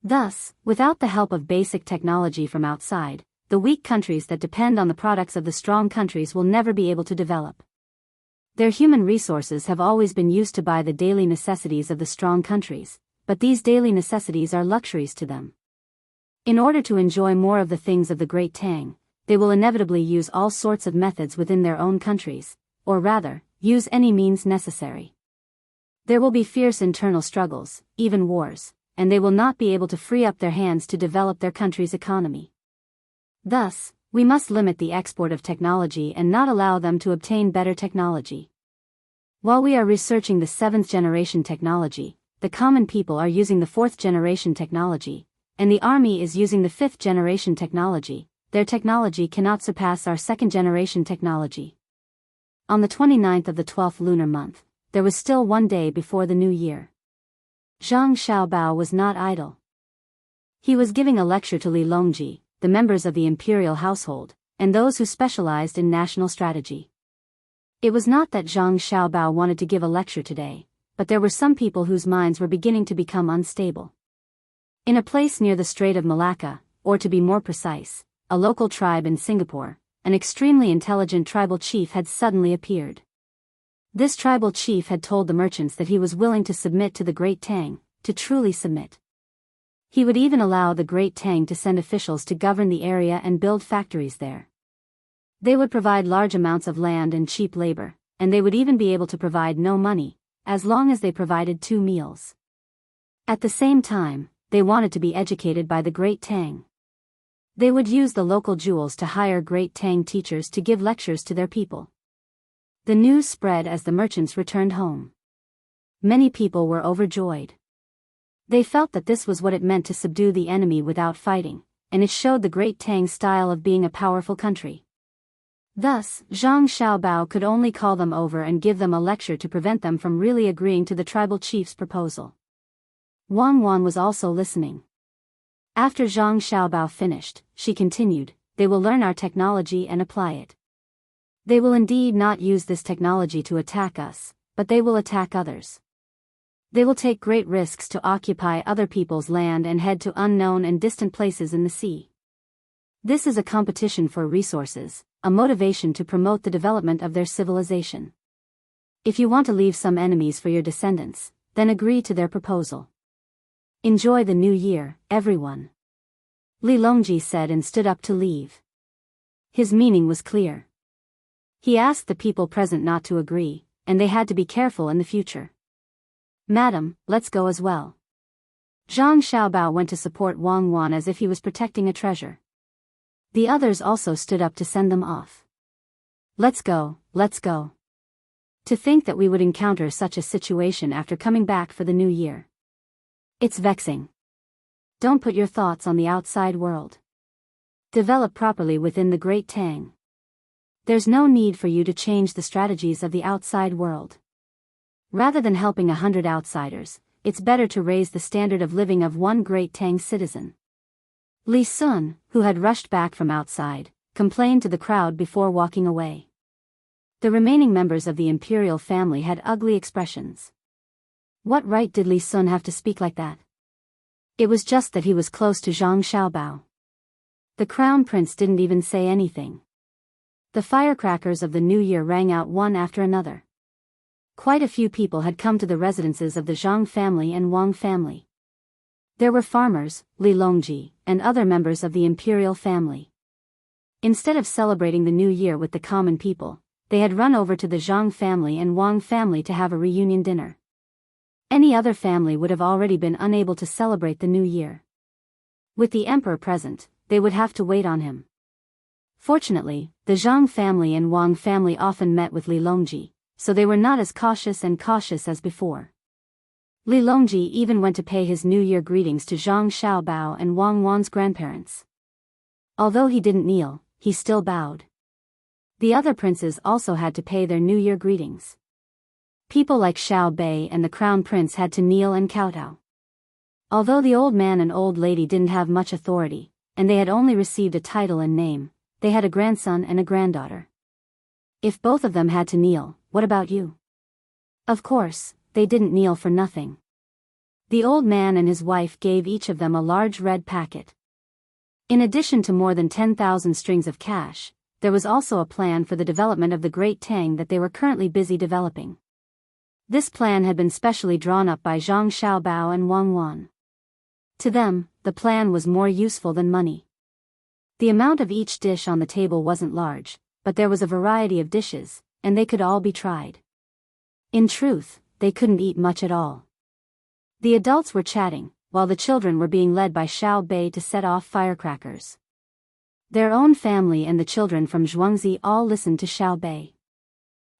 Speaker 1: Thus, without the help of basic technology from outside, the weak countries that depend on the products of the strong countries will never be able to develop. Their human resources have always been used to buy the daily necessities of the strong countries, but these daily necessities are luxuries to them. In order to enjoy more of the things of the Great Tang, they will inevitably use all sorts of methods within their own countries, or rather, use any means necessary. There will be fierce internal struggles, even wars, and they will not be able to free up their hands to develop their country's economy. Thus, we must limit the export of technology and not allow them to obtain better technology. While we are researching the 7th generation technology, the common people are using the 4th generation technology, and the army is using the 5th generation technology. Their technology cannot surpass our 2nd generation technology. On the 29th of the 12th lunar month, there was still 1 day before the new year. Zhang Xiaobao was not idle. He was giving a lecture to Li Longji, the members of the imperial household, and those who specialized in national strategy. It was not that Zhang Xiaobao wanted to give a lecture today, but there were some people whose minds were beginning to become unstable. In a place near the Strait of Malacca, or to be more precise, a local tribe in Singapore, an extremely intelligent tribal chief had suddenly appeared. This tribal chief had told the merchants that he was willing to submit to the Great Tang, to truly submit. He would even allow the Great Tang to send officials to govern the area and build factories there. They would provide large amounts of land and cheap labor, and they would even be able to provide no money, as long as they provided 2 meals. At the same time, they wanted to be educated by the Great Tang. They would use the local jewels to hire Great Tang teachers to give lectures to their people. The news spread as the merchants returned home. Many people were overjoyed. They felt that this was what it meant to subdue the enemy without fighting, and it showed the Great Tang style of being a powerful country. Thus, Zhang Xiaobao could only call them over and give them a lecture to prevent them from really agreeing to the tribal chief's proposal. Wang Wan was also listening. After Zhang Xiaobao finished, she continued, "They will learn our technology and apply it. They will indeed not use this technology to attack us, but they will attack others. They will take great risks to occupy other people's land and head to unknown and distant places in the sea. This is a competition for resources, a motivation to promote the development of their civilization. If you want to leave some enemies for your descendants, then agree to their proposal. Enjoy the new year, everyone. Li Longji said and stood up to leave. His meaning was clear. He asked the people present not to agree, and they had to be careful in the future. Madam, let's go as well. Zhang Xiaobao went to support Wang Wan as if he was protecting a treasure. The others also stood up to send them off. Let's go, let's go. To think that we would encounter such a situation after coming back for the new year. It's vexing. Don't put your thoughts on the outside world. Develop properly within the great Tang. There's no need for you to change the strategies of the outside world. Rather than helping 100 outsiders, it's better to raise the standard of living of one great Tang citizen. Li Sun, who had rushed back from outside, complained to the crowd before walking away. The remaining members of the imperial family had ugly expressions. What right did Li Sun have to speak like that? It was just that he was close to Zhang Xiaobao. The crown prince didn't even say anything. The firecrackers of the new year rang out one after another. Quite a few people had come to the residences of the Zhang family and Wang family. There were farmers, Li Longji, and other members of the imperial family. Instead of celebrating the new year with the common people, they had run over to the Zhang family and Wang family to have a reunion dinner. Any other family would have already been unable to celebrate the new year. With the emperor present, they would have to wait on him. Fortunately, the Zhang family and Wang family often met with Li Longji, so they were not as cautious as before. Li Longji even went to pay his New Year greetings to Zhang Xiaobao and Wang Wan's grandparents. Although he didn't kneel, he still bowed. The other princes also had to pay their New Year greetings. People like Xiao Bei and the crown prince had to kneel and kowtow. Although the old man and old lady didn't have much authority, and they had only received a title and name, they had a grandson and a granddaughter. If both of them had to kneel, what about you? Of course, they didn't kneel for nothing. The old man and his wife gave each of them a large red packet. In addition to more than 10,000 strings of cash, there was also a plan for the development of the Great Tang that they were currently busy developing. This plan had been specially drawn up by Zhang Xiaobao and Wang Wan. To them, the plan was more useful than money. The amount of each dish on the table wasn't large, but there was a variety of dishes, and they could all be tried. In truth, they couldn't eat much at all. The adults were chatting, while the children were being led by Xiao Bei to set off firecrackers. Their own family and the children from Zhuangzi all listened to Xiao Bei.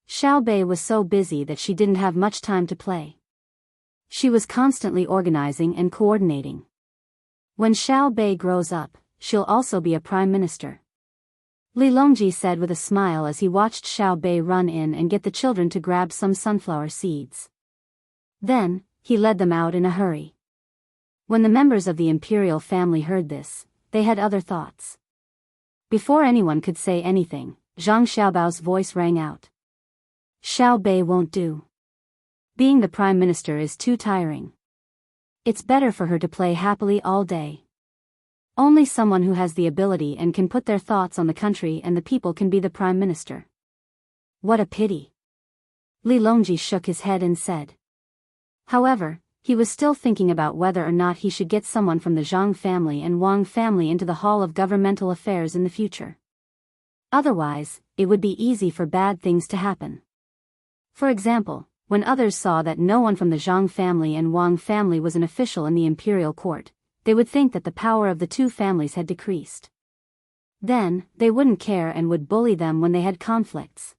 Speaker 1: Xiao Bei was so busy that she didn't have much time to play. She was constantly organizing and coordinating. When Xiao Bei grows up, she'll also be a prime minister. Li Longji said with a smile as he watched Xiao Bei run in and get the children to grab some sunflower seeds. Then, he led them out in a hurry. When the members of the imperial family heard this, they had other thoughts. Before anyone could say anything, Zhang Xiaobao's voice rang out. Xiao Bei won't do. Being the prime minister is too tiring. It's better for her to play happily all day. Only someone who has the ability and can put their thoughts on the country and the people can be the prime minister. What a pity. Li Longji shook his head and said. However, he was still thinking about whether or not he should get someone from the Zhang family and Wang family into the Hall of Governmental Affairs in the future. Otherwise, it would be easy for bad things to happen. For example, when others saw that no one from the Zhang family and Wang family was an official in the imperial court, they would think that the power of the two families had decreased. Then, they wouldn't care and would bully them when they had conflicts.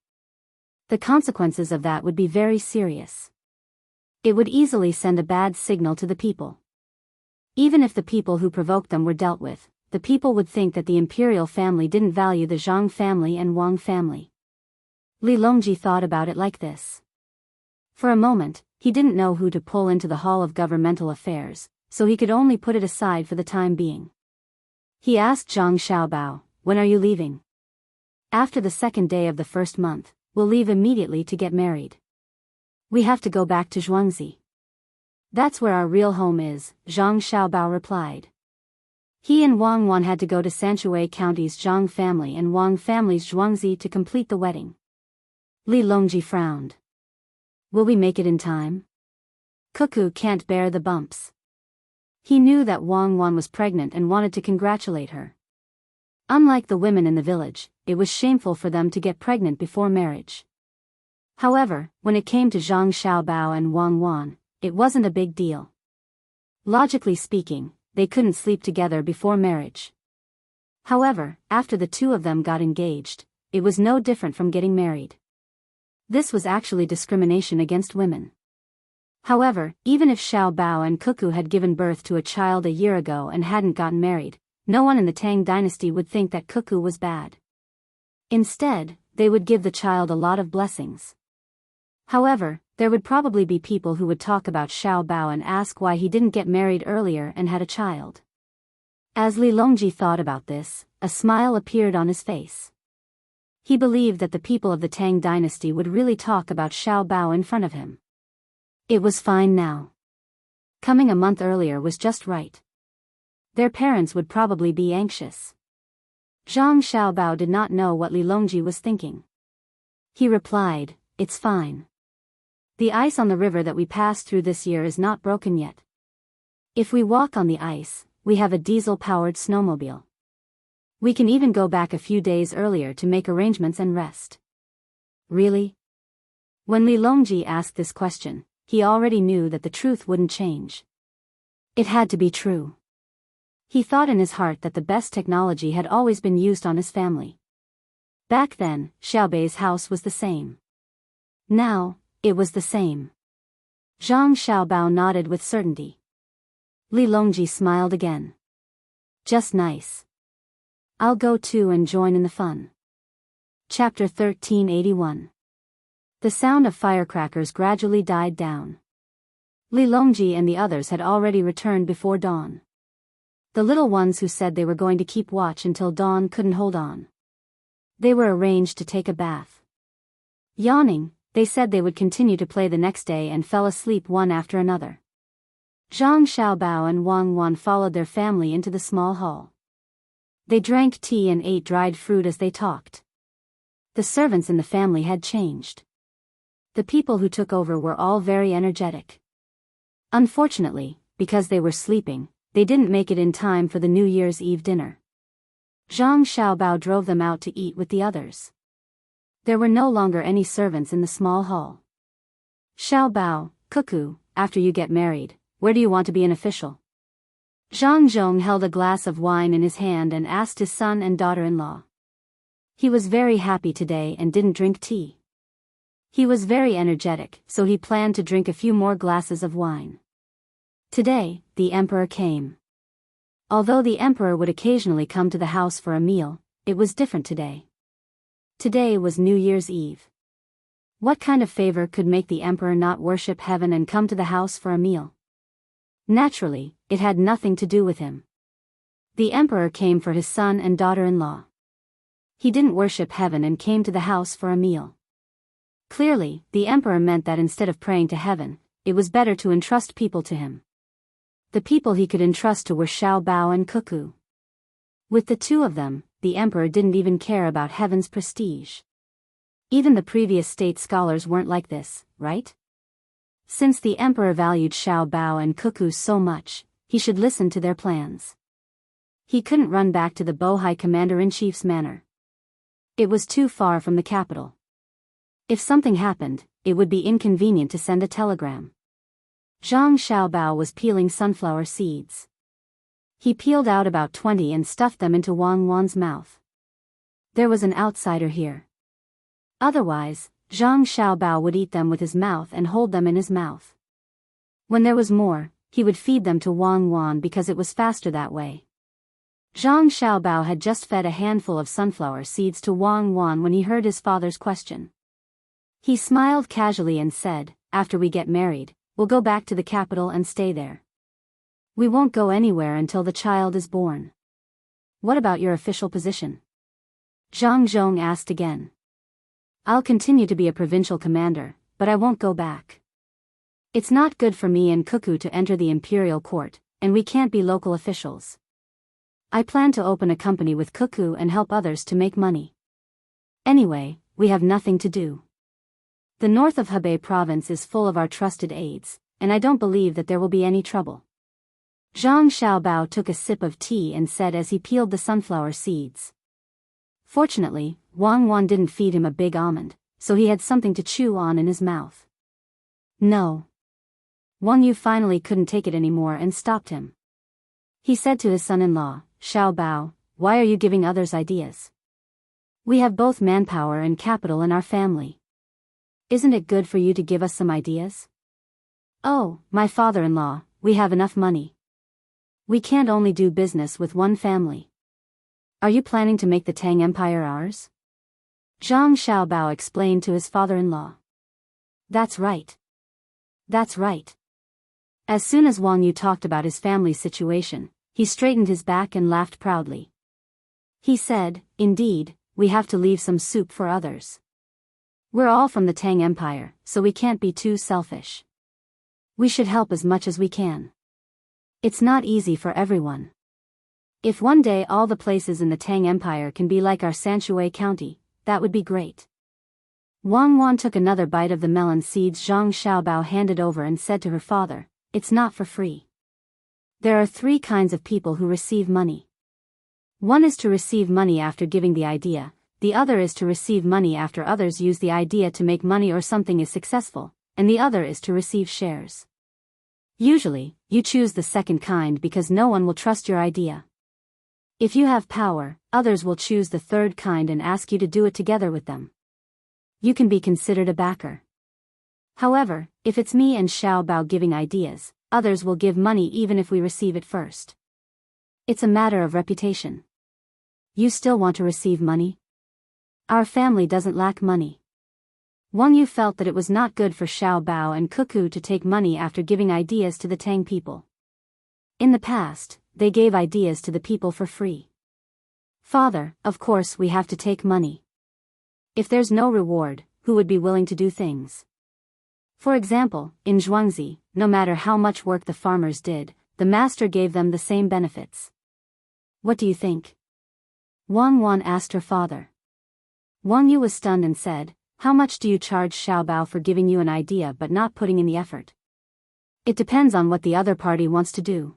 Speaker 1: The consequences of that would be very serious. It would easily send a bad signal to the people. Even if the people who provoked them were dealt with, the people would think that the imperial family didn't value the Zhang family and Wang family. Li Longji thought about it like this. For a moment, he didn't know who to pull into the Hall of Governmental Affairs, so he could only put it aside for the time being. He asked Zhang Xiaobao, "When are you leaving?" "After the second day of the first month, we'll leave immediately to get married. We have to go back to Zhuangzi. That's where our real home is," Zhang Xiaobao replied. He and Wang Wan had to go to Sanshui County's Zhang family and Wang family's Zhuangzi to complete the wedding. Li Longji frowned. Will we make it in time? Cuckoo can't bear the bumps. He knew that Wang Wan was pregnant and wanted to congratulate her. Unlike the women in the village, it was shameful for them to get pregnant before marriage. However, when it came to Zhang Xiaobao and Wang Wan, it wasn't a big deal. Logically speaking, they couldn't sleep together before marriage. However, after the two of them got engaged, it was no different from getting married. This was actually discrimination against women. However, even if Xiao Bao and Cuckoo had given birth to a child a year ago and hadn't gotten married, no one in the Tang dynasty would think that Cuckoo was bad. Instead, they would give the child a lot of blessings. However, there would probably be people who would talk about Xiao Bao and ask why he didn't get married earlier and had a child. As Li Longji thought about this, a smile appeared on his face. He believed that the people of the Tang dynasty would really talk about Xiao Bao in front of him. It was fine now. Coming a month earlier was just right. Their parents would probably be anxious. Zhang Xiaobao did not know what Li Longji was thinking. He replied, "It's fine. The ice on the river that we passed through this year is not broken yet. If we walk on the ice, we have a diesel-powered snowmobile. We can even go back a few days earlier to make arrangements and rest." Really? When Li Longji asked this question, he already knew that the truth wouldn't change. It had to be true. He thought in his heart that the best technology had always been used on his family. Back then, Xiaobei's house was the same. Now, it was the same. Zhang Xiaobao nodded with certainty. Li Longji smiled again. Just nice. I'll go too and join in the fun. Chapter 1381. The sound of firecrackers gradually died down. Li Longji and the others had already returned before dawn. The little ones who said they were going to keep watch until dawn couldn't hold on. They were arranged to take a bath. Yawning, they said they would continue to play the next day and fell asleep one after another. Zhang Xiaobao and Wang Wan followed their family into the small hall. They drank tea and ate dried fruit as they talked. The servants in the family had changed. The people who took over were all very energetic. Unfortunately, because they were sleeping, they didn't make it in time for the New Year's Eve dinner. Zhang Xiaobao drove them out to eat with the others. There were no longer any servants in the small hall. Xiaobao, Cuckoo, after you get married, where do you want to be an official? Zhang Zhong held a glass of wine in his hand and asked his son and daughter-in-law. He was very happy today and didn't drink tea. He was very energetic, so he planned to drink a few more glasses of wine. Today, the emperor came. Although the emperor would occasionally come to the house for a meal, it was different today. Today was New Year's Eve. What kind of favor could make the emperor not worship heaven and come to the house for a meal? Naturally, it had nothing to do with him. The emperor came for his son and daughter-in-law. He didn't worship heaven and came to the house for a meal. Clearly, the emperor meant that instead of praying to heaven, it was better to entrust people to him. The people he could entrust to were Xiao Bao and Cuckoo. With the two of them, the emperor didn't even care about heaven's prestige. Even the previous state scholars weren't like this, right? Since the emperor valued Xiao Bao and Cuckoo so much, he should listen to their plans. He couldn't run back to the Bohai commander-in-chief's manor. It was too far from the capital. If something happened, it would be inconvenient to send a telegram. Zhang Xiaobao was peeling sunflower seeds. He peeled out about 20 and stuffed them into Wang Wan's mouth. There was an outsider here. Otherwise, Zhang Xiaobao would eat them with his mouth and hold them in his mouth. When there was more, he would feed them to Wang Wan because it was faster that way. Zhang Xiaobao had just fed a handful of sunflower seeds to Wang Wan when he heard his father's question. He smiled casually and said, "After we get married, we'll go back to the capital and stay there. We won't go anywhere until the child is born." "What about your official position?" Zhang Zhong asked again. "I'll continue to be a provincial commander, but I won't go back. It's not good for me and Cuckoo to enter the imperial court, and we can't be local officials." I plan to open a company with Cuckoo and help others to make money. Anyway, we have nothing to do. The north of Hebei province is full of our trusted aides, and I don't believe that there will be any trouble. Zhang Xiaobao took a sip of tea and said as he peeled the sunflower seeds. Fortunately, Wang Wan didn't feed him a big almond, so he had something to chew on in his mouth. No. Wang Yu finally couldn't take it anymore and stopped him. He said to his son-in-law, Xiaobao, why are you giving others ideas? We have both manpower and capital in our family. Isn't it good for you to give us some ideas? Oh, my father-in-law, we have enough money. We can't only do business with one family. Are you planning to make the Tang Empire ours? Zhang Xiaobao explained to his father-in-law. That's right. That's right. As soon as Wang Yu talked about his family's situation, he straightened his back and laughed proudly. He said, indeed, we have to leave some soup for others. We're all from the Tang Empire, so we can't be too selfish. We should help as much as we can. It's not easy for everyone. If one day all the places in the Tang Empire can be like our Sanshui County, that would be great. Wang Wan took another bite of the melon seeds Zhang Xiaobao handed over and said to her father, it's not for free. There are 3 kinds of people who receive money. One is to receive money after giving the idea, the other is to receive money after others use the idea to make money or something is successful, and the other is to receive shares. Usually, you choose the second kind because no one will trust your idea. If you have power, others will choose the third kind and ask you to do it together with them. You can be considered a backer. However, if it's me and Xiaobao giving ideas, others will give money even if we receive it first. It's a matter of reputation. You still want to receive money? Our family doesn't lack money. Wang Yu felt that it was not good for Xiaobao and Cuckoo to take money after giving ideas to the Tang people. In the past, they gave ideas to the people for free. Father, of course we have to take money. If there's no reward, who would be willing to do things? For example, in Zhuangzi, no matter how much work the farmers did, the master gave them the same benefits. What do you think? Wang Wan asked her father. Wang Yu was stunned and said, how much do you charge Xiaobao for giving you an idea but not putting in the effort? It depends on what the other party wants to do.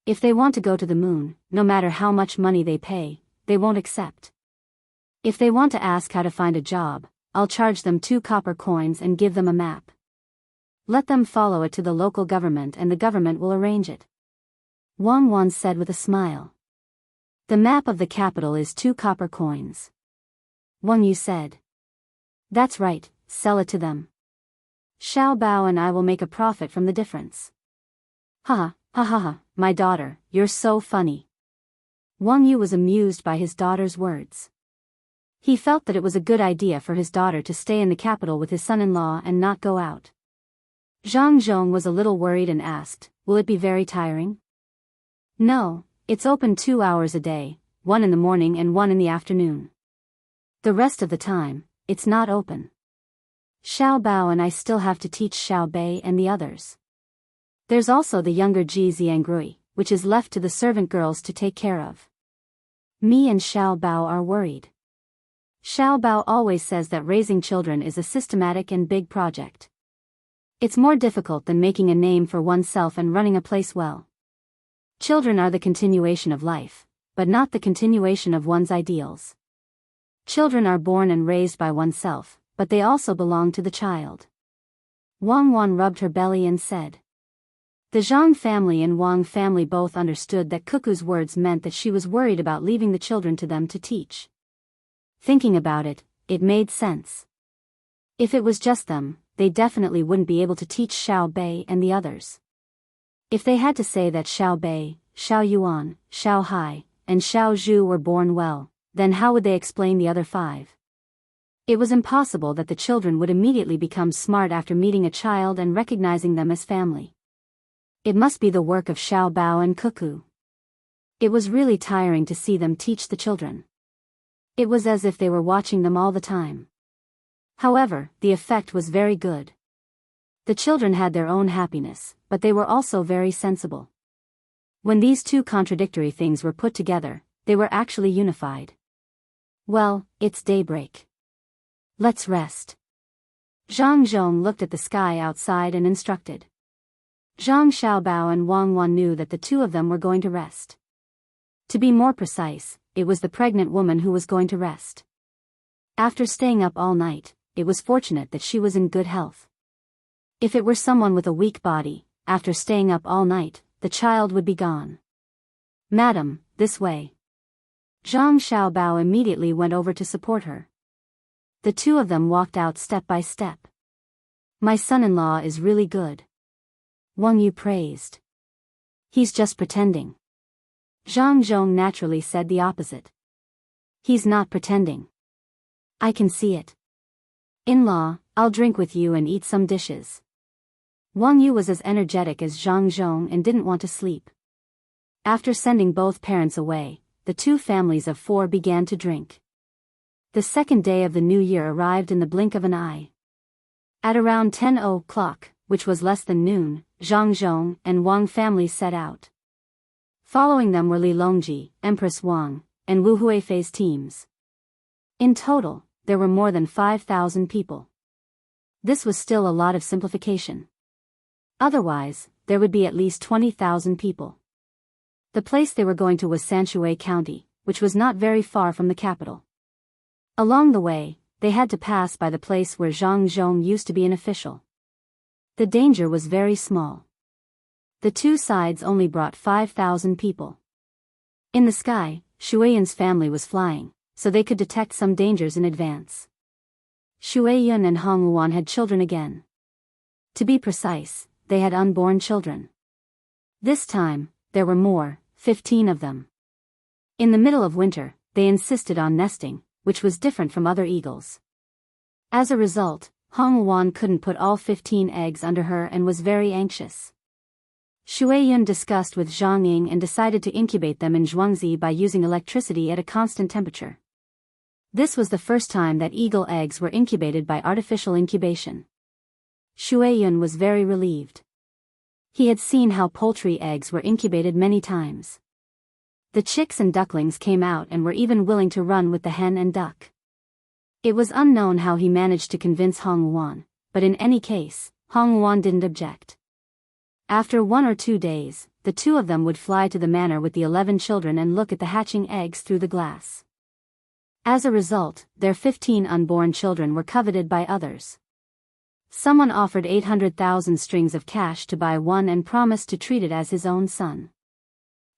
Speaker 1: If they want to go to the moon, no matter how much money they pay, they won't accept. If they want to ask how to find a job, I'll charge them 2 copper coins and give them a map. Let them follow it to the local government and the government will arrange it. Wang Wan said with a smile. The map of the capital is 2 copper coins. Wang Yu said. That's right, sell it to them. Xiaobao and I will make a profit from the difference. Ha ha, my daughter, you're so funny. Wang Yu was amused by his daughter's words. He felt that it was a good idea for his daughter to stay in the capital with his son-in-law and not go out. Zhang Zhong was a little worried and asked, will it be very tiring? No, it's open 2 hours a day, 1 in the morning and 1 in the afternoon. The rest of the time, it's not open. Xiaobao and I still have to teach Xiaobei and the others. There's also the younger Ji Xiangrui, which is left to the servant girls to take care of. Me and Xiaobao are worried. Xiaobao always says that raising children is a systematic and big project. It's more difficult than making a name for oneself and running a place well. Children are the continuation of life, but not the continuation of one's ideals. Children are born and raised by oneself, but they also belong to the child. Wang Wan rubbed her belly and said. The Zhang family and Wang family both understood that Cuckoo's words meant that she was worried about leaving the children to them to teach. Thinking about it, it made sense. If it was just them, they definitely wouldn't be able to teach Xiao Bei and the others. If they had to say that Xiao Bei, Xiao Yuan, Xiao Hai, and Xiao Zhu were born well, then how would they explain the other 5? It was impossible that the children would immediately become smart after meeting a child and recognizing them as family. It must be the work of Xiaobao and Cuckoo. It was really tiring to see them teach the children. It was as if they were watching them all the time. However, the effect was very good. The children had their own happiness, but they were also very sensible. When these two contradictory things were put together, they were actually unified. Well, it's daybreak. Let's rest. Zhang Zhong looked at the sky outside and instructed. Zhang Xiaobao and Wang Wan knew that the two of them were going to rest. To be more precise, it was the pregnant woman who was going to rest. After staying up all night, it was fortunate that she was in good health. If it were someone with a weak body, after staying up all night, the child would be gone. Madam, this way. Zhang Xiaobao immediately went over to support her. The two of them walked out step by step. My son-in-law is really good. Wang Yu praised. He's just pretending. Zhang Zhong naturally said the opposite. He's not pretending. I can see it. In-law, I'll drink with you and eat some dishes. Wang Yu was as energetic as Zhang Zhong and didn't want to sleep. After sending both parents away, the two families of four began to drink. The second day of the new year arrived in the blink of an eye. At around 10 o'clock, which was less than noon, Zhang Zhong and Wang families set out. Following them were Li Longji, Empress Wang, and Wu Huifei's teams. In total, there were more than 5,000 people. This was still a lot of simplification. Otherwise, there would be at least 20,000 people. The place they were going to was Sanshui County, which was not very far from the capital. Along the way, they had to pass by the place where Zhang Zhong used to be an official. The danger was very small. The two sides only brought 5,000 people. In the sky, Shuiyan's family was flying, so they could detect some dangers in advance. Shuiyan and Hong Luan had children again. To be precise, they had unborn children. This time, there were more, 15 of them. In the middle of winter, they insisted on nesting, which was different from other eagles. As a result, Hong Luan couldn't put all 15 eggs under her and was very anxious. Shuiyan discussed with Zhang Ying and decided to incubate them in Zhuangzi by using electricity at a constant temperature. This was the first time that eagle eggs were incubated by artificial incubation. Shuiyan was very relieved. He had seen how poultry eggs were incubated many times. The chicks and ducklings came out and were even willing to run with the hen and duck. It was unknown how he managed to convince Hong Luan, but in any case, Hong Luan didn't object. After 1 or 2 days, the two of them would fly to the manor with the 11 children and look at the hatching eggs through the glass. As a result, their 15 unborn children were coveted by others. Someone offered 800,000 strings of cash to buy one and promised to treat it as his own son.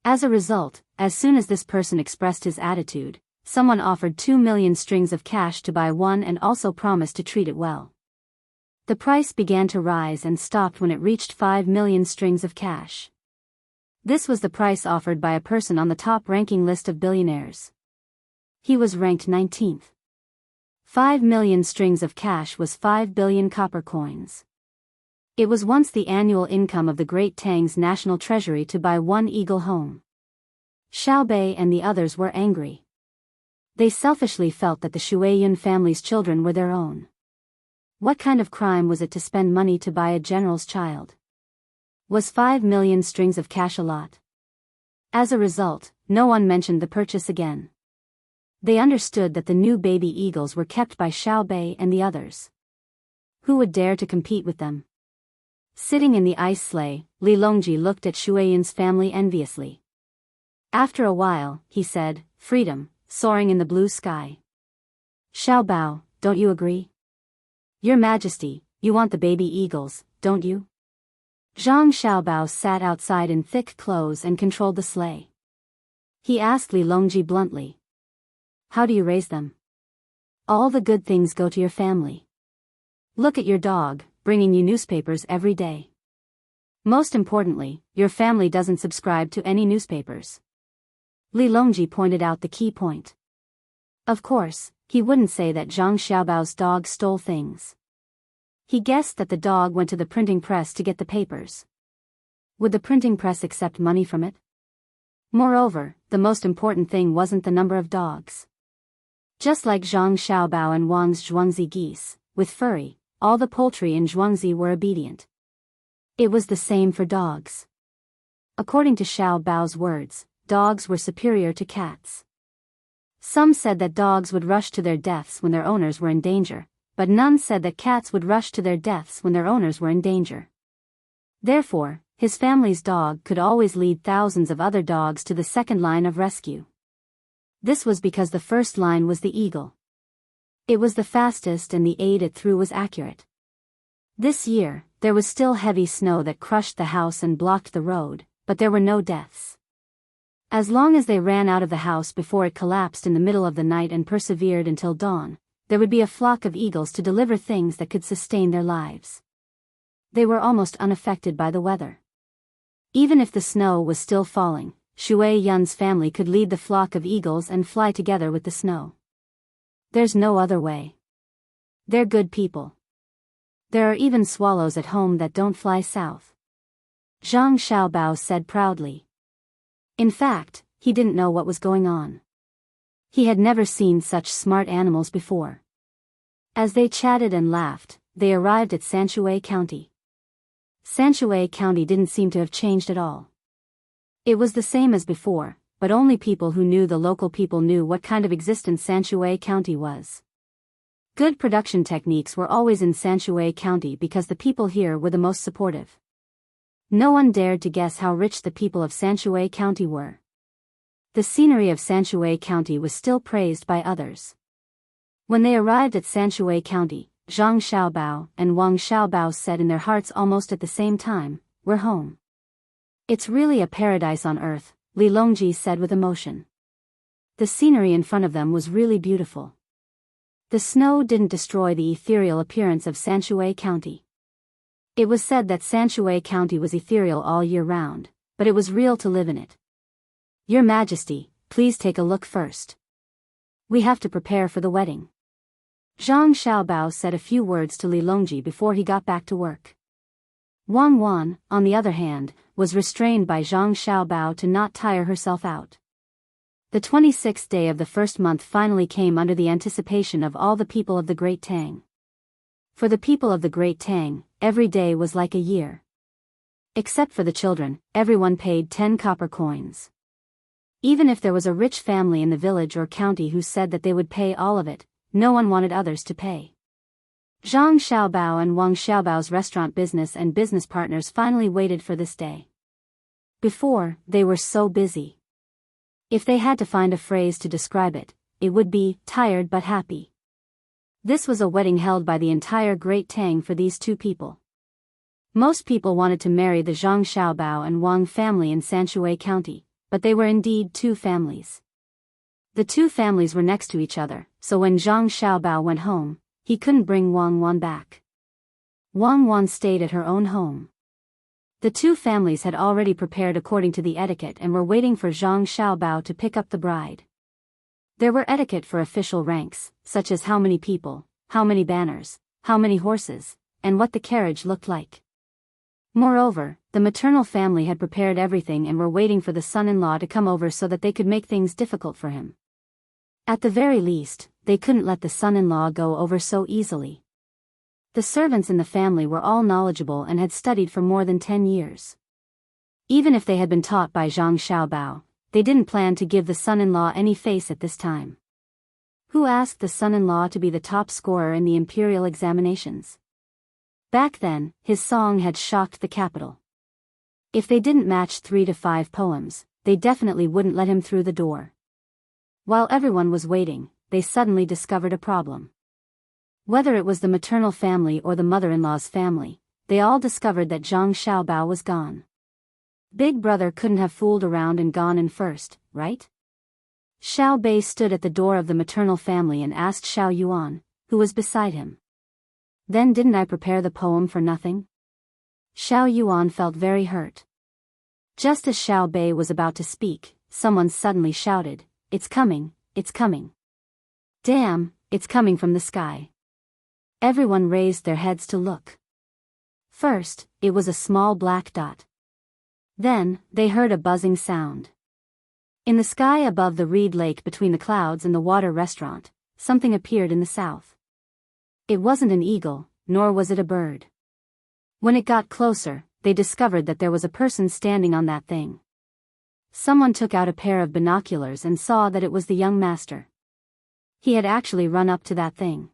Speaker 1: As a result, as soon as this person expressed his attitude, someone offered 2 million strings of cash to buy one and also promised to treat it well. The price began to rise and stopped when it reached 5 million strings of cash. This was the price offered by a person on the top-ranking list of billionaires. He was ranked 19th. 5 million strings of cash was 5 billion copper coins. It was once the annual income of the great Tang's national treasury to buy one eagle home. Xiaobei and the others were angry. They selfishly felt that the Shuiyan family's children were their own. What kind of crime was it to spend money to buy a general's child? Was 5 million strings of cash a lot? As a result, no one mentioned the purchase again. They understood that the new baby eagles were kept by Xiaobei and the others. Who would dare to compete with them? Sitting in the ice sleigh, Li Longji looked at Shuiyan's family enviously. After a while, he said, "Freedom, soaring in the blue sky." Xiaobao, don't you agree? Your Majesty, you want the baby eagles, don't you? Zhang Xiaobao sat outside in thick clothes and controlled the sleigh. He asked Li Longji bluntly. How do you raise them? All the good things go to your family. Look at your dog, bringing you newspapers every day. Most importantly, your family doesn't subscribe to any newspapers. Li Longji pointed out the key point. Of course, he wouldn't say that Zhang Xiaobao's dog stole things. He guessed that the dog went to the printing press to get the papers. Would the printing press accept money from it? Moreover, the most important thing wasn't the number of dogs. Just like Zhang Xiaobao and Wang's Zhuangzi geese, with furry, all the poultry in Zhuangzi were obedient. It was the same for dogs. According to Xiao Bao's words, dogs were superior to cats. Some said that dogs would rush to their deaths when their owners were in danger, but none said that cats would rush to their deaths when their owners were in danger. Therefore, his family's dog could always lead thousands of other dogs to the second line of rescue. This was because the first line was the eagle. It was the fastest and the aid it threw was accurate. This year, there was still heavy snow that crushed the house and blocked the road, but there were no deaths. As long as they ran out of the house before it collapsed in the middle of the night and persevered until dawn, there would be a flock of eagles to deliver things that could sustain their lives. They were almost unaffected by the weather. Even if the snow was still falling, Shui Yun's family could lead the flock of eagles and fly together with the snow. There's no other way. They're good people. There are even swallows at home that don't fly south. Zhang Xiaobao said proudly. In fact, he didn't know what was going on. He had never seen such smart animals before. As they chatted and laughed, they arrived at Sanshui County. Sanshui County didn't seem to have changed at all. It was the same as before, but only people who knew the local people knew what kind of existence Sanshui County was. Good production techniques were always in Sanshui County because the people here were the most supportive. No one dared to guess how rich the people of Sanshui County were. The scenery of Sanshui County was still praised by others. When they arrived at Sanshui County, Zhang Xiaobao and Wang Xiaobao said in their hearts almost at the same time, "We're home." "It's really a paradise on earth," Li Longji said with emotion. The scenery in front of them was really beautiful. The snow didn't destroy the ethereal appearance of Sanshui County. It was said that Sanshui County was ethereal all year round, but it was real to live in it. "Your Majesty, please take a look first. We have to prepare for the wedding." Zhang Xiaobao said a few words to Li Longji before he got back to work. Wang Wan, on the other hand, was restrained by Zhang Xiaobao to not tire herself out. The 26th day of the first month finally came under the anticipation of all the people of the Great Tang. For the people of the Great Tang, every day was like a year. Except for the children, everyone paid 10 copper coins. Even if there was a rich family in the village or county who said that they would pay all of it, no one wanted others to pay. Zhang Xiaobao and Wang Xiaobao's restaurant business and business partners finally waited for this day. Before, they were so busy. If they had to find a phrase to describe it, it would be, tired but happy. This was a wedding held by the entire Great Tang for these two people. Most people wanted to marry the Zhang Xiaobao and Wang family in Sanshui County, but they were indeed two families. The two families were next to each other, so when Zhang Xiaobao went home, he couldn't bring Wang Wan back. Wang Wan stayed at her own home. The two families had already prepared according to the etiquette and were waiting for Zhang Xiaobao to pick up the bride. There were etiquette for official ranks, such as how many people, how many banners, how many horses, and what the carriage looked like. Moreover, the maternal family had prepared everything and were waiting for the son-in-law to come over so that they could make things difficult for him. At the very least, they couldn't let the son-in-law go over so easily. The servants in the family were all knowledgeable and had studied for more than 10 years. Even if they had been taught by Zhang Xiaobao, they didn't plan to give the son-in-law any face at this time. Who asked the son-in-law to be the top scorer in the imperial examinations? Back then, his song had shocked the capital. If they didn't match 3 to 5 poems, they definitely wouldn't let him through the door. While everyone was waiting, they suddenly discovered a problem. Whether it was the maternal family or the mother-in-law's family, they all discovered that Zhang Xiaobao was gone. Big brother couldn't have fooled around and gone in first, right? Xiao Bei stood at the door of the maternal family and asked Xiao Yuan, who was beside him. "Then didn't I prepare the poem for nothing?" Xiao Yuan felt very hurt. Just as Xiao Bei was about to speak, someone suddenly shouted, "It's coming, it's coming. Damn, it's coming from the sky." Everyone raised their heads to look. First, it was a small black dot. Then, they heard a buzzing sound. In the sky above the reed lake between the clouds and the water restaurant, something appeared in the south. It wasn't an eagle, nor was it a bird. When it got closer, they discovered that there was a person standing on that thing. Someone took out a pair of binoculars and saw that it was the young master. He had actually run up to that thing.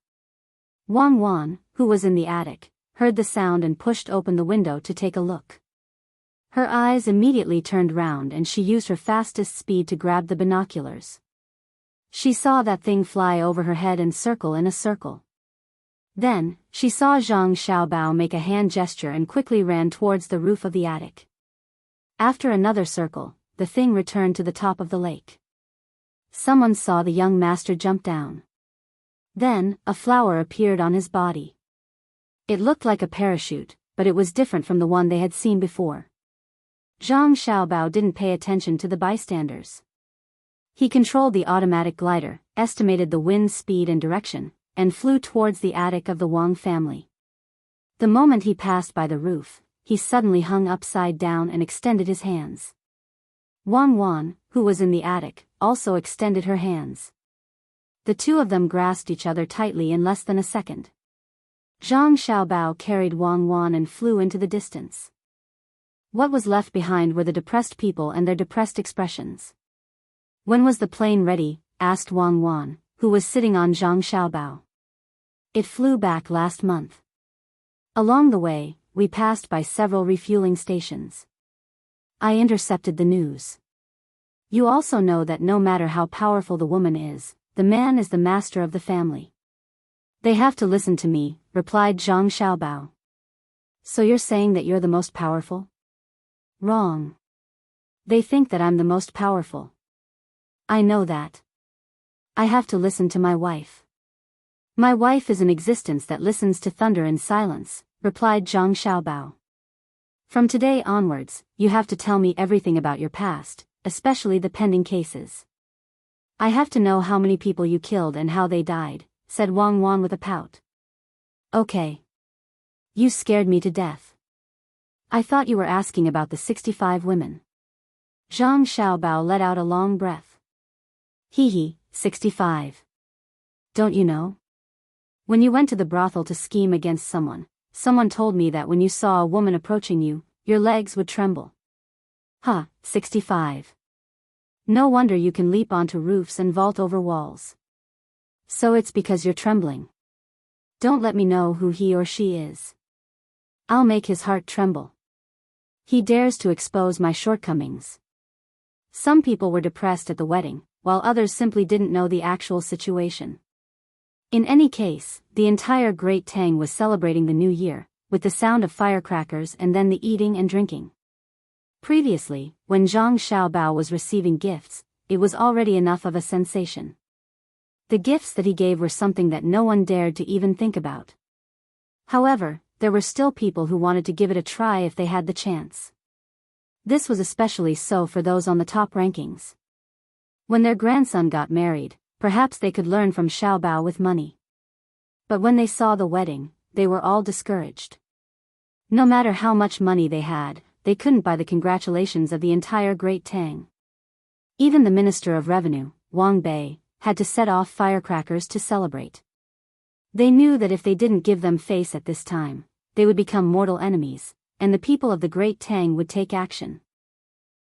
Speaker 1: Wan, who was in the attic, heard the sound and pushed open the window to take a look. Her eyes immediately turned round and she used her fastest speed to grab the binoculars. She saw that thing fly over her head and circle in a circle. Then, she saw Zhang Xiaobao make a hand gesture and quickly ran towards the roof of the attic. After another circle, the thing returned to the top of the lake. Someone saw the young master jump down. Then, a flower appeared on his body. It looked like a parachute, but it was different from the one they had seen before. Zhang Xiaobao didn't pay attention to the bystanders. He controlled the automatic glider, estimated the wind speed and direction, and flew towards the attic of the Wang family. The moment he passed by the roof, he suddenly hung upside down and extended his hands. Wan, who was in the attic, also extended her hands. The two of them grasped each other tightly in less than a second. Zhang Xiaobao carried Wan and flew into the distance. What was left behind were the depressed people and their depressed expressions. "When was the plane ready?" asked Wan, who was sitting on Zhang Xiaobao. "It flew back last month. Along the way, we passed by several refueling stations. I intercepted the news. You also know that no matter how powerful the woman is, the man is the master of the family." "They have to listen to me," replied Zhang Xiaobao. "So you're saying that you're the most powerful?" "Wrong. They think that I'm the most powerful. I know that. I have to listen to my wife." "My wife is an existence that listens to thunder in silence," replied Zhang Xiaobao. "From today onwards, you have to tell me everything about your past, especially the pending cases. I have to know how many people you killed and how they died," said Wan with a pout. "Okay. You scared me to death. I thought you were asking about the 65 women." Zhang Xiaobao let out a long breath. "Hee, 65. Don't you know? When you went to the brothel to scheme against someone told me that when you saw a woman approaching you, your legs would tremble. 65. No wonder you can leap onto roofs and vault over walls. So it's because you're trembling. Don't let me know who he or she is. I'll make his heart tremble. He dares to expose my shortcomings." Some people were depressed at the wedding, while others simply didn't know the actual situation. In any case, the entire Great Tang was celebrating the new year, with the sound of firecrackers and then the eating and drinking. Previously, when Zhang Xiaobao was receiving gifts, it was already enough of a sensation. The gifts that he gave were something that no one dared to even think about. However, there were still people who wanted to give it a try if they had the chance. This was especially so for those on the top rankings. When their grandson got married, perhaps they could learn from Xiaobao with money. But when they saw the wedding, they were all discouraged. No matter how much money they had, they couldn't buy the congratulations of the entire Great Tang. Even the Minister of Revenue, Wang Bei, had to set off firecrackers to celebrate. They knew that if they didn't give them face at this time, they would become mortal enemies, and the people of the Great Tang would take action.